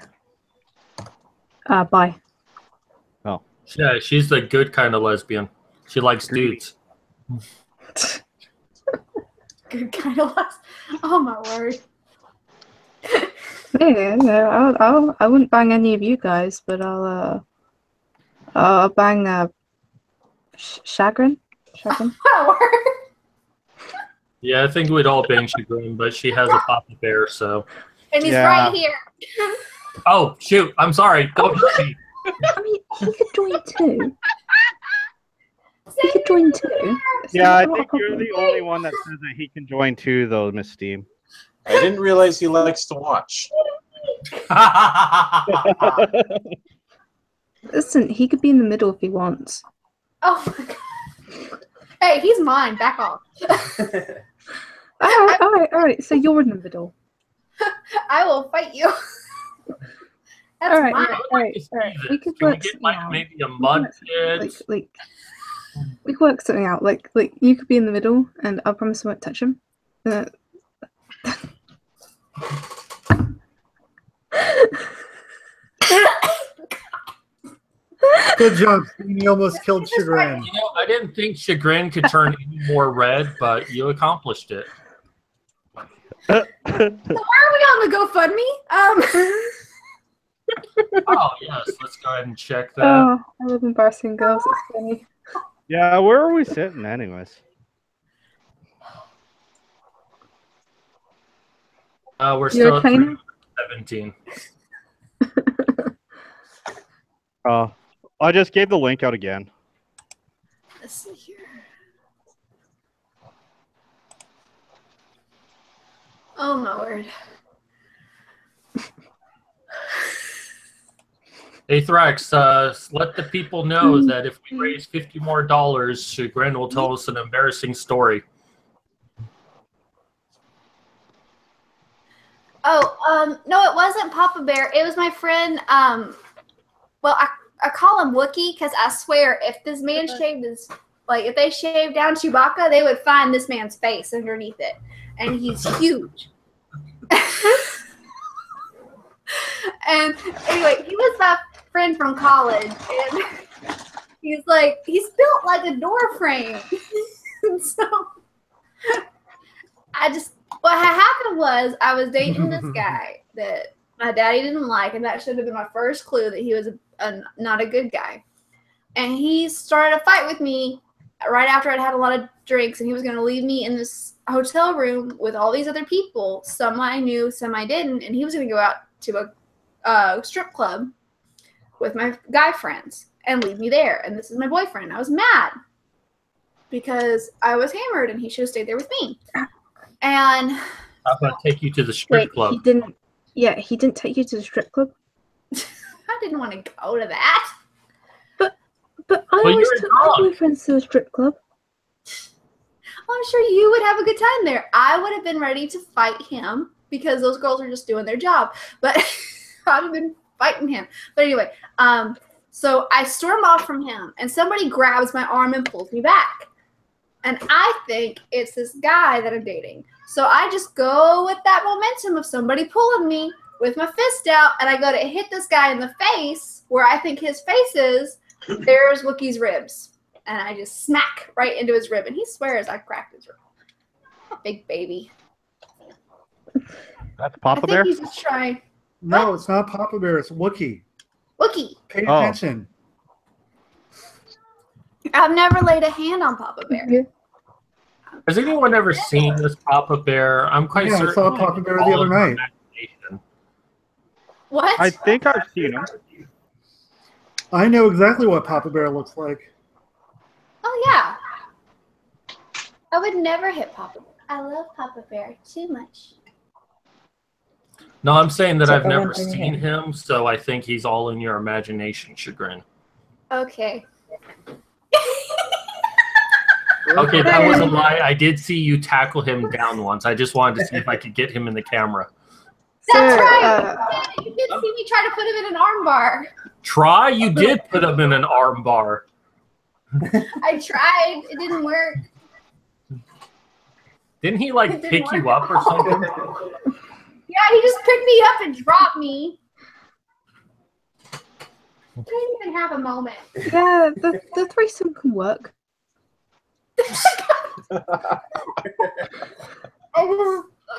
Bye. Oh. Yeah, she's the good kind of lesbian. She likes dudes. Good kind of last. Oh my word. Yeah, I wouldn't bang any of you guys, but I'll bang Chagrin. Chagrin. Yeah, I think we'd all bang Chagrin, but she has a Papa Bear, so. And he's right here. Oh, shoot. I'm sorry. Don't hurt me. I mean, he could join too. He could join too. Yeah, I think you're the only one that says that he can join too, though, Miss Steam. I didn't realize he likes to watch. Listen, he could be in the middle if he wants. Oh my god. Hey, he's mine. Back off. All right. So you're in the middle. I will fight you. That's All right, mine. all right. We could Can we work get something like out. maybe a mud pit? Like we could work something out. Like you could be in the middle, and I promise I won't touch him. Good job, Steve. You almost killed Chagrin. You know, I didn't think Chagrin could turn any more red, but you accomplished it. So why are we on the GoFundMe? Oh yes, let's go ahead and check that. Oh, I love embarrassing girls. It's funny. Yeah, where are we sitting, anyways? We're You still okay at now? 17. I just gave the link out again. Let's see here. Oh my word. Hey Thrax, let the people know that if we raise $50 more, Chagrin will tell us an embarrassing story. Oh, no, it wasn't Papa Bear. It was my friend. Well, I call him Wookie because I swear, if this man shaved his, like, if they shaved down Chewbacca, they would find this man's face underneath it, and he's huge. And anyway, he was my friend from college, and he's built like a door frame. So what had happened was I was dating this guy that my daddy didn't like, and that should have been my first clue that he was not a good guy. And he started a fight with me right after I'd had a lot of drinks, and he was going to leave me in this hotel room with all these other people. Some I knew, some I didn't, and he was going to go out to a strip club with my guy friends and leave me there. And this is my boyfriend. I was mad because I was hammered, and he should have stayed there with me. And I'm going to take you to the strip club. He didn't. Yeah, he didn't take you to the strip club. I didn't want to go to that. But I always took my boyfriends to the strip club. Well, I'm sure you would have a good time there. I would have been ready to fight him because those girls are just doing their job. But I'd have been fighting him. But anyway, so I storm off from him, and somebody grabs my arm and pulls me back. And I think it's this guy that I'm dating. So I just go with that momentum of somebody pulling me with my fist out, and I go to hit this guy in the face where I think his face is. There's Wookiee's ribs. And I just smack right into his rib, and he swears I cracked his rib. Big baby. That's Papa Bear? I think he's just trying. No, it's not Papa Bear. It's Wookiee. Wookiee. Pay attention. I've never laid a hand on Papa Bear. Has anyone ever seen this Papa Bear? I'm quite certain. I saw Papa Bear the other night. What? I think I've seen him. I know exactly what Papa Bear looks like. Oh, yeah. I would never hit Papa Bear. I love Papa Bear too much. No, I'm saying that Check I've never around your seen head. him, so I think he's all in your imagination, Chagrin. Okay. Okay, that was a lie. I did see you tackle him down once. I just wanted to see if I could get him in the camera. That's right. You did see me try to put him in an arm bar. Try? You did put him in an arm bar. I tried. It didn't work. Didn't he, like, pick you up or something? Yeah, he just picked me up and dropped me. I didn't even have a moment. Yeah, the threesome can work.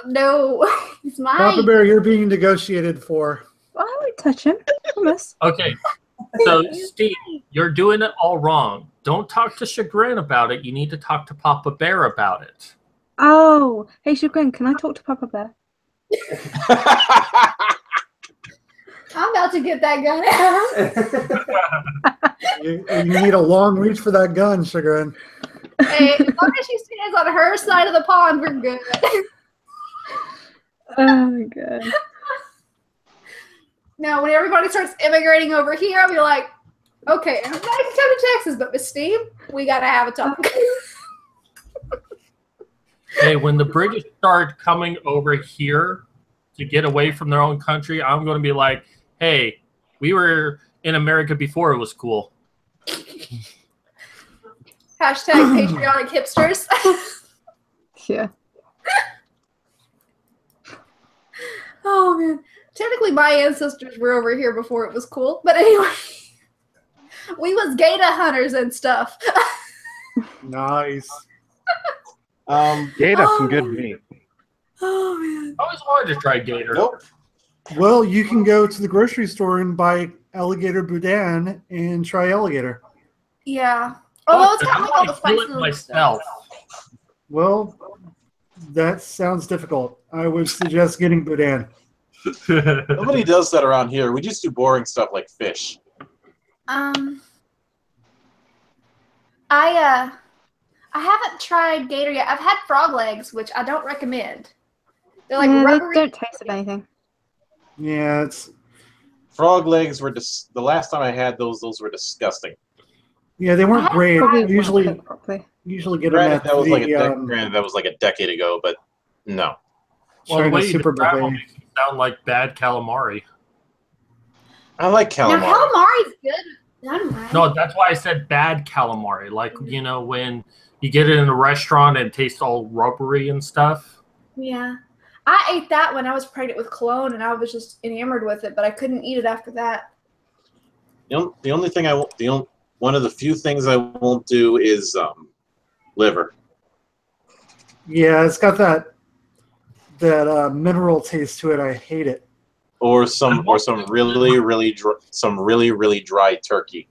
No, it's mine. Papa Bear, you're being negotiated for. I would touch him. Promise. Okay, so Steve, you're doing it all wrong. Don't talk to Chagrin about it. You need to talk to Papa Bear about it. Oh, hey Chagrin, can I talk to Papa Bear? I'm about to get that gun out. You need a long reach for that gun, Chagrin. Hey, as long as she stands on her side of the pond, we're good. Oh my god. Now, when everybody starts immigrating over here, I'll be like, okay, everybody can come to Texas, but Miss Steve, we got to have a talk. Hey, when the British start coming over here to get away from their own country, I'm going to be like, hey, we were in America before it was cool. Hashtag patriotic hipsters. Yeah. Oh man. Technically my ancestors were over here before it was cool. But anyway. We was gator hunters and stuff. Nice. Gator, some good meat. Oh man. I always wanted to try gator. Nope. Well, you can go to the grocery store and buy alligator boudin and try alligator. Yeah. Although it's got like all the I do it spices. myself. Well, that sounds difficult. I would suggest getting boudin. Nobody does that around here. We just do boring stuff like fish. I haven't tried gator yet. I've had frog legs, which I don't recommend. They're like they rubbery. don't taste of anything. Yeah, it's Frog legs were just the last time I had those were disgusting. yeah, they weren't great. Probably Usually won't cook properly. get them Granted, at that was the granted that was like a decade ago, but no. Well, the China way you Super describe Buffet. them makes it sound like bad calamari. I like calamari. Now calamari's good done right. No, that's why I said bad calamari. Like, you know, when you get it in a restaurant and it tastes all rubbery and stuff. Yeah. I ate that when I was pregnant with cologne and I was just enamored with it, but I couldn't eat it after that. The only thing one of the few things I won't do is liver. Yeah, it's got that mineral taste to it. I hate it. Or some really dry turkey.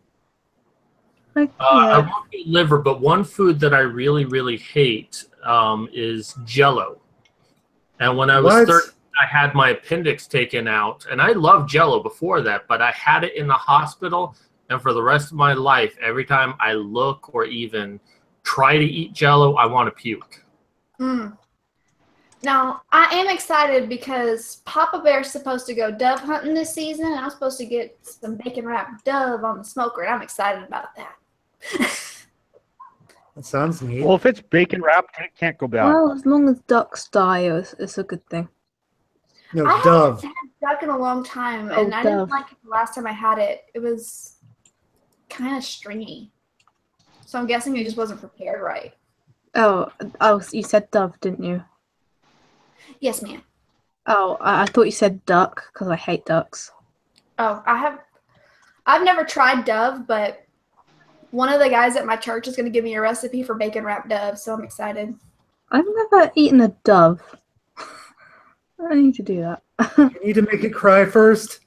I won't do liver, but one food that I really, really hate is Jell-O. And when I was 13, I had my appendix taken out, and I loved Jell-O before that, but I had it in the hospital, and for the rest of my life, every time I look or even try to eat Jell-O, I want to puke. Mm. Now, I am excited because Papa Bear's supposed to go dove hunting this season, and I'm supposed to get some bacon-wrapped dove on the smoker, and I'm excited about that. That sounds neat. Well, if it's bacon wrapped, it can't go bad. Well, as long as ducks die, it's a good thing. No, I dove. haven't had duck in a long time, Oh, and I dove. didn't like it the last time I had it. It was kind of stringy. So I'm guessing it just wasn't prepared right. Oh, you said dove, didn't you? Yes, ma'am. Oh, I thought you said duck because I hate ducks. Oh, I've never tried dove, but one of the guys at my church is going to give me a recipe for bacon wrapped dove, so I'm excited. I've never eaten a dove. I need to do that. You need to make it cry first.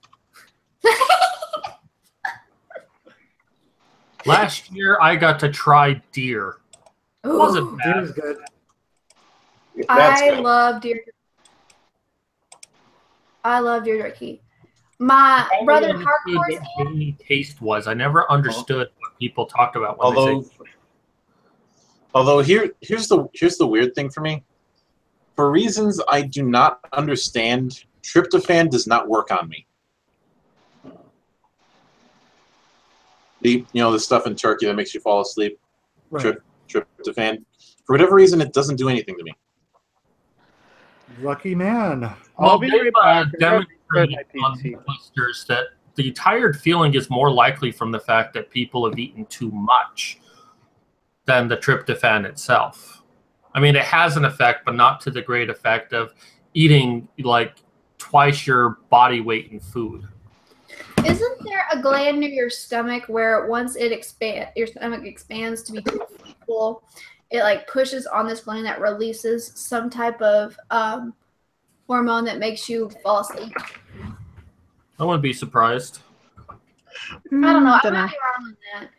Last year, I got to try deer. It wasn't bad. Deer's good. I love deer. I love deer jerky. My brother What gamey taste was. I never understood what people talked about when they say. Although here's the weird thing for me. For reasons I do not understand, tryptophan does not work on me. The stuff in turkey that makes you fall asleep. Right. Tryptophan. For whatever reason, it doesn't do anything to me. Lucky man. Well, they've demonstrated on posters that the tired feeling is more likely from the fact that people have eaten too much than the tryptophan itself. I mean, it has an effect, but not to the great effect of eating like twice your body weight in food. Isn't there a gland near your stomach where once your stomach expands to be too full, it like pushes on this gland that releases some type of hormone that makes you fall asleep? I wouldn't be surprised. I don't know. I might be wrong on that.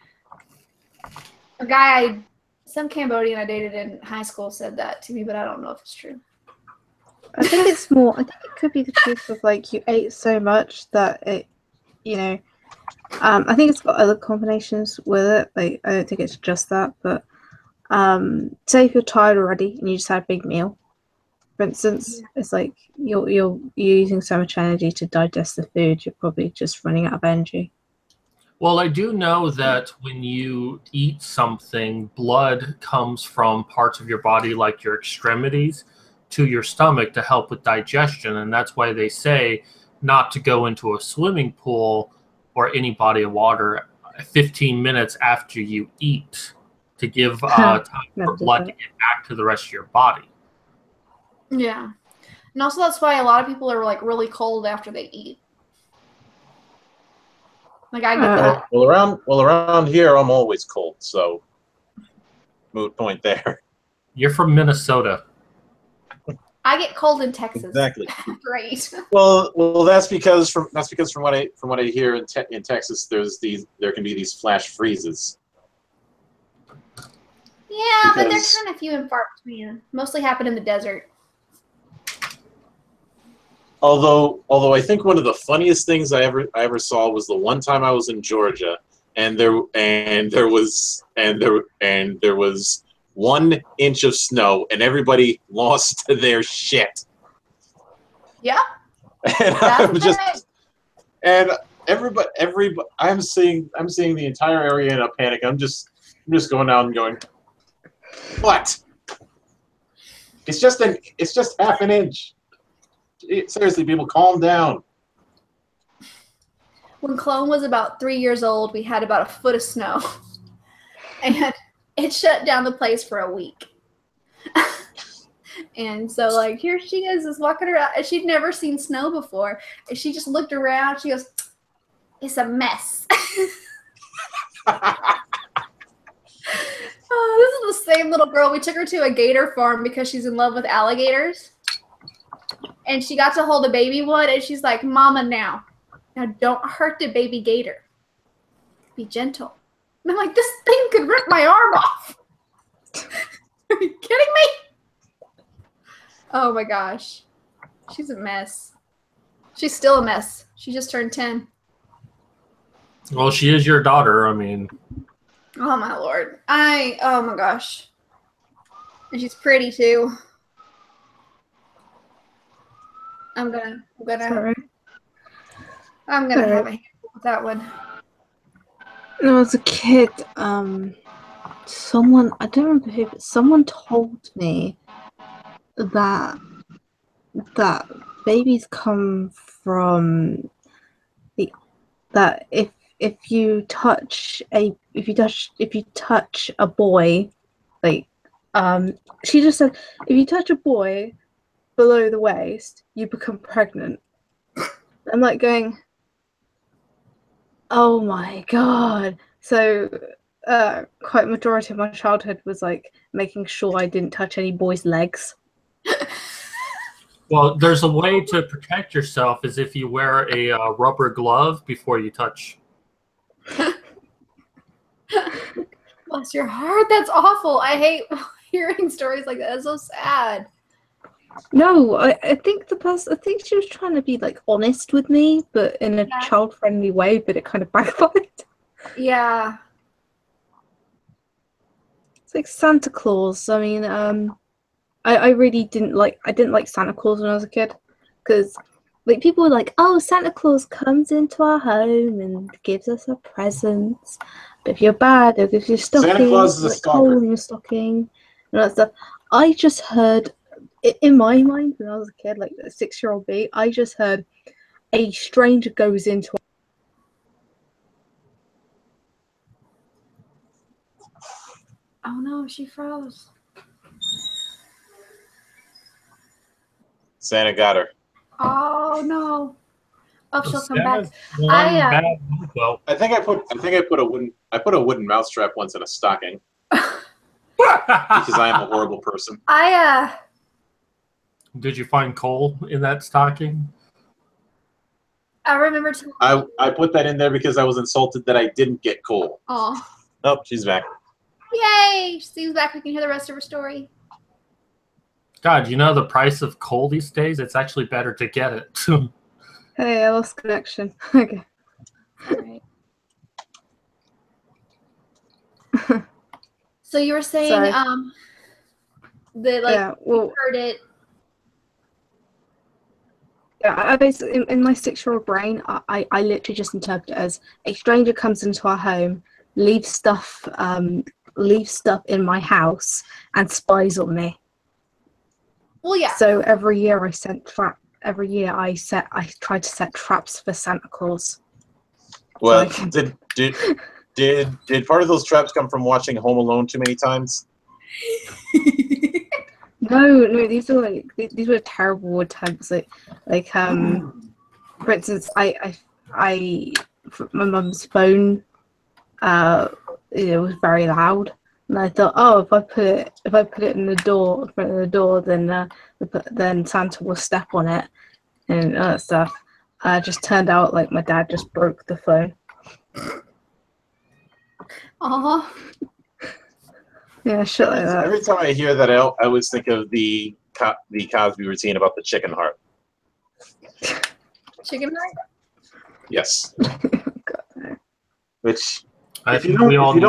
A guy, some Cambodian I dated in high school said that to me, but I don't know if it's true. I think it's more. I think it could be the truth of like you ate so much that it, I think it's got other combinations with it. Like I don't think it's just that, but say if you're tired already and you just had a big meal, for instance, it's like you're using so much energy to digest the food, you're probably just running out of energy. Well, I do know that when you eat something, blood comes from parts of your body like your extremities to your stomach to help with digestion, and that's why they say not to go into a swimming pool or any body of water 15 minutes after you eat to give time for blood to get back to the rest of your body. Yeah. And also that's why a lot of people are like really cold after they eat. Like I get that. Well, around here, I'm always cold, so moot point there. You're from Minnesota. I get cold in Texas. Exactly. Great. Well, that's because from what I hear in Texas, there can be these flash freezes. Yeah, but they're kind of few and far between. Mostly happen in the desert. Although I think one of the funniest things I ever saw was the one time I was in Georgia, and there was 1 inch of snow, and everybody lost their shit. Yeah. And I'm just, and everybody, I'm seeing the entire area in a panic. I'm just going down and going, what? It's just half an inch. Seriously, people, calm down. When Clone was about 3 years old, we had about a foot of snow. And it shut down the place for a week. And so, like, here she is walking around. And she'd never seen snow before. And she just looked around. She goes, it's a mess. Oh, this is the same little girl. We took her to a gator farm because she's in love with alligators. And she got to hold a baby one, and she's like, Mama, now don't hurt the baby gator. Be gentle. And I'm like, this thing could rip my arm off. Are you kidding me? Oh my gosh. She's a mess. She's still a mess. She just turned 10. Well, she is your daughter. I mean. Oh my Lord. Oh my gosh. And she's pretty too. I'm gonna have a handful with that one. When I was a kid, someone, I don't remember who, but someone told me that babies come from that if you touch a boy, like she just said, if you touch a boy below the waist, you become pregnant. I'm like going, oh my god. So quite a majority of my childhood was like making sure I didn't touch any boys' legs. Well, there's a way to protect yourself is if you wear a rubber glove before you touch. Bless your heart. That's awful. I hate hearing stories like that. That's so sad. No, I think she was trying to be like honest with me, but in a child-friendly way, but it kind of backfired. Yeah. It's like Santa Claus. I mean, I really didn't like Santa Claus when I was a kid, because like people were like, oh, Santa Claus comes into our home and gives us our presents, but if you're bad, he'll give you stocking, Santa Claus is a like hole in your stocking, and that stuff. I just heard, in my mind when I was a kid, like a 6-year-old me, I just heard a stranger goes into. Oh no, she froze. Santa got her. Oh no. Oh, she'll come back. I think I put a wooden mousetrap once in a stocking. Because I am a horrible person. Did you find coal in that stocking? I remember. I put that in there because I was insulted that I didn't get coal. Oh. Oh, she's back. Yay! She's back. We can hear the rest of her story. God, you know the price of coal these days? It's actually better to get it. Hey, I lost connection. Okay. All right. So you were saying Sorry. that like you heard it. Yeah, I basically in my 6-year-old brain, I literally just interpret it as a stranger comes into our home, leaves stuff in my house, and spies on me. Well, yeah. So every year I tried to set traps for Santa Claus. Well, So did part of those traps come from watching Home Alone too many times? No, these were terrible attempts. For instance, my mum's phone, it was very loud, and I thought, oh, if I put it in the door, in front of the door, then Santa will step on it and all that stuff. Just turned out like my dad just broke the phone. Aww. Yeah, shit like that. Every time I hear that, I always think of the Cosby routine about the chicken heart. Chicken heart? Yes. Which, I if think we all need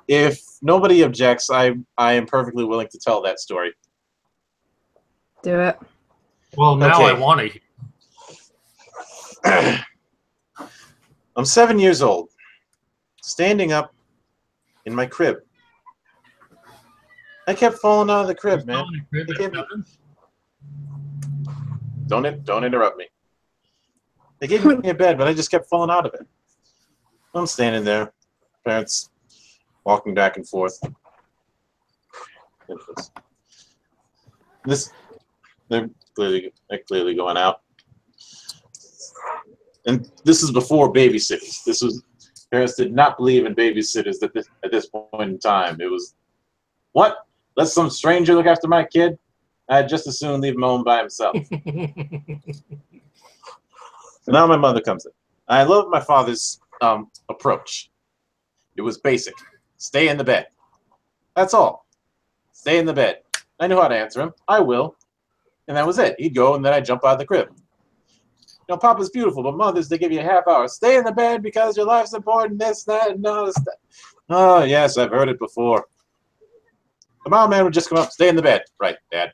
if nobody objects, I am perfectly willing to tell that story. Do it. Well, now Okay. I want to. I'm 7 years old, standing up in my crib. I kept falling out of the crib, man. Don't interrupt me. They gave me a bed, but I just kept falling out of it. I'm standing there, parents walking back and forth. They're clearly going out. And this is before babysitters. Parents did not believe in babysitters at this point in time. It was, what? Let some stranger look after my kid? I'd just as soon leave him home by himself. So now my mother comes in. I love my father's approach. It was basic. Stay in the bed. That's all. Stay in the bed. I knew how to answer him. I will. And that was it. He'd go, and then I'd jump out of the crib. You know, Papa's beautiful, but mothers, they give you a half hour. Stay in the bed because your life's important, this, that, and all this stuff. Oh, yes, I've heard it before. The mom man would just come up, stay in the bed. Right, Dad.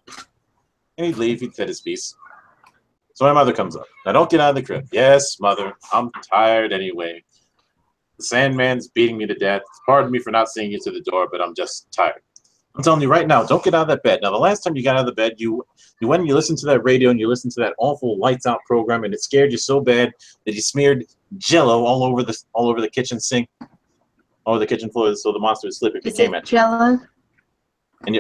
And he'd leave, he'd said his piece. So my mother comes up. Now, don't get out of the crib. Yes, Mother, I'm tired anyway. The Sandman's beating me to death. Pardon me for not seeing you to the door, but I'm just tired. I'm telling you right now, don't get out of that bed. Now, the last time you got out of the bed, you went and you listened to that radio and you listened to that awful Lights Out program, and it scared you so bad that you smeared Jello all over the kitchen sink, all over the kitchen floor, so the monster would slip if you came at you. Jello? And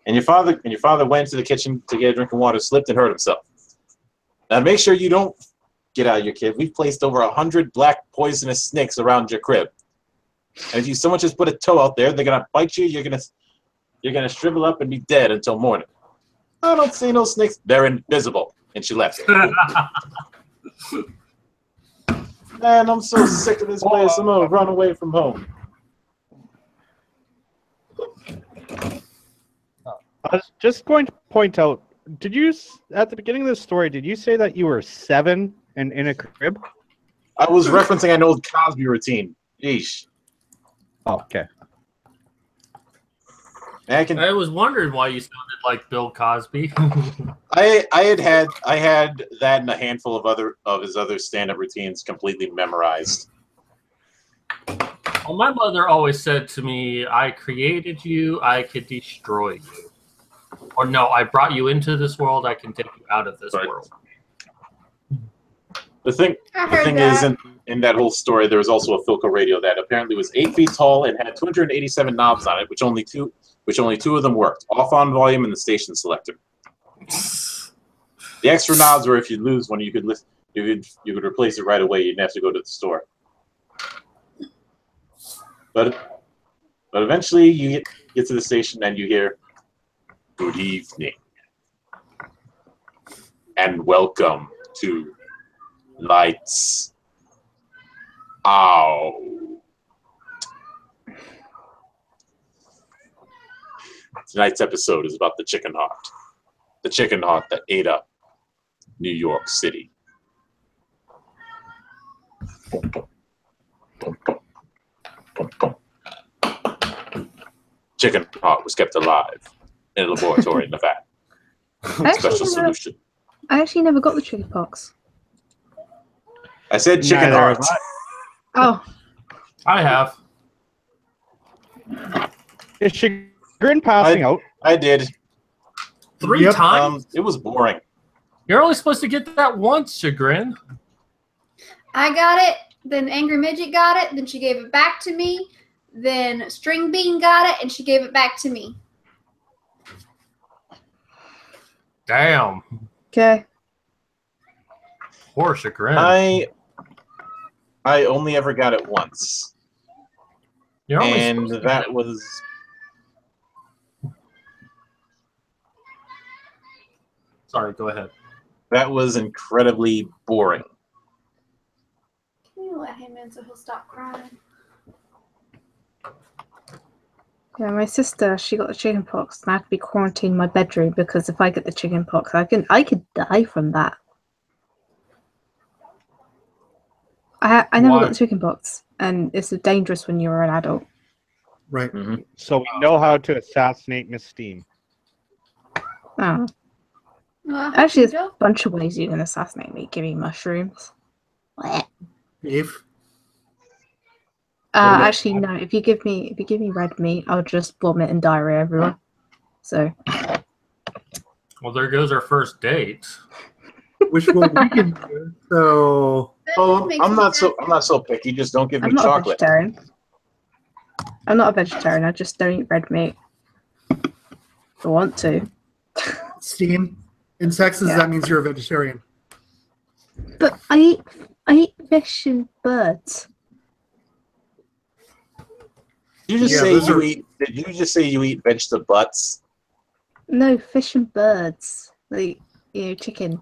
your father went to the kitchen to get a drink of water, slipped and hurt himself. Now make sure you don't get out of your crib. We've placed over 100 black poisonous snakes around your crib. And if you so much as put a toe out there, they're gonna bite you. You're gonna shrivel up and be dead until morning. I don't see no snakes. They're invisible. And she left. Man, I'm so sick of this place. I'm gonna run away from home. I was just going to point out, did you, at the beginning of the story, did you say that you were 7 and in a crib? I was referencing an old Cosby routine. Yeesh. Oh, okay. I was wondering why you sounded like Bill Cosby. I had that and a handful of his other stand-up routines completely memorized. Well, my mother always said to me, I created you, I could destroy you. Or no, I brought you into this world, I can take you out of this world. The thing is, in that whole story, there was also a Philco radio that apparently was 8 feet tall and had 287 knobs on it, which only two of them worked: off-on volume and the station selector. The extra knobs were if you lose one, you could replace it right away. You didn't have to go to the store. But eventually, you get to the station and you hear, "Good evening, and welcome to Lights Out." Tonight's episode is about the chicken heart that ate up New York City. Chicken heart was kept alive in a laboratory in Nevada. Special solution. I actually never got the chicken pox. I said chicken heart. Oh. I have. Is Chagrin passing out? I did. 3 times? It was boring. You're only supposed to get that once, Chagrin. I got it. Then Angry Midget got it. Then she gave it back to me. Then String Bean got it, and she gave it back to me. Damn. Okay. Poor Chagrin. I only ever got it once. You're only And supposed to get that it. was Sorry, go ahead. that was incredibly boring. Can you let him in so he'll stop crying? Yeah, my sister, she got the chicken pox, and I had to be quarantined in my bedroom because if I get the chicken pox, I could die from that. I never got the chicken pox, and it's dangerous when you're an adult. Right. So we know how to assassinate Miss Steam. Oh. Well, Actually, there's a bunch of ways you can assassinate me. Give me mushrooms. If Actually, no. If you give me red meat, I'll just vomit and diarrhea everywhere. So. Well, there goes our first date. which will we can do. So. Oh, I'm not so picky. Just don't give me I'm not chocolate. a vegetarian. I'm not a vegetarian. I just don't eat red meat. I want to. Steam. In Texas, that means you're a vegetarian. But I eat fish and birds. Did you just say you eat vegetable butts? No, fish and birds. Like, chicken.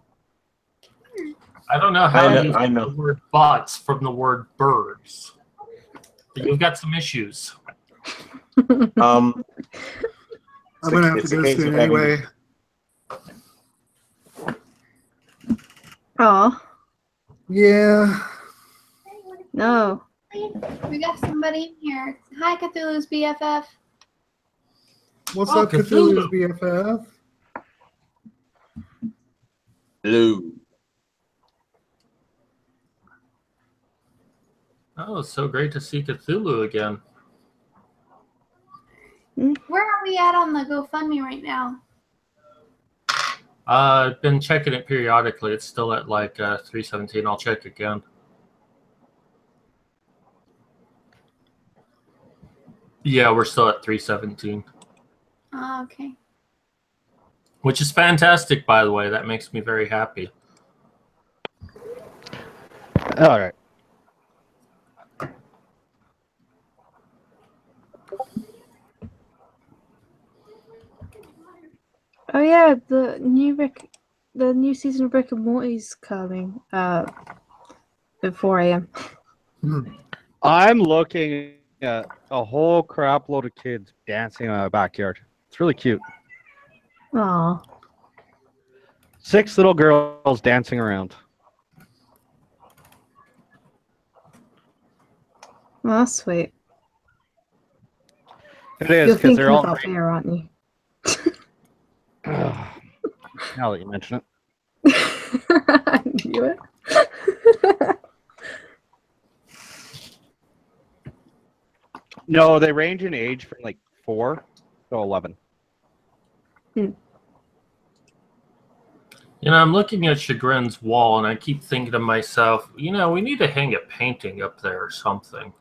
I don't know how I know. the word butts from the word birds. But you've got some issues. I'm gonna have to go soon anyway. Oh. Yeah. No. We got somebody in here. Hi, Cthulhu's BFF. What's up, Cthulhu's BFF? Blue. Oh, it's so great to see Cthulhu again. Where are we at on the GoFundMe right now? I've been checking it periodically. It's still at like 317. I'll check again. Yeah, we're still at 317. Oh, okay. Which is fantastic, by the way. That makes me very happy. All right. Oh yeah, the new season of Rick and Morty's coming at 4 a.m. I'm looking at a whole crap load of kids dancing in my backyard. It's really cute. Aw. 6 little girls dancing around. Well, that's sweet. It is, You're because thinking they're all about beer, aren't you? Now that you mention it. I knew it. No, they range in age from like 4 to 11. You know, I'm looking at Chagrin's wall, and I keep thinking to myself, you know, we need to hang a painting up there or something.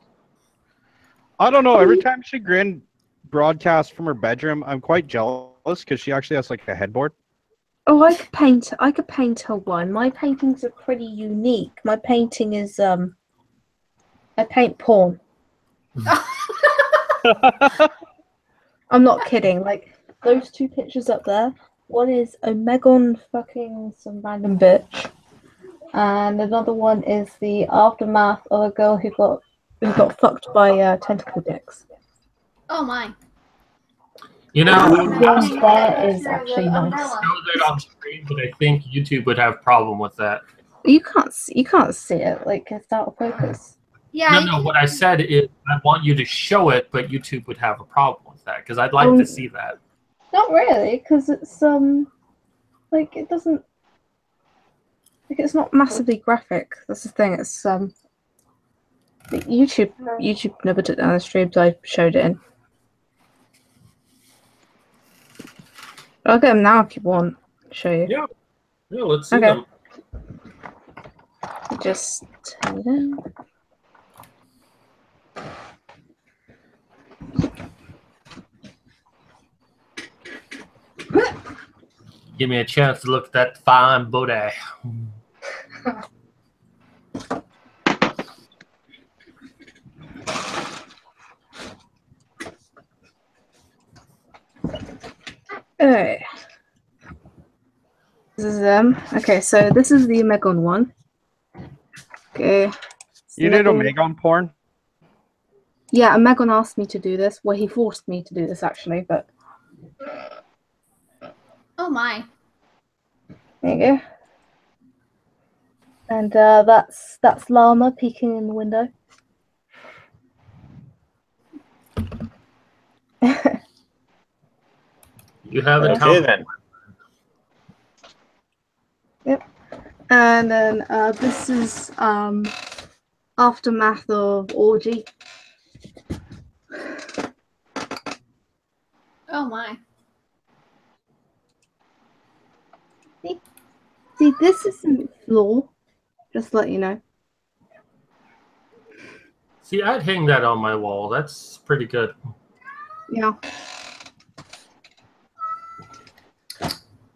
I don't know. Every time Chagrin broadcasts from her bedroom, I'm quite jealous because she actually has like a headboard. Oh, I could paint her one. My paintings are pretty unique. My painting is I paint porn. I'm not kidding. Like those 2 pictures up there. One is a Megan fucking some random bitch, and another one is the aftermath of a girl who got fucked by tentacle dicks. Oh my. You know, That is actually nice. I know that on screen, but I think YouTube would have a problem with that. You can't see it. Like it's out of focus. Yeah. No. What I said is I want you to show it, but YouTube would have a problem with that because I'd like to see that. Not really, because it's like it doesn't like it's not massively graphic. That's the thing. It's YouTube never took down the streams I showed it in. I'll get them now if you want. I'll show you. Yeah. Yeah, let's see Okay. them. Just turn it down. Give me a chance to look at that fine booty. Alright. This is them. Okay, so this is the Megon one. Okay. You did Omegon porn? Yeah, Megon asked me to do this. Well, he forced me to do this actually, but Oh my. there you go. And that's Llama peeking in the window. You have a Okay, town. then. Yep. And then this is aftermath of orgy. Oh my. See, this isn't floor. Just to let you know. See, I'd hang that on my wall. That's pretty good. Yeah.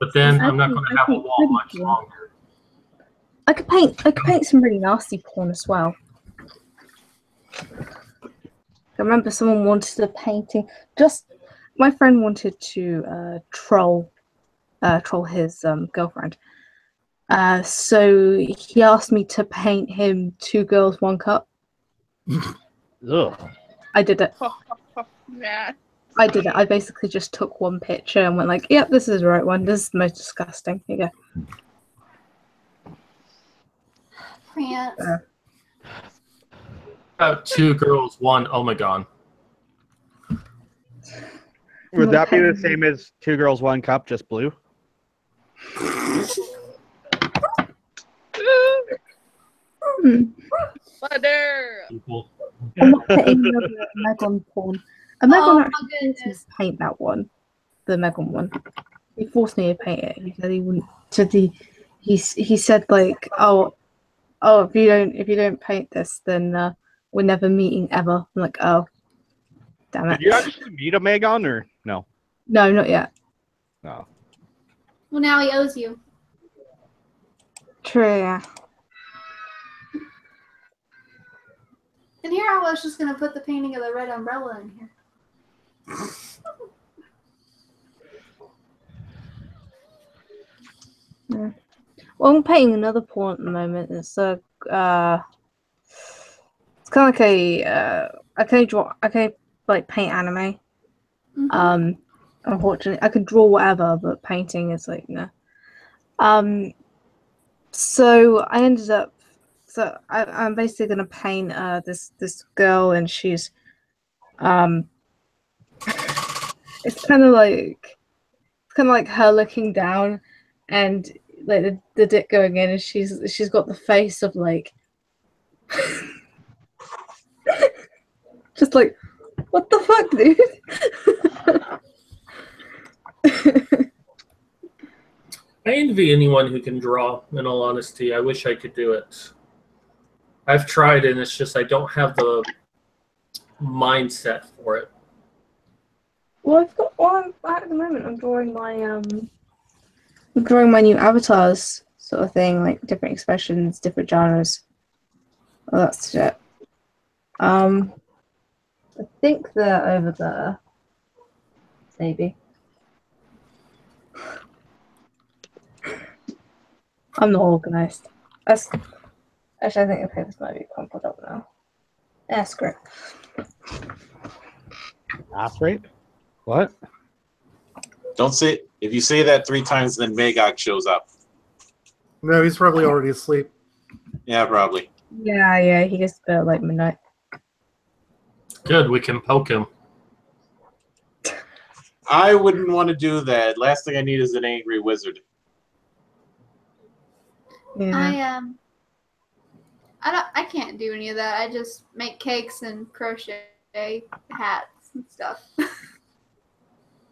But then I'm not going to have a wall much longer. I could paint some really nasty porn as well. I remember someone wanted a painting. My friend wanted to troll his girlfriend. So he asked me to paint him 2 girls, 1 cup. Ugh. I did it. Yeah. I did it. I basically just took one picture and went like, "Yep, this is the right one. This is the most disgusting." Here you go. Prince. About 2 girls, 1 Omegon. Would that be the same as 2 girls, 1 cup, just blue? Mother. I'm not painting another Megon porn. A Megon Oh my actually forced me to paint that one, the Megon one. He forced me to paint it. He said he wouldn't. He said like, oh, if you don't paint this, then we're never meeting ever. I'm like, oh, damn it. Did you actually meet a Megon or no? No, not yet. No. Well, now he owes you. True. Yeah. And here I was just gonna put the painting of the red umbrella in here. Yeah. Well, I'm painting another porn at the moment. It's it's kind of like I can like paint anime. Unfortunately, I can draw whatever, but painting is like no. So I ended up. So I'm basically gonna paint this girl, and she's it's kind of like her looking down, and like the dick going in, and she's got the face of like just like, what the fuck, dude? I envy anyone who can draw, in all honesty. I wish I could do it. I've tried, and it's just I don't have the mindset for it. Well, at the moment I'm drawing my new avatars sort of thing, like different expressions, different genres, all that shit. I think they're over there, maybe. I'm not organized. Actually, I think this might be crumpled up now. That's great. That's right. What? Don't say if you say that 3 times, then Magog shows up. No, he's probably already asleep. Yeah, probably. Yeah, he gets to bed at like midnight. Good, we can poke him. I wouldn't want to do that. Last thing I need is an angry wizard. Yeah. I can't do any of that. I just make cakes and crochet hats and stuff.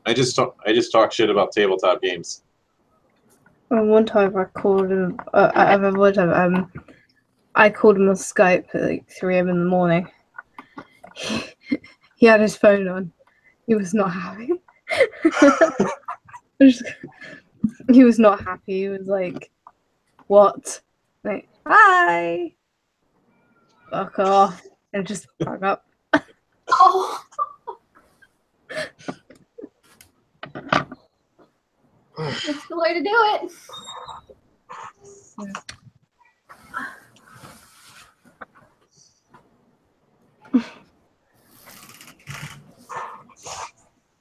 I just talk shit about tabletop games. One time I called him. I remember one time. I called him on Skype at like 3 a.m. in the morning. He had his phone on. He was not happy. He was not happy. He was like, "What?" Like, "Hi." Fuck off, and just hung up. Oh. That's the way to do it.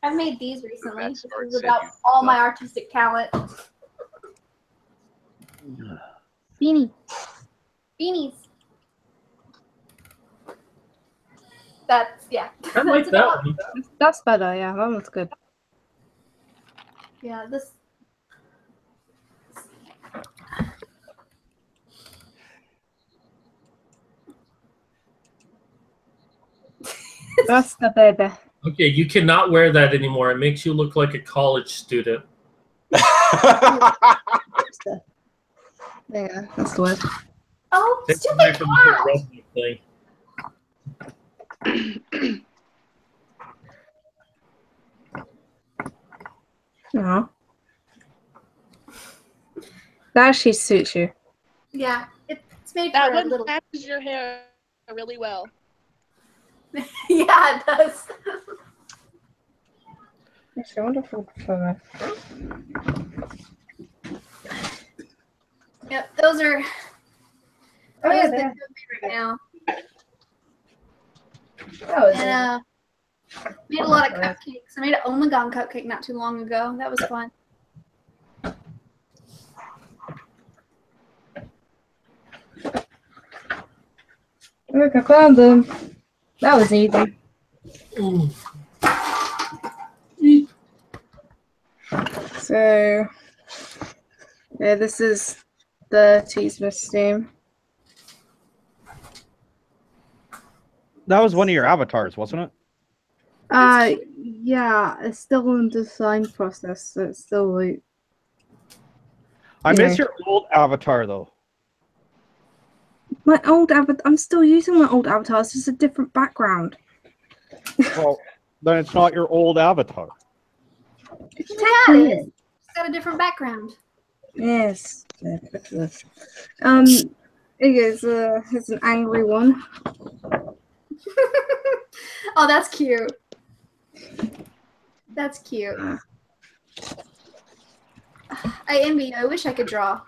I've made these recently. This is about all my artistic talent. Beanie. Beanies. That's, yeah. I like that one. That's better, yeah. That one's good. Yeah, this. That's the baby. Okay, you cannot wear that anymore. It makes you look like a college student. Yeah, that's the word. Oh, Take it stupid back from the cat! redneck thing. No. That actually suits you. Yeah, it's made That for a one little. matches your hair really well. Yeah, it does. It's a wonderful photo. Yep, those are. Oh, yeah, those they are are. the favorite now. That was And made a lot of cupcakes. I made an Omegon cupcake not too long ago. That was fun. Look, I found them. That was easy. So, yeah, this is the Teasma Steam. That was one of your avatars, wasn't it? Yeah, it's still in design process, so it's still like. I miss your old avatar though. My old avatar. I'm still using my old avatar. It's just a different background. Well, then it's not your old avatar. Yeah, it is. It's got a different background. Yes. It is. It's an angry one. Oh, that's cute. That's cute. I envy you. I wish I could draw.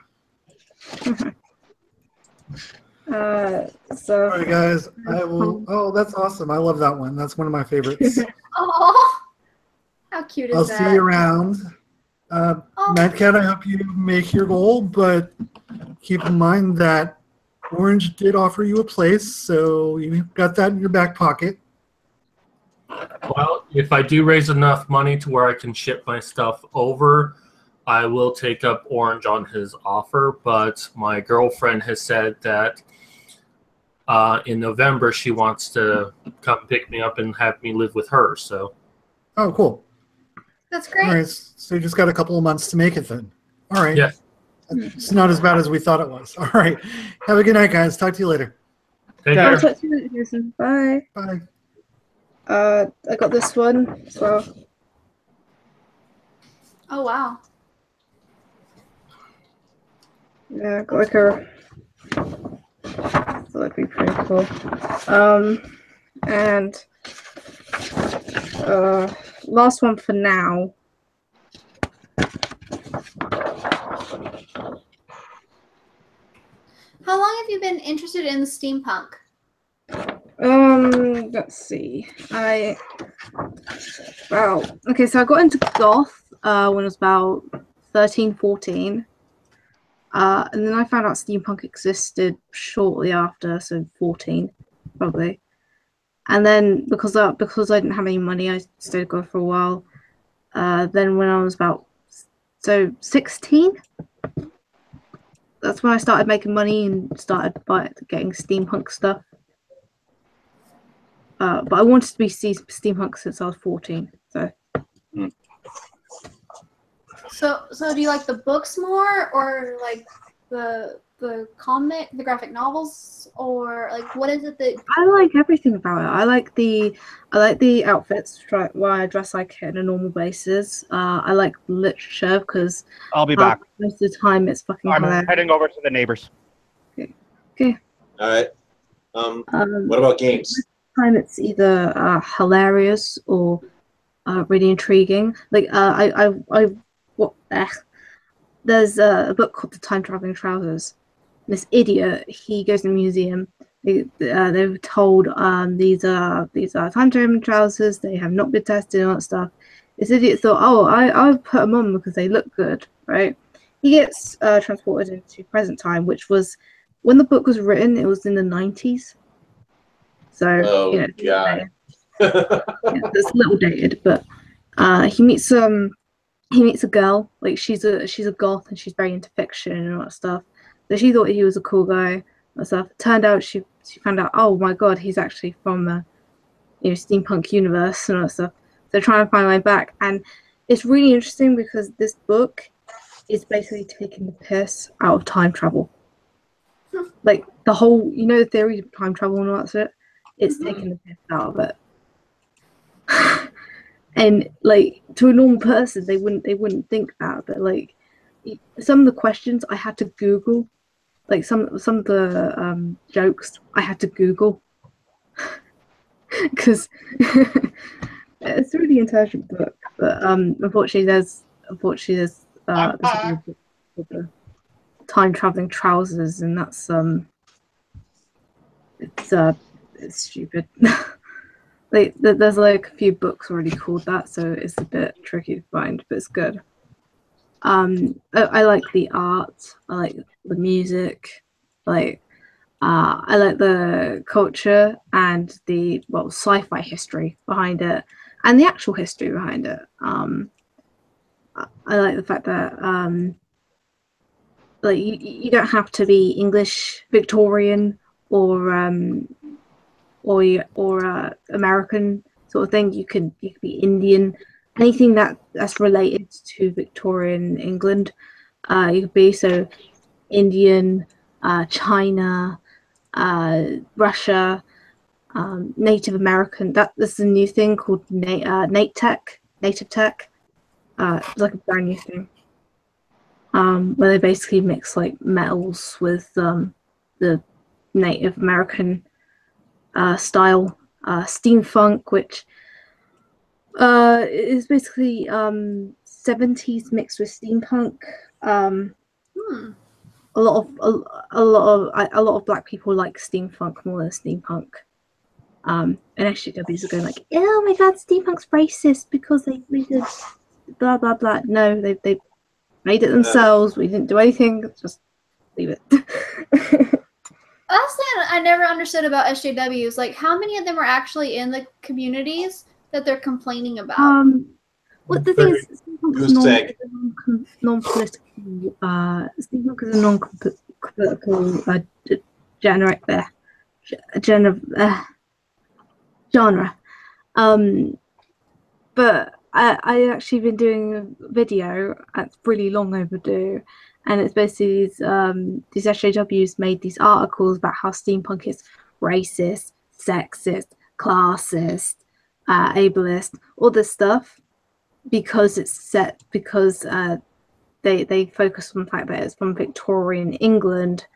So. All right, guys. I will. Oh, that's awesome. I love that one. That's one of my favorites. Oh, how cute is I'll that? see you around. Mad Cat, I hope you make your goal, but keep in mind that Orange did offer you a place, so you got that in your back pocket. Well, if I do raise enough money to where I can ship my stuff over, I will take up Orange on his offer. But my girlfriend has said that in November she wants to come pick me up and have me live with her. So. Oh, cool. That's great. All right, so you just got a couple of months to make it then. All right. Yeah. It's not as bad as we thought it was. All right. Have a good night, guys. Talk to you later. Take I'll care. talk to you later, Jason. Bye. Bye. I got this one as well. Oh, wow. Yeah, I got like a. That'd be pretty cool. And last one for now. How long have you been interested in steampunk? Let's see. Okay, so I got into goth when I was about 13, 14. And then I found out steampunk existed shortly after, so 14, probably. And then because I didn't have any money, I stayed goth for a while. Then when I was about 16, that's when I started making money and started getting steampunk stuff. But I wanted to be steampunk since I was 14. So So do you like the books more, or like the graphic novels, or like what is it that? I like everything about it. I like the outfits where I dress like it on a normal basis. I like literature because I'll be back. most of the time it's fucking I'm hilarious. heading over to the neighbors. Okay. All right. What about games? Time it's either hilarious or really intriguing. Like there's a book called The Time Traveling Trousers. This idiot, he goes to the museum. They were told these are time traveling trousers. They have not been tested and all that stuff. This idiot thought, oh, I'll put them on because they look good, right? He gets transported into present time, which was when the book was written. It was in the 90s. So God. yeah, it's a little dated, but he meets a girl. Like she's a goth and she's very into fiction and all that stuff. So she thought he was a cool guy and stuff. Turned out she found out, oh my god, he's actually from the steampunk universe and all that stuff. So trying to find my way back, and it's really interesting because this book is basically taking the piss out of time travel. Like the whole, the theory of time travel and all that shit. It's taking the piss out of it. And like to a normal person, they wouldn't think that, but like some of the questions I had to Google, like some of the jokes I had to Google because it's a really intelligent book. But unfortunately there's this the time traveling trousers, and that's it's stupid. Like there's like a few books already called that, so it's a bit tricky to find, but it's good. I like the art, I like the music, I like the culture and the sci-fi history behind it and the actual history behind it. I like the fact that like you don't have to be English Victorian or American sort of thing. You could be Indian, anything that's related to Victorian England. You could be so Indian, China, Russia, Native American. That's a new thing called Native Tech. It's like a brand new thing, where they basically mix like metals with the Native American style. Steampunk, which is basically 70s mixed with steampunk. A lot of black people like steampunk more than steampunk. And SJWs are going like, oh my god, steampunk's racist because they did blah blah blah. No, they made it themselves. We didn't do anything. Just leave it. That's something I never understood about SJWs. Like, how many of them are actually in the communities that they're complaining about? What the thing is, non-political. Steampunk is a non-political genre. But I actually been doing a video that's really long overdue, and it's basically these SJWs made these articles about how steampunk is racist, sexist, classist, ableist, all this stuff, because they focus on the fact that it's from Victorian England,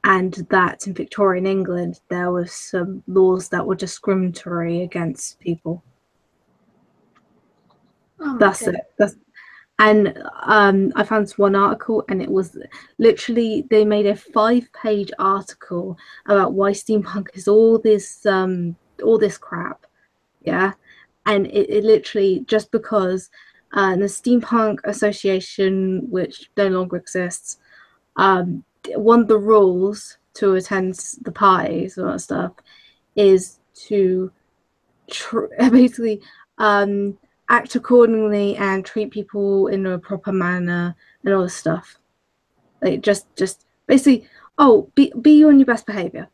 and that in Victorian England there were some laws that were discriminatory against people. That's it. And I found this one article, and it was literally, they made a 5-page article about why steampunk is all this crap, yeah. And it literally, just because the Steampunk Association, which no longer exists, one of the rules to attend the parties and all that stuff is to basically act accordingly and treat people in a proper manner and all this stuff. Like just basically, be you on your best behavior,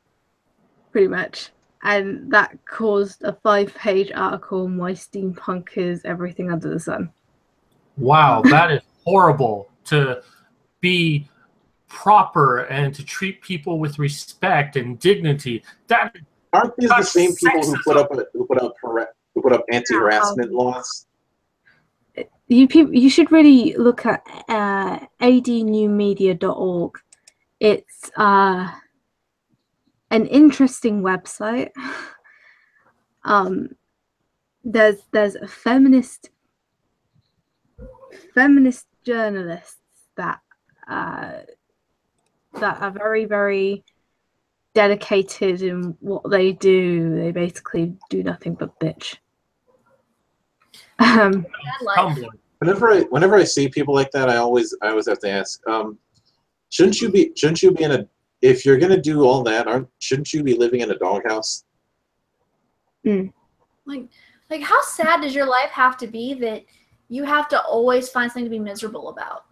pretty much. And that caused a 5-page article on why steampunk is everything under the sun. Wow, that is horrible. To be proper and to treat people with respect and dignity. That aren't these the same people who sexism. put up anti-harassment laws? You should really look at adnewmedia.org. It's an interesting website. There's a feminist journalists that are very, very dedicated in what they do. They basically do nothing but bitch. Whenever I see people like that, I always have to ask, shouldn't you be in a, if you're gonna do all that, shouldn't you be living in a doghouse? Like how sad does your life have to be that you have to always find something to be miserable about?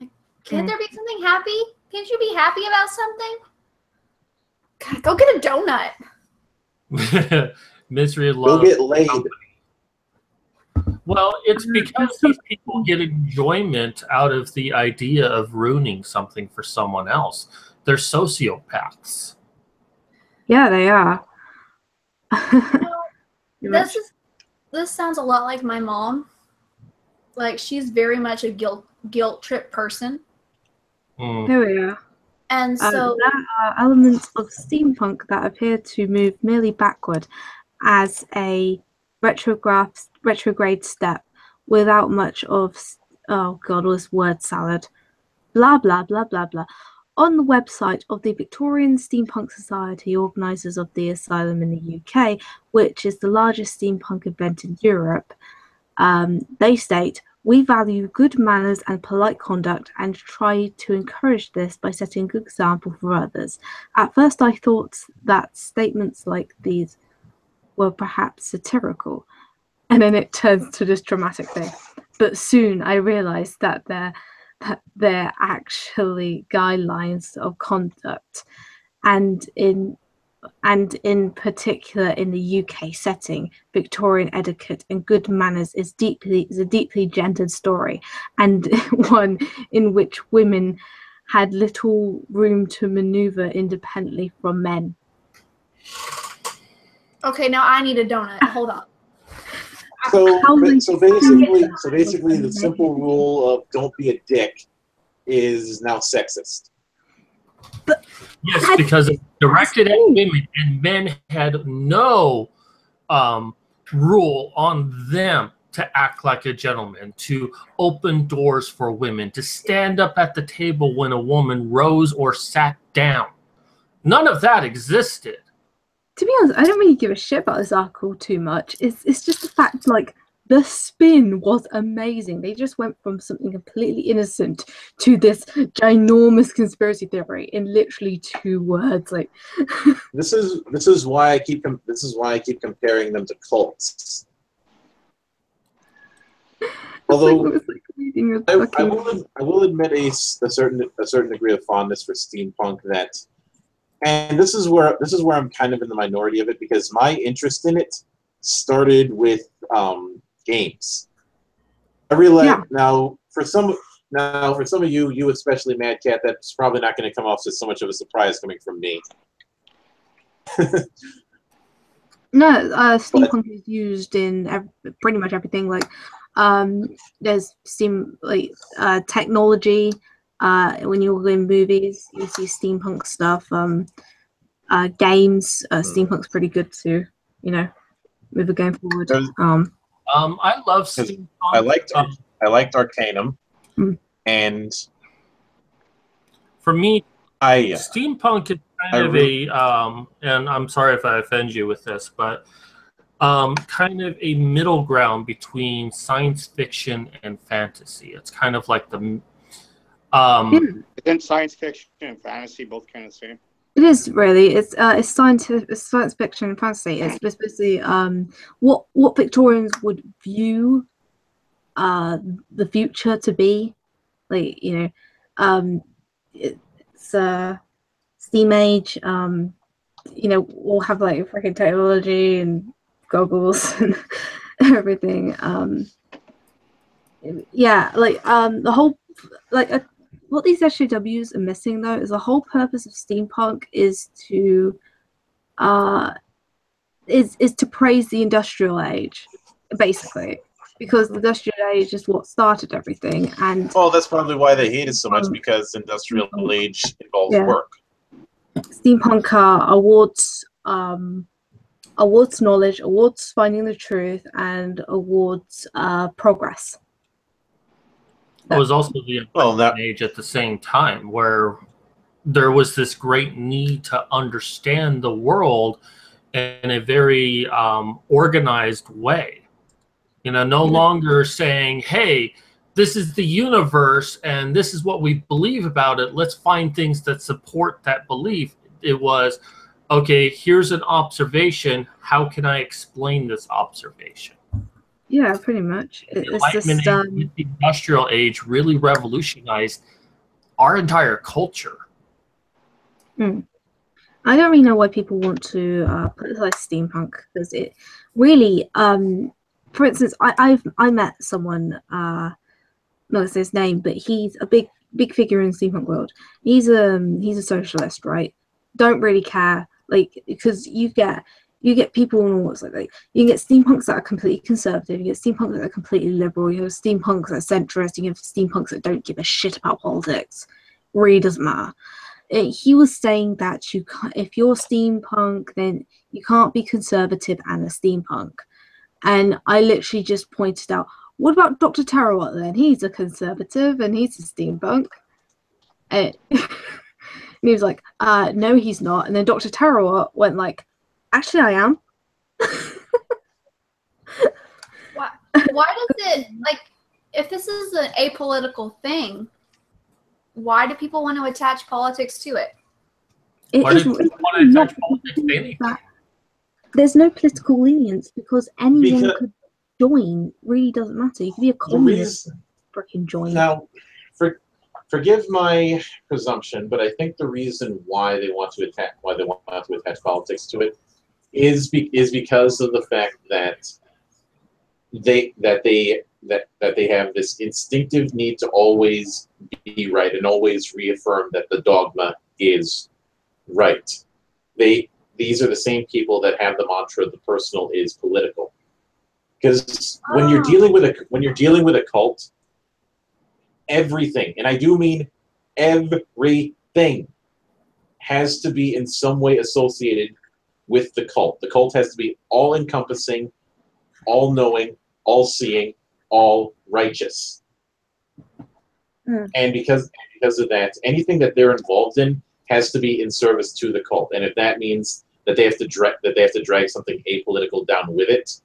Like, can't there be something happy? Can't you be happy about something? God, go get a donut. Misery loves. Go get laid. Well, it's because these people get enjoyment out of the idea of ruining something for someone else. They're sociopaths. Yeah, they are. This sounds a lot like my mom. Like she's very much a guilt trip person. There we are. And so there are elements of steampunk that appear to move merely backward as a retrograde step without much of, oh god, all this word salad, blah blah blah blah blah. On the website of the Victorian Steampunk Society, organisers of the Asylum in the UK, which is the largest steampunk event in Europe, they state, "We value good manners and polite conduct and try to encourage this by setting a good example for others. At first I thought that statements like these were perhaps satirical, and then it turns to this dramatic thing. But soon I realised that they're actually guidelines of conduct, and in particular in the UK setting, Victorian etiquette and good manners is a deeply gendered story, and one in which women had little room to maneuver independently from men." Okay, now I need a donut. Hold on. So basically, the simple rule of don't be a dick is now sexist. Yes, because it's directed at women, and men had no rule on them to act like a gentleman, to open doors for women, to stand up at the table when a woman rose or sat down. None of that existed. To be honest, I don't really give a shit about this article too much. It's just the fact, like, the spin was amazing. They just went from something completely innocent to this ginormous conspiracy theory in literally 2 words. Like, this is why I keep comparing them to cults. Although I will admit a certain degree of fondness for steampunk, that, and this is where I'm kind of in the minority of it, because my interest in it started with games. I realize now for some of you especially, Mad Cat, that's probably not going to come off as so much of a surprise coming from me. no, steampunk is used in pretty much everything. Like, there's technology. When you're in movies, you see steampunk stuff. Games, steampunk's pretty good too. You know, move the game forward. I love steampunk. I liked Arcanum, and for me, steampunk is kind of a and I'm sorry if I offend you with this, but kind of a middle ground between science fiction and fantasy. It's kind of like the Isn't science fiction and fantasy both kind of the same? It is really. It's science fiction and fantasy. It's basically what Victorians would view the future to be. Like, you know, it's steam age. You know, we'll have like freaking technology and goggles and everything. Yeah, like the whole what these SJWs are missing though is the whole purpose of steampunk is to praise the industrial age, basically, because the industrial age is what started everything. And well, that's probably why they hate it so much, because industrial age involves work. Steampunk awards knowledge, awards finding the truth, and awards progress. It was also the Enlightenment age at the same time, where there was this great need to understand the world in a very organized way. You know, no longer saying, hey, this is the universe and this is what we believe about it. Let's find things that support that belief. It was, okay, here's an observation. How can I explain this observation? Yeah, pretty much. The Enlightenment age with the industrial age really revolutionized our entire culture. I don't really know why people want to politicize steampunk, because it really, for instance, I met someone, not to say his name, but he's a big figure in the steampunk world. He's a socialist, right? Don't really care, like, because you get people in all walks, like you get steampunks that are completely conservative, you get steampunks that are completely liberal, you have steampunks that are centrist, you have steampunks that don't give a shit about politics. Really doesn't matter. He was saying that you can't, if you're steampunk, then you can't be conservative and a steampunk. And I literally just pointed out, what about Dr. Tarawat then? He's a conservative and he's a steampunk. And he was like, no, he's not. And then Dr. Tarawat went like, actually, I am. Why does it, like, if this is an apolitical thing, why do people want to attach politics to it? Why do people want to attach politics to anything? There's no political lenience, because anyone could join. Really doesn't matter. You could be a communist, freaking join. Now, forgive my presumption, but I think the reason why they want to attach politics to it is because of the fact that they have this instinctive need to always be right and always reaffirm that the dogma is right. These are the same people that have the mantra "the personal is political." Because when you're dealing with a cult, everything, and I do mean everything, has to be in some way associated with the cult. The cult has to be all-encompassing, all-knowing, all-seeing, all righteous. And because of that, anything that they're involved in has to be in service to the cult. And if that means that they have to drag something apolitical down with it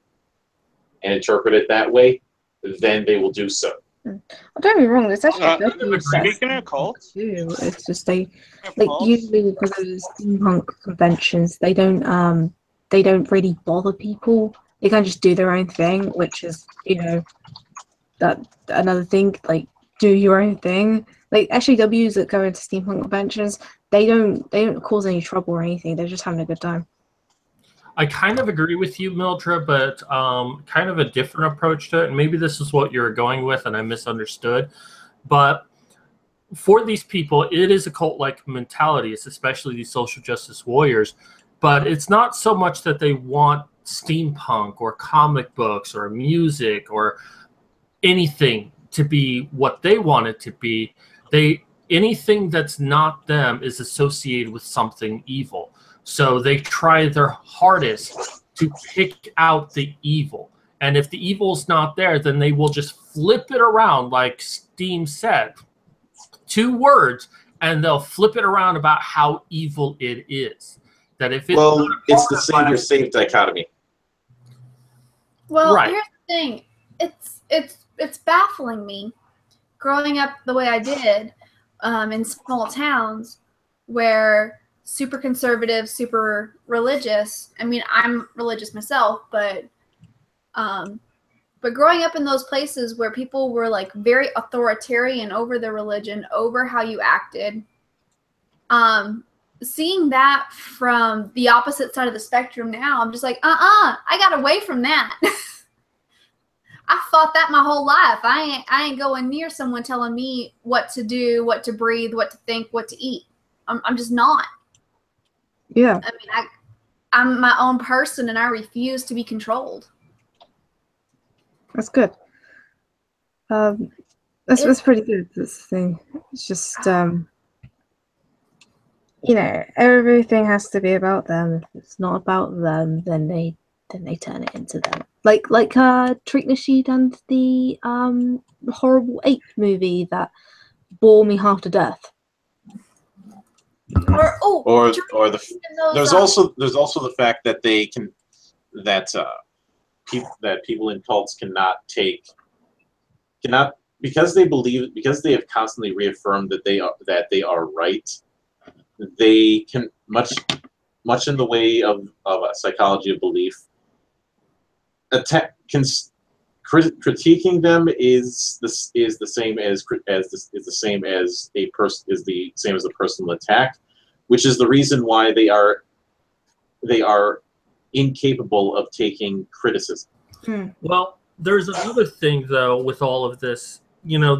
and interpret it that way, then they will do so. Don't get me wrong, there's actually Speaking of cults, too. It's just usually because of the steampunk conventions, they don't really bother people. They can just do their own thing, which is, that another thing, like, do your own thing. Like SJWs that go into steampunk conventions, they don't cause any trouble or anything. They're just having a good time. I kind of agree with you, Mildred, but kind of a different approach to it. And maybe this is what you're going with, and I misunderstood. But for these people, it is a cult-like mentality. It's especially these social justice warriors. But it's not so much that they want steampunk or comic books or music or anything to be what they want it to be. Anything that's not them is associated with something evil. So they try their hardest to pick out the evil. And if the evil's not there, then they will just flip it around, like Steam said. 2 words, and they'll flip it around about how evil it is. That if it's the savior-saved dichotomy. Well, Right. here's the thing. It's baffling me, growing up the way I did, in small towns where super conservative, super religious. I mean, I'm religious myself, but growing up in those places where people were like very authoritarian over their religion, over how you acted, seeing that from the opposite side of the spectrum now, I'm just like, I got away from that. I fought that my whole life. I ain't going near someone telling me what to do, what to breathe, what to think, what to eat. I'm just not. Yeah. I mean, I'm my own person, and I refuse to be controlled. That's good. That's pretty good. This thing. It's just you know, everything has to be about them. If it's not about them, then they turn it into them. Like Treat Nasheed and the horrible ape movie that bore me half to death. There's also the fact that people in cults cannot because they have constantly reaffirmed that they are right. They can much in the way of a psychology of belief. Critiquing them is the same as a personal attack, which is the reason why they are incapable of taking criticism. Well, there's another thing though with all of this. You know,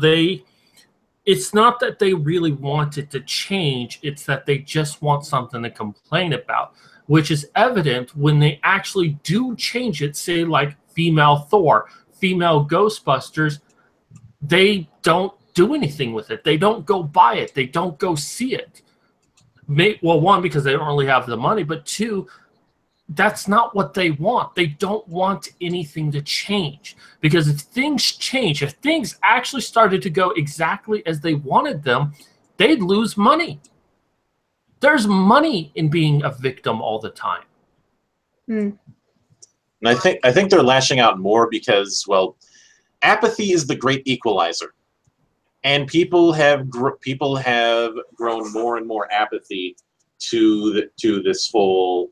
it's not that they really want it to change, it's that they just want something to complain about, which is evident when they actually do change it, say like female Thor, female Ghostbusters. They don't do anything with it. They don't go buy it. They don't go see it. Well, one, because they don't really have the money, but two, that's not what they want. They don't want anything to change. Because if things change, if things actually started to go exactly as they wanted them, they'd lose money. There's money in being a victim all the time. And I think they're lashing out more because, well, apathy is the great equalizer, and people have grown more and more apathy to this whole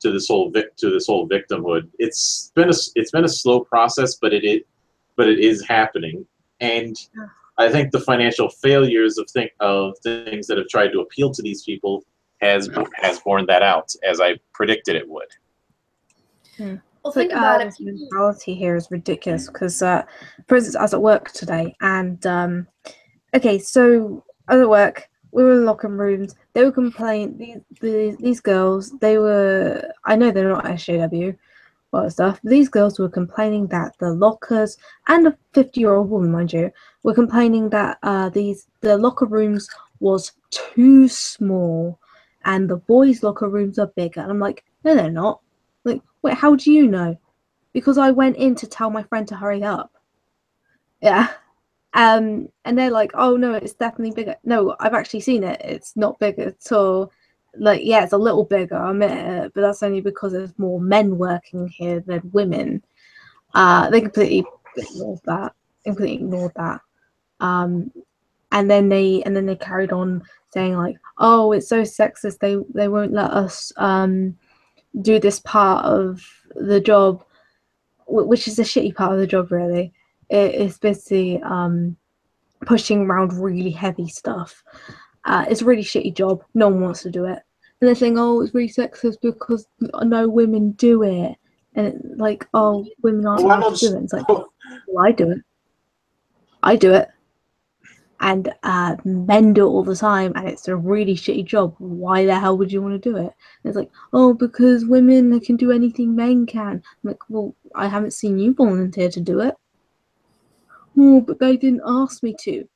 victimhood. It's been a slow process, but it is happening, and I think the financial failures of things that have tried to appeal to these people has borne that out, as I predicted it would. Well, think about it. This mentality here is ridiculous because, for instance, I was at work today, and okay, so I was at work. We were in locker rooms. They were complaining. These girls, they were. I know they're not SJW, all that stuff. These girls were complaining that the lockers, and a 50-year-old woman, mind you, were complaining that the locker rooms was too small, and the boys' locker rooms are bigger. And I'm like, no, they're not. Like, wait, how do you know? Because I went in to tell my friend to hurry up. Yeah. And they're like, oh no, it's definitely bigger. No, I've actually seen it. It's not bigger at all. Like, yeah, it's a little bigger, I admit it, but that's only because there's more men working here than women. They completely ignored that. And then they carried on saying like, oh, it's so sexist. They won't let us do this part of the job, which is a shitty part of the job, really. It's basically pushing around really heavy stuff. It's a really shitty job. No one wants to do it. And they're saying, oh, it's really sexist because no women do it. And it's like, oh, women aren't allowed to do it. It's like, well, I do it. I do it. And men do it all the time, and it's a really shitty job. Why the hell would you want to do it? And it's like, oh, because women can do anything men can. I'm like, well, I haven't seen you volunteer to do it. Oh, but they didn't ask me to.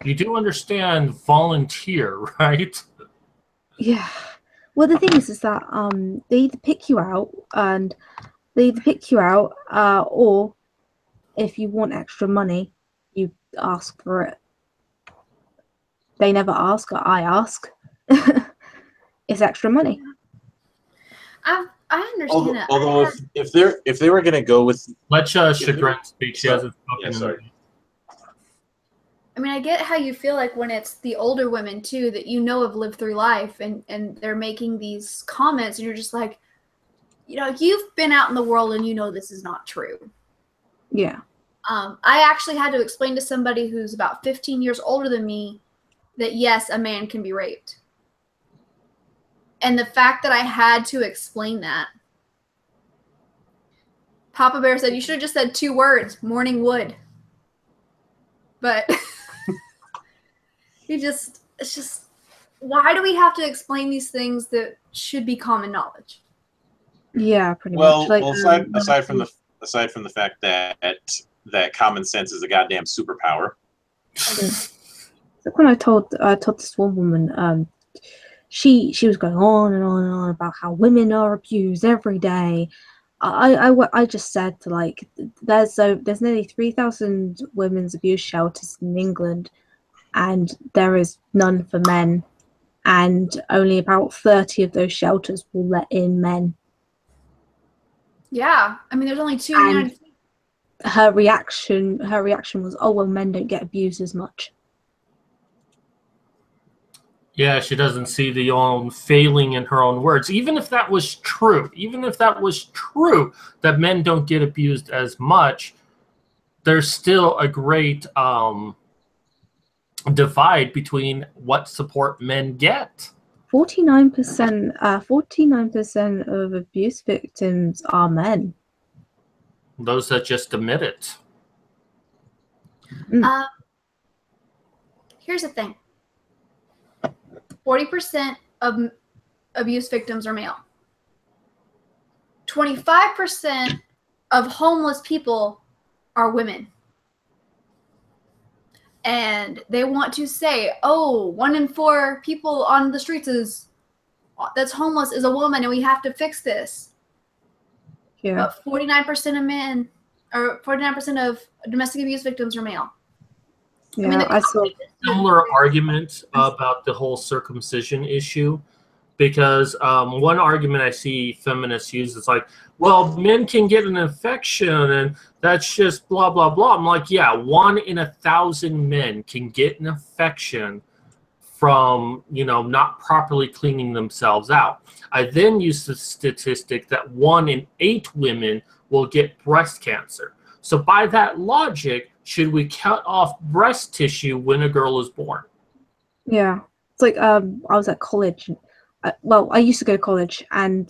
You do understand volunteer, right? Yeah. Well, the thing is that they either pick you out, or if you want extra money, you ask for it. They never ask, I ask. It's extra money. I understand that. Although if they were gonna go with, let Chagrin speak. She hasn't spoken. Yeah, sorry. I mean, I get how you feel like when it's the older women too that have lived through life, and they're making these comments, and you're just like, you've been out in the world and this is not true. Yeah. I actually had to explain to somebody who's about 15 years older than me that yes, a man can be raped. And the fact that I had to explain that Papa Bear said you should have just said 2 words, morning wood. But it's just, why do we have to explain these things that should be common knowledge? Yeah, pretty Well, much. Like, aside from the fact that common sense is a goddamn superpower. like when I told this one woman, she was going on and on and on about how women are abused every day. I just said, like, there's nearly 3,000 women's abuse shelters in England, and there is none for men, and only about 30 of those shelters will let in men. Yeah, I mean, there's only 2 in the United States. Her reaction was, oh, well, men don't get abused as much. Yeah, she doesn't see the own failing in her own words. Even if that was true, that men don't get abused as much, there's still a great divide between what support men get. 49% of abuse victims are men. Those that just admit it. Here's the thing. 40% of abuse victims are male. 25% of homeless people are women. And they want to say, oh, 1 in 4 people on the streets that's homeless is a woman, and we have to fix this. Yeah. But 49% of men, or 49% of domestic abuse victims are male. Yeah, I mean, I saw similar argument about the whole circumcision issue, because one argument I see feminists use is like, well, men can get an infection and that's just blah blah blah. I'm like, yeah, 1 in 1,000 men can get an infection from not properly cleaning themselves out. I then use the statistic that 1 in 8 women will get breast cancer. So by that logic, should we cut off breast tissue when a girl is born? Yeah, it's like I was at college. Well, I used to go to college, and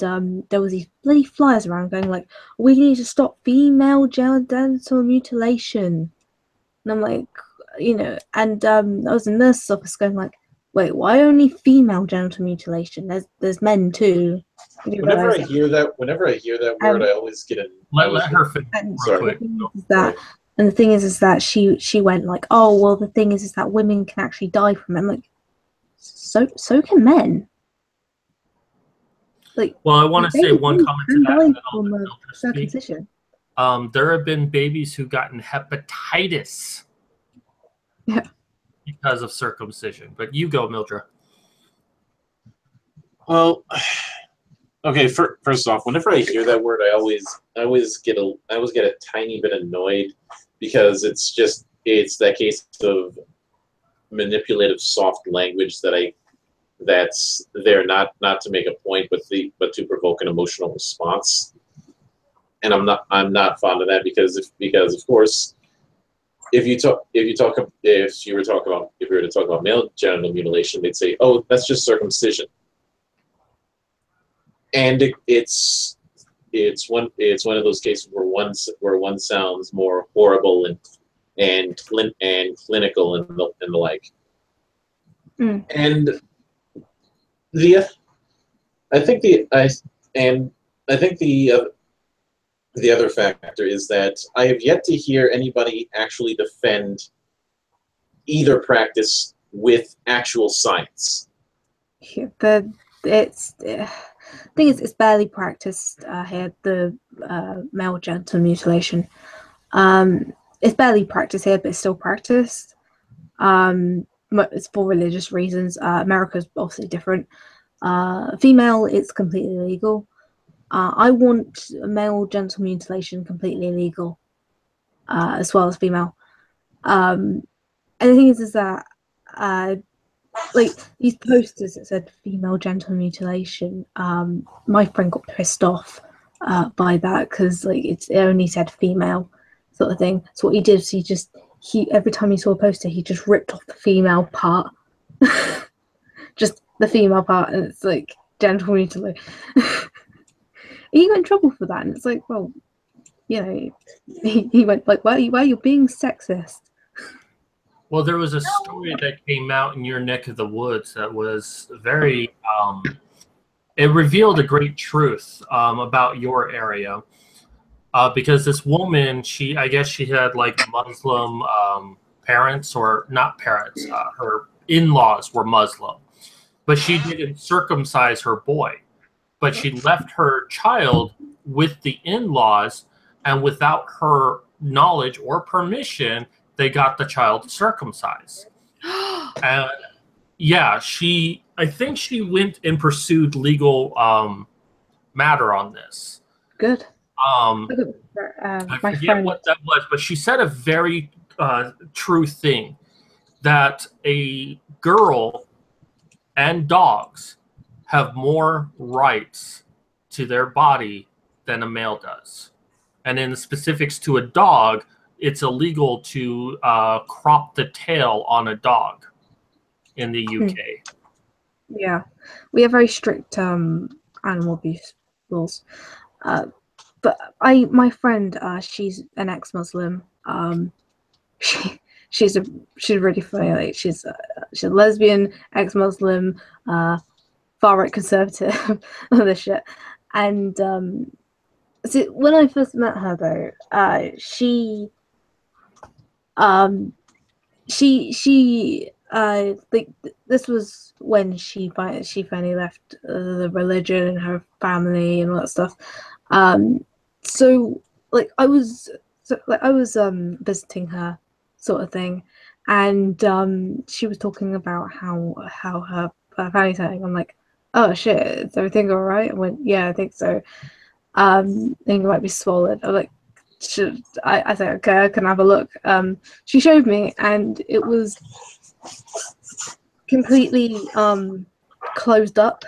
there was these bloody flyers around going like, "We need to stop female genital mutilation," and I'm like, and I was in the nurse's office going like, "Wait, why only female genital mutilation? There's men too." Whenever I hear that word, I always get a. Let her finish. Sorry. And the thing is that she went like, oh, well, the thing is that women can actually die from it. I'm like, so can men. Like, well, I want to say one comment to that. From circumcision. There have been babies who gotten hepatitis. Yeah. Because of circumcision. But you go, Mildred. Well, okay. First off, whenever I hear that word, I always get a tiny bit annoyed, because it's that case of manipulative soft language that's there not to make a point, but to provoke an emotional response. And I'm not fond of that, because of course, if you were to talk about male genital mutilation, they'd say, oh, that's just circumcision. And it's one of those cases where one sounds more horrible and clinical and the like. And I think the other factor is that I have yet to hear anybody actually defend either practice with actual science. Yeah, thing is, it's barely practiced here. The male genital mutilation, it's barely practiced here, but it's still practiced. It's for religious reasons. America's obviously different. Female, it's completely illegal. I want male genital mutilation completely illegal, as well as female. And the thing is that like these posters that said female genital mutilation, my friend got pissed off by that, because like it only said female sort of thing. So what he did is he every time he saw a poster, he just ripped off the female part. Just the female part, and it's like genital mutilation. You got in trouble for that, and it's like, well, you know, he went like, why are you being sexist? Well, there was a story that came out in your neck of the woods that was very, it revealed a great truth about your area. Because this woman, I guess she had like Muslim parents, or not parents, her in-laws were Muslim. But she didn't circumcise her boy. But she left her child with the in-laws, and without her knowledge or permission, they got the child circumcised. And yeah, I think she went and pursued legal matter on this. Good. I My forget friend. what that was, but she said a very true thing, that a girl and dogs have more rights to their body than a male does. And in the specifics to a dog, it's illegal to crop the tail on a dog in the UK. Yeah, we have very strict animal abuse laws. But my friend, she's an ex-Muslim. She's really funny. Like she's a lesbian, ex-Muslim, far-right conservative, all this shit. And so when I first met her, though, she like this was when she finally left the religion and her family and all that stuff. So I was visiting her, sort of thing, and she was talking about how her family's doing. I'm like, oh shit, is everything all right? I went, yeah, I think so. I think it might be swollen. I'm like, I said, okay, I can have a look. She showed me, and it was completely closed up,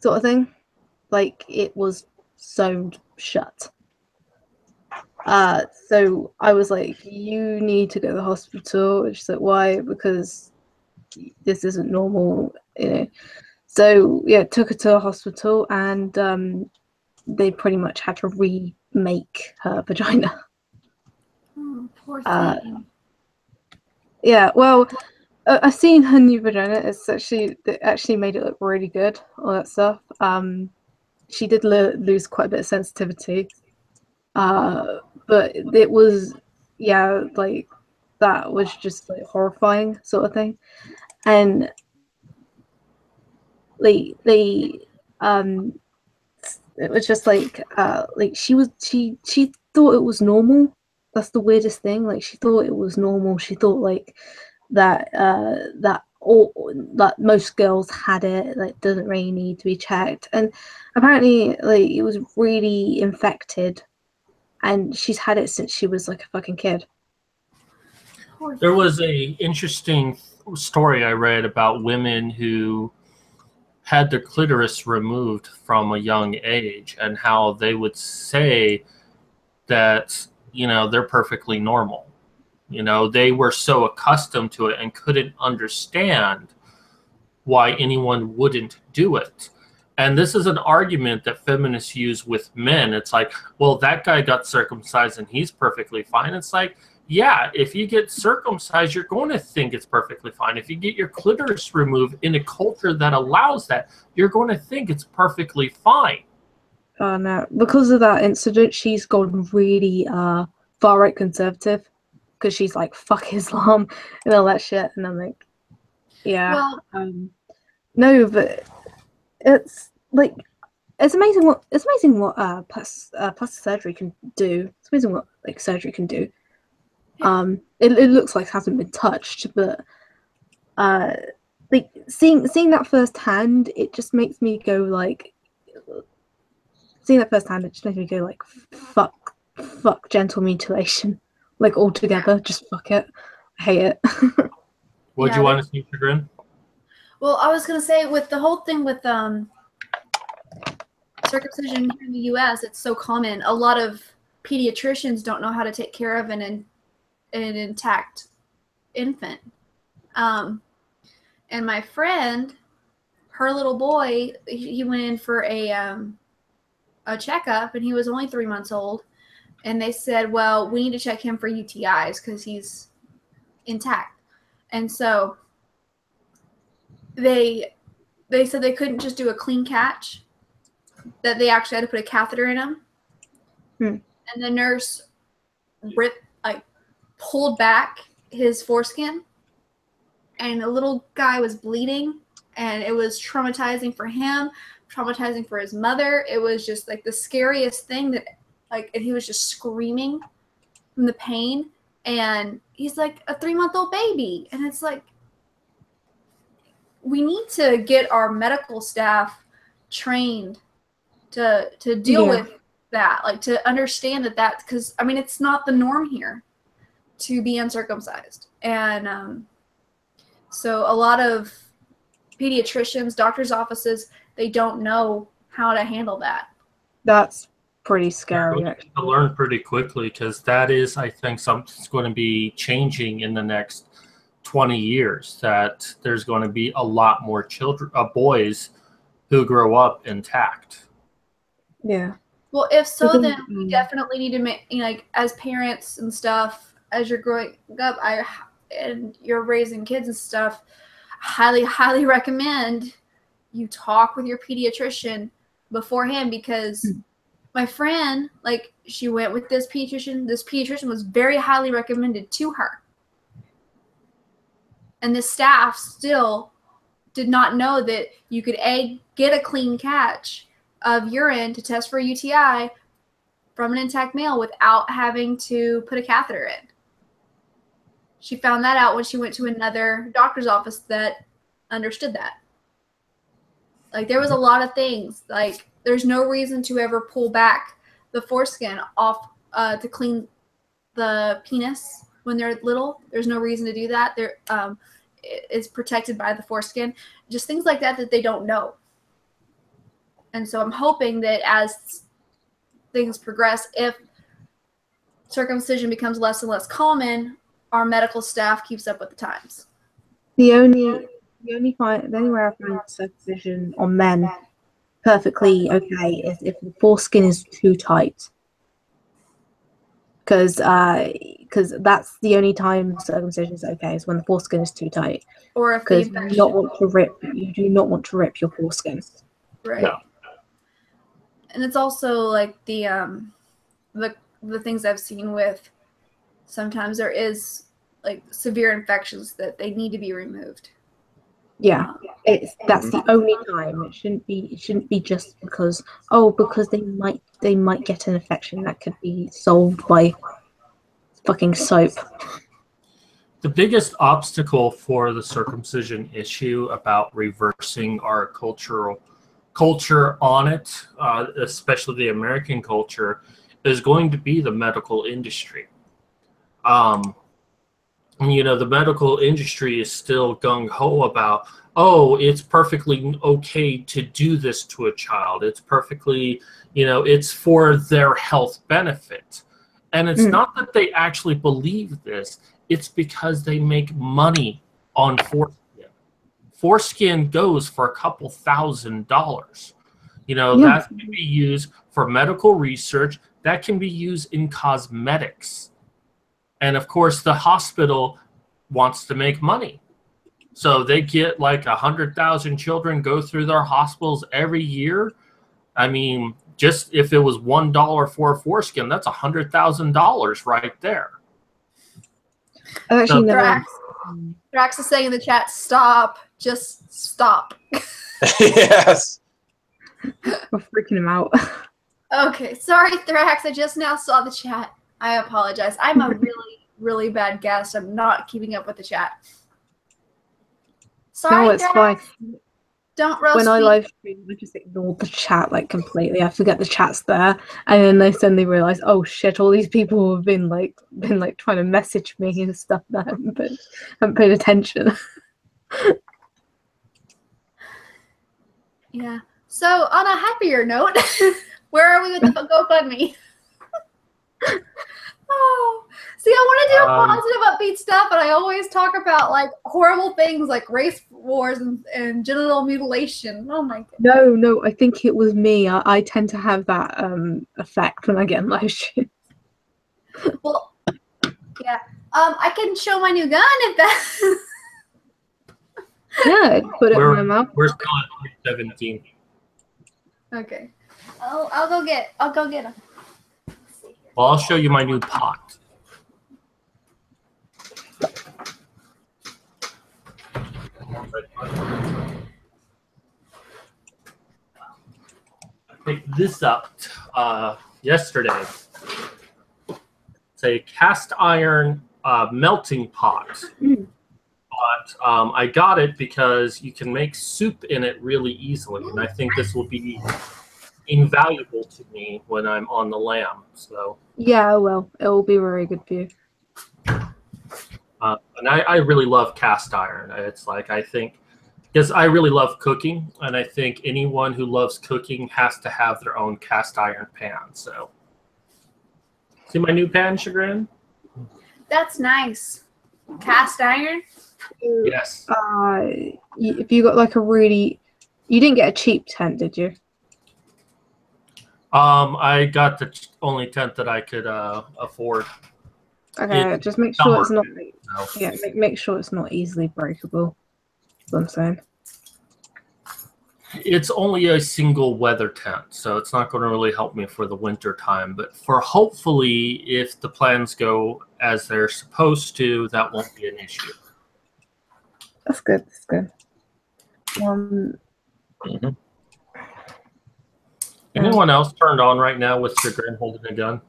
sort of thing. Like it was sewn shut. So I was like, you need to go to the hospital. And she's like, why? Because this isn't normal, you know. So yeah, took her to the hospital, and they pretty much had to remake her vagina. Oh, poor thing. Yeah, well, I've seen her new vagina. It actually made it look really good, all that stuff. She did lose quite a bit of sensitivity, but it was, yeah, like that was just like horrifying, sort of thing. And it was just like she thought it was normal. That's the weirdest thing. Like she thought it was normal. She thought like that that most girls had it. Like doesn't really need to be checked. And apparently, like it was really infected, and she's had it since she was like a fucking kid. There was a interesting story I read about women who had their clitoris removed from a young age, and how they would say that, you know, they're perfectly normal. You know, they were so accustomed to it and couldn't understand why anyone wouldn't do it. And this is an argument that feminists use with men. It's like, well, that guy got circumcised and he's perfectly fine. It's like, yeah, if you get circumcised, you're going to think it's perfectly fine. If you get your clitoris removed in a culture that allows that, you're going to think it's perfectly fine. Oh no! Because of that incident, she's gone really far right conservative. Because she's like, fuck Islam and all that shit, and I'm like, yeah, Well, no, but it's like it's amazing what plastic surgery can do. It's amazing what like surgery can do. It looks like it hasn't been touched, but like seeing that firsthand, it just makes me go like, fuck gentle mutilation, like altogether, just fuck it. I hate it. Would Yeah, you want to see chagrin? Well, I was gonna say with the whole thing with circumcision here in the U.S., it's so common. A lot of pediatricians don't know how to take care of an intact infant. And my friend, her little boy, he went in for a a checkup, and he was only 3 months old. And they said, well, we need to check him for UTIs because he's intact. And so they said they couldn't just do a clean catch, that they actually had to put a catheter in him. And the nurse pulled back his foreskin, and the little guy was bleeding, and it was traumatizing for him, traumatizing for his mother. It was just like the scariest thing that, like, and he was just screaming from the pain, and he's like a 3-month-old baby. And it's like, we need to get our medical staff trained to deal with that, like to understand that because I mean, it's not the norm here to be uncircumcised. And so a lot of pediatricians, doctors' offices, they don't know how to handle that. That's pretty scary. To learn pretty quickly, because that is, I think, something's going to be changing in the next 20 years, that there's going to be a lot more children, boys who grow up intact. Yeah. Well, if so, then we definitely need to make, like, as parents and stuff, as you're growing up, and you're raising kids and stuff, highly recommend you talk with your pediatrician beforehand, because my friend, like, she went with this pediatrician. This pediatrician was very highly recommended to her. And the staff still did not know that you could get a clean catch of urine to test for UTI from an intact male without having to put a catheter in. She found that out when she went to another doctor's office that understood that. Like, there was a lot of things. Like, there's no reason to ever pull back the foreskin off to clean the penis when they're little. There's no reason to do that. It's protected by the foreskin. Just things like that they don't know. And so I'm hoping that as things progress, if circumcision becomes less and less common, our medical staff keeps up with the times. The only way I find circumcision on men perfectly okay is if the foreskin is too tight. Because that's the only time circumcision is okay, is when the foreskin is too tight. Or if because you do not want to rip your foreskin. Right. No. And it's also like the things I've seen with, sometimes there is like severe infections that they need to be removed. Yeah, that's the only time. It shouldn't be just because they might get an infection that could be solved by fucking soap. The biggest obstacle for the circumcision issue about reversing our culture on it, especially the American culture, is going to be the medical industry. The medical industry is still gung-ho about, oh, it's perfectly okay to do this to a child. It's perfectly, it's for their health benefit. And it's not that they actually believe this. It's because they make money on foreskin. Foreskin goes for a couple $1,000s. That can be used for medical research. That can be used in cosmetics. And of course, the hospital wants to make money. So they get like 100,000 children go through their hospitals every year. I mean, just if it was $1 for a foreskin, that's $100,000 right there. Actually, Drax is saying in the chat, stop. Just stop. Yes. We're freaking him out. Okay, sorry, Thrax. I just now saw the chat. I apologize. I'm a really, really bad guest. I'm not keeping up with the chat. Sorry, No, it's Thrax. fine. Don't roast When I me. live stream, I just ignore the chat like completely. I forget the chat's there, and then I suddenly realize, oh shit, all these people have been trying to message me and stuff that I haven't paid attention. Yeah. So on a happier note, where are we with the GoFundMe? Oh, see, I want to do positive, upbeat stuff, but I always talk about like horrible things like race wars and genital mutilation. Oh my god. No, I think it was me. I tend to have that effect when I get emotion. Well, yeah. I can show my new gun if that. Yeah, put it in my mouth. We're still at 17. Okay. I'll go get him. Well, I'll show you my new pot. I picked this up yesterday. It's a cast iron melting pot. But I got it because you can make soup in it really easily, and I think this will be invaluable to me when I'm on the lam. So Yeah, well, it will be very good for you. and I really love cast iron. It's like, I think, because I really love cooking, and I think anyone who loves cooking has to have their own cast iron pan. So see my new pan, Chagrin? That's nice. Cast iron. Yes. If you got like a really, you didn't get a cheap tent, did you? I got the only tent that I could afford. Okay, just make sure it's not. Yeah, make sure it's not easily breakable. That's what I'm saying. It's only a single weather tent, so it's not going to really help me for the winter time. But for hopefully, if the plans go as they're supposed to, that won't be an issue. That's good. That's good. Anyone else turned on right now with Chagrin holding a gun?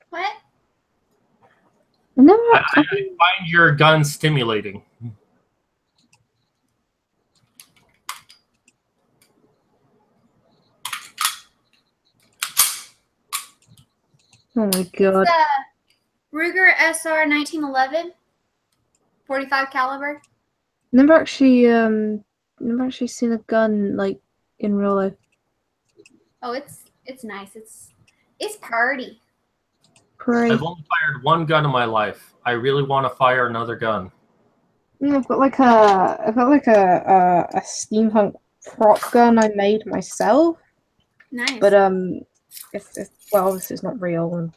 What? No, I find your gun stimulating. Oh my god. It's a Ruger SR 1911, 45 caliber. Never actually seen a gun like in real life. Oh, it's nice. It's party. Great. I've only fired one gun in my life. I really want to fire another gun. Yeah, I've got like a steampunk prop gun I made myself. Nice. But it's well, obviously it's not real. And,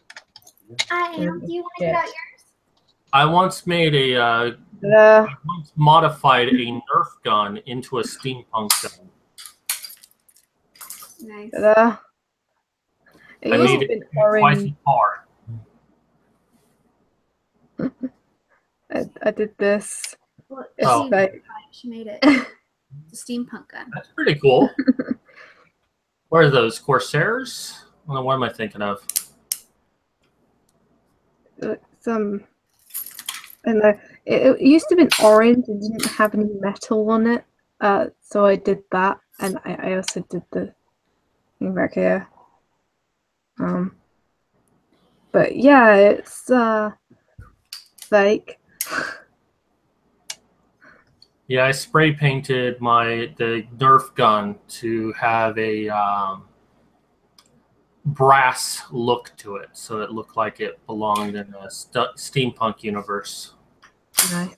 I am. Do you want to get out yours? I once made I once modified a Nerf gun into a steampunk gun. Nice. I made it twice as hard. I did this. Well, Oh. she made it. It's a steampunk gun. That's pretty cool. What are those, Corsairs? Well, what am I thinking of? And it used to be orange and didn't have any metal on it. So I did that, and I also did the thing back here. But yeah, it's fake. Yeah, I spray painted the Nerf gun to have a brass look to it, so it looked like it belonged in a steampunk universe. Nice.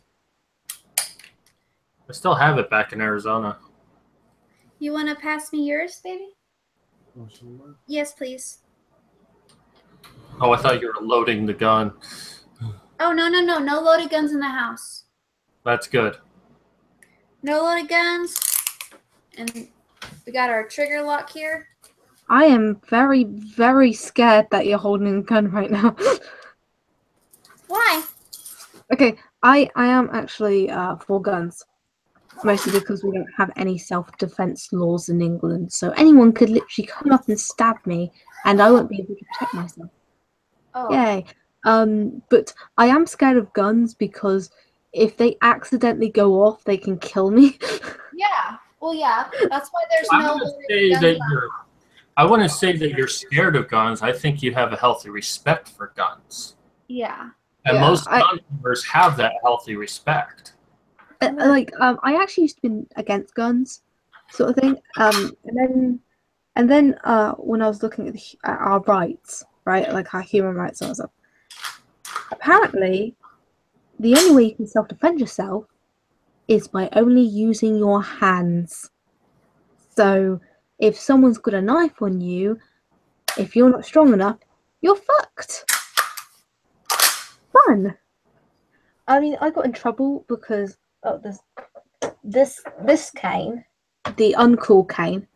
I still have it back in Arizona. You want to pass me yours, baby? Yes, please. Oh, I thought you were loading the gun. Oh, no loaded guns in the house. That's good. No loaded guns. And we got our trigger lock here. I am very, very scared that you're holding a gun right now. Why? Okay, I am actually for guns. Mostly because we don't have any self-defense laws in England. So anyone could literally come up and stab me and I won't be able to protect myself. Oh. Yay. But I am scared of guns because if they accidentally go off, they can kill me. Yeah. Well, yeah. That's why there's no loaded guns. I wouldn't say that you're scared of guns. I think you have a healthy respect for guns. Yeah. And most gun owners have that healthy respect. I actually used to be against guns, sort of thing. And then And then when I was looking at our rights, right, like our human rights and stuff, apparently the only way you can self-defend yourself is by only using your hands. So if someone's got a knife on you, if you're not strong enough, you're fucked. Fun. I mean, I got in trouble because of this cane, the uncool cane.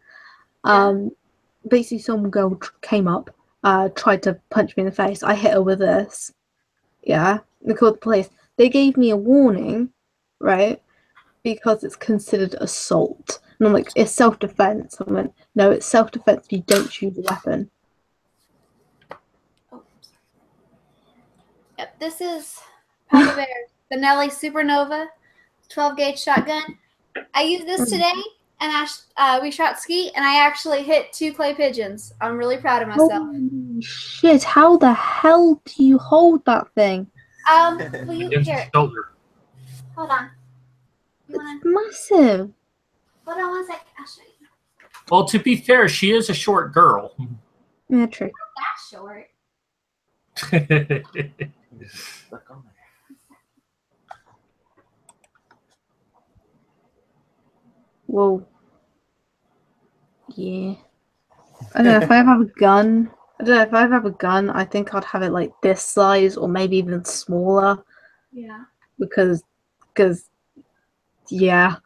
Basically, some girl came up, tried to punch me in the face. I hit her with this. Yeah, they called the police. They gave me a warning, right? Because it's considered assault. And I'm like, it's self-defense. I went, no, it's self-defense. You don't choose a weapon. Yep, this is Papa Bear, the Nelly Supernova 12-gauge shotgun. I used this today, and we shot skeet, and I actually hit 2 clay pigeons. I'm really proud of myself. Holy shit! How the hell do you hold that thing? Will you Against here? his shoulder. Hold on. It's massive. Hold on 1 second. I'll show you. Well, to be fair, she is a short girl. Yeah, true. Not that short. Whoa. Yeah. I don't know if I have a gun. I don't know if I have a gun. I think I'd have it like this size or maybe even smaller. Yeah. Because, yeah.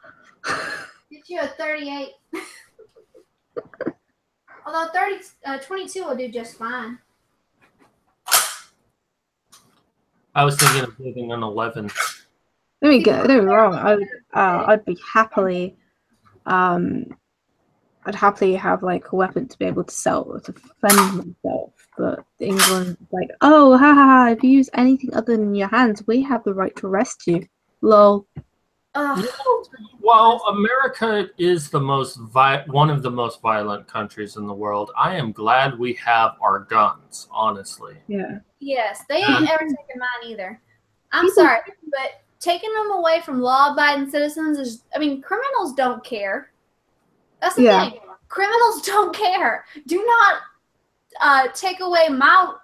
Get you a 38. Although 22 will do just fine. I was thinking of getting an 11. Don't get me wrong. I'd be happily, I'd happily have like a weapon to be able to defend myself. But England is like, oh, ha ha ha! If you use anything other than your hands, we have the right to arrest you. Lol. While America is the most one of the most violent countries in the world, I am glad we have our guns, honestly. Yeah. Yes, they ain't ever taken mine either. I'm sorry, but taking them away from law-abiding citizens is, I mean, criminals don't care. That's the thing. Criminals don't care. Do not take away my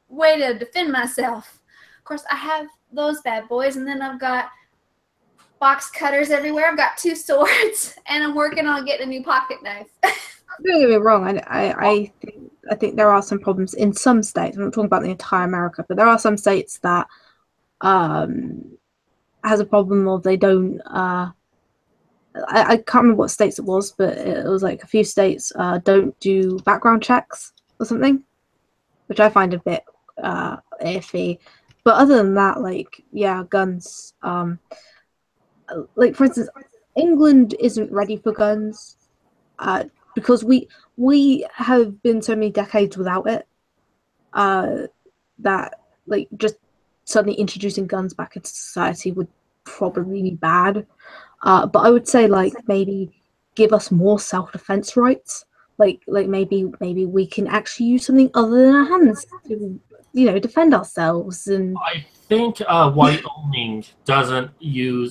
way to defend myself. Of course, I have those bad boys, and then I've got box cutters everywhere. I've got 2 swords, and I'm working on getting a new pocket knife. Don't get me wrong. I think there are some problems in some states. I'm not talking about the entire America, but there are some states that has a problem of they don't. I can't remember what states it was, but it was like a few states don't do background checks or something, which I find a bit iffy. But other than that, like, yeah, guns. Like, for instance, England isn't ready for guns because we have been so many decades without it that, like, just suddenly introducing guns back into society would probably be bad. But I would say, like, maybe give us more self-defense rights. Like maybe we can actually use something other than our hands to, defend ourselves. And I think Wyoming doesn't do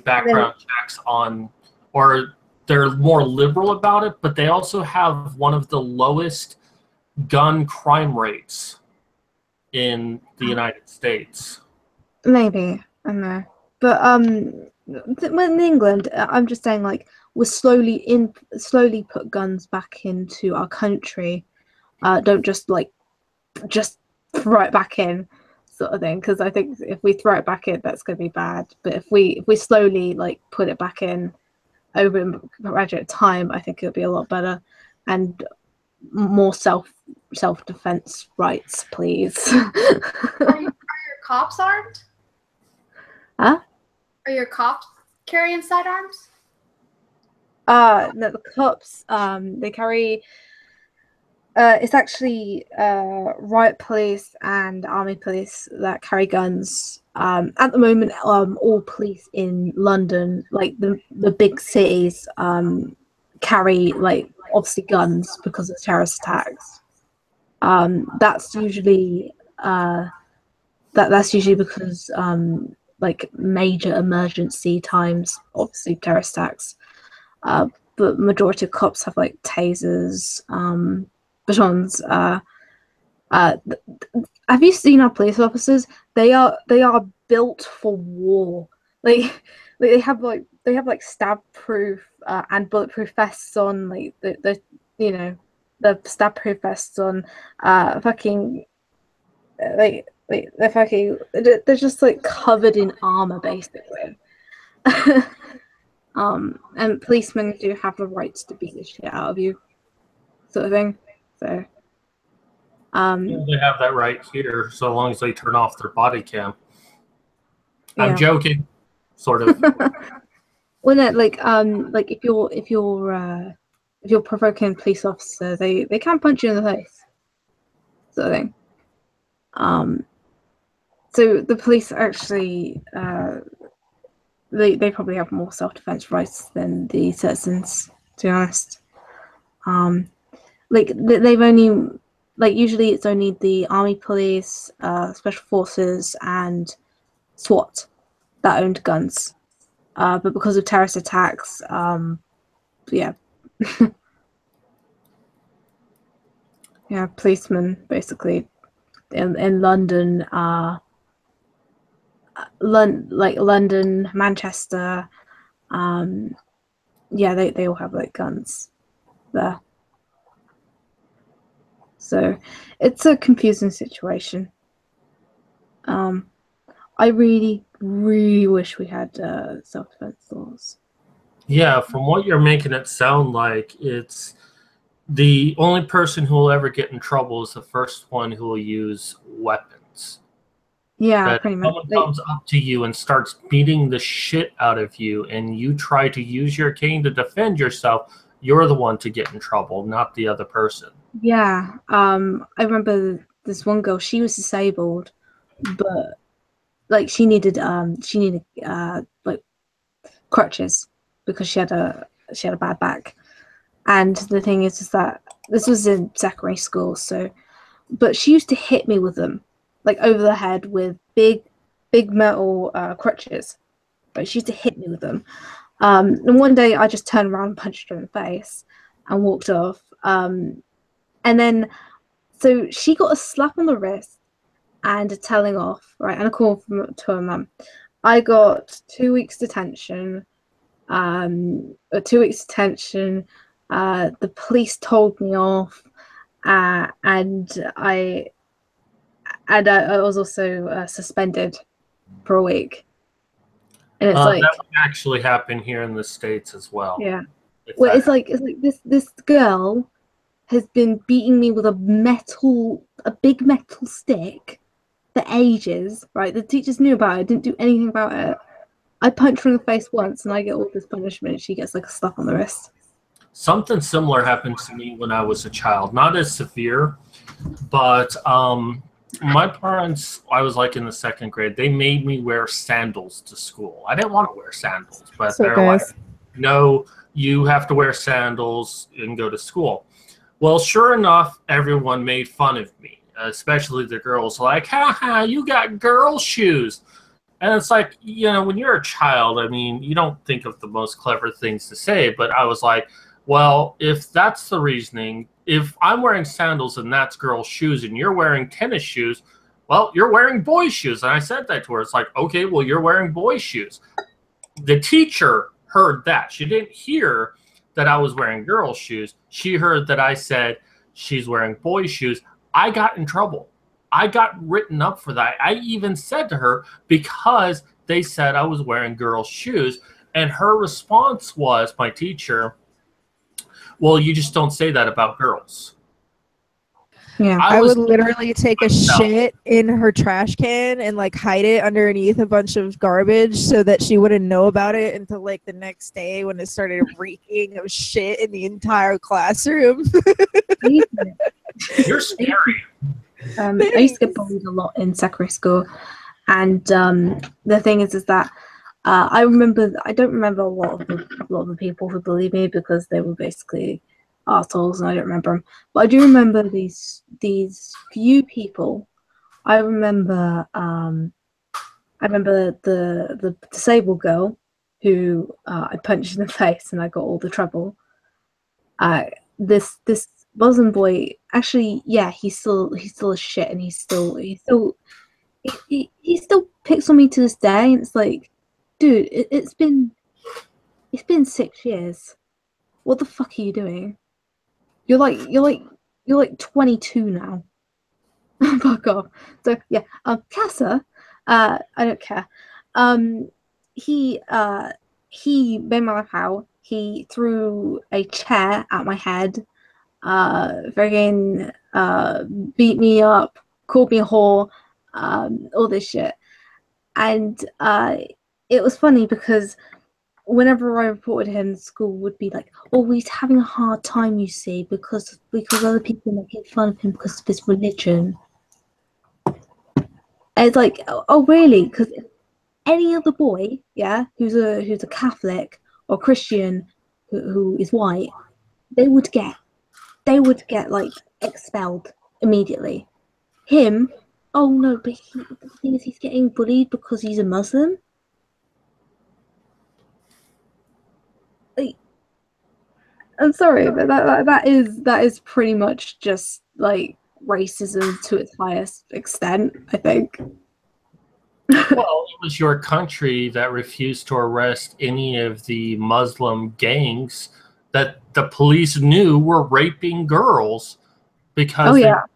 background checks on, or they're more liberal about it, but they also have one of the lowest gun crime rates in the United States. Maybe, I don't know. But in England, I'm just saying, like, we're slowly put guns back into our country. Don't just throw it back in, sort of thing. Because I think if we throw it back in, that's going to be bad. But if we slowly, like, put it back in over a graduate time, I think it'll be a lot better and more self-defense rights, please. Are your cops armed? Huh? Are your cops carrying sidearms? No, the cops, they carry, it's actually riot police and army police that carry guns. At the moment, all police in London, like the big cities, carry, like, obviously guns because of terrorist attacks. That's usually that's usually because like major emergency times, obviously terrorist attacks. the majority of cops have like tasers, batons. Have you seen our police officers? They are built for war. Like they have like stab proof and bulletproof vests on. Like the you know, the stab proof vests on. Fucking they're just like covered in armor basically. And policemen do have the rights to beat the shit out of you, sort of thing. So they have that right here, so long as they turn off their body cam. I'm Yeah. joking, sort of. Well, no, like if you're provoking a police officer, they can punch you in the face, sort of thing. So the police actually they probably have more self-defense rights than the citizens, to be honest. Like they've only, like, usually it's only the army, police, special forces, and SWAT that owned guns. But because of terrorist attacks, yeah, yeah, policemen basically in London, London, Manchester, yeah, they all have like guns there. So it's a confusing situation. I really, really wish we had self-defense laws. Yeah, from what you're making it sound like, it's the only person who will ever get in trouble is the first one who will use weapons. Yeah, that pretty much. someone comes up to you and starts beating the shit out of you, and you try to use your cane to defend yourself, you're the one to get in trouble, not the other person. Yeah, I remember this one girl. She was disabled, but like she needed like crutches because she had a bad back. And the thing is that this was in secondary school, so but she used to hit me with them, like over the head with big metal crutches. But she used to hit me with them. And one day I just turned around and punched her in the face and walked off. And then so she got a slap on the wrist and a telling off, right, and a call to her mum. I got 2 weeks detention. 2 weeks detention. The police told me off, and I was also suspended for a week. And it's like that would actually happen here in the States as well. Yeah. Well, it's like this girl has been beating me with a big metal stick for ages, right? The teachers knew about it, didn't do anything about it. I punched her in the face once and I get all this punishment. She gets like a slap on the wrist. Something similar happened to me when I was a child. Not as severe, but my parents, I was like in the second grade, they made me wear sandals to school. I didn't want to wear sandals, but So they're gross. like, no, you have to wear sandals and go to school. Well, sure enough, everyone made fun of me, especially the girls. Like, ha, you got girl shoes. And it's like, you know, when you're a child, I mean, you don't think of the most clever things to say, but I was like, well, if that's the reasoning, if I'm wearing sandals and that's girl shoes and you're wearing tennis shoes, well, you're wearing boy shoes. And I said that to her. It's like, okay, well, you're wearing boy shoes. The teacher heard that. She didn't hear that I was wearing girl shoes. She heard that I said she's wearing boy shoes. I got in trouble. I got written up for that. I even said to her, because they said I was wearing girl shoes. And her response was, my teacher, well, you just don't say that about girls. Yeah, I would literally take a shit in her trash can and like hide it underneath a bunch of garbage so that she wouldn't know about it until like the next day when it started reeking of shit in the entire classroom. You're scary. I used to get bullied a lot in secondary school, and the thing is that I don't remember a lot of the people who bullied me because they were basically assholes, and I don't remember them. But I do remember these few people. I remember the disabled girl who I punched in the face and I got all the trouble. This Muslim boy, actually, yeah, he's still a shit, and he still picks on me to this day, and it's like, dude, it's been 6 years. What the fuck are you doing? You're like 22 now. Fuck off. So yeah, Casa, I don't care. He made my life hell. He threw a chair at my head, friggin' beat me up, called me a whore, all this shit. And it was funny because whenever I reported him, school would be like, "Oh, he's having a hard time, you see, because other people are making fun of him because of his religion." And it's like, oh really? Because any other boy, yeah, who's a Catholic or Christian who is white, they would get like expelled immediately. Him, oh no, but the thing is, he's getting bullied because he's a Muslim. Like, I'm sorry, but that is pretty much just like racism to its highest extent, I think. Well, it was your country that refused to arrest any of the Muslim gangs that the police knew were raping girls because they were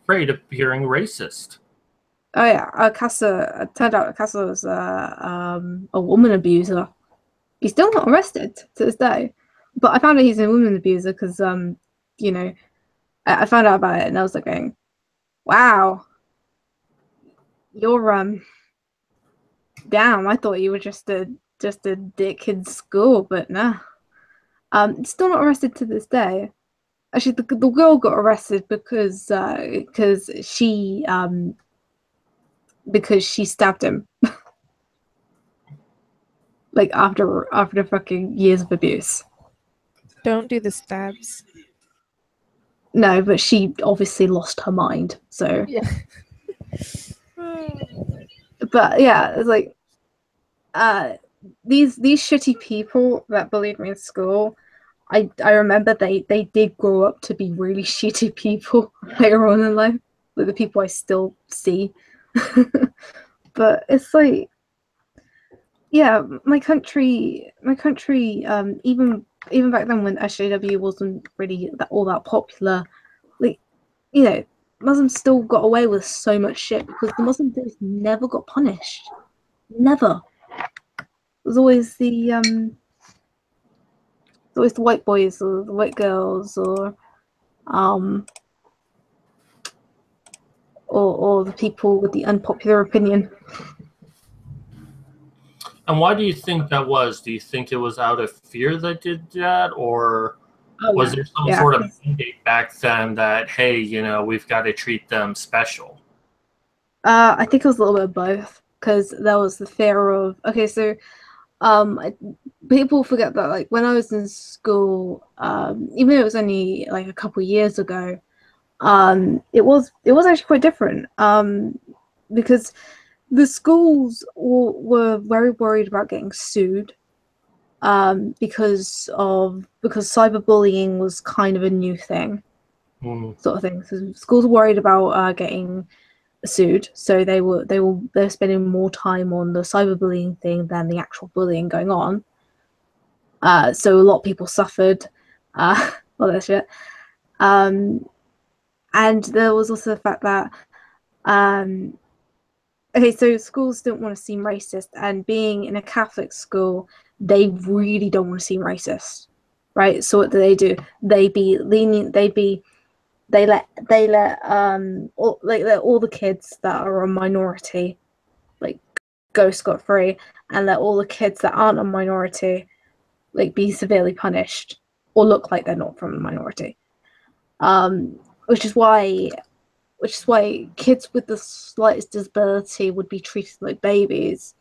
afraid of appearing racist. Oh yeah, Casa, turned out Casa was a woman abuser. He's still not arrested to this day, but I found out he's a woman abuser because you know, I found out about it and I was like going, wow, you're damn, I thought you were just a dick in school, but nah. Still not arrested to this day. Actually, the girl got arrested because she stabbed him. Like after fucking years of abuse. Don't do the stabs. No, but she obviously lost her mind. So yeah. But yeah, it's like these shitty people that bullied me in school. I remember they did grow up to be really shitty people later on in life, like the people I still see. But it's like, yeah, my country, even back then when SJW wasn't really all that popular, like, you know, Muslims still got away with so much shit because the Muslim boys never got punished. Never. It was always the white boys or the white girls or the people with the unpopular opinion. And why do you think that was? Do you think it was out of fear that did that, or was there some sort of mandate back then that, hey, you know, we've got to treat them special? I think it was a little bit of both, because there was the fear of, okay, so people forget that, like, when I was in school, even though it was only like a couple of years ago, it was actually quite different, because the schools were very worried about getting sued, because cyberbullying was kind of a new thing, sort of thing. So schools were worried about getting sued, so they were spending more time on the cyberbullying thing than the actual bullying going on. So a lot of people suffered all that shit. And there was also the fact that okay, so schools don't want to seem racist, and being in a Catholic school, they really don't want to seem racist, right? So what do? They be lenient. They let all the kids that are a minority like go scot-free, and let all the kids that aren't a minority like be severely punished or look like they're not from a minority. Which is why kids with the slightest disability would be treated like babies,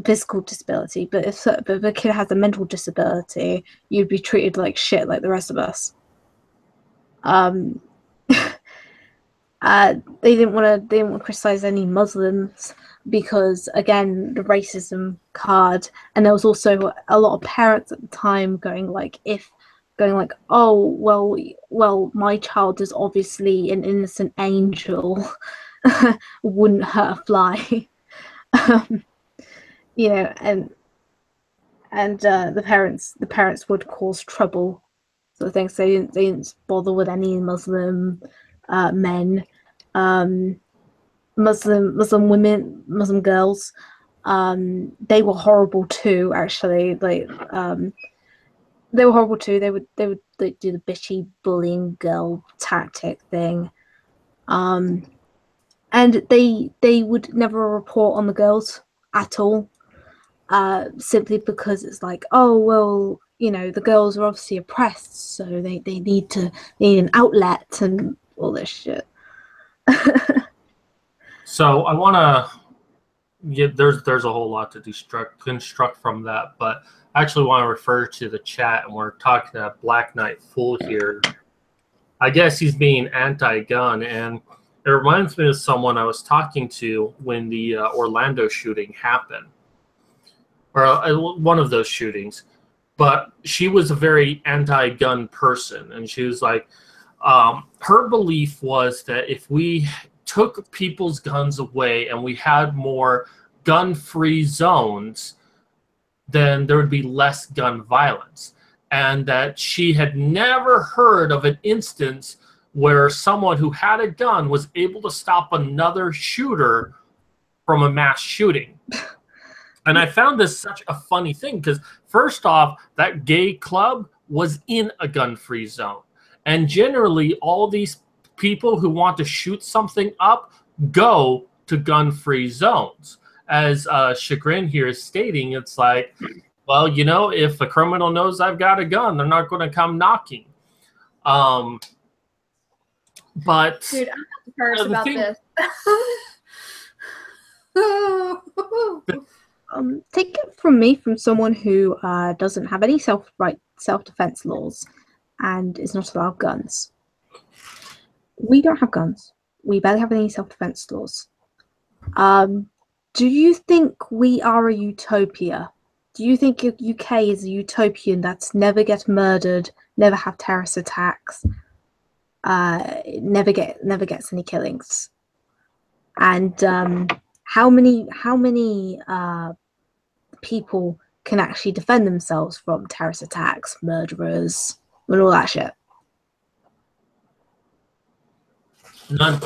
physical disability. But if a kid has a mental disability, you'd be treated like shit, like the rest of us. They didn't want to criticize any Muslims because, again, the racism card. And there was also a lot of parents at the time going like, if going like, oh, well, my child is obviously an innocent angel, wouldn't hurt a fly. You know, and the parents would cause trouble. So I think they didn't bother with any Muslim men, Muslim women, Muslim girls. They were horrible too. Actually, they were horrible too. They would like, do the bitchy bullying girl tactic thing, and they would never report on the girls at all. Simply because it's like, oh well, you know, the girls are obviously oppressed, so they need an outlet and all this shit. So I want to. Yeah, there's a whole lot to construct from that, but I actually want to refer to the chat, and we're talking to Black Knight Fool here. I guess he's being anti-gun, and it reminds me of someone I was talking to when the Orlando shooting happened, or one of those shootings. But she was a very anti-gun person, and she was like, her belief was that if we took people's guns away and we had more gun-free zones, then there would be less gun violence. And that she had never heard of an instance where someone who had a gun was able to stop another shooter from a mass shooting. And I found this such a funny thing because, first off, that gay club was in a gun-free zone. And generally, all these people who want to shoot something up go to gun-free zones. As Chagrin here is stating, it's like, well, you know, if a criminal knows I've got a gun, they're not going to come knocking. But dude, I'm not embarrassed about this. Take it from me, from someone who doesn't have any self-defense laws and is not allowed guns. We don't have guns. We barely have any self-defense laws. Do you think we are a utopia? Do you think UK is a utopian that's never gets murdered, never have terrorist attacks, never gets any killings? And how many people can actually defend themselves from terrorist attacks, murderers, and all that shit? None.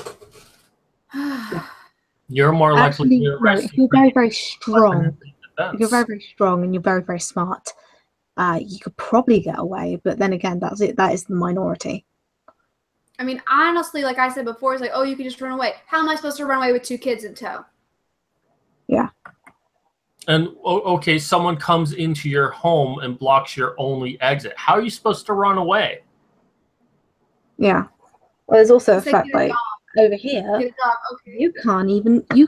You're more likely to be arrested. If you're very, very strong, if you're very, very strong and you're very, very smart, you could probably get away. But then again, that's it. That is the minority. I mean, honestly, like I said before, it's like, oh, you can just run away. How am I supposed to run away with 2 kids in tow? Yeah. And okay, someone comes into your home and blocks your only exit. How are you supposed to run away? Yeah. Well, there's also a Say, fact, get a like dog. over here, Get a dog. Okay. you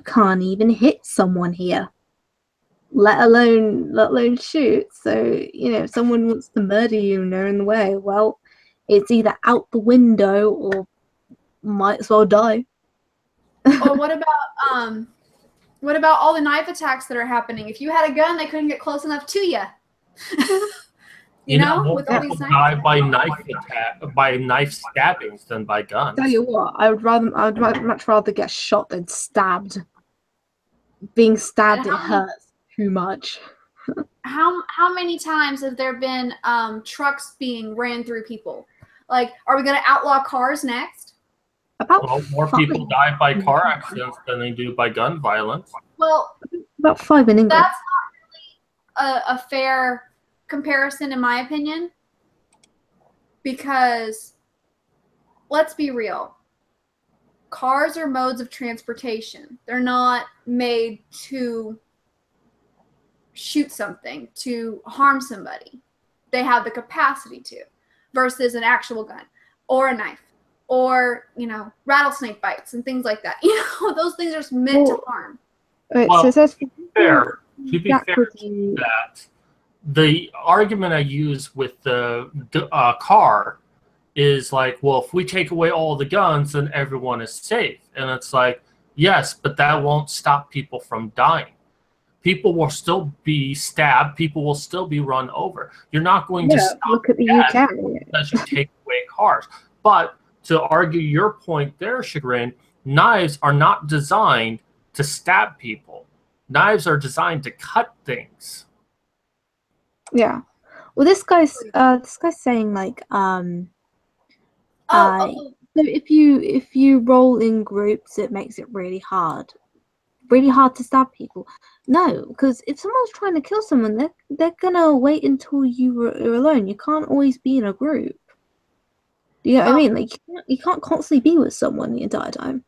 can't even hit someone here, let alone shoot. So, you know, if someone wants to murder you and they're in the way, well, it's either out the window or might as well die. Or what about all the knife attacks that are happening? If you had a gun, they couldn't get close enough to you. You know, more with all people these die by knife stabbings than by guns. Tell you what, I would much rather get shot than stabbed. Being stabbed, it hurts too much. How many times have there been trucks being ran through people? Like, are we going to outlaw cars next? Well, more people die by car accidents than they do by gun violence. Well, about 5 in England. That's not really a fair comparison, in my opinion, because let's be real. Cars are modes of transportation. They're not made to shoot something, to harm somebody. They have the capacity to, versus an actual gun or a knife or, you know, rattlesnake bites and things like that. You know, those things are just meant to harm. Right, well, so to be fair to that, the argument I use with the car is like, well, if we take away all the guns, then everyone is safe. And it's like, yes, but that won't stop people from dying. People will still be stabbed. People will still be run over. You're not going to stop look at the that UK. because you take away cars. But to argue your point there, Chagrin, knives are not designed to stab people. Knives are designed to cut things. Yeah. Well, this guy's saying like so if you roll in groups, it makes it really hard to stab people. No, because if someone's trying to kill someone, they're gonna wait until you're alone. You can't always be in a group. Do you know what I mean? Like you can't constantly be with someone the entire time.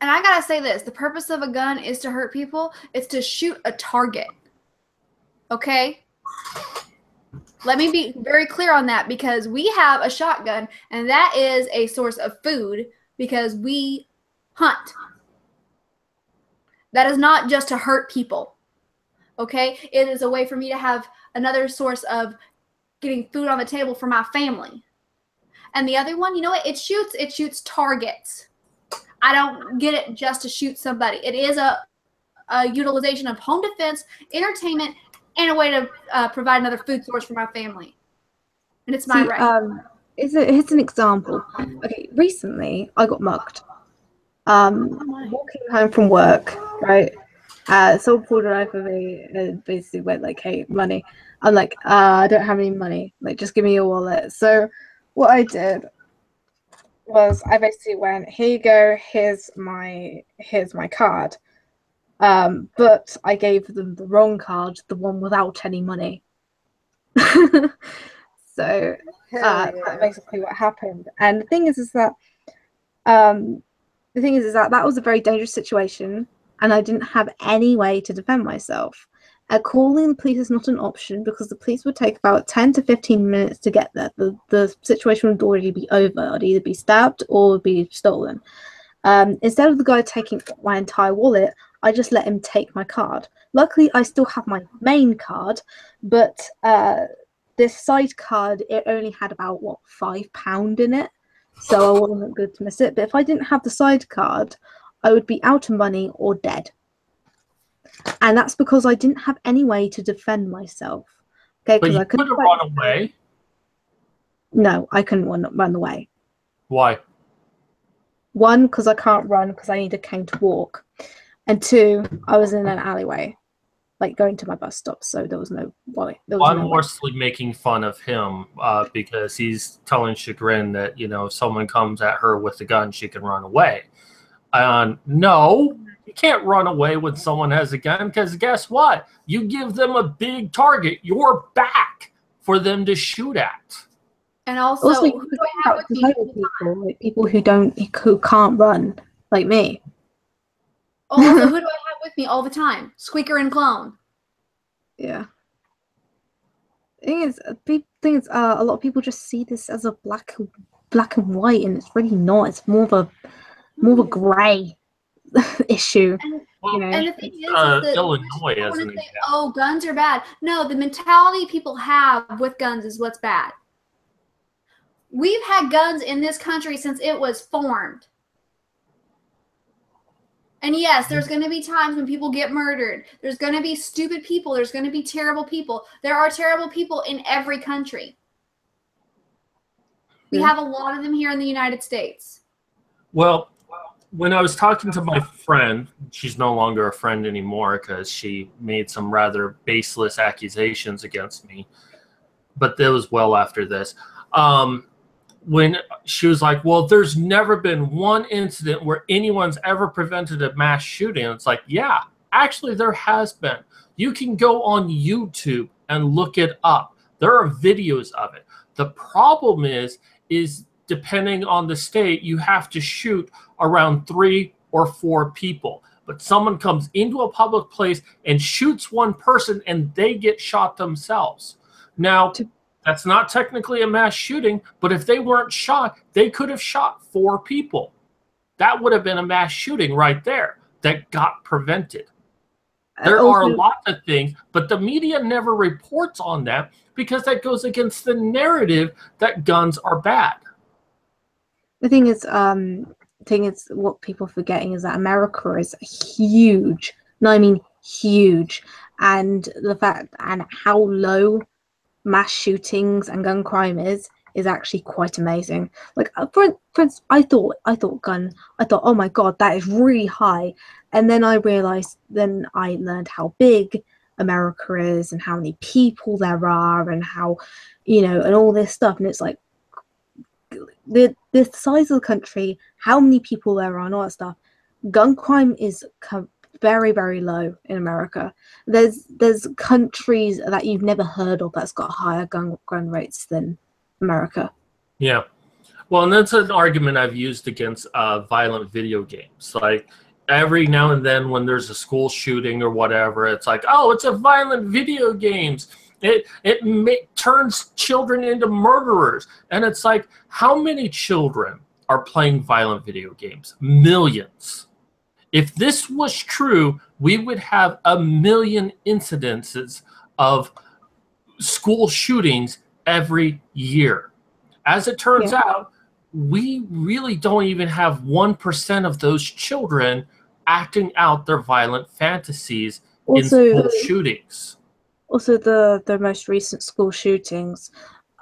And I gotta say this: the purpose of a gun is to hurt people. It's to shoot a target. Okay. Let me be very clear on that, because we have a shotgun, and that is a source of food because we hunt. That is not just to hurt people. Okay? It is a way for me to have another source of getting food on the table for my family. And the other one, you know what? It shoots targets. I don't get it just to shoot somebody. It is a utilization of home defense, entertainment, and a way to provide another food source for my family. And it's my right. Here's an example. Okay, recently I got mugged. Walking home from work, right? Someone pulled it over me and basically went like, "Hey, money." I'm like, "I don't have any money. Like, just give me your wallet." So what I did was I basically went, "Here you go. Here's my card." But I gave them the wrong card, the one without any money. So that's basically what happened. And the thing is that that was a very dangerous situation, and I didn't have any way to defend myself. Calling the police is not an option because the police would take about 10 to 15 minutes to get there. The situation would already be over. I'd either be stabbed or be stolen. Instead of the guy taking my entire wallet, I just let him take my card. Luckily, I still have my main card, but this side card, it only had about, £5 in it, so I wasn't good to miss it. But if I didn't have the side card, I would be out of money or dead. And that's because I didn't have any way to defend myself. Okay, But you I couldn't could have run away. No, I couldn't run away. Why? One, because I can't run because I need a cane to walk. And two, I was in an alleyway, like going to my bus stop, so there was no way. I'm mostly making fun of him because he's telling Chagrin that, if someone comes at her with a gun, she can run away. No, you can't run away when someone has a gun, because guess what? You give them a big target, your back, for them to shoot at. And also who do I have with me? People who can't run, like me. Also, who do I have with me all the time? Squeaker and Clone. Yeah. Thing is, a lot of people just see this as a black and white, and it's really not. It's more of a grey issue. And the thing is that Illinois as an example. Oh, guns are bad. No, the mentality people have with guns is what's bad. We've had guns in this country since it was formed. And yes, there's going to be times when people get murdered. There's going to be stupid people. There's going to be terrible people. There are terrible people in every country. We have a lot of them here in the United States. Well, when I was talking to my friend, she's no longer a friend anymore because she made some rather baseless accusations against me. But that was well after this. When she was like, well, there's never been one incident where anyone's ever prevented a mass shooting. And it's like, yeah, actually there has been. You can go on YouTube and look it up. There are videos of it. The problem is depending on the state, you have to shoot around 3 or 4 people. But someone comes into a public place and shoots one person and they get shot themselves. Now, that's not technically a mass shooting, but if they weren't shot, they could have shot 4 people. That would have been a mass shooting right there that got prevented. There are a lot of things, but the media never reports on that because that goes against the narrative that guns are bad. The thing is, what people are forgetting is that America is huge. No, I mean huge, and the fact and how low mass shootings and gun crime is actually quite amazing. Like for instance, I thought, oh my god, that is really high, and then I realized, then I learned how big America is and how many people there are and how, and all this stuff, and it's like the size of the country, how many people there are, and all that stuff. Gun crime is very, very low in America. There's countries that you've never heard of that's got higher gun rates than America. Yeah. Well, and that's an argument I've used against violent video games. Like, every now and then when there's a school shooting or whatever, it's like, oh, it's a violent video games. It turns children into murderers. And it's like, how many children are playing violent video games? Millions. If this was true, we would have 1 million incidences of school shootings every year. As it turns out, we really don't even have 1% of those children acting out their violent fantasies in school shootings. Also, the most recent school shootings,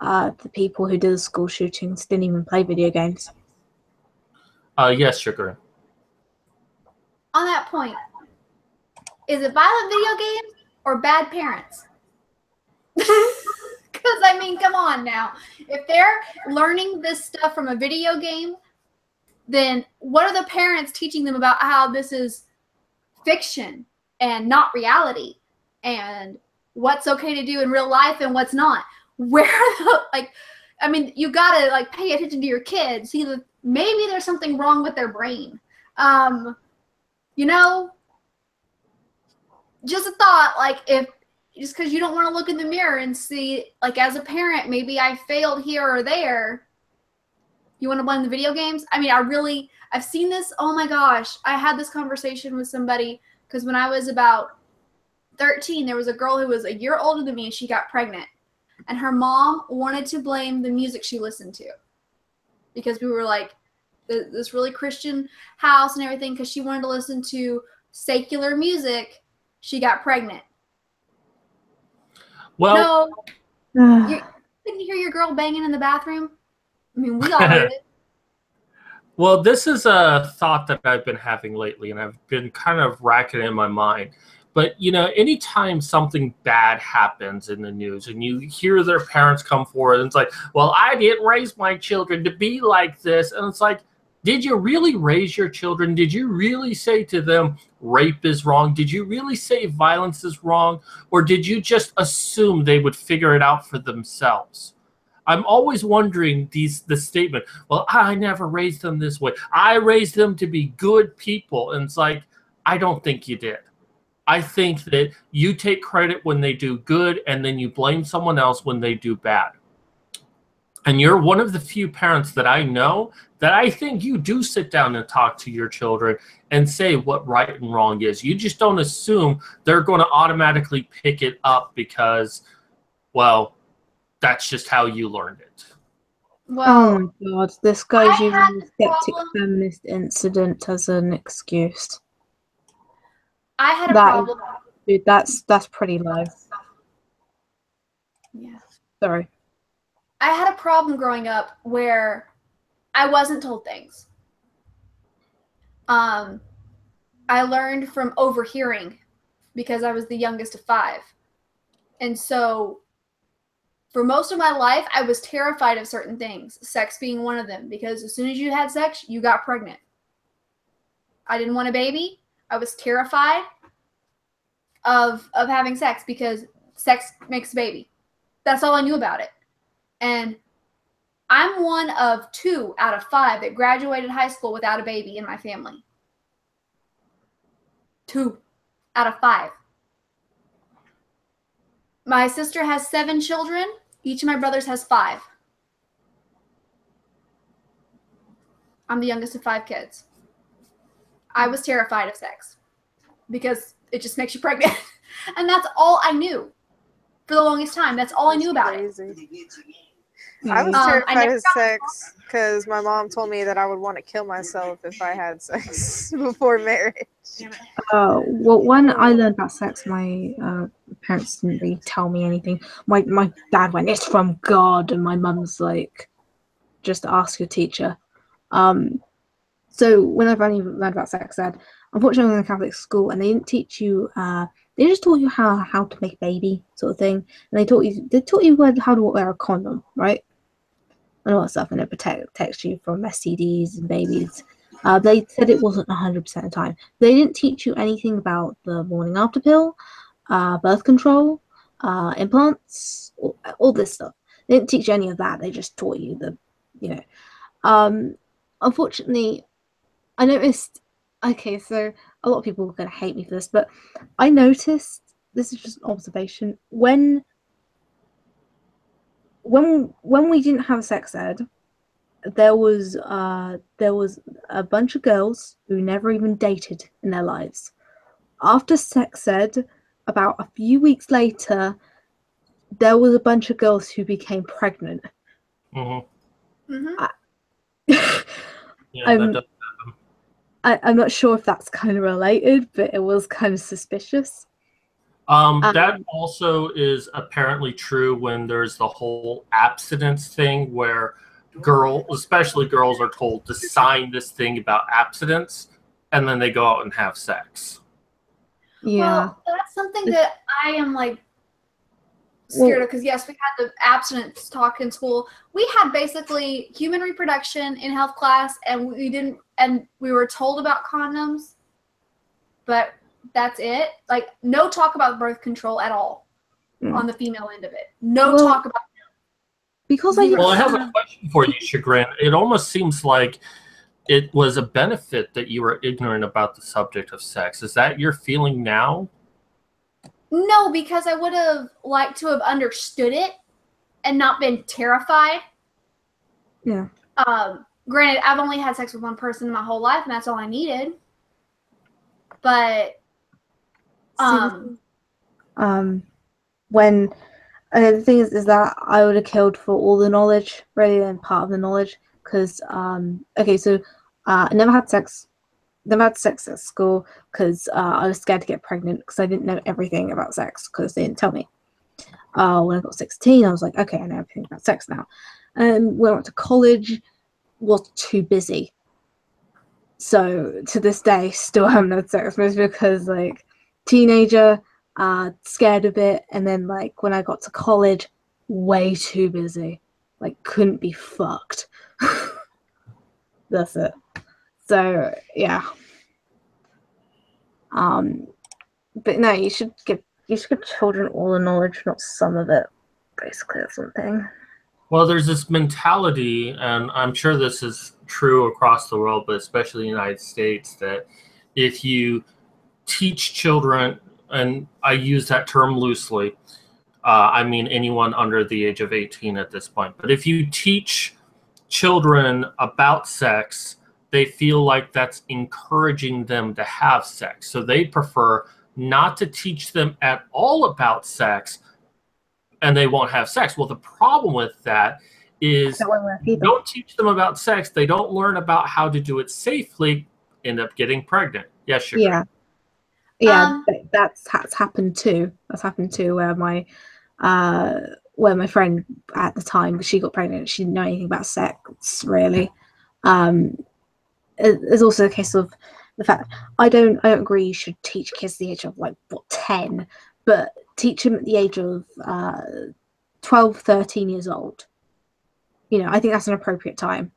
the people who did the school shootings didn't even play video games. Yes, Sugar. On that point, is it violent video games or bad parents? Because, I mean, come on now. If they're learning this stuff from a video game, then what are the parents teaching them about how this is fiction and not reality, and what's okay to do in real life and what's not? Where I mean, you gotta pay attention to your kids. See, maybe there's something wrong with their brain. Just a thought, if just because you don't want to look in the mirror and see, as a parent, maybe I failed here or there, you want to blame the video games? I mean, I've seen this. Oh my gosh. I had this conversation with somebody because when I was about 13, there was a girl who was a year older than me and she got pregnant. And her mom wanted to blame the music she listened to because we were this really Christian house and everything, because she wanted to listen to secular music. She got pregnant. Well, no, you didn't hear your girl banging in the bathroom? I mean, we all heard it. Well, this is a thought that I've been having lately, and I've been kind of racking it in my mind. But, anytime something bad happens in the news and you hear their parents come forward and it's like, well, I didn't raise my children to be like this. And it's like, did you really raise your children? Did you really say to them rape is wrong? Did you really say violence is wrong? Or did you just assume they would figure it out for themselves? I'm always wondering the statement, well, I never raised them this way. I raised them to be good people. And it's like, I don't think you did. I think that you take credit when they do good and then you blame someone else when they do bad. And you're one of the few parents that I know that I think you do sit down and talk to your children and say what right and wrong is. You just don't assume they're going to automatically pick it up because, well, that's just how you learned it. Well, oh my god, this guy's using the skeptic feminist incident as an excuse. I had a problem. Dude, that's pretty low. Yeah. Sorry. I had a problem growing up where I wasn't told things. I learned from overhearing because I was the youngest of 5. And so for most of my life, I was terrified of certain things, sex being one of them, because as soon as you had sex, you got pregnant. I didn't want a baby. I was terrified of having sex because sex makes a baby. That's all I knew about it. And I'm one of 2 out of 5 that graduated high school without a baby in my family. 2 out of 5. My sister has 7 children. Each of my brothers has 5. I'm the youngest of 5 kids. I was terrified of sex because it just makes you pregnant. And that's all I knew for the longest time. That's all I knew about it. I was terrified of sex because my mom told me that I would want to kill myself if I had sex before marriage. Well, when I learned about sex, my parents didn't really tell me anything. My dad went, "It's from God," and my mum's like, "Just ask your teacher." So when I've only learned about sex ed, unfortunately, I was in a Catholic school, and they didn't teach you. They just taught you how to make a baby, sort of thing, and they taught you how to wear a condom, right, and all that stuff, and it protects you from STDs and babies. They said it wasn't 100% of the time. They didn't teach you anything about the morning after pill, birth control, implants, all this stuff. They didn't teach you any of that. They just taught you unfortunately, I noticed. Okay, so a lot of people are going to hate me for this, but I noticed, this is just an observation, when we didn't have sex ed, there was a bunch of girls who never even dated in their lives. After sex ed, about a few weeks later, there was a bunch of girls who became pregnant. Yeah, I'm, that does happen. I'm not sure if that's kind of related, but it was kind of suspicious. That also is apparently true when there's the whole abstinence thing, where especially girls, are told to sign this thing about abstinence, and then they go out and have sex. Yeah. Well, that's something that I am like scared of, because yes, we had the abstinence talk in school. We had basically human reproduction in health class, and we were told about condoms, but that's it. Like, no talk about birth control at all on the female end of it. No talk about because Well, I have a question for you, Chagrin. It almost seems like it was a benefit that you were ignorant about the subject of sex. Is that your feeling now? No, because I would have liked to have understood it and not been terrified. Yeah. Granted, I've only had sex with one person in my whole life, and that's all I needed. But when the thing is that I would have killed for all the knowledge rather than part of the knowledge, because okay, so I never had sex at school because I was scared to get pregnant because I didn't know everything about sex because they didn't tell me. When I got 16, I was like, okay, I know everything about sex now. And when I went to college, was too busy. So to this day, still haven't had sex, mostly because like teenager, scared a bit, and then like when I got to college, way too busy, like couldn't be fucked. That's it. So yeah. But no, you should give children all the knowledge, not some of it. Basically, that's something. Well, there's this mentality, and I'm sure this is true across the world, but especially in the United States, that if you teach children, and I use that term loosely, I mean anyone under the age of 18 at this point, but if you teach children about sex, they feel like that's encouraging them to have sex. So they prefer not to teach them at all about sex, and they won't have sex. Well, the problem with that is don't teach them about sex. They don't learn about how to do it safely, end up getting pregnant. Yes, Sugar. Yeah, that's happened too. That's happened too, where my friend at the time, she got pregnant, she didn't know anything about sex really. There's also a case of the fact I don't agree you should teach kids the age of 10, but teach them at the age of 12, 13 years old. I think that's an appropriate time,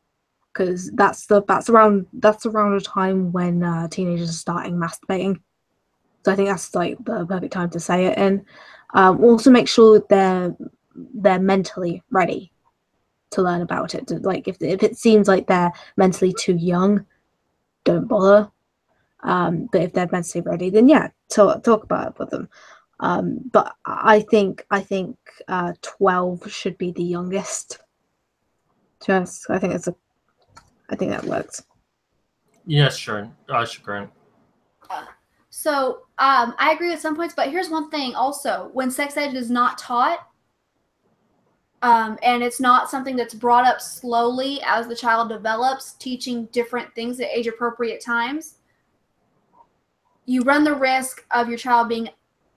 because that's around a time when teenagers are starting masturbating. So I think that's like the perfect time to say it. And also make sure they're mentally ready to learn about it. Like if it seems like they're mentally too young, don't bother. But if they're mentally ready, then yeah, talk about it with them. But I think 12 should be the youngest. Just I think that works. Yes, sure. Chagrin. So I agree with some points, but here's one thing also. When sex ed is not taught, and it's not something that's brought up slowly as the child develops, teaching different things at age-appropriate times, you run the risk of your child being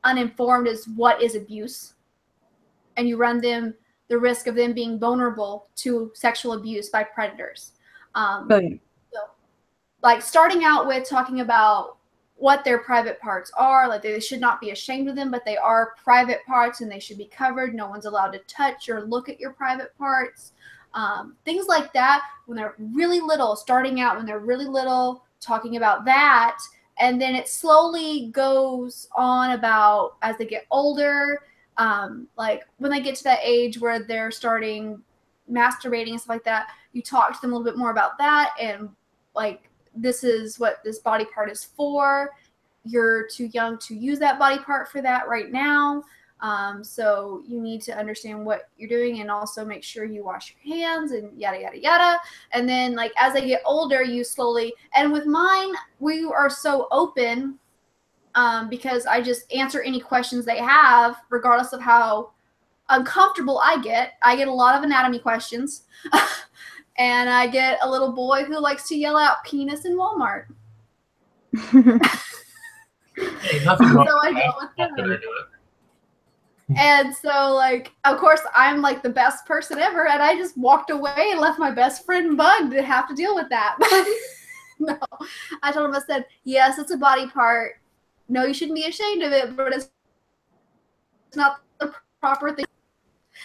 uninformed as what is abuse, and you run them the risk of them being vulnerable to sexual abuse by predators. So, like starting out with talking about what their private parts are, like they should not be ashamed of them, but they are private parts and they should be covered. No one's allowed to touch or look at your private parts. Things like that when they're really little, starting out when they're really little, talking about that. And then it slowly goes on about as they get older, like when they get to that age where they're starting masturbating and stuff like that, you talk to them a little bit more about that and like, this is what this body part is for. You're too young to use that body part for that right now. So you need to understand what you're doing and also make sure you wash your hands and yada, yada, yada. And then like, as they get older, you slowly, and with mine, we are so open because I just answer any questions they have, regardless of how uncomfortable I get. I get a lot of anatomy questions. And I get a little boy who likes to yell out penis in Walmart. Hey, nothing wrong So I with deal with that. that. I do it. And so, like, of course, I'm like the best person ever, and I just walked away and left my best friend Bug to have to deal with that. No, I told him, I said, yes, it's a body part. No, you shouldn't be ashamed of it, but it's not the proper thing.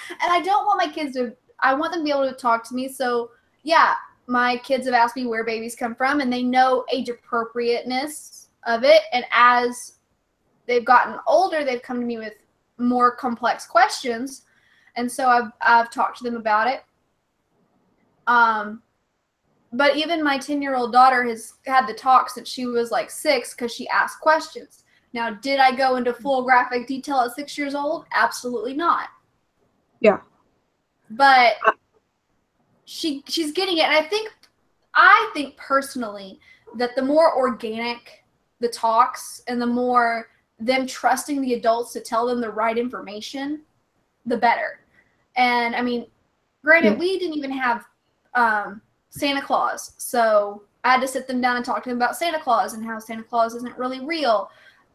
And I don't want my kids to, I want them to be able to talk to me. So, yeah, my kids have asked me where babies come from, and they know age appropriateness of it. And as they've gotten older, they've come to me with more complex questions. And so I've talked to them about it. But even my 10-year-old daughter has had the talk since she was like 6 because she asked questions. Now, did I go into full graphic detail at 6 years old? Absolutely not. Yeah. But she's getting it. And I think personally that the more organic the talks and the more them trusting the adults to tell them the right information, the better. And I mean, granted, we didn't even have Santa Claus. So I had to sit them down and talk to them about Santa Claus and how Santa Claus isn't really real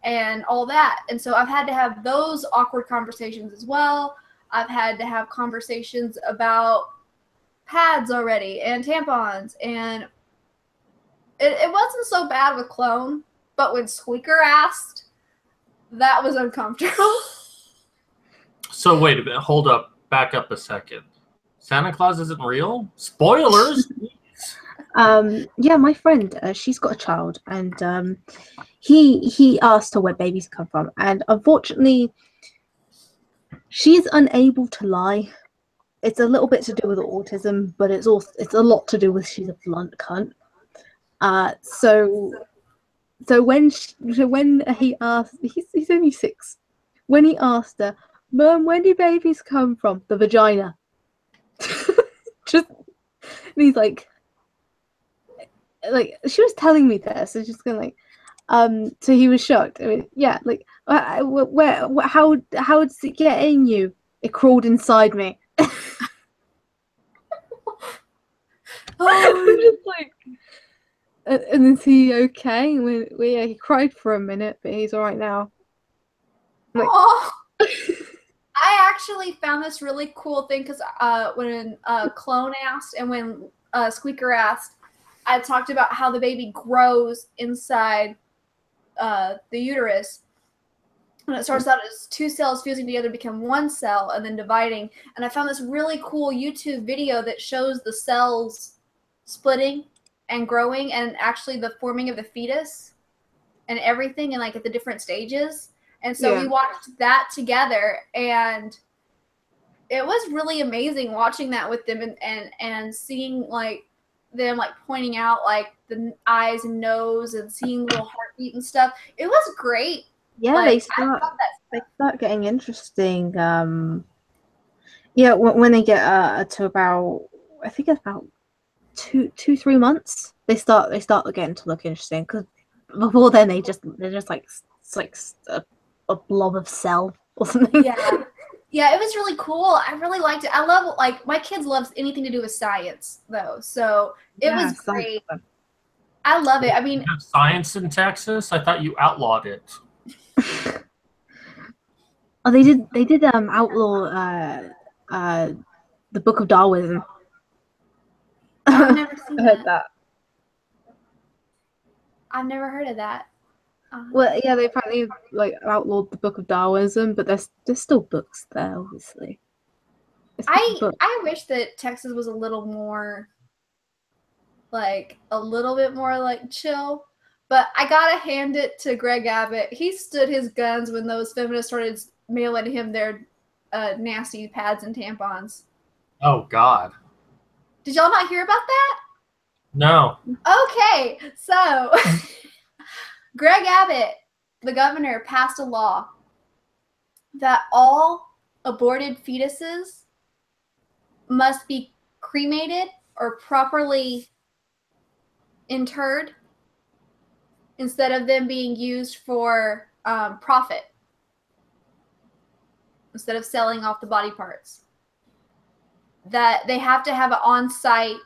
and all that. And so I've had to have those awkward conversations as well. I've had to have conversations about pads already and tampons. And it wasn't so bad with Clone, but when Squeaker asked, that was uncomfortable. So wait a minute. Hold up. Back up a second. Santa Claus isn't real? Spoilers! Yeah, my friend, she's got a child, and he asked her where babies come from, and unfortunately, she's unable to lie. It's a little bit to do with autism, but it's a lot to do with she's a blunt cunt. So when he asked, he's only 6. When he asked her, "Mum, when do babies come from?" The vagina. Just, and he's like she was telling me this, so just going so he was shocked. I mean, yeah, like how did it get in you? It crawled inside me. Oh, just like, and is he okay? Yeah, he cried for a minute, but he's all right now. Like, I actually found this really cool thing because when Clone asked and when Squeaker asked, I talked about how the baby grows inside the uterus. And it starts out as 2 cells fusing together to become 1 cell and then dividing. And I found this really cool YouTube video that shows the cells splitting and growing and actually the forming of the fetus and everything and like at the different stages. And so we watched that together, and it was really amazing watching that with them and seeing like them like pointing out like the eyes and nose and seeing little heartbeat and stuff. It was great. Yeah, like, they start getting interesting. Yeah, when they get to about, I think it's about 2-3 months, they start getting to look interesting. Because before then they're just like it's like a blob of cell or something. Yeah, it was really cool. I really liked it. I love, like, my kids love anything to do with science, though. So it was great. I love it. I mean, You have science in Texas? I thought you outlawed it. Oh, they did outlaw the Book of Darwinism. I've never seen I heard that. I've never heard of that. Well, yeah, they apparently like outlawed the Book of Darwinism, but there's still books there, obviously. I wish that Texas was a little more, like, a little bit more like chill. But I gotta hand it to Greg Abbott. He stood his guns when those feminists started mailing him their nasty pads and tampons. Oh, God. Did y'all not hear about that? No. Okay, so Greg Abbott, the governor, passed a law that all aborted fetuses must be cremated or properly interred instead of them being used for profit, instead of selling off the body parts. That they have to have an on-site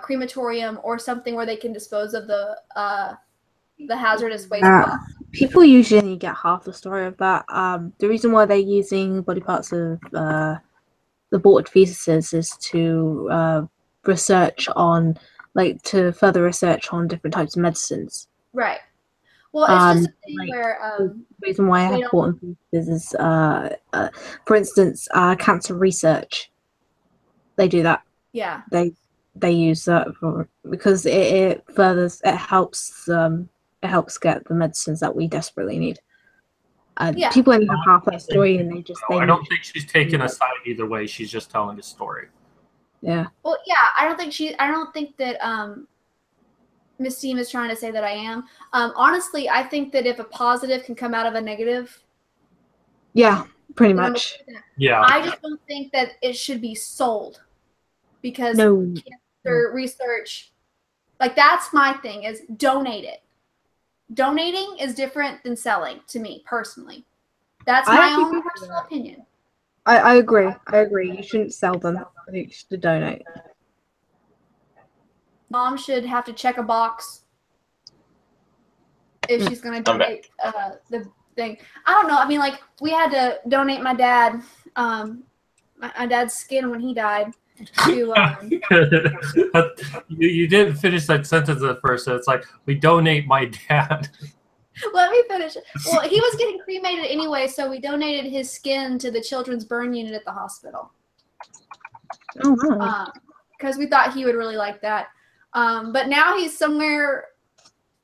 crematorium or something where they can dispose of the hazardous waste rock. People usually get half the story of that. The reason why they're using body parts of the aborted fetuses is to research on, like, to further research on different types of medicines. Right. Well, it's just a thing like, where the reason why I have aborted fetuses is, for instance, cancer research. They do that. Yeah. They use that because it furthers, it helps get the medicines that we desperately need. Yeah. People only have half that story, and I don't think she's taking a side either way. She's just telling a story. Yeah. Well, yeah, I don't think that Miss Team is trying to say that I am. Honestly, I think that if a positive can come out of a negative. Yeah, pretty much. Yeah. I just don't think that it should be sold because No. cancer research, like, that's my thing, is donate it. Donating is different than selling to me personally. That's my own personal opinion. I agree. You shouldn't sell them. I think you should donate. Mom should have to check a box if she's going to donate the thing. I don't know. I mean, like, we had to donate my dad, my dad's skin when he died. To, you didn't finish that sentence at first, so it's like, we donate my dad. Let me finish. Well, he was getting cremated anyway, so we donated his skin to the children's burn unit at the hospital. Oh, wow. Because we thought he would really like that. But now he's somewhere.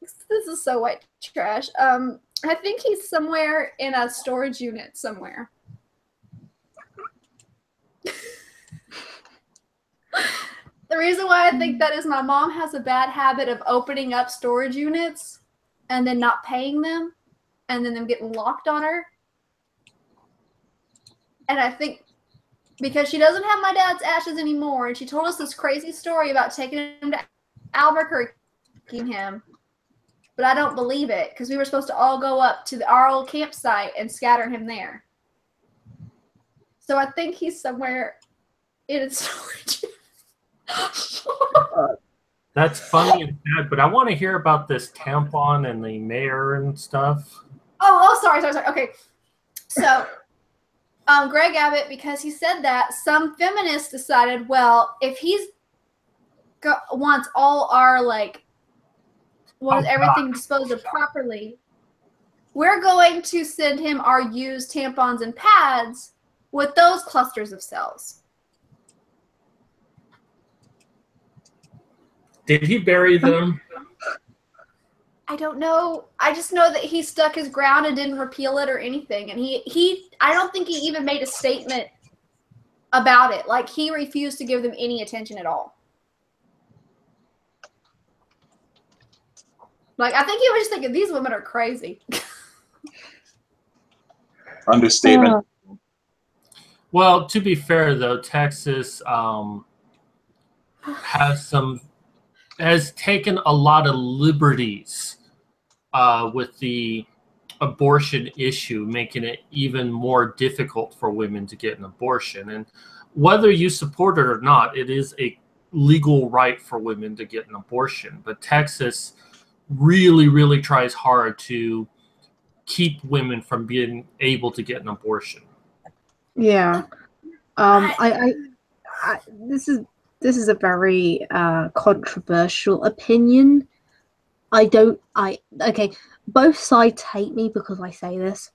This is so white trash. I think he's somewhere in a storage unit somewhere. The reason why I think that is my mom has a bad habit of opening up storage units and then not paying them and then them getting locked on her. And I think because she doesn't have my dad's ashes anymore, and she told us this crazy story about taking him to Albuquerque, but I don't believe it because we were supposed to all go up to our old campsite and scatter him there. So I think he's somewhere in a storage. That's funny and sad, but I want to hear about this tampon and the mayor and stuff. Sorry. Okay. So, Greg Abbott, because he said that, some feminists decided, well, if he's wants all our, like, wants everything disposed of properly, we're going to send him our used tampons and pads with those clusters of cells. Did he bury them? I don't know. I just know that he stuck his ground and didn't repeal it or anything. And I don't think he even made a statement about it. Like, he refused to give them any attention at all. Like, I think he was just thinking, these women are crazy. Understatement. Well, to be fair, though, Texas has taken a lot of liberties with the abortion issue, making it even more difficult for women to get an abortion. And whether you support it or not, it is a legal right for women to get an abortion. But Texas really, really tries hard to keep women from being able to get an abortion. Yeah. This is a very controversial opinion. Okay, both sides hate me because I say this.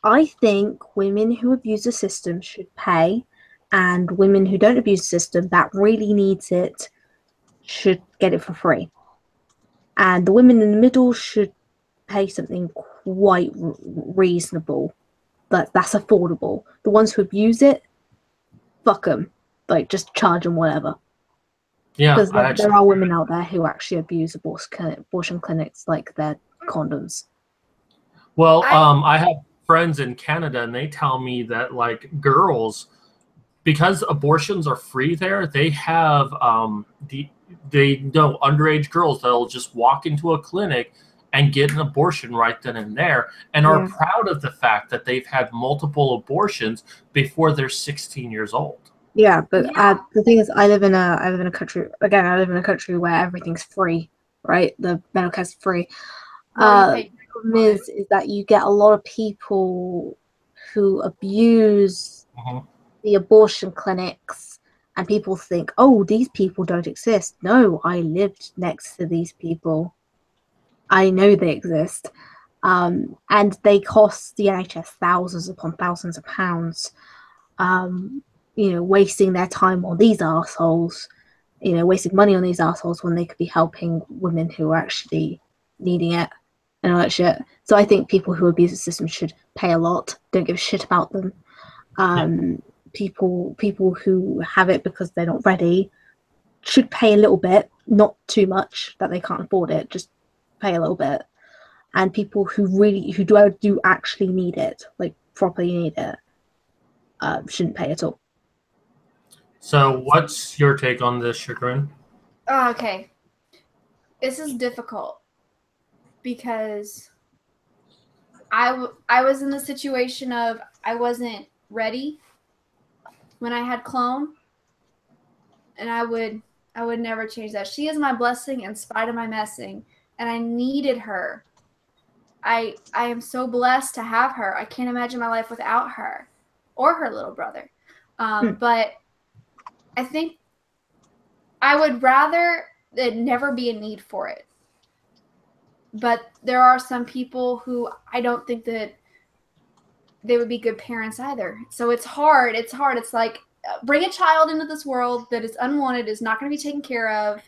I think women who abuse the system should pay, and women who don't abuse the system that really needs it should get it for free. And the women in the middle should pay something quite reasonable, but that's affordable. The ones who abuse it, fuck them. Like, just charge them whatever. Yeah, because there are women out there who actually abuse abortion clinics like their condoms. Well, I have friends in Canada, and they tell me that like girls, because abortions are free there, they have they know underage girls that'll just walk into a clinic and get an abortion right then and there, and are proud of the fact that they've had multiple abortions before they're 16 years old. Yeah, but the thing is, I live in a country. Again, I live in a country where everything's free, right? The medical care is free. The problem is that you get a lot of people who abuse the abortion clinics, and people think, oh, these people don't exist. No, I lived next to these people. I know they exist. And they cost the NHS thousands upon thousands of pounds. Wasting their time on these assholes, wasting money on these assholes when they could be helping women who are actually needing it and all that shit. So I think people who abuse the system should pay a lot, don't give a shit about them. People who have it because they're not ready should pay a little bit, not too much that they can't afford it, just pay a little bit. And people who do actually need it, like properly need it, shouldn't pay at all. So what's your take on this, Chagrin? Oh, okay. This is difficult because I was in the situation of I wasn't ready when I had clone, and I would never change that. She is my blessing in spite of my messing, and I needed her. I am so blessed to have her. I can't imagine my life without her or her little brother. But I think I would rather it never be a need for it. But there are some people who I don't think that they would be good parents either. So it's hard. It's like bring a child into this world that is unwanted, is not going to be taken care of,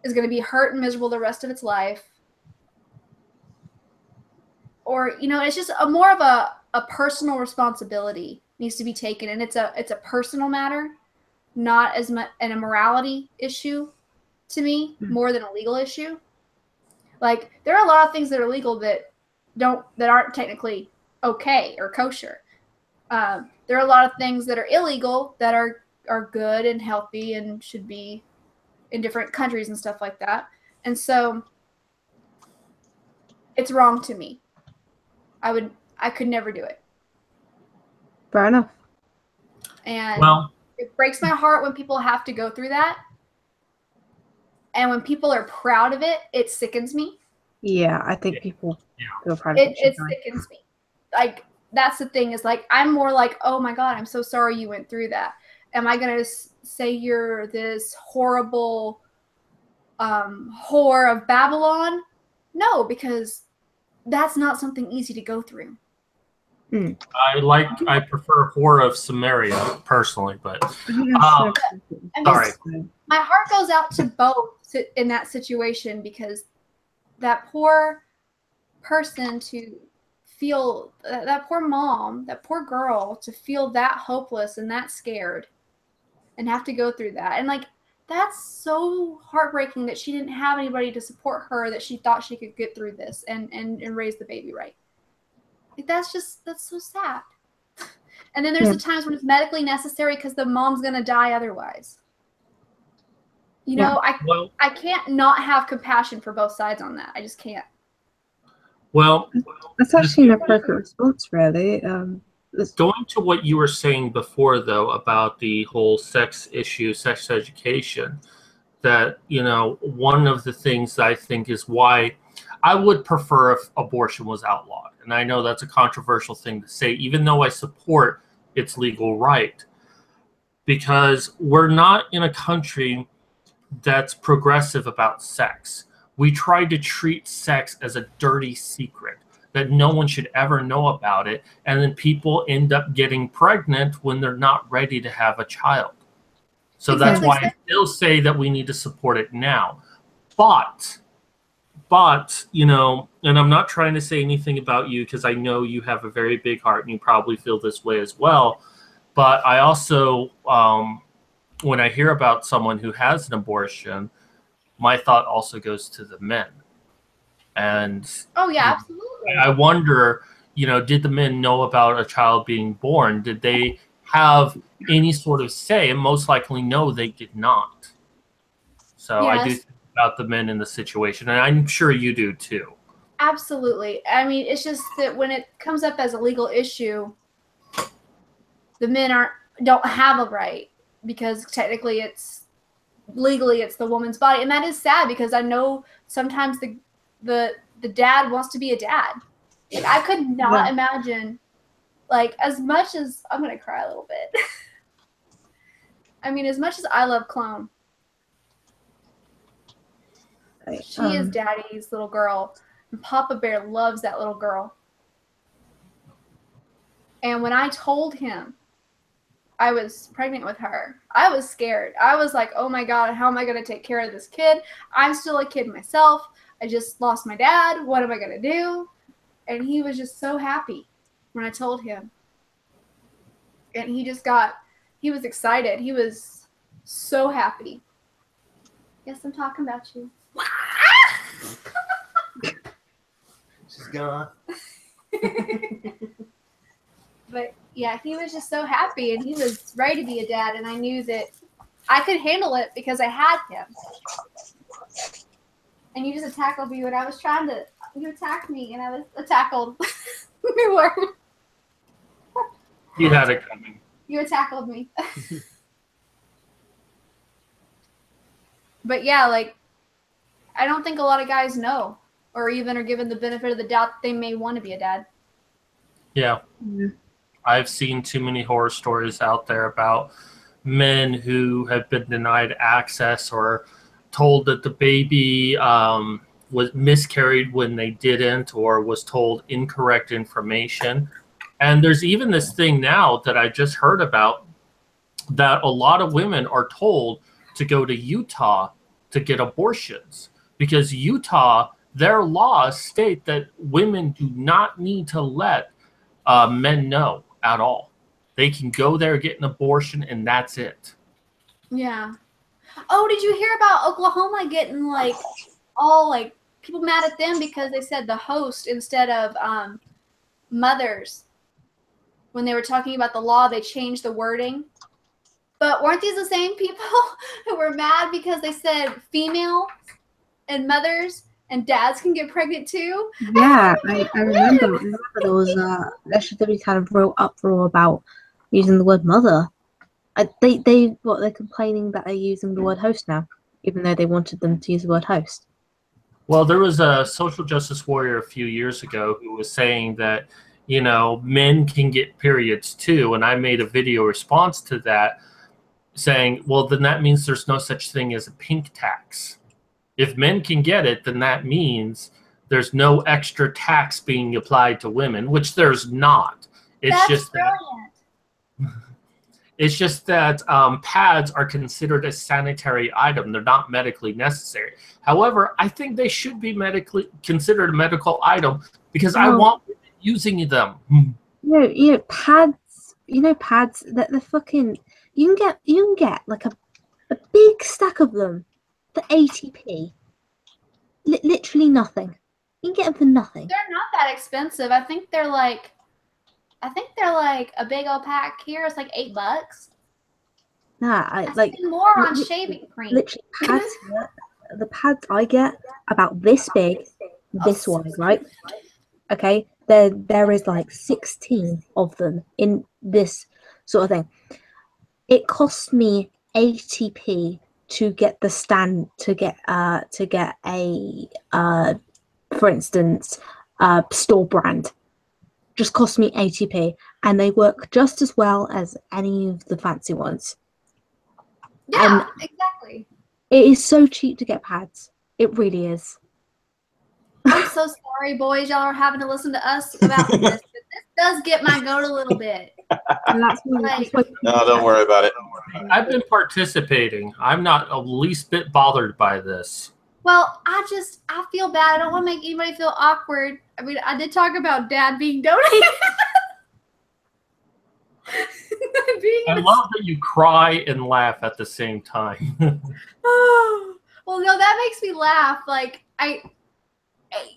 is going to be hurt and miserable the rest of its life. Or, it's just more of a personal responsibility needs to be taken. And it's a personal matter, not as much an immorality issue to me, more than a legal issue. Like, there are a lot of things that are legal that aren't technically okay or kosher. There are a lot of things that are illegal that are good and healthy and should be in different countries and stuff like that. And so it's wrong to me. I could never do it. Fair enough. And it breaks my heart when people have to go through that. And when people are proud of it, it sickens me. Yeah, I think people feel proud of it. It sickens me. Like, that's the thing, is like, I'm more like, oh my God, I'm so sorry you went through that. Am I going to say you're this horrible whore of Babylon? No, because that's not something easy to go through. I prefer Whore of Samaria personally, but sorry. My heart goes out to both in that situation, because that poor person to feel, that poor mom, that poor girl to feel that hopeless and that scared and have to go through that. And like, that's so heartbreaking that she didn't have anybody to support her, that she thought she could get through this and raise the baby right. Like, that's so sad. And then there's the times when it's medically necessary because the mom's going to die otherwise. I can't not have compassion for both sides on that. I just can't. Well, that's actually an appropriate response, really. Going to what you were saying before, though, about the whole sex issue, sex education, that, you know, one of the things that I think is why I would prefer if abortion was outlawed. And I know that's a controversial thing to say, even though I support its legal right, because we're not in a country that's progressive about sex. We try to treat sex as a dirty secret, that no one should ever know about it, and then people end up getting pregnant when they're not ready to have a child. So that's why I still say that we need to support it now. But, you know, and I'm not trying to say anything about you, because I know you have a very big heart and you probably feel this way as well. But I also, when I hear about someone who has an abortion, my thought also goes to the men. And oh yeah, absolutely. I wonder, you know, did the men know about a child being born? Did they have any sort of say? And most likely, no, they did not. So Yes. I do think about the men in the situation, and I'm sure you do too. Absolutely. I mean, it's just that when it comes up as a legal issue, the men don't have a right, because technically legally it's the woman's body. And that is sad, because I know sometimes the dad wants to be a dad. Like, I could not imagine, like, as much as I'm gonna cry a little bit. I mean, as much as I love Clone, she is Daddy's little girl, and Papa Bear loves that little girl. And when I told him I was pregnant with her, I was scared. I was like, oh my God, how am I going to take care of this kid? I'm still a kid myself. I just lost my dad. What am I going to do? And he was just so happy when I told him. And he was excited. He was so happy. Yes, I'm talking about you. She's gone. But yeah, he was just so happy, and he was ready to be a dad, and I knew that I could handle it because I had him. And you just tackled me when I was trying to. You attacked me, and I was tackled. You were. You had it coming. You tackled me. But yeah, like, I don't think a lot of guys know, or even are given the benefit of the doubt that they may want to be a dad. Yeah. Mm-hmm. I've seen too many horror stories out there about men who have been denied access or told that the baby was miscarried when they didn't, or was told incorrect information. And there's even this thing now that I just heard about, that a lot of women are told to go to Utah to get abortions, because Utah, their laws state that women do not need to let men know at all. They can go there, get an abortion, and that's it. Yeah. Oh, did you hear about Oklahoma getting like all like people mad at them because they said the host instead of mothers? When they were talking about the law, they changed the wording. But weren't these the same people who were mad because they said female and mothers and dads can get pregnant too? Yeah, I remember there was there should be kind of real uproar about using the word mother. They're complaining that they're using the word host now, even though they wanted them to use the word host. Well, there was a social justice warrior a few years ago who was saying that, you know, men can get periods too, and I made a video response to that saying, well, then that means there's no such thing as a pink tax. If men can get it, then that means there's no extra tax being applied to women, which there's not. It's just that pads are considered a sanitary item. They're not medically necessary. However, I think they should be medically considered a medical item, because I want women using them. Pads. Pads. They're fucking. You can get like a big stack of them for 80p. Literally nothing. You can get them for nothing. They're not that expensive. I think they're like a big old pack here. It's like $8. Nah, I spend more on shaving cream. Literally, pads. The pads I get about this big, this wide, right? Okay, there is like 16 of them in this sort of thing. It cost me 80p to get the stand to get a for instance store brand. Just cost me 80p, and they work just as well as any of the fancy ones. Yeah, And exactly. it is so cheap to get pads. It really is. I'm so sorry, boys. Y'all are having to listen to us about this, but this does get my goat a little bit. And that's why No, don't worry about it. I've been participating. I'm not the least bit bothered by this. Well, I feel bad. I don't want to make anybody feel awkward. I mean, I did talk about Dad being donated. I love that you cry and laugh at the same time. Well, no, that makes me laugh. Like,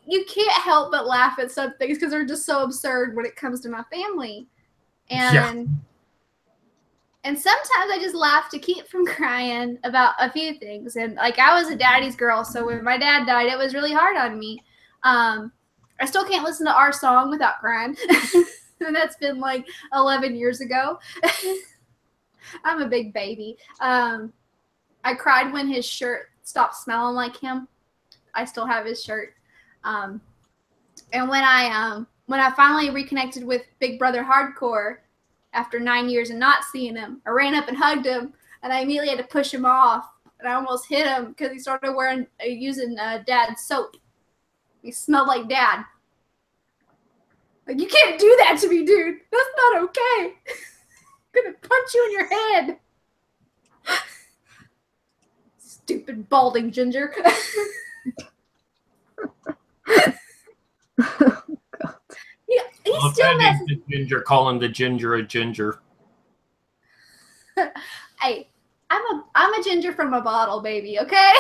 you can't help but laugh at some things because they're just so absurd when it comes to my family. And sometimes I just laugh to keep from crying about a few things. And like, I was a daddy's girl, so when my dad died, it was really hard on me. I still can't listen to our song without crying. And that's been like 11 years ago. I'm a big baby. I cried when his shirt stopped smelling like him. I still have his shirt. And when I finally reconnected with Big Brother Hardcore after 9 years of not seeing him, I ran up and hugged him, and I immediately had to push him off. And I almost hit him because he started using Dad's soap. He smelled like Dad. Like, you can't do that to me, dude. That's not okay. I'm gonna punch you in your head. Stupid balding ginger. He's still messing. The ginger, calling the ginger a ginger. Hey, I'm a ginger from a bottle, baby. Okay.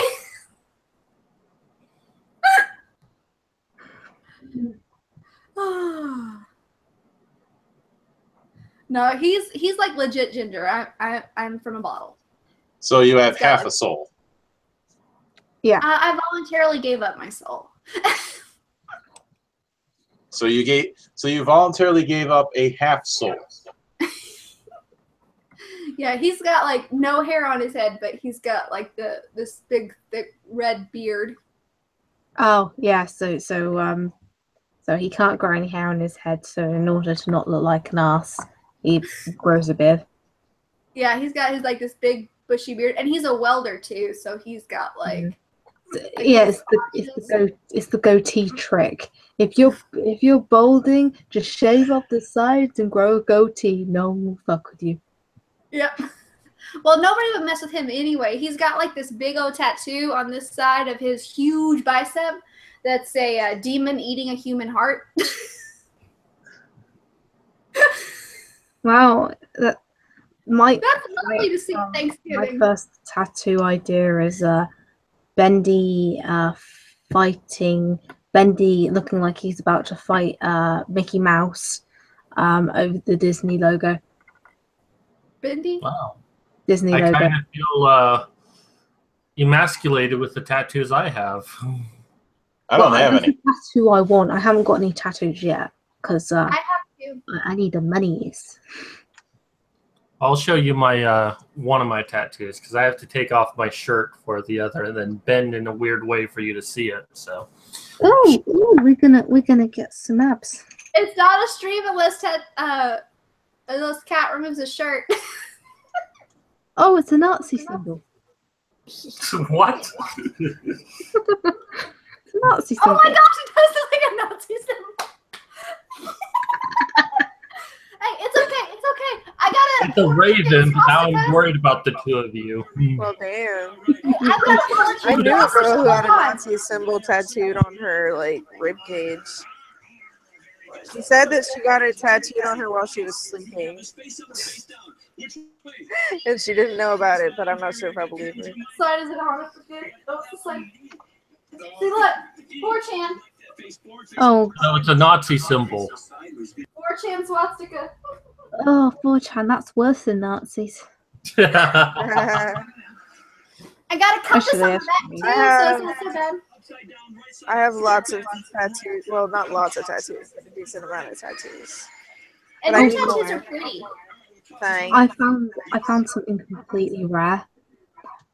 No, he's like legit ginger. I'm from a bottle. So you have half a soul. Yeah. I voluntarily gave up my soul. So you voluntarily gave up a half soul. Yeah, he's got like no hair on his head, but he's got like this big thick red beard. Oh yeah, so he can't grow any hair on his head. So in order to not look like an ass, he grows a beard. Yeah, he's got his like this big bushy beard, and he's a welder too. So he's got like. Yeah, it's the goatee trick. If you're balding, just shave off the sides and grow a goatee. No one will fuck with you. Yep. Well, nobody would mess with him anyway. He's got like this big old tattoo on this side of his huge bicep that's a demon eating a human heart. Wow, that's lovely to see. Thanksgiving. My first tattoo idea is Bendy looking like he's about to fight Mickey Mouse over the Disney logo. Bendy? Wow. Disney I logo. kind of feel emasculated with the tattoos I have. I don't have any. That's who I want. I haven't got any tattoos yet because I have to. I need the monies. I'll show you my one of my tattoos because I have to take off my shirt for the other and then bend in a weird way for you to see it. So. Oh, we're gonna get some abs. It's not a stream unless Cat removes his shirt. Oh, it's a Nazi symbol. What? It's a Nazi symbol. Oh my gosh, it does look like a Nazi symbol. Hey, it's okay. It's okay. I got It's a raven, but now I'm worried about the two of you. Well, damn. I knew a girl who had a Nazi symbol tattooed on her like rib cage. She said that she got it tattooed on her while she was sleeping. And she didn't know about it, but I'm not sure if I believe her. Side is it hard to forget? Oh, it's like, see, look, 4chan. Oh. No, it's a Nazi symbol. 4chan swastika. Oh, 4chan, that's worse than Nazis. I got to cut this on the back too, so it's not so bad. I have lots of tattoos. Well, not lots of tattoos, but a decent amount of tattoos. And But I your need tattoos more. are pretty. Thanks. I found something completely rare.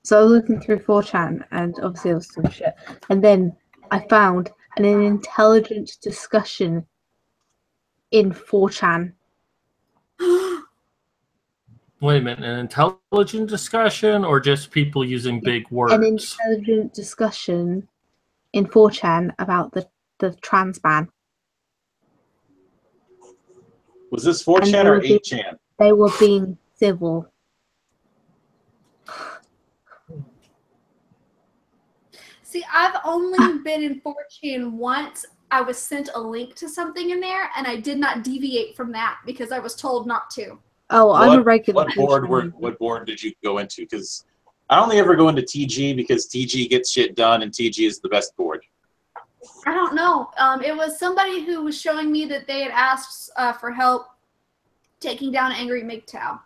So I was looking through 4chan, and obviously there was some shit. And then I found an intelligent discussion in 4chan. Wait a minute, an intelligent discussion or just people using big words? An intelligent discussion in 4chan about the trans ban. Was this 4chan or 8chan? They were being civil. See, I've only been in 4chan once. I was sent a link to something in there, and I did not deviate from that because I was told not to. Oh, I'm a regular. What board did you go into? Because I only ever go into TG because TG gets shit done, and TG is the best board. I don't know. It was somebody who was showing me that they had asked for help taking down Angry MGTOW.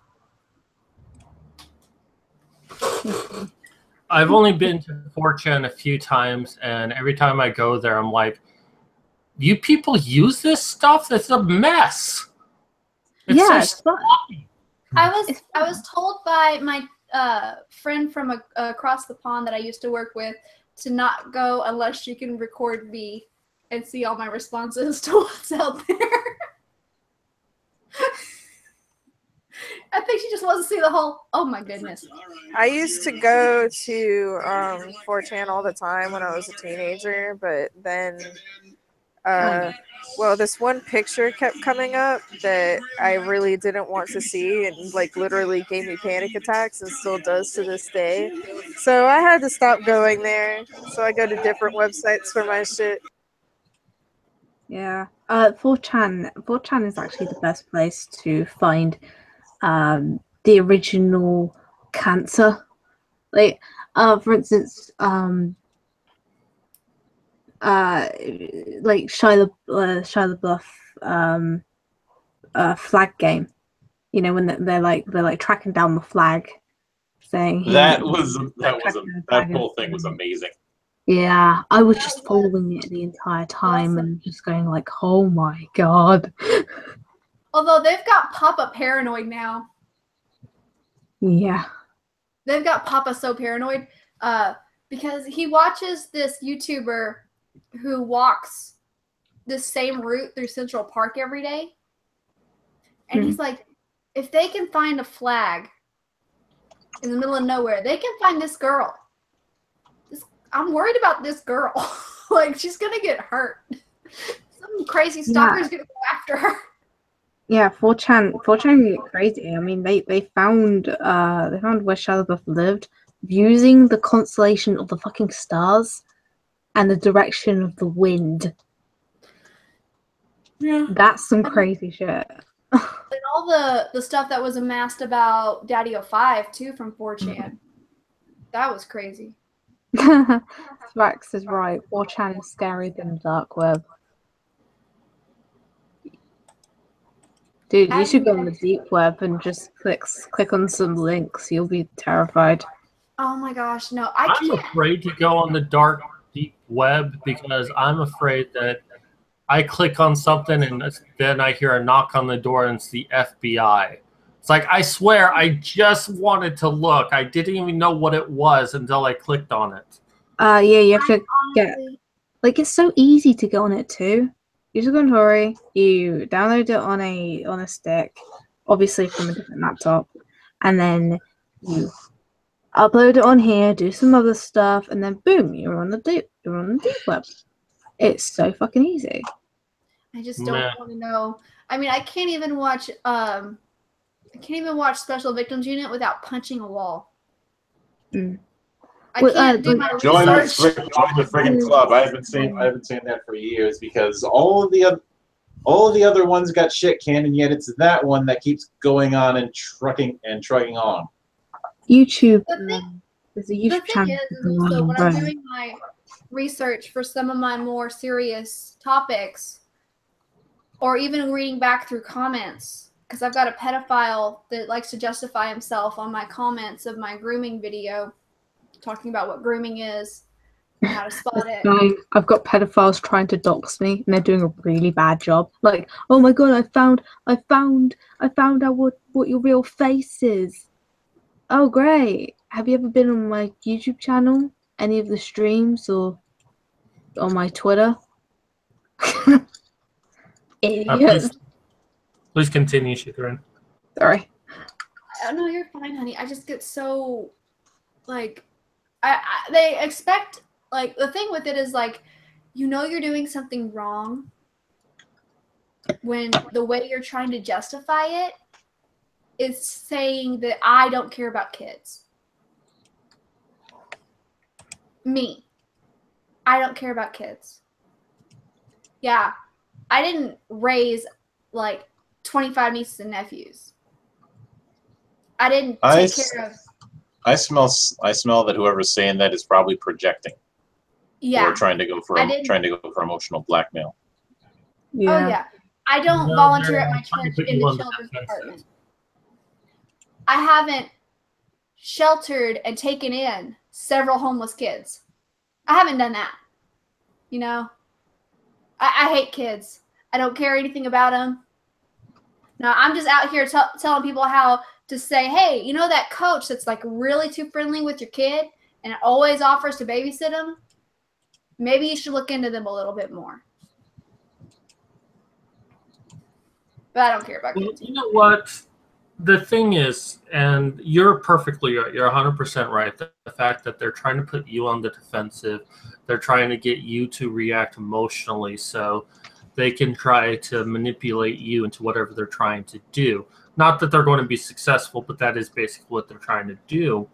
I've only been to 4chan a few times, and every time I go there, I'm like, you people use this stuff? That's a mess. It's so I was told by my friend from across the pond that I used to work with to not go unless she can record me and see all my responses to what's out there. I think she just wants to see the whole, oh my goodness. I used to go to 4chan all the time when I was a teenager, but then well, this one picture kept coming up that I really didn't want to see and like literally gave me panic attacks and still does to this day. So I had to stop going there. So I go to different websites for my shit. Yeah. 4chan is actually the best place to find the original cancer. Like for instance, like Shia LaBeouf flag game. You know, when they're like tracking down the flag, saying That whole thing was amazing. Yeah, I was just following it the entire time and just going like, oh my god. Although they've got Papa paranoid now. Yeah. They've got Papa so paranoid because he watches this YouTuber who walks the same route through Central Park every day. And he's like, if they can find a flag in the middle of nowhere, they can find this girl. I'm worried about this girl. Like, she's going to get hurt. Some crazy stalker's going to go after her. Yeah, 4chan get crazy. I mean, they found where Shia LaBeouf lived using the constellation of the fucking stars and the direction of the wind. Yeah, that's some crazy shit. And all the stuff that was amassed about Daddy-O5 too from 4chan. That was crazy. Thrax is right. 4chan is scarier than the dark web. Dude, you should go on the deep web and just click on some links. You'll be terrified. Oh my gosh, no, I'm afraid to go on the dark, deep web because I'm afraid that I click on something and then I hear a knock on the door and it's the FBI. It's like, I swear, I just wanted to look. I didn't even know what it was until I clicked on it. Yeah, you have to get... Like, it's so easy to go on it too. You just go on Tori, you download it on a stick, obviously from a different laptop, and then you upload it on here, do some other stuff, and then boom, you're on the deep web. It's so fucking easy. I just don't want to know. I mean, I can't even watch Special Victims Unit without punching a wall. I can't do my Join the research. friggin' club. I haven't seen that for years because all of the other ones got shit canned, and yet it's that one that keeps going on and trucking on. YouTube. There's a YouTube The channel. thing is also when I'm doing my research for some of my more serious topics, or even reading back through comments, because I've got a pedophile that likes to justify himself on my comments of my grooming video, talking about what grooming is. how to spot it. I've got pedophiles trying to dox me, and they're doing a really bad job. Like, oh my god, I found out what your real face is. Oh great! Have you ever been on my YouTube channel, any of the streams, or on my Twitter? Idiots. Please continue, Shikarin. Sorry. Oh no, you're fine, honey. I just get so like they expect, like, the thing with it is, like, you know you're doing something wrong when the way you're trying to justify it is saying that I don't care about kids. Me. I don't care about kids. Yeah. I didn't raise like 25 nieces and nephews. I didn't take care of. I smell that whoever's saying that is probably projecting. Yeah. Or trying to go for emotional blackmail. Yeah. Oh yeah. I don't volunteer at my church in the children's department. I haven't sheltered and taken in several homeless kids. I haven't done that. You know? I hate kids. I don't care anything about them. No, I'm just out here telling people how to say, hey, you know that coach that's like really too friendly with your kid and always offers to babysit them? Maybe you should look into them a little bit more. But I don't care about kids. You know what? The thing is, and you're perfectly right, you're 100% right, the fact that they're trying to put you on the defensive, they're trying to get you to react emotionally so they can try to manipulate you into whatever they're trying to do. Not that they're going to be successful, but that is basically what they're trying to do.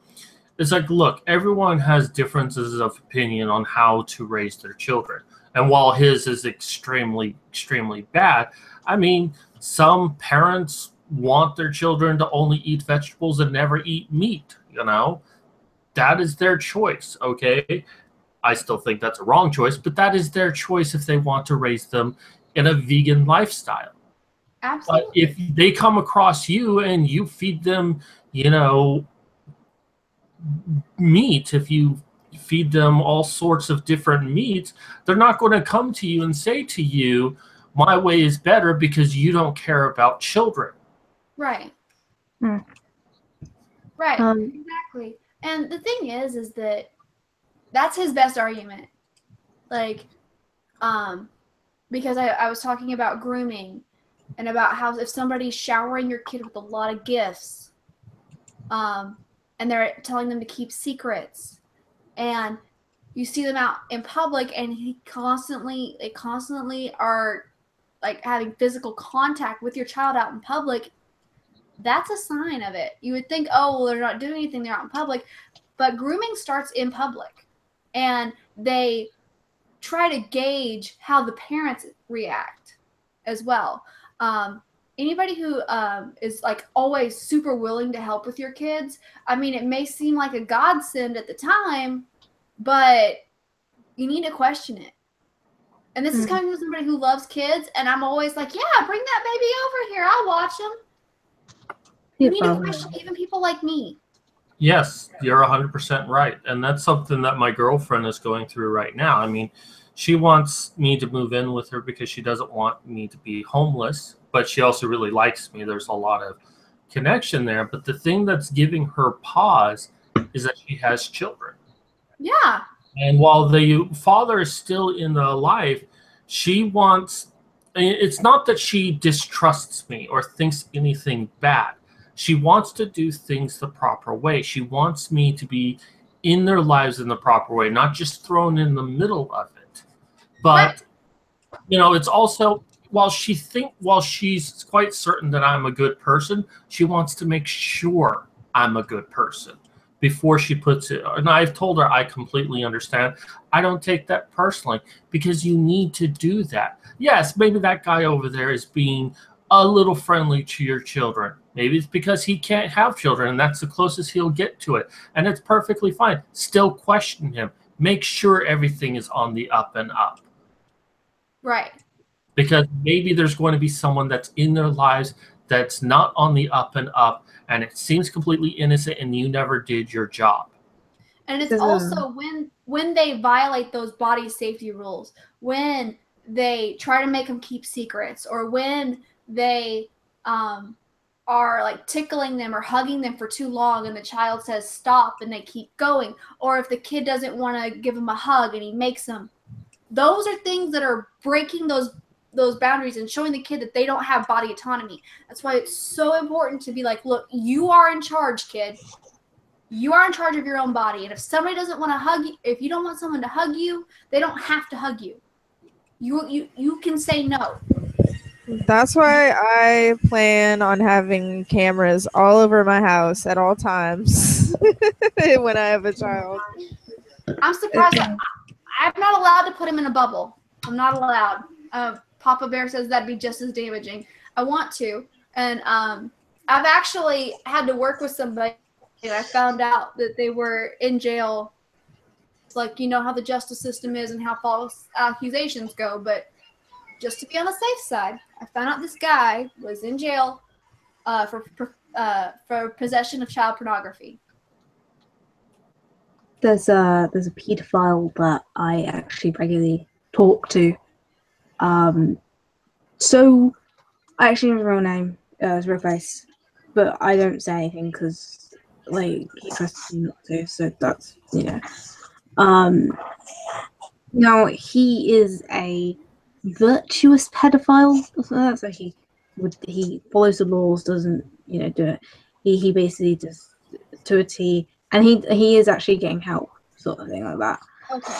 It's like, look, everyone has differences of opinion on how to raise their children. And while his is extremely, extremely bad, I mean, some parents want their children to only eat vegetables and never eat meat, you know? That is their choice, okay? I still think that's a wrong choice, but that is their choice if they want to raise them in a vegan lifestyle. Absolutely. But if they come across you and you feed them, you know, meat, if you feed them all sorts of different meats, they're not going to come to you and say to you, my way is better because you don't care about children. Right. Hmm. Right. Exactly. And the thing is that that's his best argument. Like, because I was talking about grooming and about how if somebody's showering your kid with a lot of gifts, and they're telling them to keep secrets, and you see them out in public and they constantly are like having physical contact with your child out in public, that's a sign of it. You would think, oh, well, they're not doing anything, they're out in public. But grooming starts in public. And they try to gauge how the parents react as well. Anybody who is like always super willing to help with your kids, I mean, it may seem like a godsend at the time, but you need to question it. And this is coming from somebody who loves kids, and I'm always like, yeah, bring that baby over here. I'll watch him. You need to question even people like me. Yes, you're 100% right. And that's something that my girlfriend is going through right now. I mean, she wants me to move in with her because she doesn't want me to be homeless, but she also really likes me. There's a lot of connection there. But the thing that's giving her pause is that she has children. Yeah. And while the father is still in the life, she wants, it's not that she distrusts me or thinks anything bad. She wants to do things the proper way. She wants me to be in their lives in the proper way, not just thrown in the middle of it. But, you know, it's also, while she's quite certain that I'm a good person, she wants to make sure I'm a good person before she puts it. And I've told her I completely understand. I don't take that personally because you need to do that. Yes, maybe that guy over there is being a little friendly to your children. Maybe it's because he can't have children and that's the closest he'll get to it. And it's perfectly fine. Still question him. Make sure everything is on the up and up. Right. Because maybe there's going to be someone that's in their lives that's not on the up and up and it seems completely innocent and you never did your job. And it's There's also when they violate those body safety rules, when they try to make them keep secrets, or when they are like tickling them or hugging them for too long and the child says stop and they keep going, or if the kid doesn't want to give him a hug and he makes them. Those are things that are breaking those boundaries and showing the kid that they don't have body autonomy. That's why it's so important to be like, look, you are in charge, kid. You are in charge of your own body. And if somebody doesn't want to hug you, if you don't want someone to hug you, they don't have to hug you. You can say no. That's why I plan on having cameras all over my house at all times when I have a child. I'm surprised I'm not allowed to put him in a bubble. I'm not allowed. Papa Bear says that'd be just as damaging. I want to. And I've actually had to work with somebody and I found out that they were in jail. It's like, you know how the justice system is and how false accusations go. But just to be on the safe side, I found out this guy was in jail for possession of child pornography. There's a pedophile that I actually regularly talk to. So I actually know his real name, his real face, but I don't say anything because like he trusts me not to. So that's Now he is a virtuous pedophile. So he follows the laws, doesn't do it. He basically just to a T, and he is actually getting help, sort of thing like that. Okay.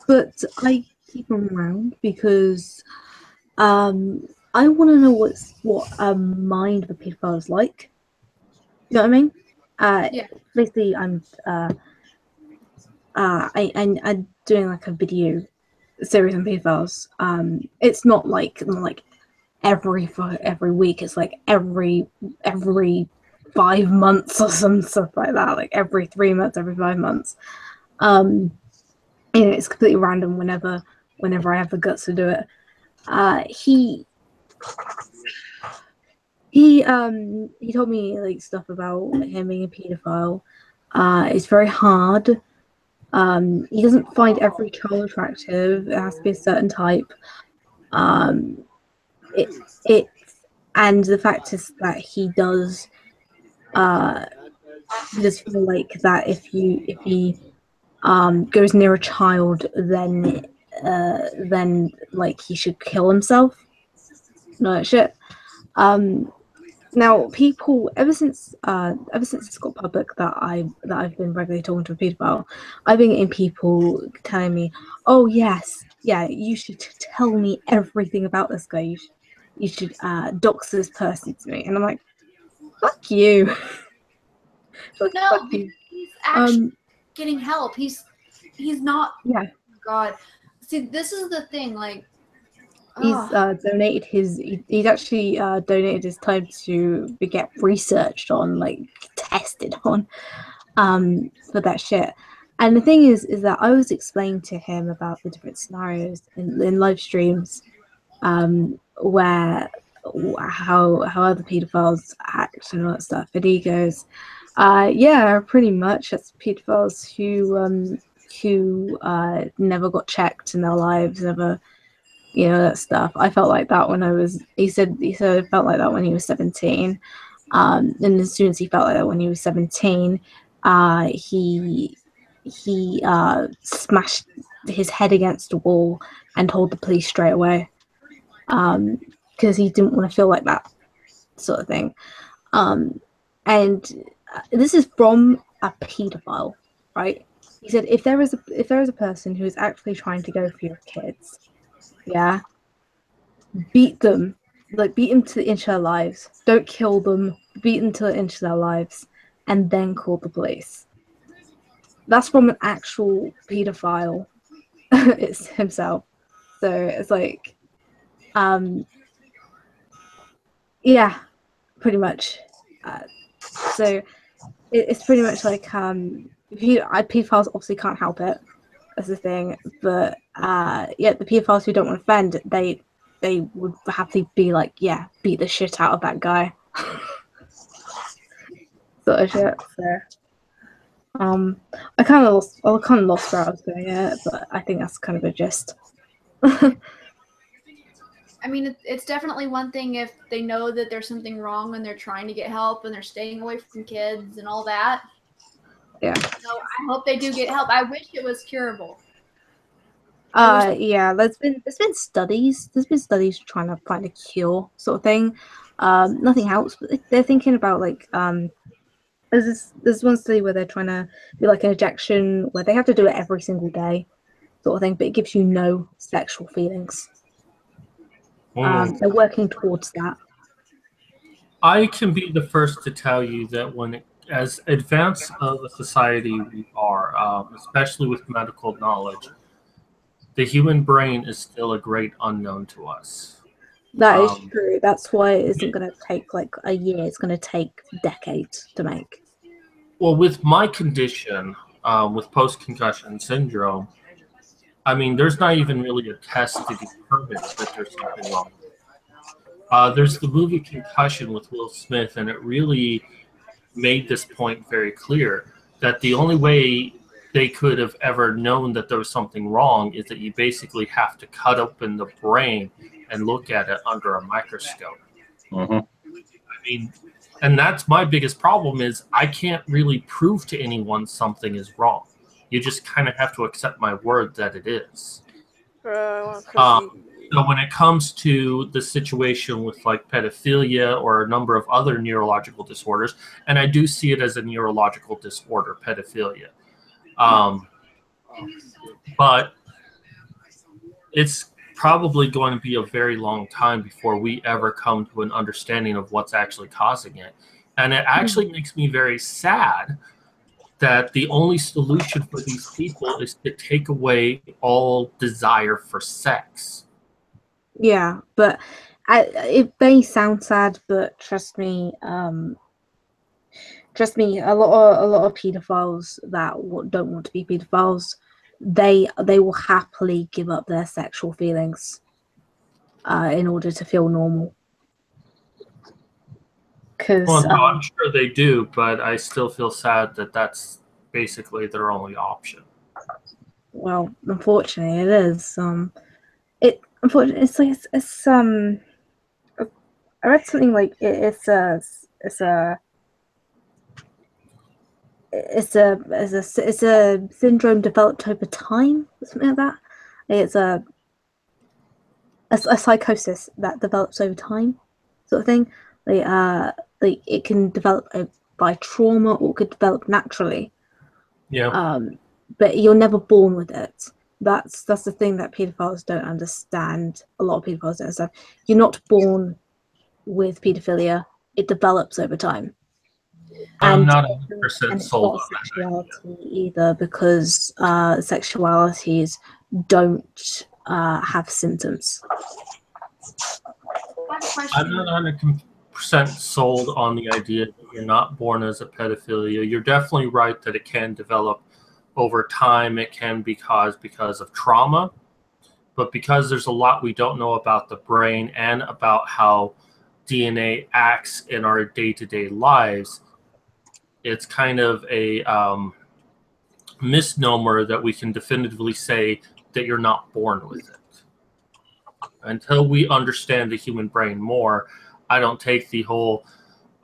But I keep him around because I want to know what a mind of a pedophile is like. You know what I mean? Yeah. Basically, I'm doing like a video series on pedophiles. It's not like every week. It's like every 5 months or some stuff like that. Like every 3 months, every 5 months. It's completely random whenever I have the guts to do it. He told me like stuff about him being a pedophile. It's very hard. He doesn't find every child attractive. It has to be a certain type. It and the fact is that he does feel like that if he goes near a child, then like he should kill himself. No that shit. Now people ever since it's got public that I've been regularly talking to a pedophile, I've been getting people telling me, oh yes, yeah, you should tell me everything about this guy. You should dox this person to me. And I'm like, fuck you. Like, no, fuck you. He's actually getting help. He's not. Yeah. Oh God. See, this is the thing. Like, he's donated he's actually donated his time to get researched on, like tested on, for that shit. And the thing is that I was explaining to him about the different scenarios in live streams, where how other pedophiles act and all that stuff, and he goes, yeah, pretty much that's pedophiles who never got checked in their lives, never, that stuff. I felt like that when he said it felt like that when he was 17. And as soon as he felt like that when he was 17, he smashed his head against a wall and told the police straight away, because he didn't want to feel like that sort of thing. And this is from a pedophile, right? He said if there is a person who is actually trying to go for your kids, yeah, beat them to the inch of their lives. Don't kill them. Beat them to the inch of their lives, and then call the police. That's from an actual pedophile. It's himself. So it's like, yeah, pretty much. So it's pretty much like, pedophiles obviously can't help it. That's the thing. But yeah, the pedophiles who don't want to offend, they would happily be like, yeah, beat the shit out of that guy. Sort of shit. So I kind of lost where I was going at, but I think that's kind of a gist. I mean, it's definitely one thing if they know that there's something wrong and they're trying to get help and they're staying away from kids and all that. Yeah. So I hope they do get help. I wish it was curable. Yeah, there's been studies. There's been studies trying to find a cure, sort of thing. Nothing helps. But they're thinking about like there's one study where they're trying to do like an injection where they have to do it every single day, sort of thing, but it gives you no sexual feelings. They're working towards that. I can be the first to tell you that as advanced of a society we are, especially with medical knowledge, the human brain is still a great unknown to us. That is true. That's why it isn't going to take like a year. It's going to take decades to make. Well, with my condition, with post-concussion syndrome, I mean, there's not even really a test to determine that there's something wrong. There's the movie Concussion with Will Smith, and it really made this point very clear that the only way they could have ever known that there was something wrong is that you basically have to cut open the brain and look at it under a microscope. Mm-hmm. I mean, and that's my biggest problem is I can't really prove to anyone something is wrong. You just kind of have to accept my word that it is. So when it comes to the situation with like pedophilia or a number of other neurological disorders, and I do see it as a neurological disorder, pedophilia, but it's probably going to be a very long time before we ever come to an understanding of what's actually causing it. And it actually makes me very sad that the only solution for these people is to take away all desire for sex. Yeah, but it may sound sad, but trust me, a lot of pedophiles that don't want to be pedophiles, they will happily give up their sexual feelings in order to feel normal. Well, no, I'm sure they do, but I still feel sad that that's basically their only option. Well, unfortunately, it is. Unfortunately, it's I read something like it's a syndrome developed over time, something like that. It's a psychosis that develops over time, sort of thing. Like it can develop by trauma or it could develop naturally. Yeah. But you're never born with it. That's the thing that pedophiles don't understand. A lot of pedophiles don't understand. You're not born with pedophilia. It develops over time. I'm not 100% sold on that. Sexuality either, because sexualities don't have symptoms. I'm not 100% sold on the idea that you're not born as a pedophilia. You're definitely right that it can develop over time. It can be caused because of trauma, but because there's a lot we don't know about the brain and about how DNA acts in our day-to-day lives, it's kind of a misnomer that we can definitively say that you're not born with it. Until we understand the human brain more, I don't take the whole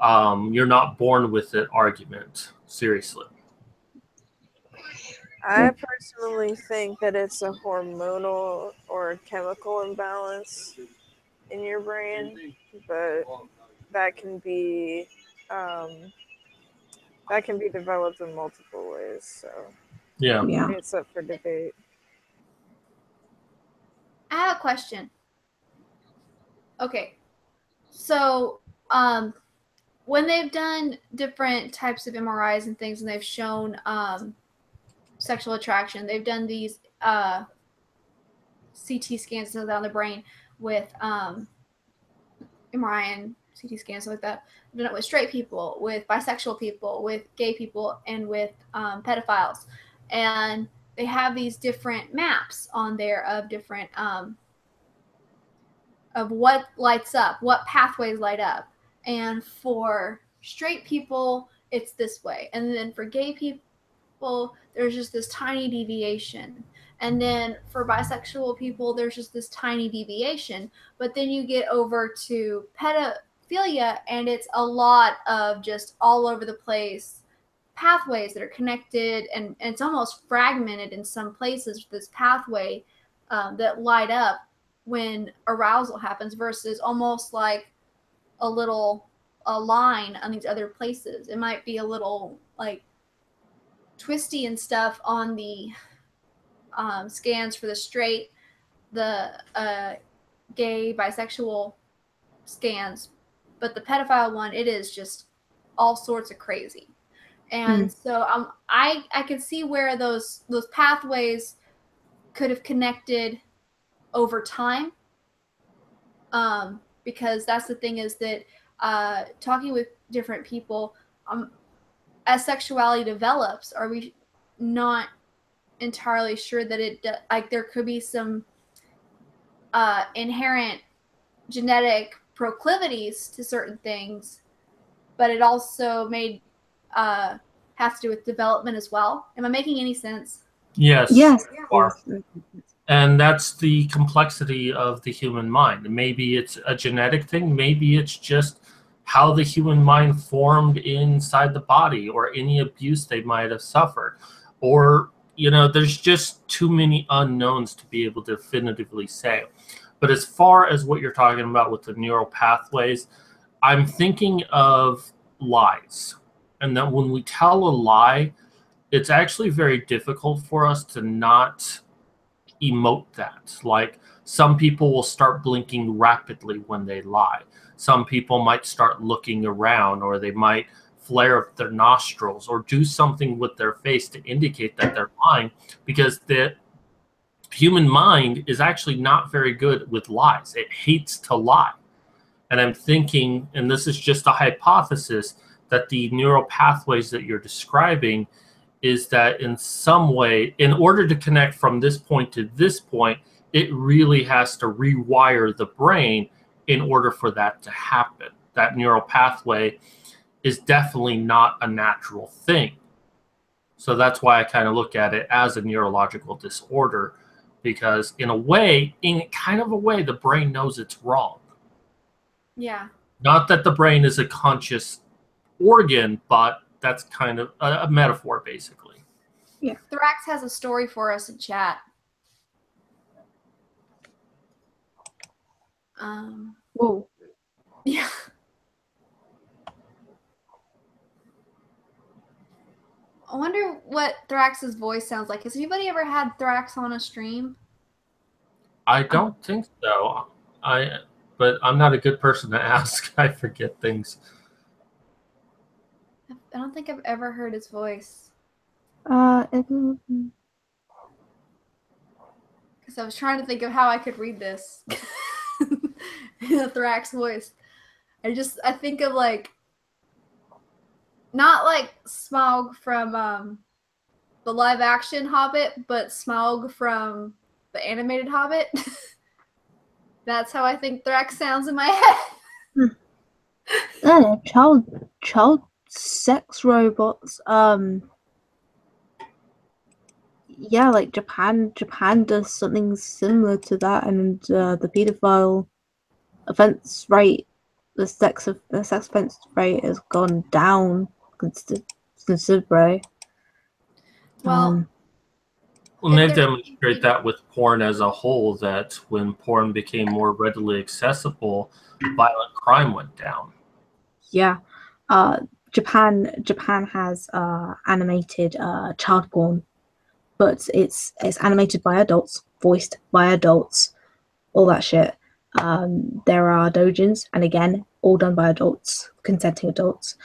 you're not born with it argument seriously. I personally think that it's a hormonal or chemical imbalance in your brain, but that can be developed in multiple ways. So yeah, it's up for debate. I have a question. Okay, so when they've done different types of MRIs and things, and they've shown sexual attraction, they've done these CT scans on the brain with MRI and CT scans like that. I've done it with straight people, with bisexual people, with gay people, and with pedophiles, and they have these different maps on there of different of what lights up, what pathways light up. And for straight people, it's this way. And then for gay people, people, there's just this tiny deviation. And then for bisexual people, there's just this tiny deviation. But then you get over to pedophilia, and it's a lot of just all over the place pathways that are connected, and it's almost fragmented in some places, this pathway that light up when arousal happens, versus almost like a line on these other places. It might be a little like twisty and stuff on the scans for the straight, the gay, bisexual scans, but the pedophile one, it is just all sorts of crazy. And so I could see where those pathways could have connected over time, because that's the thing, is that talking with different people, as sexuality develops, are we not entirely sure that like there could be some inherent genetic proclivities to certain things, but it also may have to do with development as well. Am I making any sense? Yes. Yes. You are. And that's the complexity of the human mind. Maybe it's a genetic thing. Maybe it's just how the human mind formed inside the body, or any abuse they might have suffered. Or, there's just too many unknowns to be able to definitively say. But as far as what you're talking about with the neural pathways, I'm thinking of lies. And that when we tell a lie, it's actually very difficult for us to not emote that. Like, some people will start blinking rapidly when they lie. Some people might start looking around, or they might flare up their nostrils, or do something with their face to indicate that they're lying, because the human mind is actually not very good with lies. It hates to lie. And I'm thinking, and this is just a hypothesis, that the neural pathways that you're describing is that in some way, in order to connect from this point to this point, it really has to rewire the brain in order for that to happen. That neural pathway is definitely not a natural thing. So that's why I kind of look at it as a neurological disorder, because in kind of a way, the brain knows it's wrong. Yeah. Not that the brain is a conscious organ, but that's kind of a metaphor, basically. Yeah. Thrax has a story for us in chat. Whoa. Yeah. I wonder what Thrax's voice sounds like. Has anybody ever had Thrax on a stream? I don't think so. But I'm not a good person to ask. I forget things. I don't think I've ever heard his voice. Because I was trying to think of how I could read this in a Thrax voice. I think of like, not like Smaug from the live action Hobbit, but Smaug from the animated Hobbit. That's how I think Thrax sounds in my head. Child sex robots. Yeah, like Japan does something similar to that, and the pedophile offense rate, the sex offense rate has gone down considerably. Well, they demonstrate that with porn as a whole, that when porn became more readily accessible, violent crime went down. Yeah. Japan has animated child porn, but it's animated by adults, voiced by adults, all that shit. There are doujins, and again, all done by adults, consenting adults,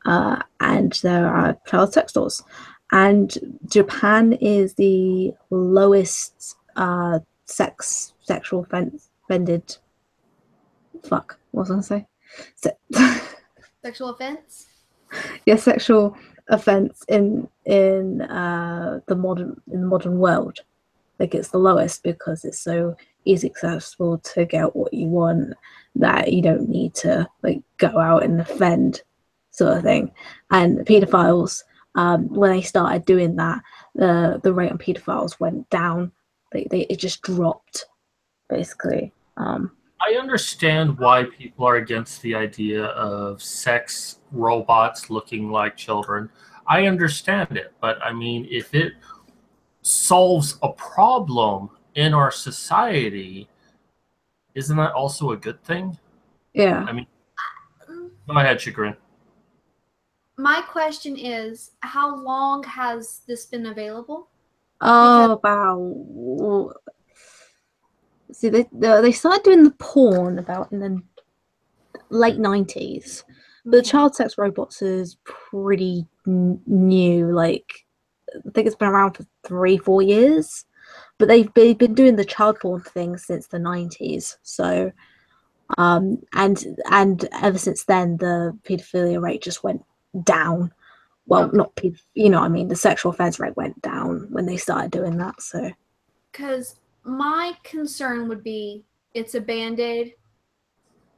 and there are child sex dolls. And Japan is the lowest sexual offended. Fuck, what was I gonna say? Sexual offense? Yeah, sexual offense in the modern world. Like, it's the lowest because it's so easy accessible to get what you want that you don't need to like go out and offend, sort of thing. And pedophiles when they started doing that, the rate on pedophiles went down. It just dropped, basically. I understand why people are against the idea of sex robots looking like children. I understand it, but I mean, if it solves a problem in our society, isn't that also a good thing? Yeah. I mean, go ahead, Chagrin. My question is, how long has this been available? Oh, about. See, they started doing the porn about in the late 90s. But the child sex robots is pretty new. Like, I think it's been around for 3-4 years. But they've been doing the child porn thing since the 90s. So, and ever since then, the pedophilia rate just went down. Well, not you know what I mean, the sexual offense rate went down when they started doing that. So, because my concern would be it's a band-aid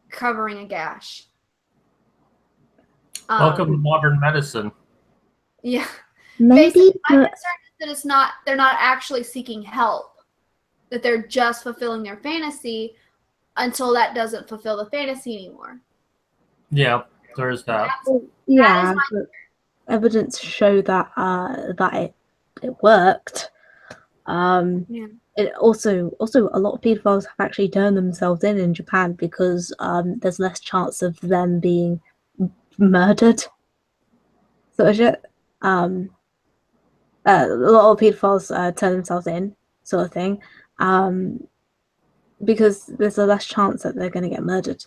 covering a gash. Welcome to modern medicine. Yeah. Maybe Basically, my concern is that they're not actually seeking help, that they're just fulfilling their fantasy until that doesn't fulfill the fantasy anymore. Yeah, there is that. yeah, but evidence show that it worked. Yeah. It also a lot of pedophiles have actually turned themselves in Japan because there's less chance of them being murdered. Sort of shit. A lot of pedophiles turn themselves in, sort of thing, because there's a less chance that they're going to get murdered.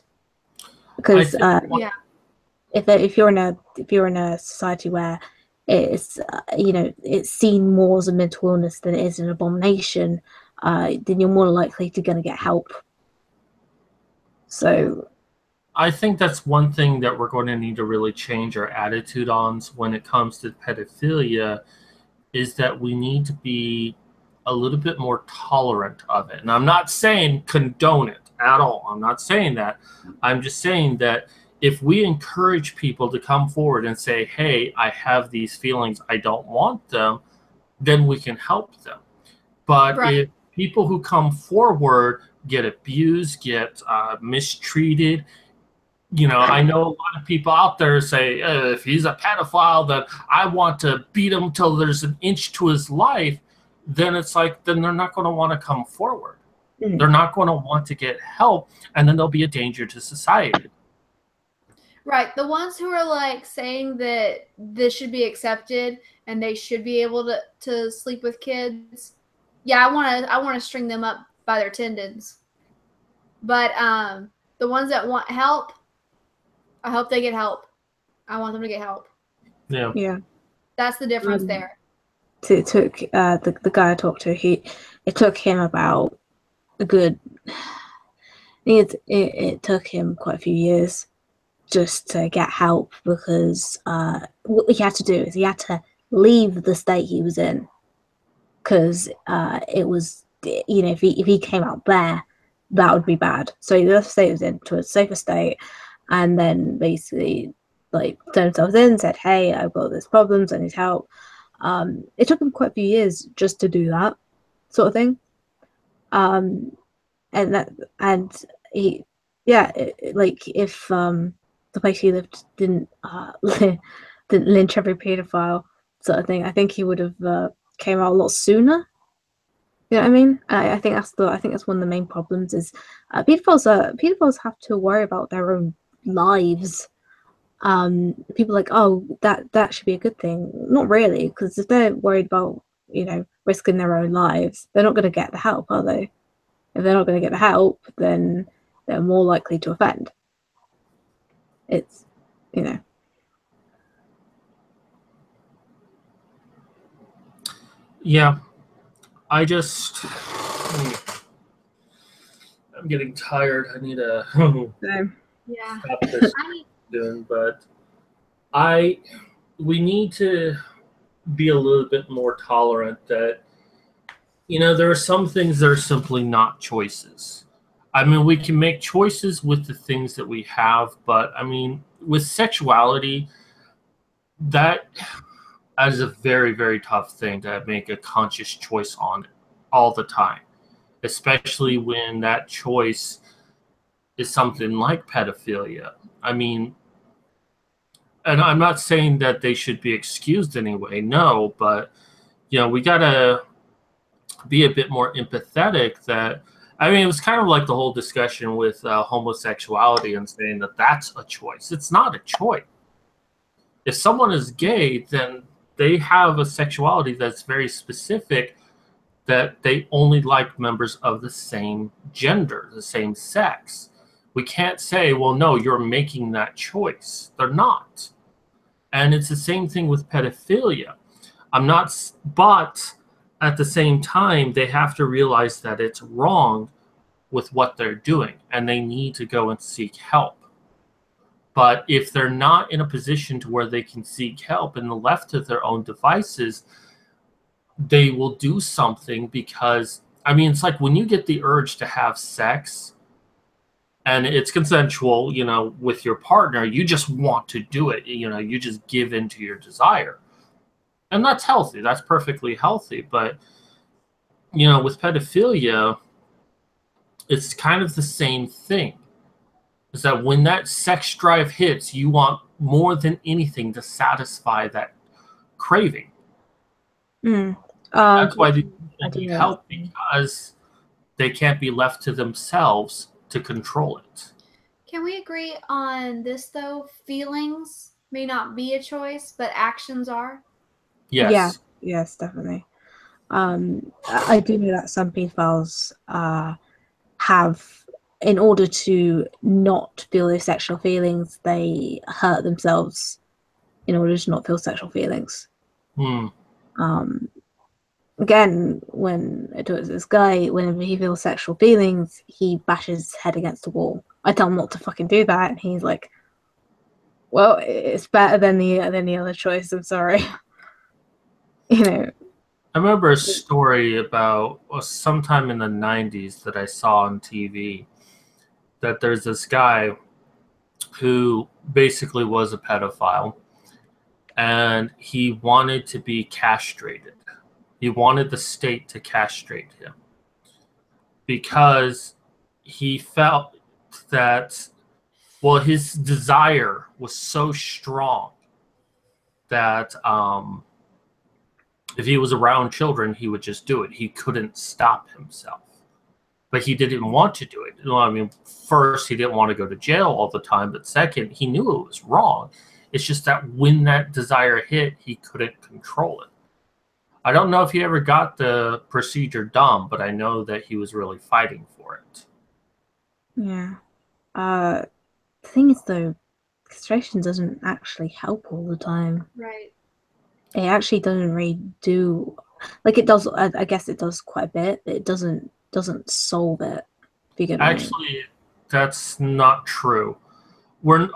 Because if you're in a society where it's it's seen more as a mental illness than it is an abomination, then you're more likely to going to get help. So I think that's one thing that we're going to need to really change our attitude on when it comes to pedophilia, is that we need to be a little bit more tolerant of it. And I'm not saying condone it at all. I'm not saying that. I'm just saying that if we encourage people to come forward and say, hey, I have these feelings, I don't want them, then we can help them. But if people who come forward get abused, get mistreated, I know a lot of people out there say, if he's a pedophile, then I want to beat him till there's an inch to his life. Then it's like, then they're not going to want to come forward. They're not going to want to get help, and then they'll be a danger to society. Right. The ones who are like saying that this should be accepted and they should be able to sleep with kids. Yeah, I want to string them up by their tendons. But the ones that want help, I hope they get help. I want them to get help. Yeah. That's the difference there. It took the guy I talked to. It took him about a good. It took him quite a few years just to get help, because what he had to do is he had to leave the state he was in, because it was, if he came out there, that would be bad. So he left the state he was in to a safer state, and then basically turned himself in and said, hey, I've got these problems, I need help. It took him quite a few years just to do that sort of thing. And he, if the place he lived didn't lynch every pedophile sort of thing, I think he would have came out a lot sooner. You know what I mean? I think that's one of the main problems is pedophiles have to worry about their own lives. People are like, oh, that should be a good thing. Not really, because if they're worried about risking their own lives, they're not going to get the help, are they? If they're not going to get the help, then they're more likely to offend. It's Yeah, I'm getting tired. I need to stop this doing, but we need to be a little bit more tolerant that, there are some things that are simply not choices. I mean, we can make choices with the things that we have, but I mean, with sexuality, that That is a very, very tough thing to make a conscious choice on all the time, especially when that choice is something like pedophilia. I mean, and I'm not saying that they should be excused anyway, no, but we gotta be a bit more empathetic. That, I mean, it was kind of like the whole discussion with homosexuality and saying that that's a choice. It's not a choice. If someone is gay, then they have a sexuality that's very specific, that they only like members of the same gender, the same sex. We can't say, well, no, you're making that choice. They're not. And it's the same thing with pedophilia. But at the same time, they have to realize that it's wrong with what they're doing, and they need to go and seek help. But if they're not in a position to where they can seek help and they're left to their own devices, they will do something because, I mean, it's like when you get the urge to have sex and it's consensual, with your partner, you just want to do it. You just give in to your desire. And that's healthy. That's perfectly healthy. But, with pedophilia, it's kind of the same thing. Is that when that sex drive hits, you want more than anything to satisfy that craving. That's why they need help, because they can't be left to themselves to control it. Can we agree on this, though? Feelings may not be a choice, but actions are? Yes. Yeah, yes, definitely. I do know that some pedophiles have, in order to not feel those sexual feelings, they hurt themselves in order to not feel sexual feelings. Again, when I talk to this guy, whenever he feels sexual feelings, he bashes his head against the wall. I tell him not to fucking do that, and he's like, well, it's better than the other choice, I'm sorry. I remember a story about sometime in the 90s that I saw on TV, that there's this guy who basically was a pedophile, and he wanted to be castrated. He wanted the state to castrate him because he felt that, well, his desire was so strong that if he was around children, he would just do it. He couldn't stop himself. But he didn't want to do it. I mean, first, he didn't want to go to jail all the time, but second, he knew it was wrong. It's just that when that desire hit, he couldn't control it. I don't know if he ever got the procedure done, but I know that he was really fighting for it. Yeah. The thing is, though, castration doesn't actually help all the time. Right. It actually doesn't really do, like, it does. I guess it does quite a bit, but it doesn't solve it. If you get what I mean. Actually, that's not true. When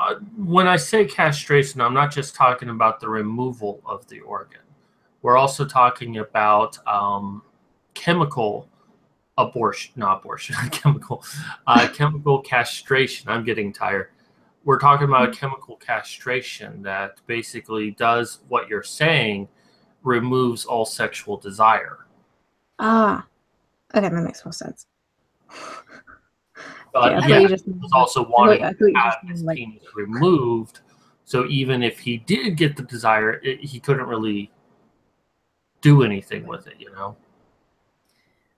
I say castration, I'm not just talking about the removal of the organ. We're also talking about chemical abortion, not abortion, chemical castration. I'm getting tired. We're talking about chemical castration that basically does what you're saying, removes all sexual desire. Okay, that makes more sense. But yeah, he was also wanting to have his penis removed, so even if he did get the desire, he couldn't really do anything with it,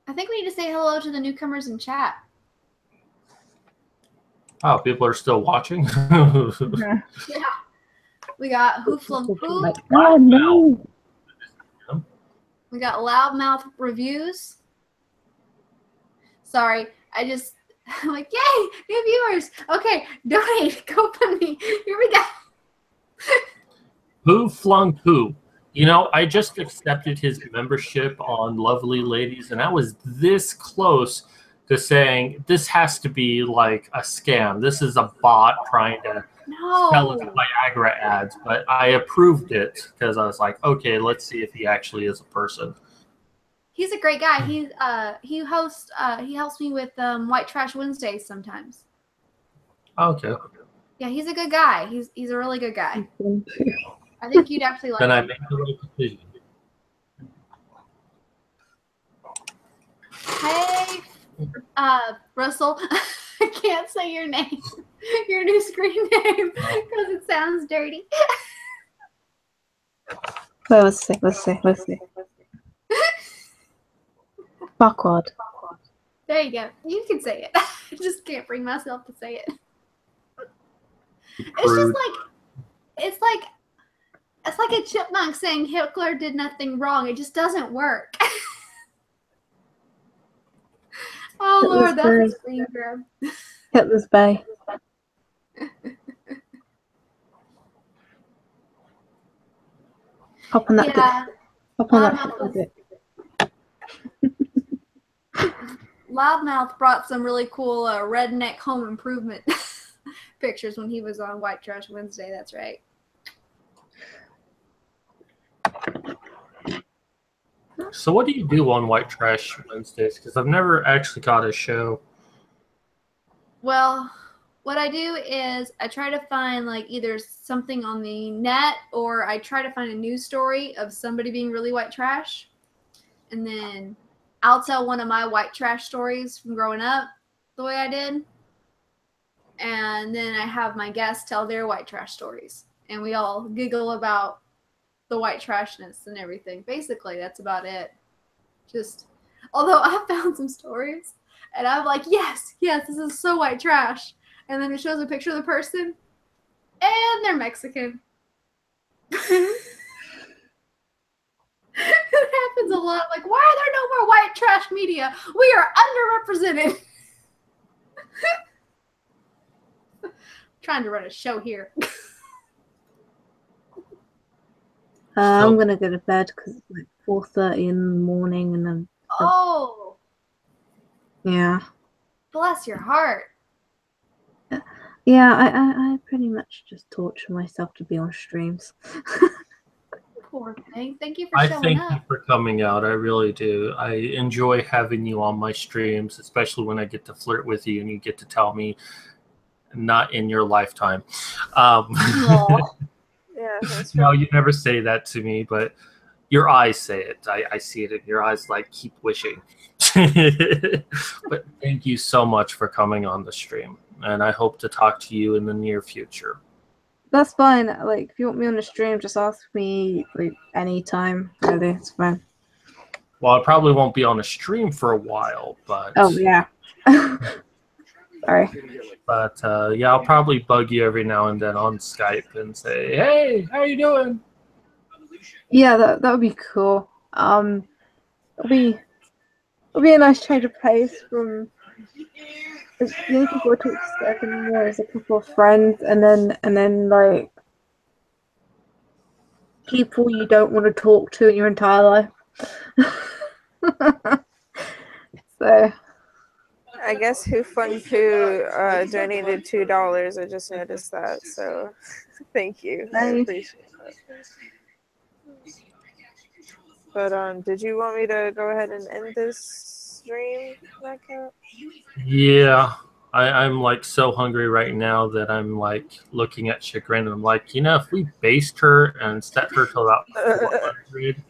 I think we need to say hello to the newcomers in chat. Oh, people are still watching? Yeah. We got Who Flung Poo. Oh, no. We got Loudmouth Reviews. Sorry, I'm like, yay, new viewers. Okay, donate, GoFundMe. Here we go. Who Flung Poo? I just accepted his membership on Lovely Ladies, and I was this close to saying this has to be like a scam. This is a bot trying to sell us Viagra ads, but I approved it because I was like, okay, let's see if he actually is a person. He's a great guy. He hosts. He helps me with White Trash Wednesdays sometimes. Okay. Yeah, he's a good guy. He's a really good guy. I think you'd actually like Then I him. make the right decision. Hey, Russell. I can't say your name, your new screen name, because it sounds dirty. Well, let's see. Backward. There you go. You can say it. I just can't bring myself to say it. It's just like it's like a chipmunk saying Hitler did nothing wrong. It just doesn't work. Oh Lord, that's a screen grab. Hitler's Bay. Hop on that. Yeah. Hop on that. Loudmouth brought some really cool redneck home improvement pictures when he was on White Trash Wednesday. That's right. So what do you do on White Trash Wednesdays? Because I've never actually got a show. Well, what I do is I try to find like either something on the net or I try to find a news story of somebody being really white trash. And then I'll tell one of my white trash stories from growing up the way I did. And then I have my guests tell their white trash stories. And we all giggle about the white trashness and everything. Basically, that's about it. Just, although I found some stories and I'm like, yes, this is so white trash. And then it shows a picture of the person and they're Mexican. It happens a lot. Like, why are there no more white trash media? We are underrepresented. Trying to run a show here. I'm gonna go to bed because it's like 4:30 in the morning, and then. Oh. Yeah. Bless your heart. Yeah, I pretty much just torture myself to be on streams. Poor thing. Thank you for I showing thank up. you for coming out. I really do. I enjoy having you on my streams, especially when I get to flirt with you and you get to tell me not in your lifetime. Yeah, that's no, you never say that to me, but your eyes say it. I see it in your eyes, like, keep wishing. But thank you so much for coming on the stream, and I hope to talk to you in the near future. That's fine. Like, if you want me on the stream, just ask me like anytime. Really, it's fine. Well, I probably won't be on a stream for a while, but Oh yeah. Sorry. But yeah, I'll probably bug you every now and then on Skype and say, "Hey, how you doing?" Yeah, that would be cool. It'll be a nice change of pace from. The only people I talk to Skype anymore is a couple of friends, and then like people you don't want to talk to in your entire life. So. I guess Who Fun Poo donated $2. I just noticed that, so thank you. I Nice. appreciate that. But did you want me to go ahead and end this stream, Becca? Yeah, I'm like so hungry right now that I'm like looking at Chagrin and I'm like, if we based her and set her to about 400.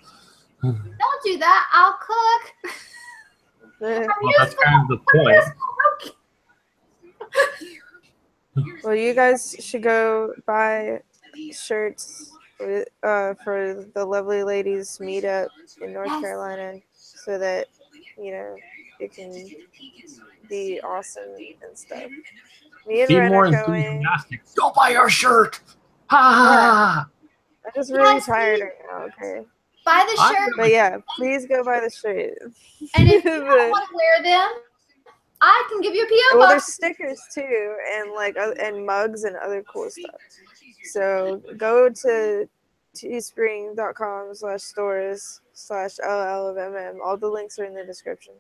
Don't do that. I'll cook. Well, that's kind of the point. Well, you guys should go buy shirts for the lovely ladies meetup in North Carolina so that, it can be awesome and stuff. Me and Be Ren more are going. enthusiastic. Go buy our shirt. Ha! I'm just really tired right now, okay? Buy the shirt. But yeah, please go buy the shirt. And if you don't want to wear them, I can give you a P.O. Well, there's box. stickers too, and and mugs and other cool stuff. So go to teespring.com/stores/LL of MM. All the links are in the description.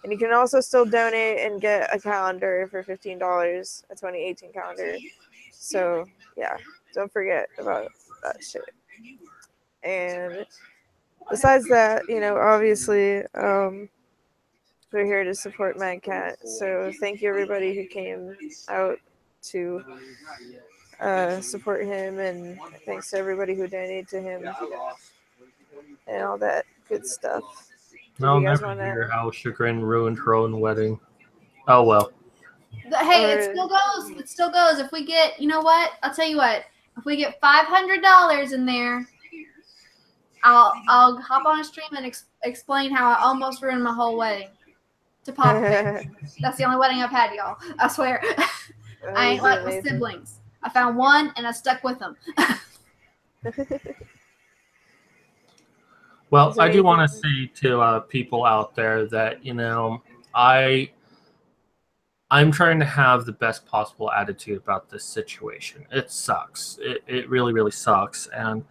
And you can also still donate and get a calendar for $15, a 2018 calendar. So yeah, don't forget about that shit. And besides that, obviously, we're here to support Mad Cat. So thank you everybody who came out to support him, and thanks to everybody who donated to him and all that good stuff. Did I'll you guys never want to? hear how Chagrin ruined her own wedding. Oh well. Hey, it still goes. It still goes. If we get, you know what? I'll tell you what. If we get $500 in there, I'll hop on a stream and explain how I almost ruined my whole wedding to Pop. That's the only wedding I've had, y'all. I swear. I ain't like my siblings. I found one and I stuck with them. Well, I do want to say to people out there that I'm trying to have the best possible attitude about this situation. It sucks. It really, really sucks. And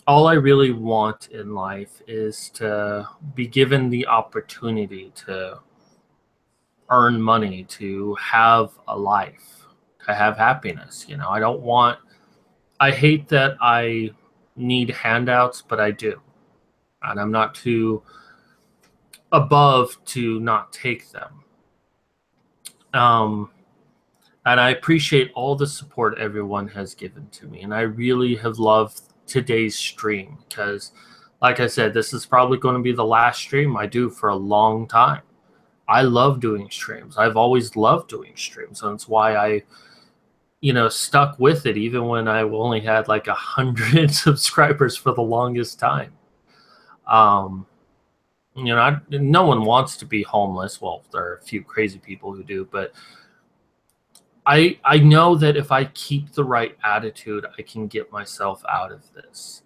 all I really want in life is to be given the opportunity to earn money, to have a life, to have happiness. I hate that I need handouts, but I do. And I'm not too above to not take them. And I appreciate all the support everyone has given to me. And I really have loved today's stream because, like I said, this is probably going to be the last stream I do for a long time. I love doing streams. I've always loved doing streams. And that's why I, stuck with it even when I only had like 100 subscribers for the longest time. No one wants to be homeless. Well, there are a few crazy people who do, but I know that if I keep the right attitude, I can get myself out of this.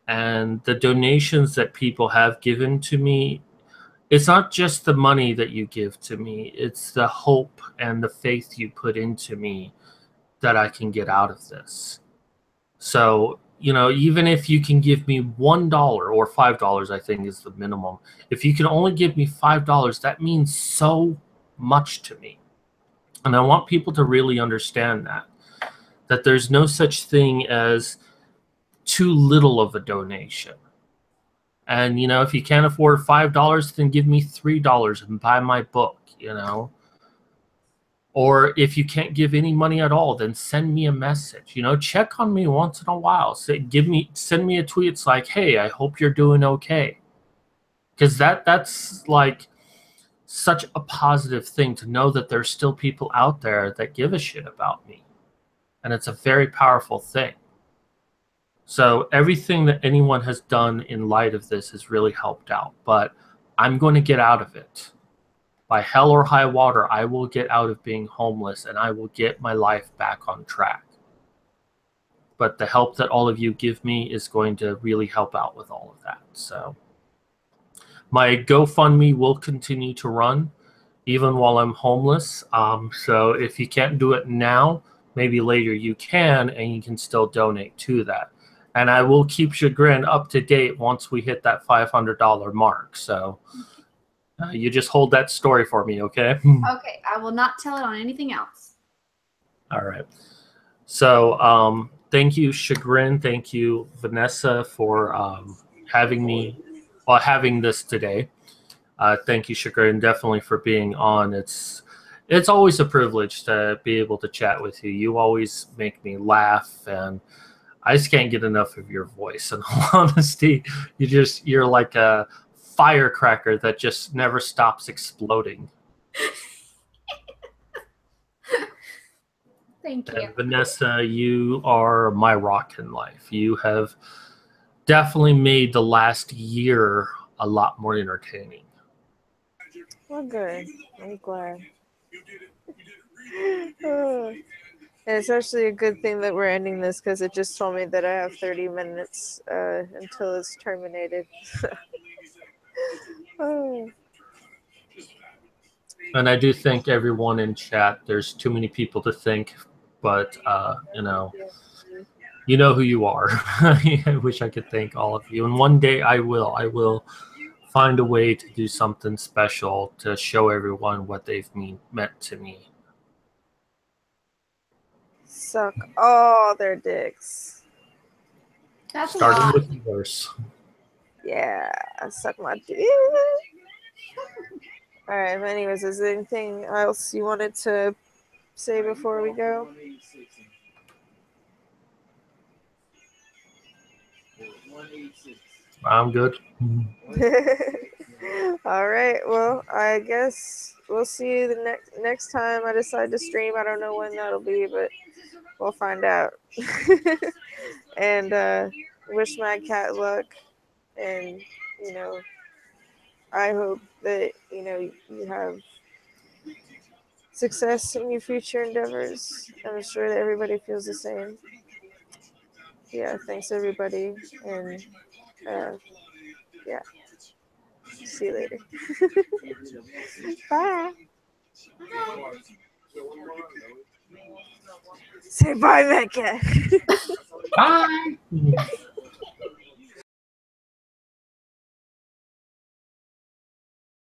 And the donations that people have given to me, it's not just the money that you give to me, it's the hope and the faith you put into me that I can get out of this. So, even if you can give me $1 or $5, I think is the minimum. If you can only give me $5, that means so much to me. And I want people to really understand that there's no such thing as too little of a donation. And, if you can't afford $5, then give me $3 and buy my book, Or if you can't give any money at all, then send me a message. Check on me once in a while. Send me a tweet. It's like, hey, I hope you're doing okay. Because that's like such a positive thing to know that there's still people out there that give a shit about me. And it's a very powerful thing. So everything that anyone has done in light of this has really helped out. But I'm going to get out of it. By hell or high water, I will get out of being homeless and I will get my life back on track. But the help that all of you give me is going to really help out with all of that. So my GoFundMe will continue to run even while I'm homeless. So if you can't do it now, maybe later you can, and you can still donate to that. And I will keep Chagrin up to date once we hit that $500 mark. So you just hold that story for me, okay? Okay, I will not tell it on anything else. All right. So thank you, Chagrin. Thank you, Vanessa, for having this today. Thank you, Chagrin, definitely for being on. It's always a privilege to be able to chat with you. You always make me laugh, and I just can't get enough of your voice. In all honesty, you're like a firecracker that just never stops exploding. Thank you. And Vanessa, you are my rock in life. You have definitely made the last year a lot more entertaining. Well, good. I'm glad. And it's actually a good thing that we're ending this because it just told me that I have 30 minutes until it's terminated. Oh. And I do thank everyone in chat. There's too many people to thank, but you know who you are. I wish I could thank all of you. And one day I will. I will find a way to do something special to show everyone what they've meant to me. Suck all their dicks. That's Starting a lot. with yours. Yeah, suck my dick. All right, but anyways, is there anything else you wanted to say before we go? I'm good. All right. Well, I guess we'll see you the next time I decide to stream. I don't know when that'll be, but we'll find out. And wish Mad Cat luck. And you know, I hope that you have success in your future endeavors. I'm sure that everybody feels the same. Yeah. Thanks everybody. And yeah. See you later. Bye. Say bye, Mad Cat. Bye.